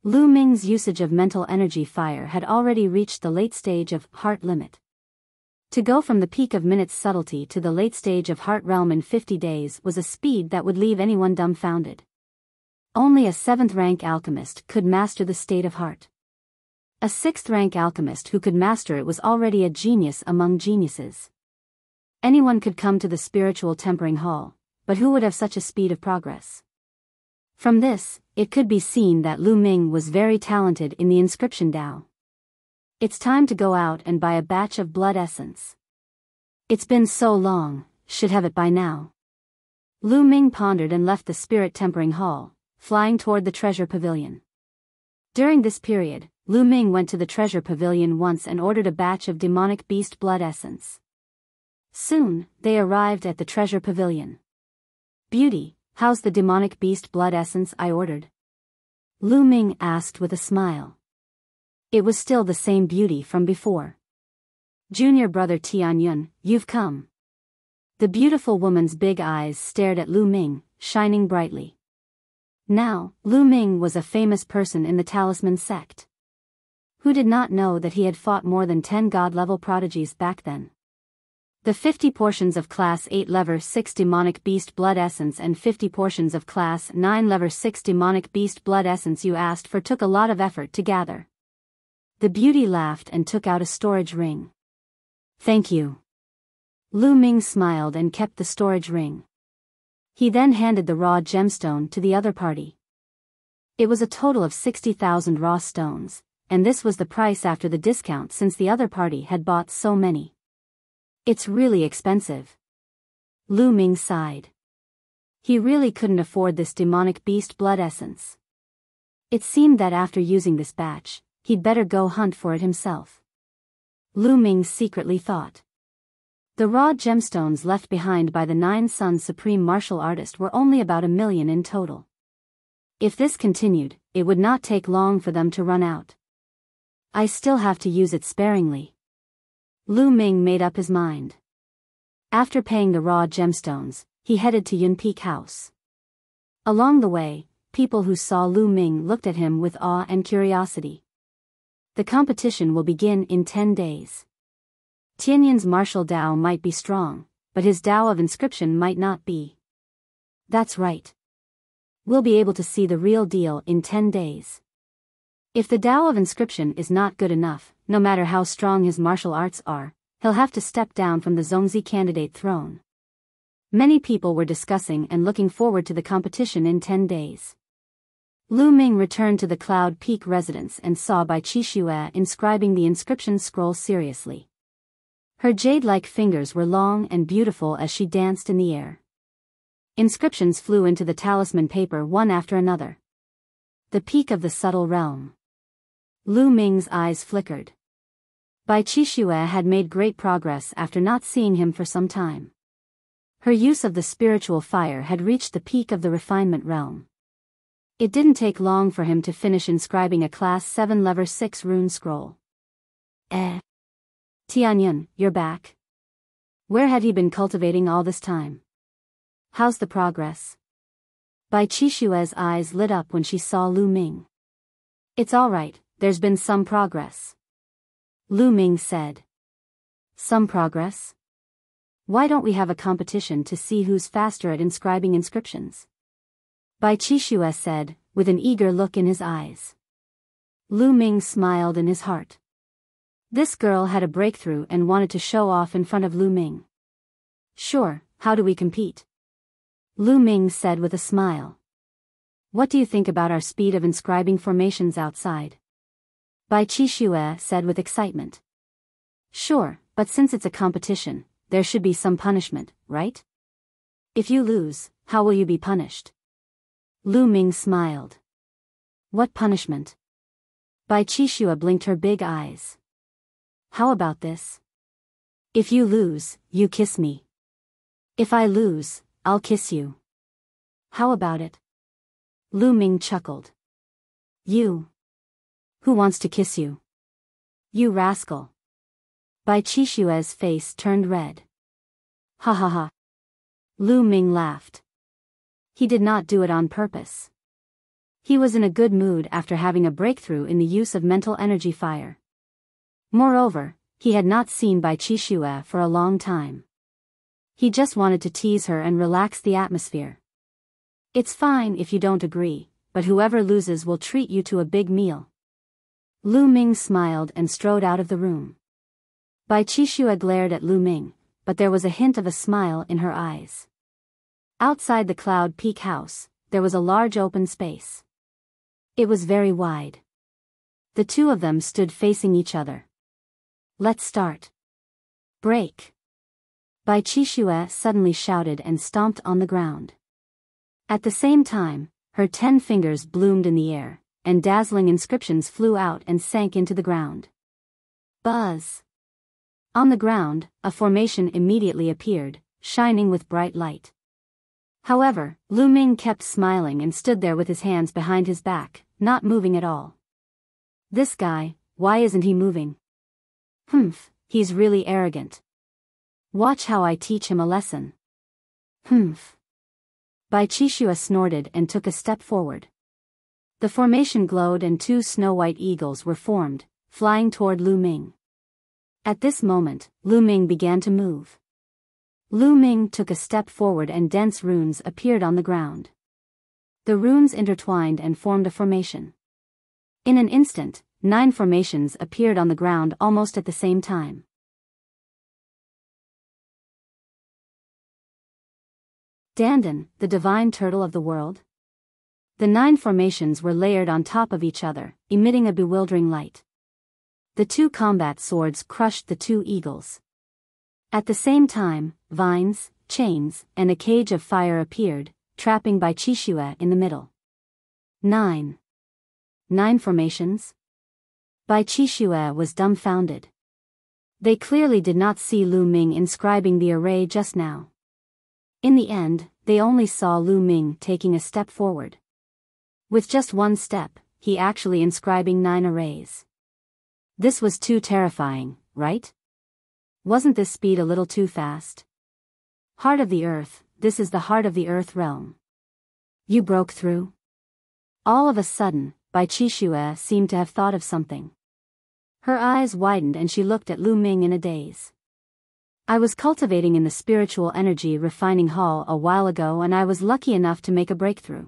Lu Ming's usage of mental energy fire had already reached the late stage of heart limit. To go from the peak of minutes subtlety to the late stage of heart realm in 50 days was a speed that would leave anyone dumbfounded. Only a 7th rank alchemist could master the state of heart. A 6th rank alchemist who could master it was already a genius among geniuses. Anyone could come to the spiritual tempering hall, but who would have such a speed of progress? From this, it could be seen that Lu Ming was very talented in the inscription Dao. It's time to go out and buy a batch of blood essence. It's been so long, should have it by now. Lu Ming pondered and left the spirit tempering hall, flying toward the treasure pavilion. During this period, Lu Ming went to the treasure pavilion once and ordered a batch of demonic beast blood essence. Soon, they arrived at the treasure pavilion. Beauty, how's the demonic beast blood essence I ordered? Lu Ming asked with a smile. It was still the same beauty from before. Junior brother Tianyun, you've come. The beautiful woman's big eyes stared at Lu Ming, shining brightly. Now, Lu Ming was a famous person in the talisman sect. Who did not know that he had fought more than 10 god-level prodigies back then? The 50 portions of Class 8 Lever 6 Demonic Beast Blood Essence and 50 portions of Class 9 Lever 6 Demonic Beast Blood Essence you asked for took a lot of effort to gather. The beauty laughed and took out a storage ring. Thank you. Lu Ming smiled and kept the storage ring. He then handed the raw gemstone to the other party. It was a total of 60,000 raw stones, and this was the price after the discount since the other party had bought so many. It's really expensive. Lu Ming sighed. He really couldn't afford this demonic beast blood essence. It seemed that after using this batch, he'd better go hunt for it himself. Lu Ming secretly thought. The raw gemstones left behind by the 9 Sons Supreme Martial Artist were only about 1 million in total. If this continued, it would not take long for them to run out. I still have to use it sparingly. Lu Ming made up his mind. After paying the raw gemstones, he headed to Yun Peak House. Along the way, people who saw Lu Ming looked at him with awe and curiosity. The competition will begin in 10 days. Tianyun's martial Dao might be strong, but his Dao of inscription might not be. That's right. We'll be able to see the real deal in 10 days. If the Dao of inscription is not good enough, no matter how strong his martial arts are, he'll have to step down from the Zongzi candidate throne. Many people were discussing and looking forward to the competition in 10 days. Lu Ming returned to the Cloud Peak residence and saw Bai Qixue inscribing the inscription scroll seriously. Her jade-like fingers were long and beautiful as she danced in the air. Inscriptions flew into the talisman paper one after another. The peak of the subtle realm. Lu Ming's eyes flickered. Bai Qixue had made great progress after not seeing him for some time. Her use of the spiritual fire had reached the peak of the refinement realm. It didn't take long for him to finish inscribing a Class 7 Level 6 rune scroll. Tianyun, you're back. Where had he been cultivating all this time? How's the progress? Bai Qixue's eyes lit up when she saw Lu Ming. It's all right, there's been some progress. Lu Ming said. Some progress? Why don't we have a competition to see who's faster at inscribing inscriptions? Bai Qixue said, with an eager look in his eyes. Lu Ming smiled in his heart. This girl had a breakthrough and wanted to show off in front of Lu Ming. Sure, how do we compete? Lu Ming said with a smile. What do you think about our speed of inscribing formations outside? Bai Qixue said with excitement. Sure, but since it's a competition, there should be some punishment, right? If you lose, how will you be punished? Lu Ming smiled. What punishment? Bai Qixue blinked her big eyes. How about this? If you lose, you kiss me. If I lose, I'll kiss you. How about it? Lu Ming chuckled. You. Who wants to kiss you? You rascal. Bai Qixue's face turned red. Ha ha ha. Lu Ming laughed. He did not do it on purpose. He was in a good mood after having a breakthrough in the use of mental energy fire. Moreover, he had not seen Bai Qixue for a long time. He just wanted to tease her and relax the atmosphere. It's fine if you don't agree, but whoever loses will treat you to a big meal. Lu Ming smiled and strode out of the room. Bai Qixue glared at Lu Ming, but there was a hint of a smile in her eyes. Outside the Cloud Peak house, there was a large open space. It was very wide. The two of them stood facing each other. Let's start. Break. Bai Qixue suddenly shouted and stomped on the ground. At the same time, her 10 fingers bloomed in the air, and dazzling inscriptions flew out and sank into the ground. Buzz. On the ground, a formation immediately appeared, shining with bright light. However, Lu Ming kept smiling and stood there with his hands behind his back, not moving at all. This guy, why isn't he moving? He's really arrogant. Watch how I teach him a lesson. Bai Qixue snorted and took a step forward. The formation glowed and 2 snow-white eagles were formed, flying toward Lu Ming. At this moment, Lu Ming began to move. Lu Ming took a step forward and dense runes appeared on the ground. The runes intertwined and formed a formation. In an instant, 9 formations appeared on the ground almost at the same time. Dandan, the divine turtle of the world? The 9 formations were layered on top of each other, emitting a bewildering light. The 2 combat swords crushed the 2 eagles. At the same time, vines, chains, and a cage of fire appeared, trapping Bai Qixue in the middle. 9 formations? Bai Qixue was dumbfounded. They clearly did not see Lu Ming inscribing the array just now. In the end, they only saw Lu Ming taking a step forward. With just 1 step, he actually inscribing 9 arrays. This was too terrifying, right? Wasn't this speed a little too fast? Heart of the Earth, this is the heart of the Earth realm. You broke through? All of a sudden, Bai Qixue seemed to have thought of something. Her eyes widened and she looked at Lu Ming in a daze. I was cultivating in the spiritual energy refining hall a while ago and I was lucky enough to make a breakthrough.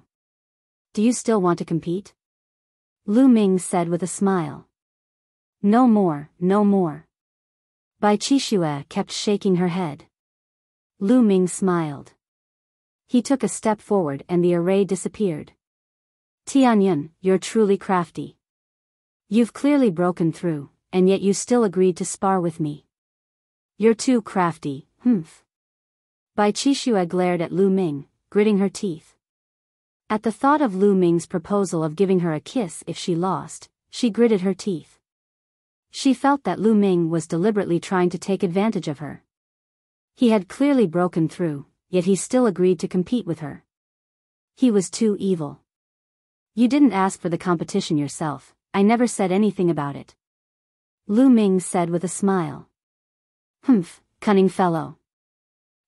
Do you still want to compete? Lu Ming said with a smile. No more, no more. Bai Qixue kept shaking her head. Lu Ming smiled. He took a step forward and the array disappeared. Tianyun, you're truly crafty. You've clearly broken through, and yet you still agreed to spar with me. You're too crafty, Bai Qixue glared at Lu Ming, gritting her teeth. At the thought of Lu Ming's proposal of giving her a kiss if she lost, she gritted her teeth. She felt that Lu Ming was deliberately trying to take advantage of her. He had clearly broken through, yet he still agreed to compete with her. He was too evil. You didn't ask for the competition yourself, I never said anything about it. Lu Ming said with a smile. Humph, cunning fellow.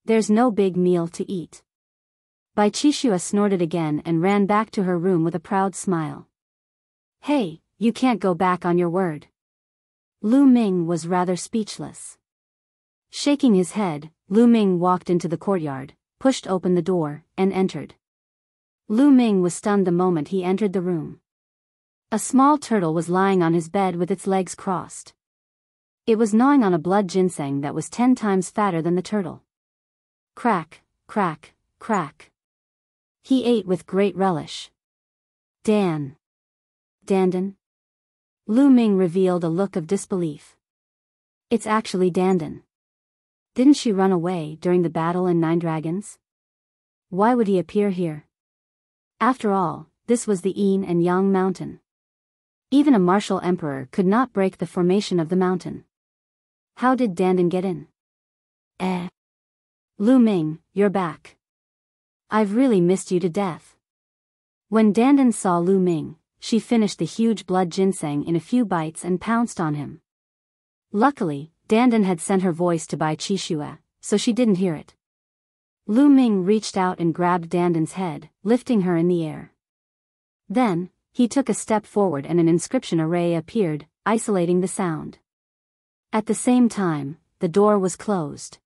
There's no big meal to eat. Bai Qixue snorted again and ran back to her room with a proud smile. Hey, you can't go back on your word. Lu Ming was rather speechless. Shaking his head, Lu Ming walked into the courtyard, pushed open the door, and entered. Lu Ming was stunned the moment he entered the room. A small turtle was lying on his bed with its legs crossed. It was gnawing on a blood ginseng that was 10 times fatter than the turtle. Crack, crack, crack. He ate with great relish. Dandan. Lu Ming revealed a look of disbelief. It's actually Dandan. Didn't she run away during the battle in Nine Dragons? Why would he appear here? After all, this was the Yin and Yang mountain. Even a martial emperor could not break the formation of the mountain. How did Dandan get in? Lu Ming, you're back. I've really missed you to death. When Dandan saw Lu Ming, she finished the huge blood ginseng in a few bites and pounced on him. Luckily, Dandan had sent her voice to Bai Qixue, so she didn't hear it. Lu Ming reached out and grabbed Dandan's head, lifting her in the air. Then, he took a step forward and an inscription array appeared, isolating the sound. At the same time, the door was closed.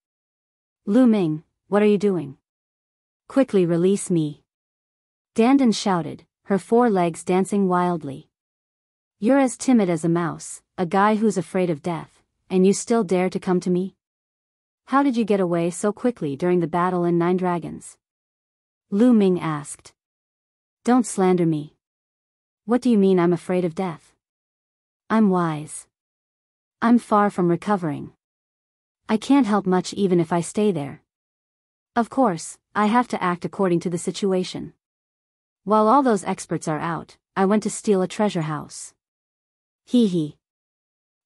Lu Ming, what are you doing? Quickly release me. Dandan shouted, her 4 legs dancing wildly. You're as timid as a mouse, a guy who's afraid of death, and you still dare to come to me? How did you get away so quickly during the battle in Nine Dragons? Lu Ming asked. Don't slander me. What do you mean I'm afraid of death? I'm wise. I'm far from recovering. I can't help much even if I stay there. Of course, I have to act according to the situation. While all those experts are out, I went to steal a treasure house. Hee hee.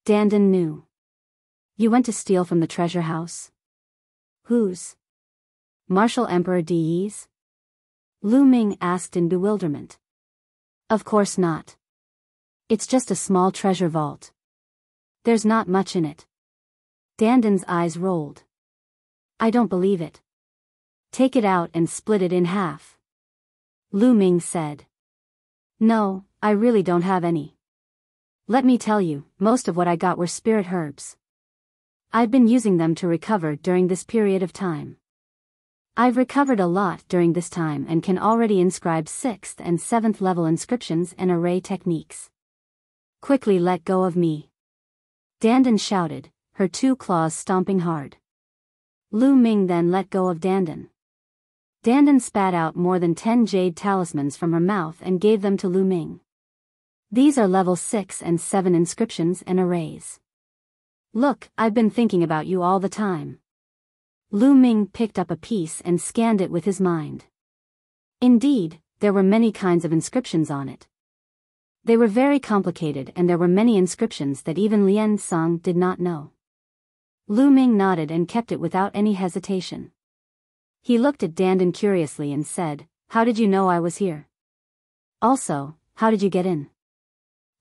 Dandan knew. You went to steal from the treasure house? Whose? Martial Emperor Di's? Lu Ming asked in bewilderment. Of course not. It's just a small treasure vault. There's not much in it. Dandan's eyes rolled. I don't believe it. Take it out and split it in half. Lu Ming said. No, I really don't have any. Let me tell you, most of what I got were spirit herbs. I've been using them to recover during this period of time. I've recovered a lot during this time and can already inscribe 6th and 7th level inscriptions and array techniques. Quickly let go of me. Dandan shouted, her 2 claws stomping hard. Lu Ming then let go of Dandan. Dandan spat out more than 10 jade talismans from her mouth and gave them to Lu Ming. These are level 6 and 7 inscriptions and arrays. Look, I've been thinking about you all the time. Lu Ming picked up a piece and scanned it with his mind. Indeed, there were many kinds of inscriptions on it. They were very complicated and there were many inscriptions that even Lian Song did not know. Lu Ming nodded and kept it without any hesitation. He looked at Dandan curiously and said, How did you know I was here? Also, how did you get in?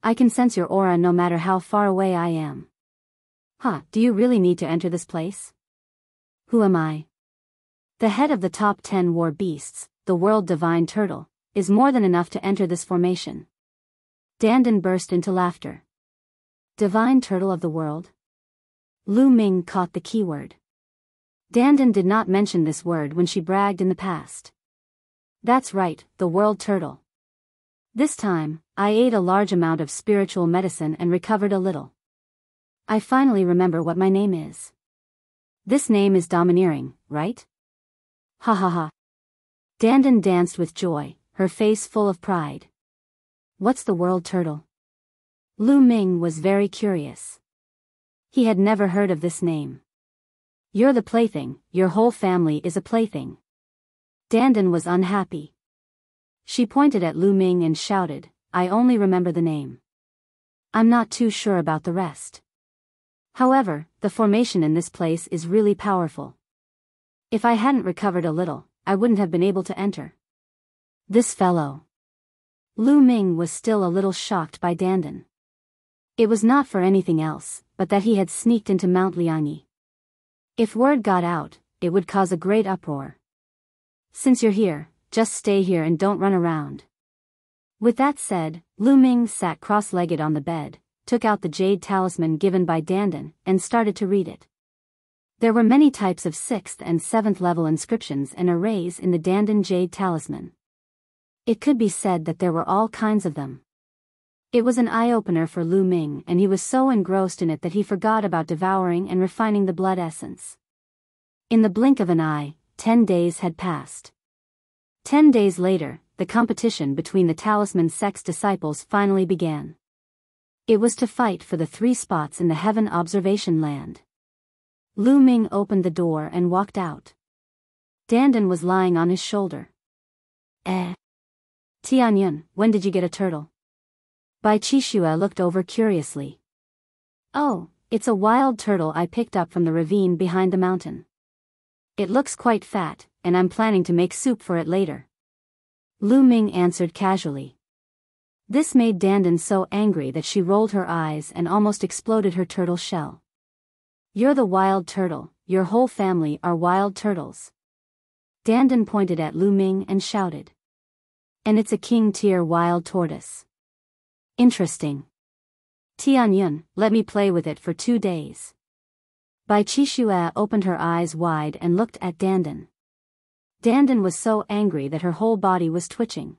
I can sense your aura no matter how far away I am. Do you really need to enter this place? Who am I? The head of the top 10 war beasts, the world divine turtle, is more than enough to enter this formation. Dandan burst into laughter. Divine turtle of the world? Lu Ming caught the keyword. Dandan did not mention this word when she bragged in the past. That's right, the world turtle. This time, I ate a large amount of spiritual medicine and recovered a little. I finally remember what my name is. This name is domineering, right? Ha ha ha. Dandan danced with joy, her face full of pride. What's the world turtle? Lu Ming was very curious. He had never heard of this name. You're the plaything, your whole family is a plaything. Dandan was unhappy. She pointed at Lu Ming and shouted, I only remember the name. I'm not too sure about the rest. However, the formation in this place is really powerful. If I hadn't recovered a little, I wouldn't have been able to enter. This fellow. Lu Ming was still a little shocked by Dandan. It was not for anything else, but that he had sneaked into Mount Liangyi. If word got out, it would cause a great uproar. Since you're here, just stay here and don't run around. With that said, Lu Ming sat cross-legged on the bed, took out the jade talisman given by Dandan, and started to read it. There were many types of 6th and 7th level inscriptions and arrays in the Dandan jade talisman. It could be said that there were all kinds of them. It was an eye-opener for Lu Ming, and he was so engrossed in it that he forgot about devouring and refining the blood essence. In the blink of an eye, 10 days had passed. 10 days later, the competition between the talisman sect's disciples finally began. It was to fight for the 3 spots in the Heaven Observation Land. Lu Ming opened the door and walked out. Dandan was lying on his shoulder. Tianyun, when did you get a turtle? Bai Qixue looked over curiously. Oh, it's a wild turtle I picked up from the ravine behind the mountain. It looks quite fat, and I'm planning to make soup for it later. Lu Ming answered casually. This made Dandan so angry that she rolled her eyes and almost exploded her turtle shell. You're the wild turtle, your whole family are wild turtles. Dandan pointed at Lu Ming and shouted. And it's a king-tier wild tortoise. Interesting. Tianyun, let me play with it for 2 days. Bai Qixue opened her eyes wide and looked at Dandan. Dandan was so angry that her whole body was twitching.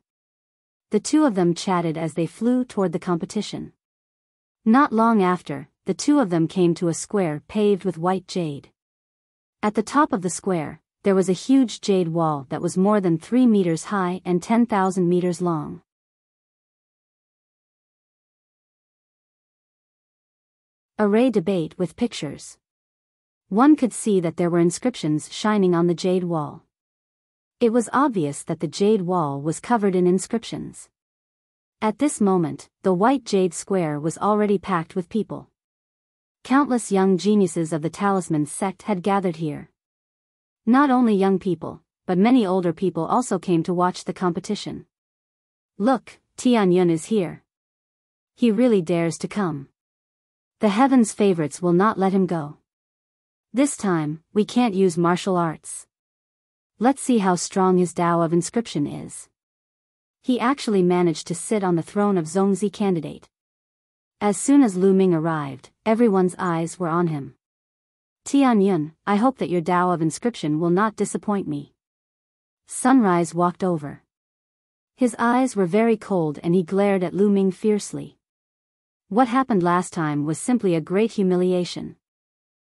The two of them chatted as they flew toward the competition. Not long after, the two of them came to a square paved with white jade. At the top of the square, there was a huge jade wall that was more than 3 meters high and 10,000 meters long. Array debate with pictures. One could see that there were inscriptions shining on the jade wall. It was obvious that the jade wall was covered in inscriptions. At this moment, the white jade square was already packed with people. Countless young geniuses of the talisman sect had gathered here. Not only young people, but many older people also came to watch the competition. Look, Tianyun is here. He really dares to come. The heavens' favorites will not let him go. This time, we can't use martial arts. Let's see how strong his Tao of inscription is. He actually managed to sit on the throne of Zongzi candidate. As soon as Lu Ming arrived, everyone's eyes were on him. Tianyun, I hope that your Tao of inscription will not disappoint me. Sunrise walked over. His eyes were very cold and he glared at Lu Ming fiercely. What happened last time was simply a great humiliation.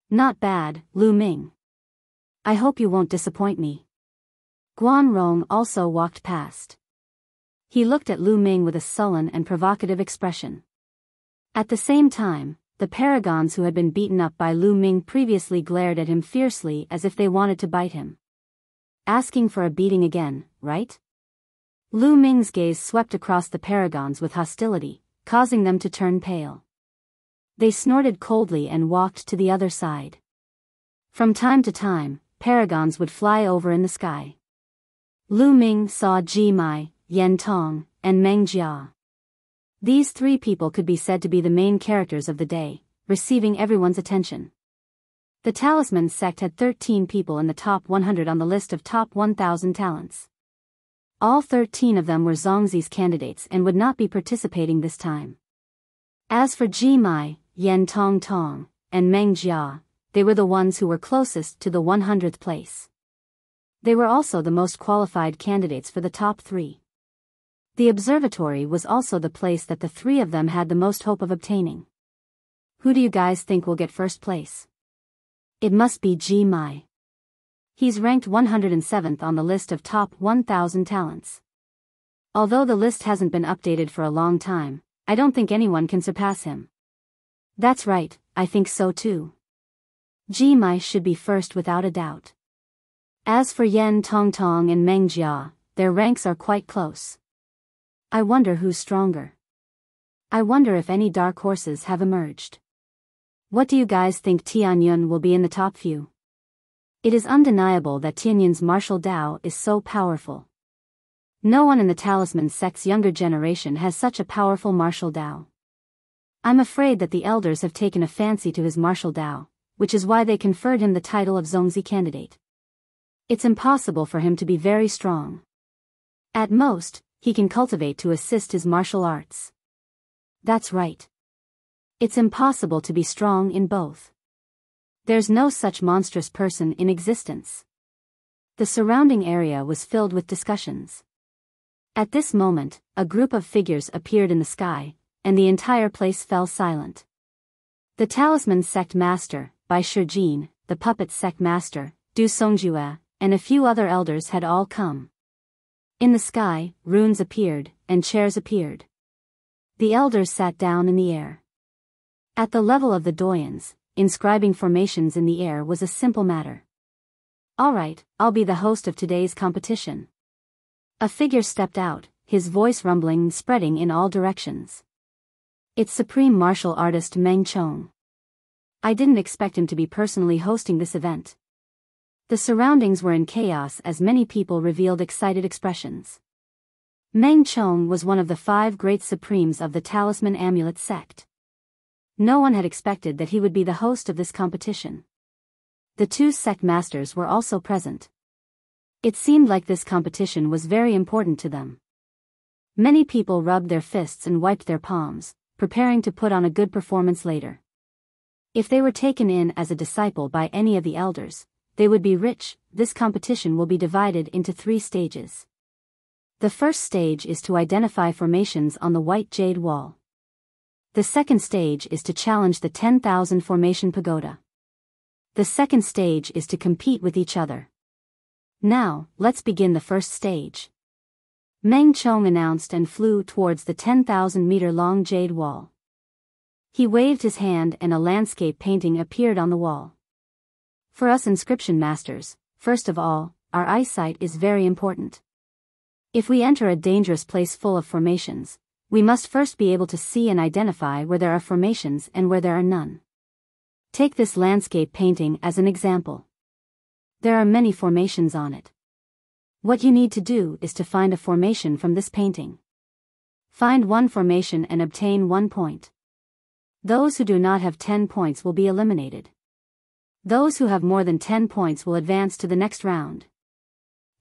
Not bad, Lu Ming. I hope you won't disappoint me. Guan Rong also walked past. He looked at Lu Ming with a sullen and provocative expression. At the same time, the paragons who had been beaten up by Lu Ming previously glared at him fiercely as if they wanted to bite him. Asking for a beating again, right? Lu Ming's gaze swept across the paragons with hostility, causing them to turn pale. They snorted coldly and walked to the other side. From time to time, paragons would fly over in the sky. Lu Ming saw Ji Mai, Yen Tong, and Meng Jia. These 3 people could be said to be the main characters of the day, receiving everyone's attention. The Talisman sect had 13 people in the top 100 on the list of top 1,000 talents. All 13 of them were Zongzi's candidates and would not be participating this time. As for Ji Mai, Yen Tong Tong, and Meng Jia, they were the ones who were closest to the 100th place. They were also the most qualified candidates for the top 3. The observatory was also the place that the 3 of them had the most hope of obtaining. Who do you guys think will get first place? It must be Ji Mai. He's ranked 107th on the list of top 1,000 talents. Although the list hasn't been updated for a long time, I don't think anyone can surpass him. That's right, I think so too. Ji Mai should be first without a doubt. As for Yen Tong Tong and Meng Jia, their ranks are quite close. I wonder who's stronger. I wonder if any dark horses have emerged. What do you guys think Tianyun will be in the top few? It is undeniable that Tianyun's martial Dao is so powerful. No one in the Talisman sect's younger generation has such a powerful martial Dao. I'm afraid that the elders have taken a fancy to his martial Dao, which is why they conferred him the title of Zongzi candidate. It's impossible for him to be very strong. At most, he can cultivate to assist his martial arts. That's right. It's impossible to be strong in both. There's no such monstrous person in existence. The surrounding area was filled with discussions. At this moment, a group of figures appeared in the sky, and the entire place fell silent. The Talisman Sect Master, Bai Shijin, the Puppet Sect Master, Du Songjue, and a few other elders had all come. In the sky, runes appeared, and chairs appeared. The elders sat down in the air. At the level of the doyens, inscribing formations in the air was a simple matter. Alright, I'll be the host of today's competition. A figure stepped out, his voice rumbling and spreading in all directions. It's Supreme Martial Artist Meng Chong. I didn't expect him to be personally hosting this event. The surroundings were in chaos as many people revealed excited expressions. Meng Chong was one of the 5 great supremes of the Talisman Amulet sect. No one had expected that he would be the host of this competition. The 2 sect masters were also present. It seemed like this competition was very important to them. Many people rubbed their fists and wiped their palms, preparing to put on a good performance later. If they were taken in as a disciple by any of the elders, they would be rich. This competition will be divided into 3 stages. The first stage is to identify formations on the White Jade Wall. The second stage is to challenge the 10,000 formation pagoda. The second stage is to compete with each other. Now, let's begin the first stage. Meng Chong announced and flew towards the 10,000-meter-long jade wall. He waved his hand and a landscape painting appeared on the wall. For us inscription masters, first of all, our eyesight is very important. If we enter a dangerous place full of formations, we must first be able to see and identify where there are formations and where there are none. Take this landscape painting as an example. There are many formations on it. What you need to do is to find a formation from this painting. Find one formation and obtain 1 point. Those who do not have 10 points will be eliminated. Those who have more than 10 points will advance to the next round.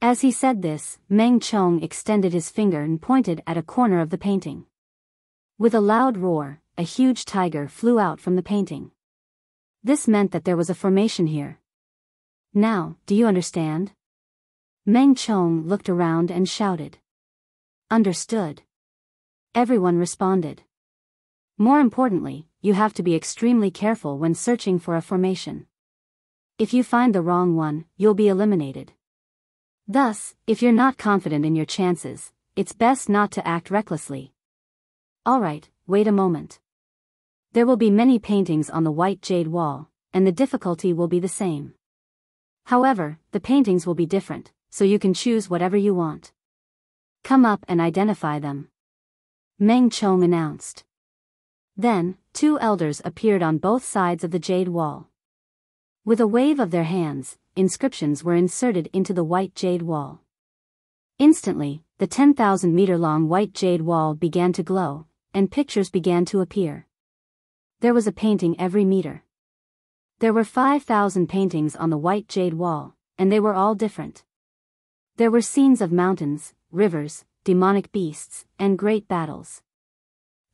As he said this, Meng Chong extended his finger and pointed at a corner of the painting. With a loud roar, a huge tiger flew out from the painting. This meant that there was a formation here. Now, do you understand? Meng Chong looked around and shouted. Understood. Everyone responded. More importantly, you have to be extremely careful when searching for a formation. If you find the wrong one, you'll be eliminated. Thus, if you're not confident in your chances, it's best not to act recklessly. Alright, wait a moment. There will be many paintings on the white jade wall, and the difficulty will be the same. However, the paintings will be different, so you can choose whatever you want. Come up and identify them. Meng Chong announced. Then, 2 elders appeared on both sides of the jade wall. With a wave of their hands, inscriptions were inserted into the white jade wall. Instantly, the 10,000-meter-long white jade wall began to glow, and pictures began to appear. There was a painting every meter. There were 5,000 paintings on the white jade wall, and they were all different. There were scenes of mountains, rivers, demonic beasts, and great battles.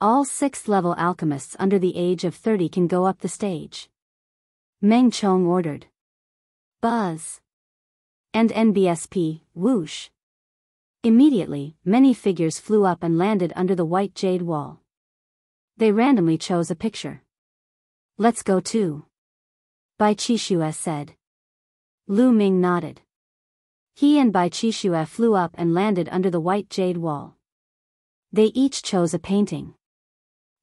All 6th-level alchemists under the age of 30 can go up the stage. Meng Chong ordered. Buzz. And NBSP, whoosh. Immediately, many figures flew up and landed under the white jade wall. They randomly chose a picture. Let's go too. Bai Qishue said. Lu Ming nodded. He and Bai Qishue flew up and landed under the white jade wall. They each chose a painting.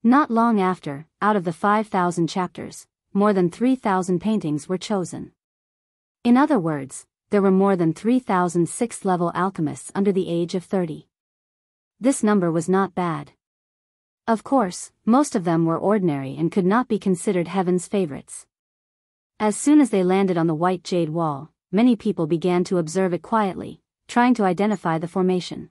Not long after, out of the 5,000 chapters, more than 3,000 paintings were chosen. In other words, there were more than 3,000 6th-level alchemists under the age of 30. This number was not bad. Of course, most of them were ordinary and could not be considered heaven's favorites. As soon as they landed on the white jade wall, many people began to observe it quietly, trying to identify the formation.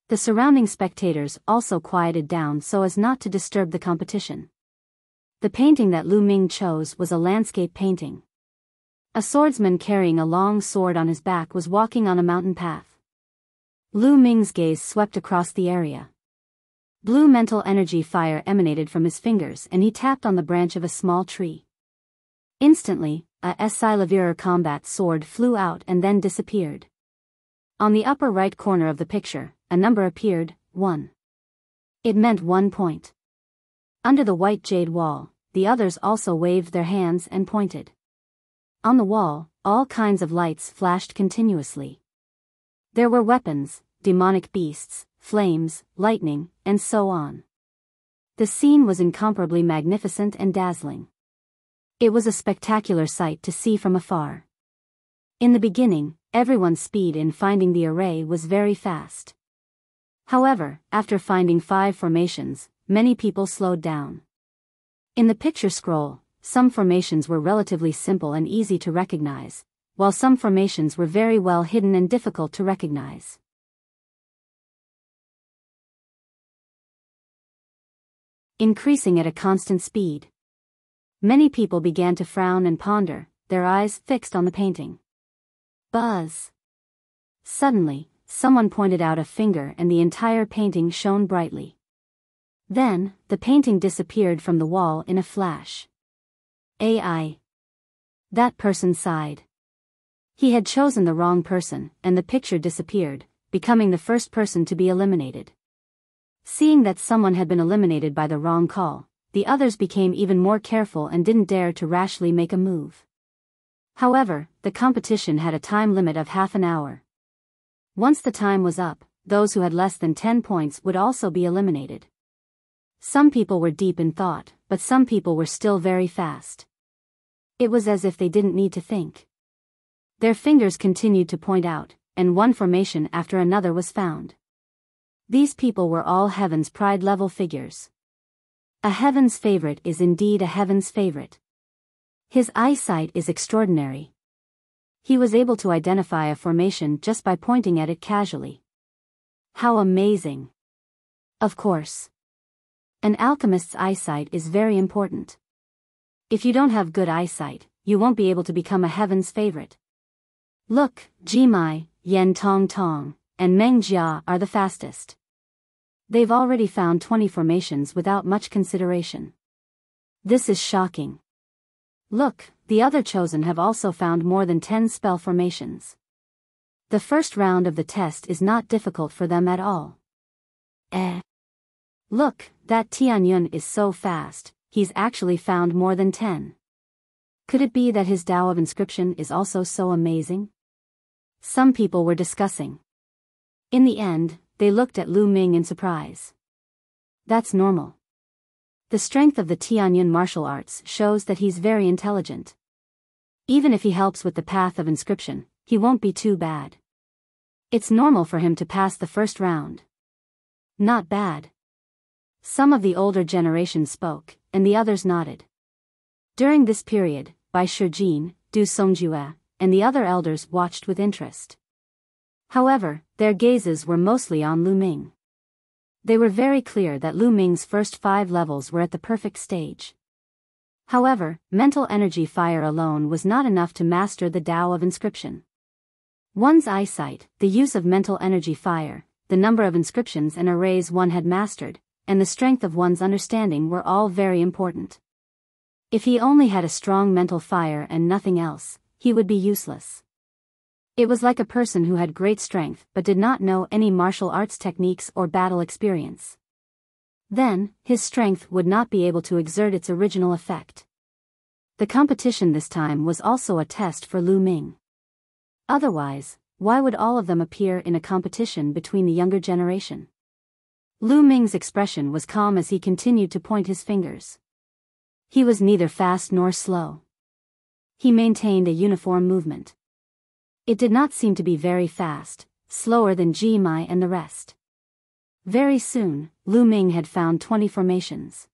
The surrounding spectators also quieted down so as not to disturb the competition. The painting that Lu Ming chose was a landscape painting. A swordsman carrying a long sword on his back was walking on a mountain path. Lu Ming's gaze swept across the area. Blue mental energy fire emanated from his fingers and he tapped on the branch of a small tree. Instantly, a Silavirer combat sword flew out and then disappeared. On the upper right corner of the picture, a number appeared, 1. It meant 1 point. Under the white jade wall, the others also waved their hands and pointed. On the wall, all kinds of lights flashed continuously. There were weapons, demonic beasts, flames, lightning, and so on. The scene was incomparably magnificent and dazzling. It was a spectacular sight to see from afar. In the beginning, everyone's speed in finding the array was very fast. However, after finding 5 formations, many people slowed down. In the picture scroll, some formations were relatively simple and easy to recognize, while some formations were very well hidden and difficult to recognize. Increasing at a constant speed. Many people began to frown and ponder, their eyes fixed on the painting. Buzz! Suddenly, someone pointed out a finger and the entire painting shone brightly. Then, the painting disappeared from the wall in a flash. AI. That person sighed. He had chosen the wrong person, and the picture disappeared, becoming the first person to be eliminated. Seeing that someone had been eliminated by the wrong call, the others became even more careful and didn't dare to rashly make a move. However, the competition had a time limit of half an hour. Once the time was up, those who had less than 10 points would also be eliminated. Some people were deep in thought, but some people were still very fast. It was as if they didn't need to think. Their fingers continued to point out, and one formation after another was found. These people were all heaven's pride-level figures. A heaven's favorite is indeed a heaven's favorite. His eyesight is extraordinary. He was able to identify a formation just by pointing at it casually. How amazing! Of course. An alchemist's eyesight is very important. If you don't have good eyesight, you won't be able to become a heaven's favorite. Look, Jimai, Yen Tong Tong, and Meng Jia are the fastest. They've already found 20 formations without much consideration. This is shocking. Look, the other chosen have also found more than 10 spell formations. The first round of the test is not difficult for them at all. Look, that Tianyun is so fast, he's actually found more than 10. Could it be that his Tao of inscription is also so amazing? Some people were discussing. In the end, they looked at Lu Ming in surprise. That's normal. The strength of the Tianyun martial arts shows that he's very intelligent. Even if he helps with the path of inscription, he won't be too bad. It's normal for him to pass the first round. Not bad. Some of the older generation spoke, and the others nodded. During this period, Bai Shijin, Du Songjue, and the other elders watched with interest. However, their gazes were mostly on Lu Ming. They were very clear that Lu Ming's first 5 levels were at the perfect stage. However, mental energy fire alone was not enough to master the Tao of inscription. One's eyesight, the use of mental energy fire, the number of inscriptions and arrays one had mastered, and the strength of one's understanding were all very important. If he only had a strong mental fire and nothing else, he would be useless. It was like a person who had great strength but did not know any martial arts techniques or battle experience. Then, his strength would not be able to exert its original effect. The competition this time was also a test for Lu Ming. Otherwise, why would all of them appear in a competition between the younger generation? Lu Ming's expression was calm as he continued to point his fingers. He was neither fast nor slow. He maintained a uniform movement. It did not seem to be very fast, slower than Ji Mai and the rest. Very soon, Lu Ming had found 20 formations.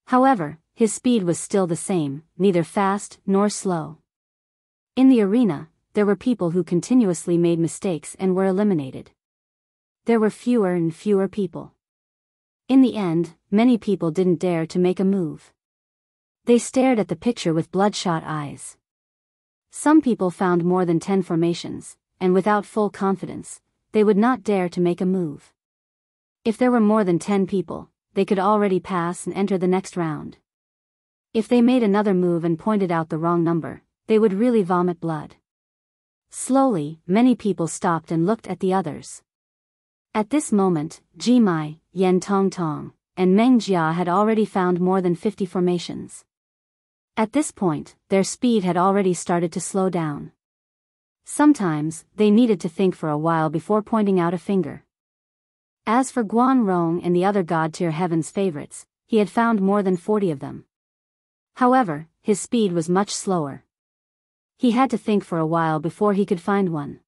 However, his speed was still the same, neither fast nor slow. In the arena, there were people who continuously made mistakes and were eliminated. There were fewer and fewer people. In the end, many people didn't dare to make a move. They stared at the picture with bloodshot eyes. Some people found more than 10 formations, and without full confidence, they would not dare to make a move. If there were more than 10 people, they could already pass and enter the next round. If they made another move and pointed out the wrong number, they would really vomit blood. Slowly, many people stopped and looked at the others. At this moment, Ji Mai, Yan Tongtong, and Meng Jia had already found more than 50 formations. At this point, their speed had already started to slow down. Sometimes, they needed to think for a while before pointing out a finger. As for Guan Rong and the other God-tier heaven's favorites, he had found more than 40 of them. However, his speed was much slower. He had to think for a while before he could find one.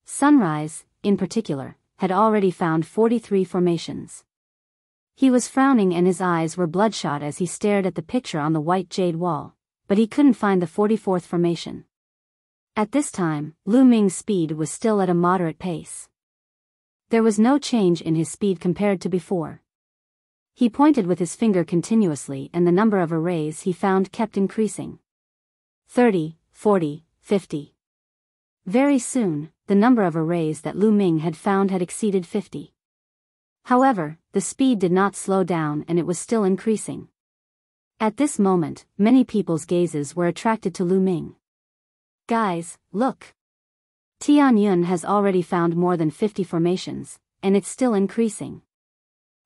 Sunrise, in particular, had already found 43 formations. He was frowning and his eyes were bloodshot as he stared at the picture on the white jade wall, but he couldn't find the 44th formation. At this time, Lu Ming's speed was still at a moderate pace. There was no change in his speed compared to before. He pointed with his finger continuously and the number of arrays he found kept increasing. 30, 40, 50. Very soon, the number of arrays that Lu Ming had found had exceeded 50. However, the speed did not slow down and it was still increasing. At this moment, many people's gazes were attracted to Lu Ming. Guys, look! Tianyun has already found more than 50 formations, and it's still increasing.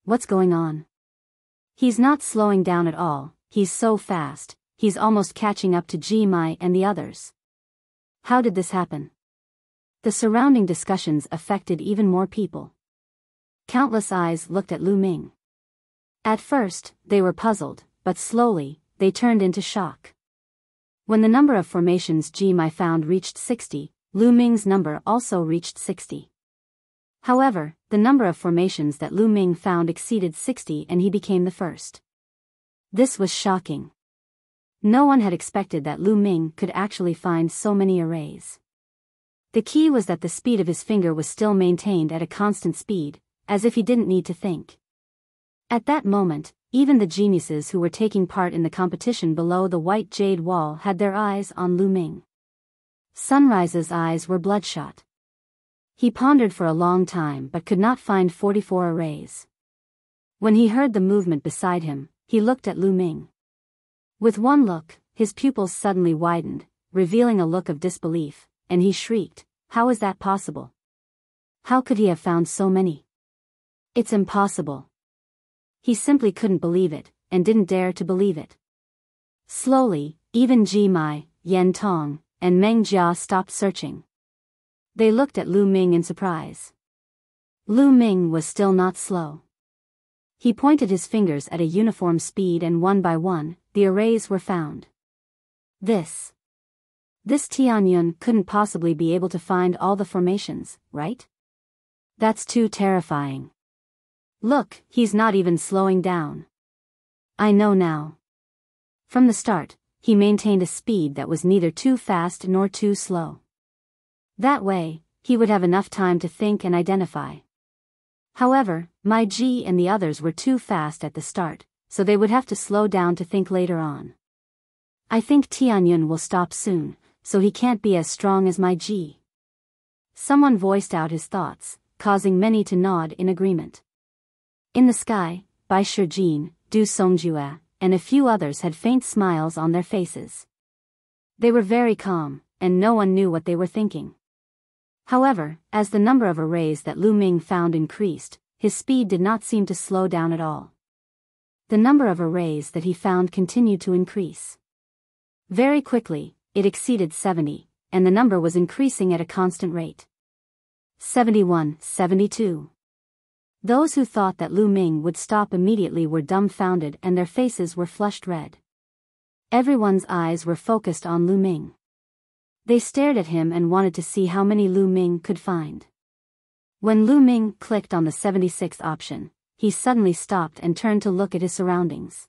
What's going on? He's not slowing down at all, he's so fast, he's almost catching up to Ji Mai and the others. How did this happen? The surrounding discussions affected even more people. Countless eyes looked at Lu Ming. At first, they were puzzled, but slowly, they turned into shock. When the number of formations Ji Mai found reached 60, Lu Ming's number also reached 60. However, the number of formations that Lu Ming found exceeded 60 and he became the first. This was shocking. No one had expected that Lu Ming could actually find so many arrays. The key was that the speed of his finger was still maintained at a constant speed, as if he didn't need to think. At that moment, even the geniuses who were taking part in the competition below the white jade wall had their eyes on Lu Ming. Sunrise's eyes were bloodshot. He pondered for a long time but could not find 44 arrays. When he heard the movement beside him, he looked at Lu Ming. With one look, his pupils suddenly widened, revealing a look of disbelief, and he shrieked, "How is that possible? How could he have found so many? It's impossible." He simply couldn't believe it, and didn't dare to believe it. Slowly, even Ji Mai, Yan Tong, and Meng Jia stopped searching. They looked at Lu Ming in surprise. Lu Ming was still not slow. He pointed his fingers at a uniform speed and one by one, the arrays were found. This Tianyun couldn't possibly be able to find all the formations, right? That's too terrifying. Look, he's not even slowing down. I know now. From the start, he maintained a speed that was neither too fast nor too slow. That way, he would have enough time to think and identify. However, Mai Ji and the others were too fast at the start, so they would have to slow down to think later on. I think Tianyun will stop soon, so he can't be as strong as Mai Ji. Someone voiced out his thoughts, causing many to nod in agreement. In the sky, Bai Shijin, Du Songjue, and a few others had faint smiles on their faces. They were very calm, and no one knew what they were thinking. However, as the number of arrays that Lu Ming found increased, his speed did not seem to slow down at all. The number of arrays that he found continued to increase. Very quickly, it exceeded 70, and the number was increasing at a constant rate. 71, 72. Those who thought that Lu Ming would stop immediately were dumbfounded and their faces were flushed red. Everyone's eyes were focused on Lu Ming. They stared at him and wanted to see how many Lu Ming could find. When Lu Ming clicked on the 76th option, he suddenly stopped and turned to look at his surroundings.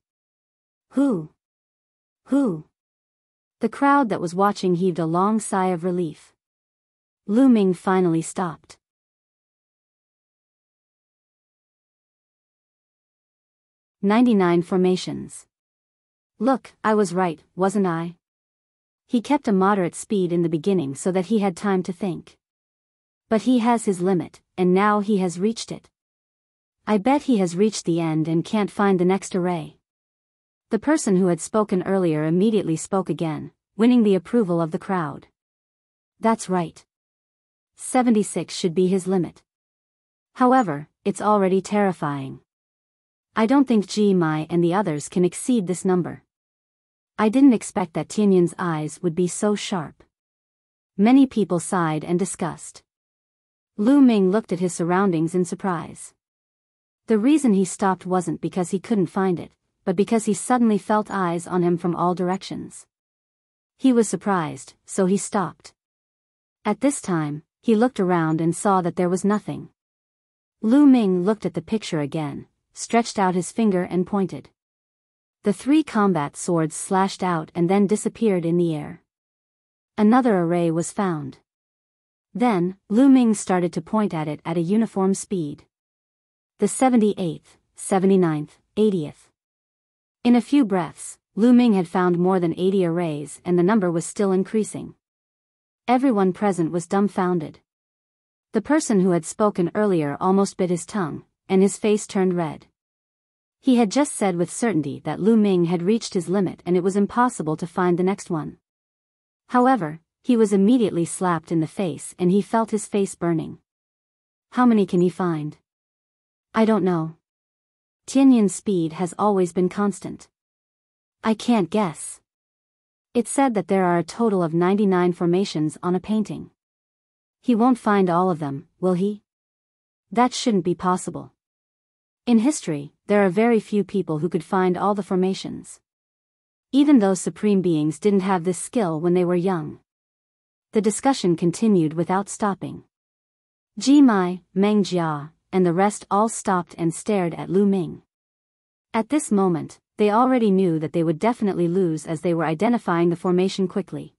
Who? The crowd that was watching heaved a long sigh of relief. Lu Ming finally stopped. 99 formations. Look, I was right, wasn't I? He kept a moderate speed in the beginning so that he had time to think. But he has his limit, and now he has reached it. I bet he has reached the end and can't find the next array. The person who had spoken earlier immediately spoke again, winning the approval of the crowd. That's right. 76 should be his limit. However, it's already terrifying. I don't think Ji Mai and the others can exceed this number. I didn't expect that Tianyan's eyes would be so sharp. Many people sighed and discussed. Lu Ming looked at his surroundings in surprise. The reason he stopped wasn't because he couldn't find it, but because he suddenly felt eyes on him from all directions. He was surprised, so he stopped. At this time, he looked around and saw that there was nothing. Lu Ming looked at the picture again, stretched out his finger and pointed. The 3 combat swords slashed out and then disappeared in the air. Another array was found. Then, Lu Ming started to point at it at a uniform speed. The 78th, 79th, 80th. In a few breaths, Lu Ming had found more than 80 arrays and the number was still increasing. Everyone present was dumbfounded. The person who had spoken earlier almost bit his tongue, and his face turned red. He had just said with certainty that Lu Ming had reached his limit and it was impossible to find the next one. However, he was immediately slapped in the face and he felt his face burning. How many can he find? I don't know. Tianyan's speed has always been constant. I can't guess. It said that there are a total of 99 formations on a painting. He won't find all of them, will he? That shouldn't be possible. In history, there are very few people who could find all the formations. Even those supreme beings didn't have this skill when they were young. The discussion continued without stopping. Ji Mai, Meng Jia, and the rest all stopped and stared at Lu Ming. At this moment, they already knew that they would definitely lose as they were identifying the formation quickly.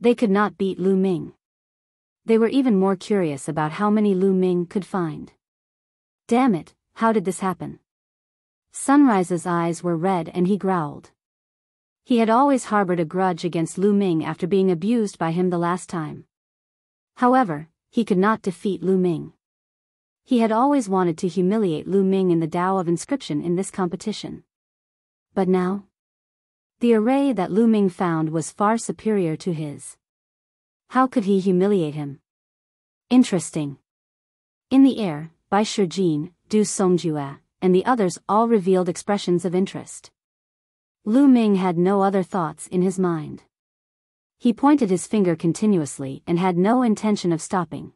They could not beat Lu Ming. They were even more curious about how many Lu Ming could find. Damn it, how did this happen? Sunrise's eyes were red and he growled. He had always harbored a grudge against Lu Ming after being abused by him the last time. However, he could not defeat Lu Ming. He had always wanted to humiliate Lu Ming in the Tao of Inscription in this competition. But now? The array that Lu Ming found was far superior to his. How could he humiliate him? Interesting. In the air, Bai Shijin, Du Songjue, and the others all revealed expressions of interest. Lu Ming had no other thoughts in his mind. He pointed his finger continuously and had no intention of stopping.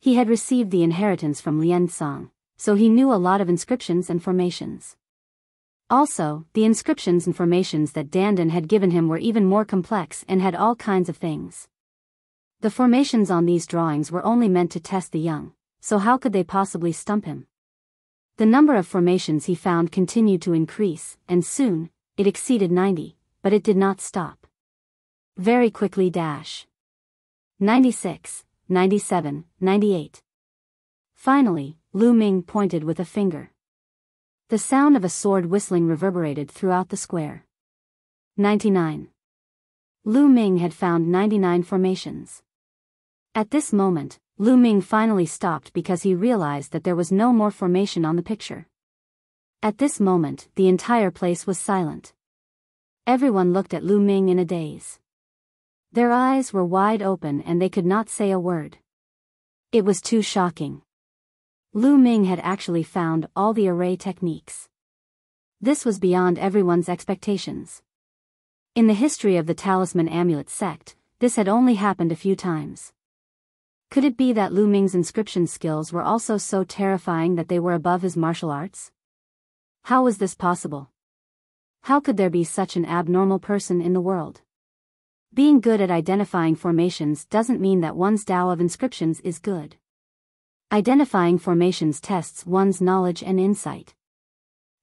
He had received the inheritance from Lian Song, so he knew a lot of inscriptions and formations. Also, the inscriptions and formations that Dandan had given him were even more complex and had all kinds of things. The formations on these drawings were only meant to test the young, so how could they possibly stump him? The number of formations he found continued to increase, and soon, it exceeded 90, but it did not stop. Very quickly 96, 97, 98. Finally, Lu Ming pointed with a finger. The sound of a sword whistling reverberated throughout the square. 99. Lu Ming had found 99 formations. At this moment, Lu Ming finally stopped because he realized that there was no more formation on the picture. At this moment, the entire place was silent. Everyone looked at Lu Ming in a daze. Their eyes were wide open and they could not say a word. It was too shocking. Lu Ming had actually found all the array techniques. This was beyond everyone's expectations. In the history of the Talisman Amulet sect, this had only happened a few times. Could it be that Lu Ming's inscription skills were also so terrifying that they were above his martial arts? How was this possible? How could there be such an abnormal person in the world? Being good at identifying formations doesn't mean that one's Tao of inscriptions is good. Identifying formations tests one's knowledge and insight.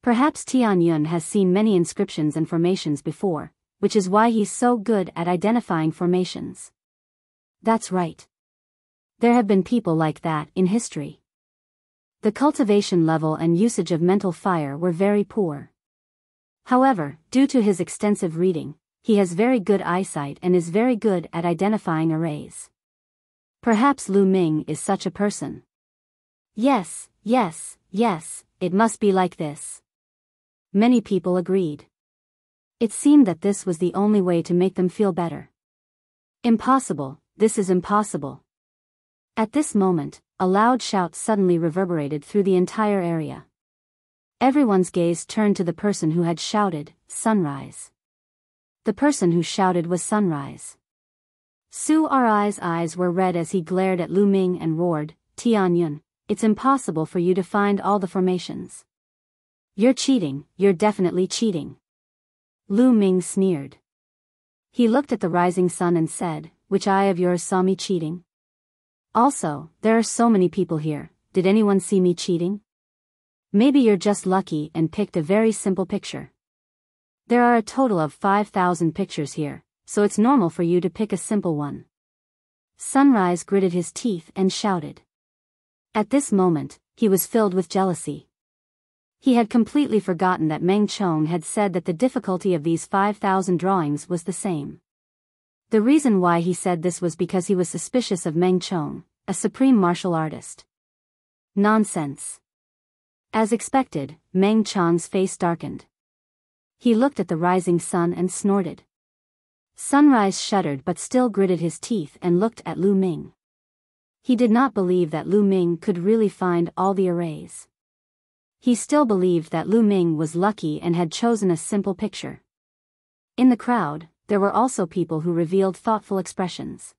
Perhaps Tianyun has seen many inscriptions and formations before, which is why he's so good at identifying formations. That's right. There have been people like that in history. The cultivation level and usage of mental fire were very poor. However, due to his extensive reading, he has very good eyesight and is very good at identifying arrays. Perhaps Lu Ming is such a person. Yes, yes, yes, it must be like this. Many people agreed. It seemed that this was the only way to make them feel better. Impossible, this is impossible. At this moment, a loud shout suddenly reverberated through the entire area. Everyone's gaze turned to the person who had shouted, "Sunrise." The person who shouted was Sunrise. Su Ri's eyes were red as he glared at Lu Ming and roared, "Tianyun, it's impossible for you to find all the formations. You're cheating, you're definitely cheating." Lu Ming sneered. He looked at the rising sun and said, "Which eye of yours saw me cheating? Also, there are so many people here, did anyone see me cheating? Maybe you're just lucky and picked a very simple picture. There are a total of 5,000 pictures here, so it's normal for you to pick a simple one." Sunrise gritted his teeth and shouted. At this moment, he was filled with jealousy. He had completely forgotten that Meng Chong had said that the difficulty of these 5,000 drawings was the same. The reason why he said this was because he was suspicious of Meng Chong, a supreme martial artist. Nonsense. As expected, Meng Chong's face darkened. He looked at the rising sun and snorted. Sunrise shuddered but still gritted his teeth and looked at Lu Ming. He did not believe that Lu Ming could really find all the arrays. He still believed that Lu Ming was lucky and had chosen a simple picture. In the crowd, there were also people who revealed thoughtful expressions.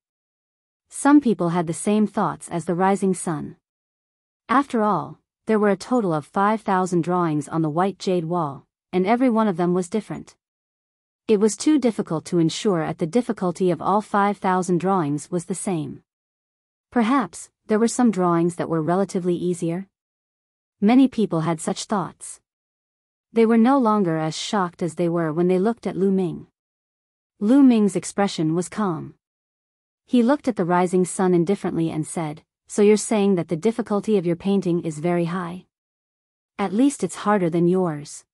Some people had the same thoughts as the rising sun. After all, there were a total of 5,000 drawings on the white jade wall, and every one of them was different. It was too difficult to ensure at the difficulty of all 5,000 drawings was the same. Perhaps, there were some drawings that were relatively easier. Many people had such thoughts. They were no longer as shocked as they were when they looked at Lu Ming. Lu Ming's expression was calm. He looked at the rising sun indifferently and said, "So you're saying that the difficulty of your painting is very high? At least it's harder than yours."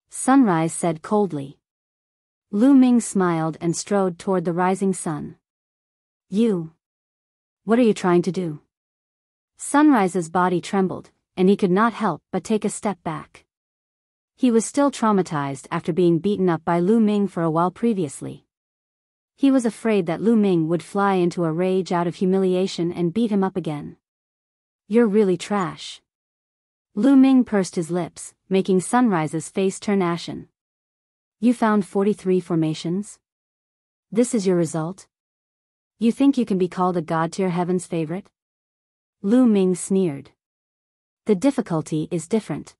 Sunrise said coldly. Lu Ming smiled and strode toward the rising sun. "You. What are you trying to do?" Sunrise's body trembled, and he could not help but take a step back. He was still traumatized after being beaten up by Lu Ming for a while previously. He was afraid that Lu Ming would fly into a rage out of humiliation and beat him up again. "You're really trash." Lu Ming pursed his lips, making Sunrise's face turn ashen. "You found 43 formations? This is your result? You think you can be called a god to your heaven's favorite?" Lu Ming sneered. "The difficulty is different.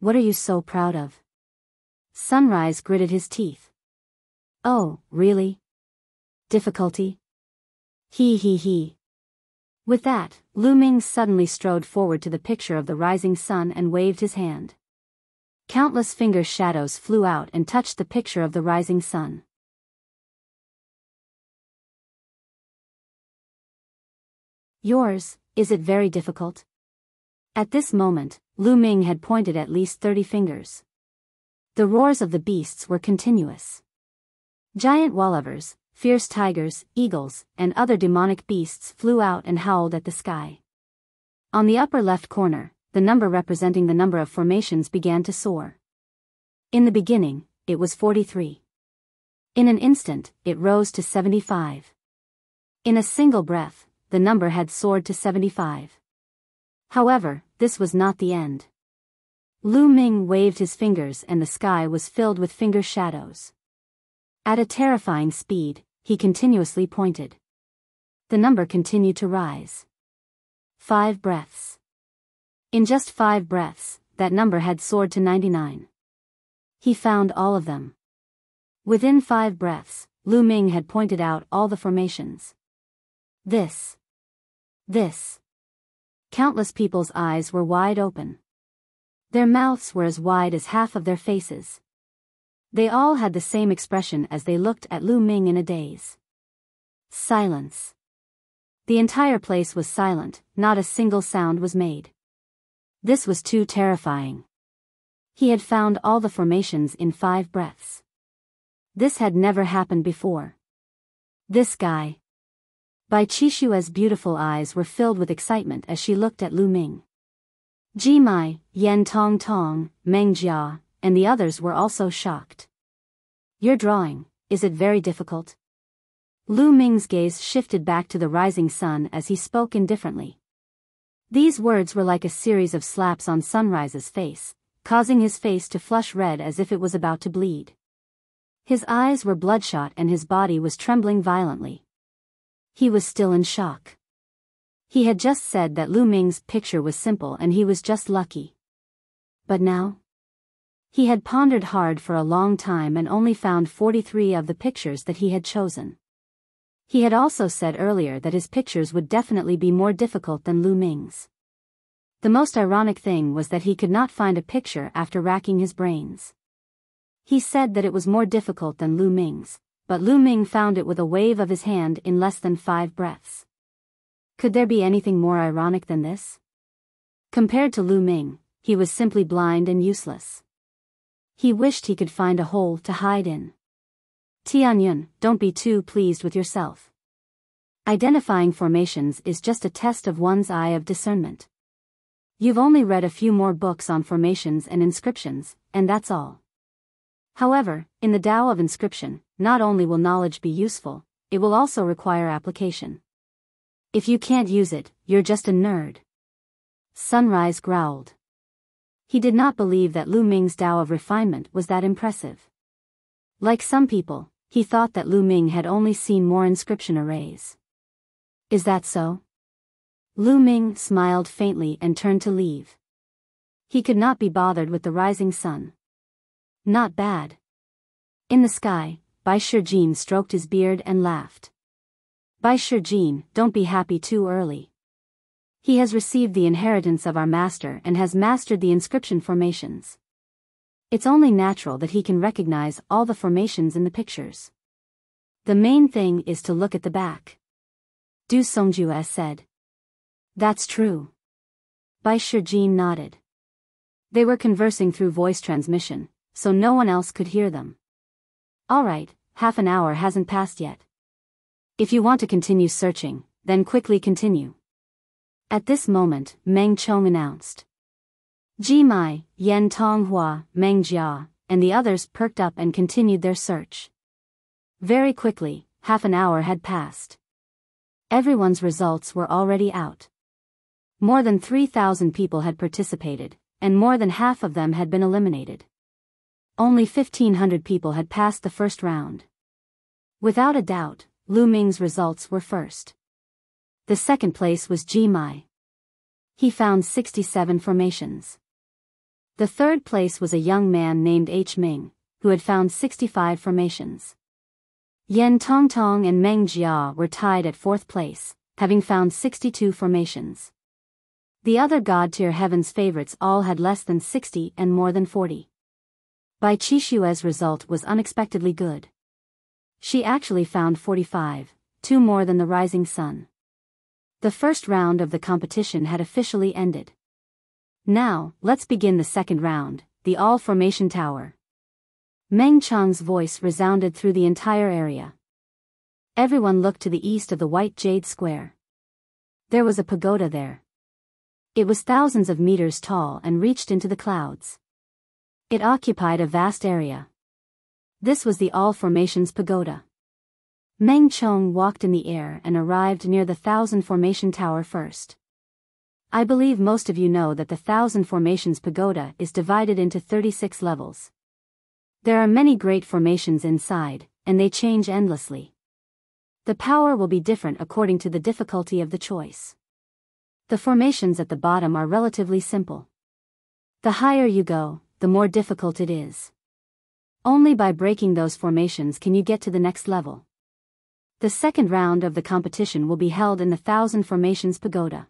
What are you so proud of?" Sunrise gritted his teeth. "Oh, really? Difficulty? He. With that, Lu Ming suddenly strode forward to the picture of the rising sun and waved his hand. Countless finger shadows flew out and touched the picture of the rising sun. "Yours, is it very difficult?" At this moment, Lu Ming had pointed at least 30 fingers. The roars of the beasts were continuous. Giant wallovers, fierce tigers, eagles, and other demonic beasts flew out and howled at the sky. On the upper left corner, the number representing the number of formations began to soar. In the beginning, it was 43. In an instant, it rose to 75. In a single breath, the number had soared to 75. However, this was not the end. Lu Ming waved his fingers and the sky was filled with finger shadows. At a terrifying speed, he continuously pointed. The number continued to rise. 5 breaths. In just 5 breaths, that number had soared to 99. He found all of them. Within 5 breaths, Lu Ming had pointed out all the formations. This. Countless people's eyes were wide open. Their mouths were as wide as half of their faces. They all had the same expression as they looked at Lu Ming in a daze. Silence. The entire place was silent, not a single sound was made. This was too terrifying. He had found all the formations in 5 breaths. This had never happened before. This guy. Bai Qishue's beautiful eyes were filled with excitement as she looked at Lu Ming. Ji Mai, Yan Tong Tong, Meng Jia, and the others were also shocked. Your drawing, is it very difficult? Lu Ming's gaze shifted back to the rising sun as he spoke indifferently. These words were like a series of slaps on Sunrise's face, causing his face to flush red as if it was about to bleed. His eyes were bloodshot and his body was trembling violently. He was still in shock. He had just said that Lu Ming's picture was simple and he was just lucky. But now? He had pondered hard for a long time and only found 43 of the pictures that he had chosen. He had also said earlier that his pictures would definitely be more difficult than Lu Ming's. The most ironic thing was that he could not find a picture after racking his brains. He said that it was more difficult than Lu Ming's, but Lu Ming found it with a wave of his hand in less than 5 breaths. Could there be anything more ironic than this? Compared to Lu Ming, he was simply blind and useless. He wished he could find a hole to hide in. Tianyun, don't be too pleased with yourself. Identifying formations is just a test of one's eye of discernment. You've only read a few more books on formations and inscriptions, and that's all. However, in the Tao of inscription, not only will knowledge be useful, it will also require application. If you can't use it, you're just a nerd. Sunrise growled. He did not believe that Lu Ming's Tao of refinement was that impressive. Like some people, he thought that Lu Ming had only seen more inscription arrays. Is that so? Lu Ming smiled faintly and turned to leave. He could not be bothered with the rising sun. Not bad. In the sky, Bai Shijin stroked his beard and laughed. Bai Shijin, don't be happy too early. He has received the inheritance of our master and has mastered the inscription formations. It's only natural that he can recognize all the formations in the pictures. The main thing is to look at the back. Du Songjue said. That's true. Bai Shijin nodded. They were conversing through voice transmission, so no one else could hear them. All right, half an hour hasn't passed yet. If you want to continue searching, then quickly continue. At this moment, Meng Chong announced. Ji Mai, Yan Tonghua, Meng Jia, and the others perked up and continued their search. Very quickly, half an hour had passed. Everyone's results were already out. More than 3,000 people had participated, and more than half of them had been eliminated. Only 1,500 people had passed the first round. Without a doubt, Lu Ming's results were first. The second place was Ji Mai. He found 67 formations. The third place was a young man named H. Ming, who had found 65 formations. Yan Tongtong and Meng Jia were tied at fourth place, having found 62 formations. The other God-tier heaven's favorites all had less than 60 and more than 40. Bai Qishue's result was unexpectedly good. She actually found 45, 2 more than the rising sun. The first round of the competition had officially ended. Now, let's begin the second round, the all-formation tower. Meng Chang's voice resounded through the entire area. Everyone looked to the east of the white jade square. There was a pagoda there. It was thousands of meters tall and reached into the clouds. It occupied a vast area. This was the all-formations pagoda. Meng Chong walked in the air and arrived near the 1,000 formation tower first. I believe most of you know that the 1,000 formations pagoda is divided into 36 levels. There are many great formations inside, and they change endlessly. The power will be different according to the difficulty of the choice. The formations at the bottom are relatively simple. The higher you go, the more difficult it is. Only by breaking those formations can you get to the next level. The second round of the competition will be held in the 1,000 formations pagoda.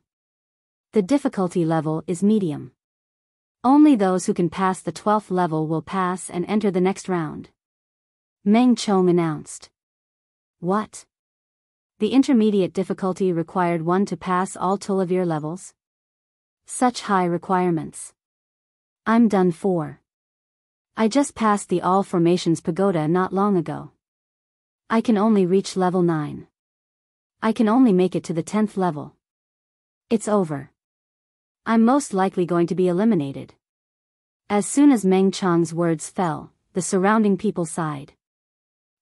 The difficulty level is medium. Only those who can pass the 12th level will pass and enter the next round. Meng Chong announced. What? The intermediate difficulty required one to pass all Tulivir levels? Such high requirements. I'm done for. I just passed the All Formations Pagoda not long ago. I can only reach level 9. I can only make it to the 10th level. It's over. I'm most likely going to be eliminated. As soon as Meng Chong's words fell, the surrounding people sighed.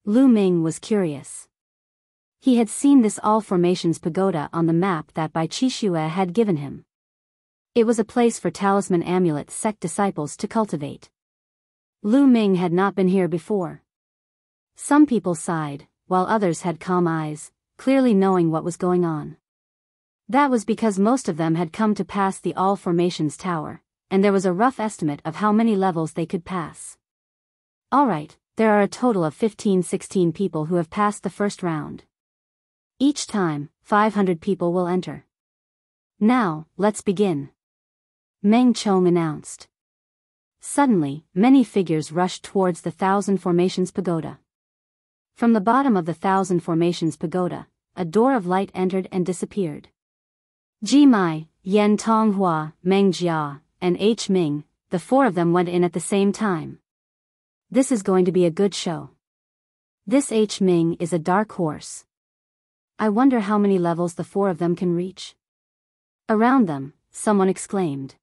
Lu Ming was curious. He had seen this All Formations Pagoda on the map that Bai Qixue had given him. It was a place for Talisman Amulet sect disciples to cultivate. Lu Ming had not been here before. Some people sighed, while others had calm eyes, clearly knowing what was going on. That was because most of them had come to pass the All Formations Tower, and there was a rough estimate of how many levels they could pass. Alright, there are a total of 15-16 people who have passed the first round. Each time, 500 people will enter. Now, let's begin. Meng Chong announced. Suddenly, many figures rushed towards the Thousand Formations Pagoda. From the bottom of the Thousand Formations Pagoda, a door of light entered and disappeared. Ji Mai, Yen Tonghua, Meng Jia, and H. Ming, the four of them went in at the same time. This is going to be a good show. This H. Ming is a dark horse. I wonder how many levels the four of them can reach. Around them, someone exclaimed.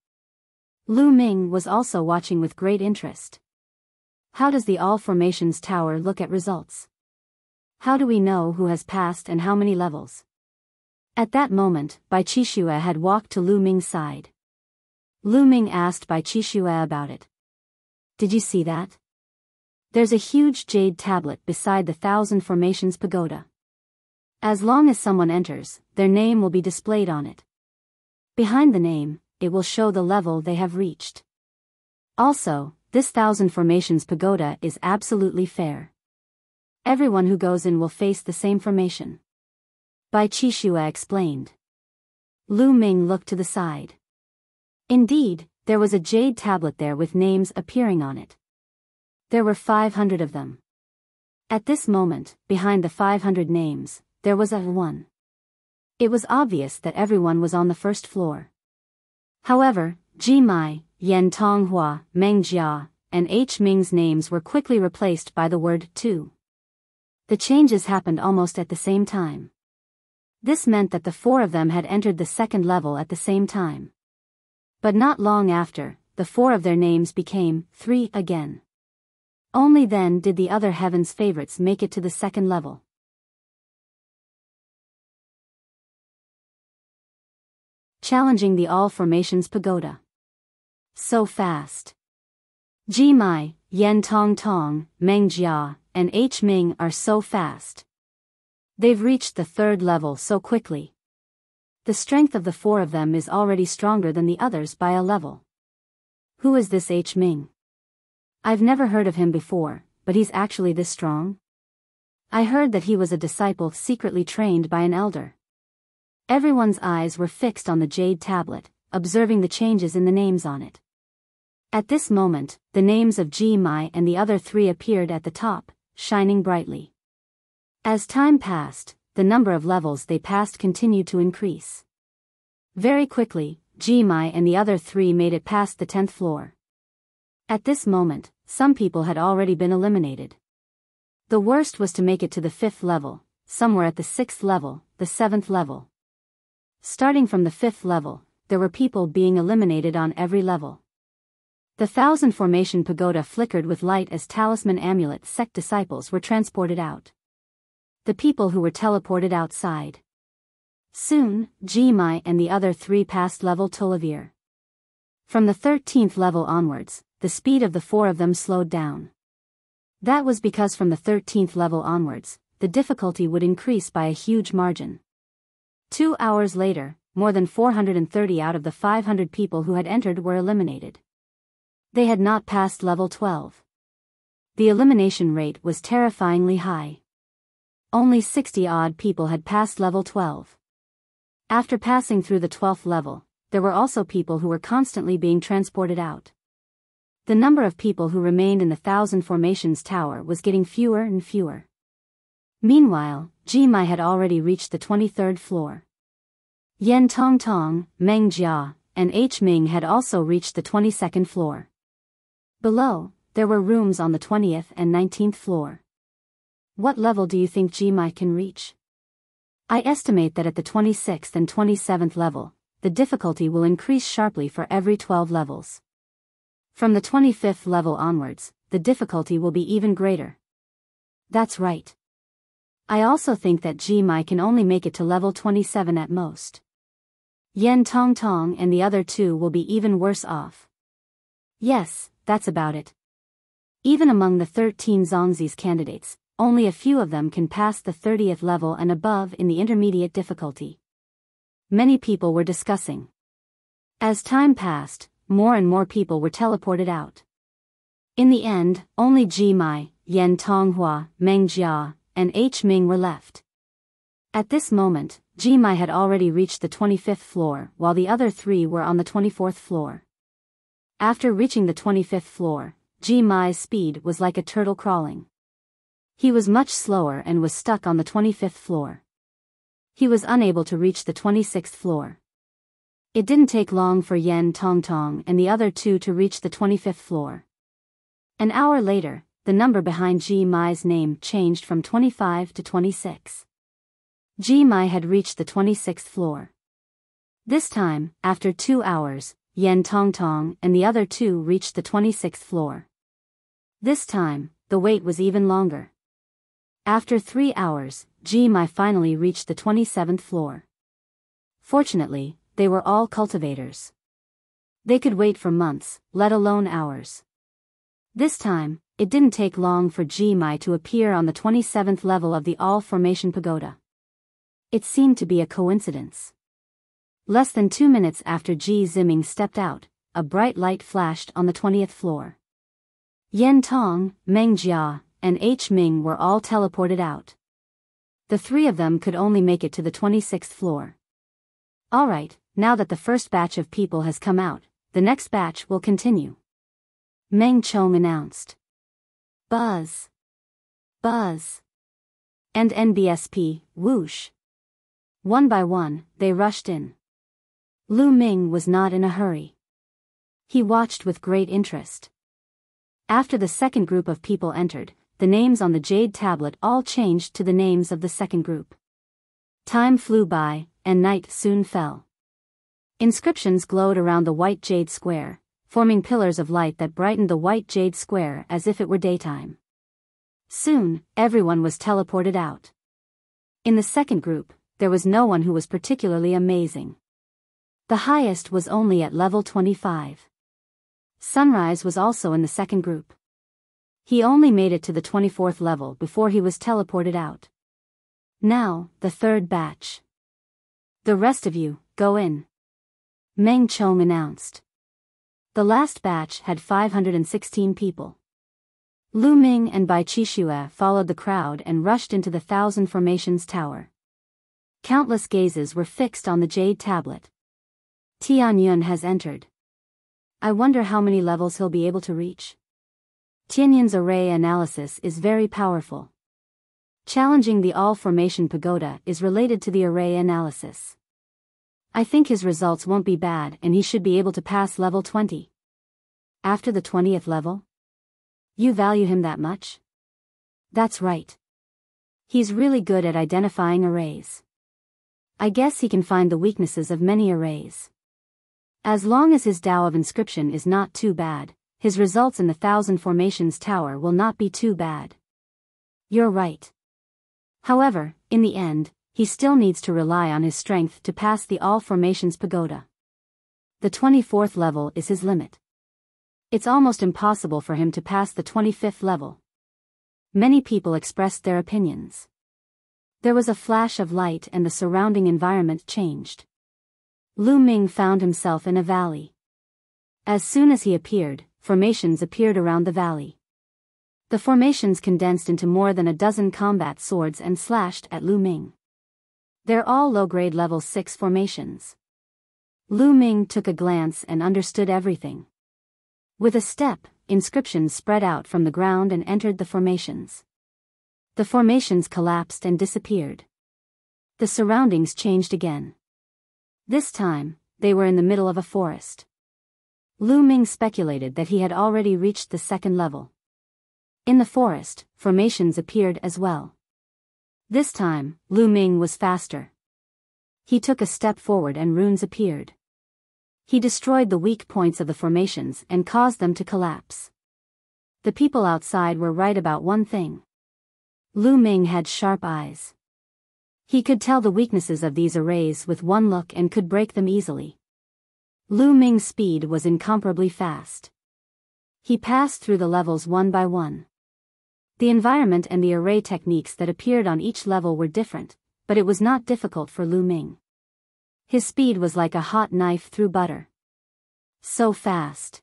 Lu Ming was also watching with great interest. How does the All Formations Tower look at results? How do we know who has passed and how many levels? At that moment, Bai Qixue had walked to Lu Ming's side. Lu Ming asked Bai Qixue about it. Did you see that? There's a huge jade tablet beside the Thousand Formations Pagoda. As long as someone enters, their name will be displayed on it. Behind the name, it will show the level they have reached. Also, this Thousand Formations Pagoda is absolutely fair. Everyone who goes in will face the same formation. Bai Qixue explained. Lu Ming looked to the side. Indeed, there was a jade tablet there with names appearing on it. There were 500 of them. At this moment, behind the 500 names, there was a one. It was obvious that everyone was on the first floor. However, Ji Mai, Yen Tonghua, Meng Jia, and H. Ming's names were quickly replaced by the word 2. The changes happened almost at the same time. This meant that the four of them had entered the second level at the same time. But not long after, the four of their names became 3 again. Only then did the other Heaven's favorites make it to the second level. Challenging the All Formations Pagoda. So fast. Ji Mai, Yen Tong, Meng Jia, and H. Ming are so fast. They've reached the third level so quickly. The strength of the four of them is already stronger than the others by a level. Who is this H. Ming? I've never heard of him before, but he's actually this strong? I heard that he was a disciple secretly trained by an elder. Everyone's eyes were fixed on the jade tablet, observing the changes in the names on it. At this moment, the names of Ji Mai and the other 3 appeared at the top, shining brightly. As time passed, the number of levels they passed continued to increase. Very quickly, Ji Mai and the other 3 made it past the 10th floor. At this moment, some people had already been eliminated. The worst was to make it to the 5th level, some were at the 6th level, the 7th level. Starting from the 5th level, there were people being eliminated on every level. The Thousand Formation Pagoda flickered with light as Talisman Amulet sect disciples were transported out. The people who were teleported outside. Soon, Ji Mai and the other 3 passed level Tulivir. From the 13th level onwards, the speed of the 4 of them slowed down. That was because from the 13th level onwards, the difficulty would increase by a huge margin. 2 hours later, more than 430 out of the 500 people who had entered were eliminated. They had not passed level 12. The elimination rate was terrifyingly high. Only 60-odd people had passed level 12. After passing through the 12th level, there were also people who were constantly being transported out. The number of people who remained in the Thousand Formations Tower was getting fewer and fewer. Meanwhile, Ji Mai had already reached the 23rd floor. Yan Tongtong, Meng Jia, and H Ming had also reached the 22nd floor. Below, there were rooms on the 20th and 19th floor. What level do you think Ji Mai can reach? I estimate that at the 26th and 27th level, the difficulty will increase sharply for every 12 levels. From the 25th level onwards, the difficulty will be even greater. That's right. I also think that Ji Mai can only make it to level 27 at most. Yan Tongtong and the other two will be even worse off. Yes, that's about it. Even among the 13 Zongzi's candidates, only a few of them can pass the 30th level and above in the intermediate difficulty. Many people were discussing. As time passed, more and more people were teleported out. In the end, only Ji Mai, Yan Tonghua, Meng Jia, and H Ming were left. At this moment, Ji Mai had already reached the 25th floor while the other three were on the 24th floor. After reaching the 25th floor, Ji Mai's speed was like a turtle crawling. He was much slower and was stuck on the 25th floor. He was unable to reach the 26th floor. It didn't take long for Yan Tongtong and the other two to reach the 25th floor. An hour later, the number behind Ji Mai's name changed from 25 to 26. Ji Mai had reached the 26th floor. This time, after 2 hours, Yan Tongtong and the other two reached the 26th floor. This time, the wait was even longer. After 3 hours, Ji Mai finally reached the 27th floor. Fortunately, they were all cultivators. They could wait for months, let alone hours. This time, it didn't take long for Ji Mai to appear on the 27th level of the All-Formation Pagoda. It seemed to be a coincidence. Less than 2 minutes after Ji Ziming stepped out, a bright light flashed on the 20th floor. Yan Tong, Meng Jia, and H Ming were all teleported out. The three of them could only make it to the 26th floor. Alright, now that the first batch of people has come out, the next batch will continue. Meng Chong announced. Buzz. Buzz. And NBSP, whoosh. One by one, they rushed in. Lu Ming was not in a hurry. He watched with great interest. After the second group of people entered, the names on the jade tablet all changed to the names of the second group. Time flew by, and night soon fell. Inscriptions glowed around the white jade square, forming pillars of light that brightened the white jade square as if it were daytime. Soon, everyone was teleported out. In the second group, there was no one who was particularly amazing. The highest was only at level 25. Sunrise was also in the second group. He only made it to the 24th level before he was teleported out. Now, the third batch. The rest of you, go in. Meng Chong announced. The last batch had 516 people. Lu Ming and Bai Qixue followed the crowd and rushed into the Thousand Formations Tower. Countless gazes were fixed on the jade tablet. Tianyun has entered. I wonder how many levels he'll be able to reach. Tianyun's array analysis is very powerful. Challenging the All-Formation Pagoda is related to the array analysis. I think his results won't be bad and he should be able to pass level 20. After the 20th level? You value him that much? That's right. He's really good at identifying arrays. I guess he can find the weaknesses of many arrays. As long as his Tao of inscription is not too bad, his results in the Thousand Formations Tower will not be too bad. You're right. However, in the end, he still needs to rely on his strength to pass the All Formations Pagoda. The 24th level is his limit. It's almost impossible for him to pass the 25th level. Many people expressed their opinions. There was a flash of light and the surrounding environment changed. Lu Ming found himself in a valley. As soon as he appeared, formations appeared around the valley. The formations condensed into more than a dozen combat swords and slashed at Lu Ming. They're all low-grade level 6 formations. Lu Ming took a glance and understood everything. With a step, inscriptions spread out from the ground and entered the formations. The formations collapsed and disappeared. The surroundings changed again. This time, they were in the middle of a forest. Lu Ming speculated that he had already reached the second level. In the forest, formations appeared as well. This time, Lu Ming was faster. He took a step forward and runes appeared. He destroyed the weak points of the formations and caused them to collapse. The people outside were right about one thing. Lu Ming had sharp eyes. He could tell the weaknesses of these arrays with one look and could break them easily. Lu Ming's speed was incomparably fast. He passed through the levels one by one. The environment and the array techniques that appeared on each level were different, but it was not difficult for Lu Ming. His speed was like a hot knife through butter. So fast.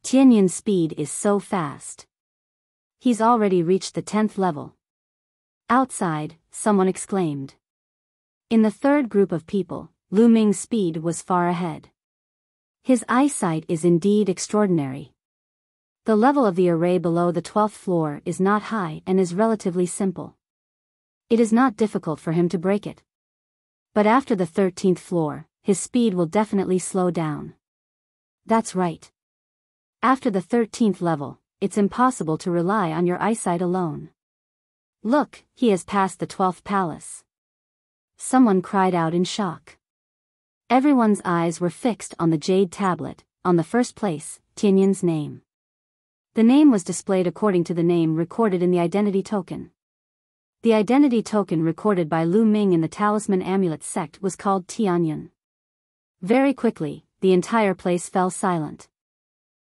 Tianyin's speed is so fast. He's already reached the 10th level. Outside, someone exclaimed. In the third group of people, Lu Ming's speed was far ahead. His eyesight is indeed extraordinary. The level of the array below the 12th floor is not high and is relatively simple. It is not difficult for him to break it. But after the 13th floor, his speed will definitely slow down. That's right. After the 13th level, it's impossible to rely on your eyesight alone. Look, he has passed the 12th palace. Someone cried out in shock. Everyone's eyes were fixed on the jade tablet, on the first place, Tianyin's name. The name was displayed according to the name recorded in the identity token. The identity token recorded by Lu Ming in the Talisman Amulet sect was called Tianyin. Very quickly, the entire place fell silent.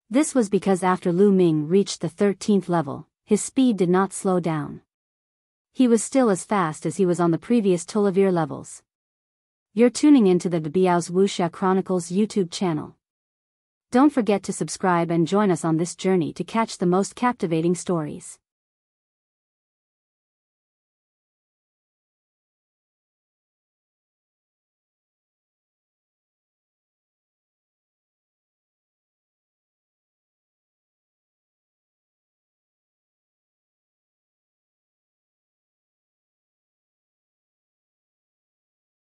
This was because after Lu Ming reached the 13th level, his speed did not slow down. He was still as fast as he was on the previous Tulavir levels. You're tuning into the Biyao's Wuxia Chronicles YouTube channel. Don't forget to subscribe and join us on this journey to catch the most captivating stories.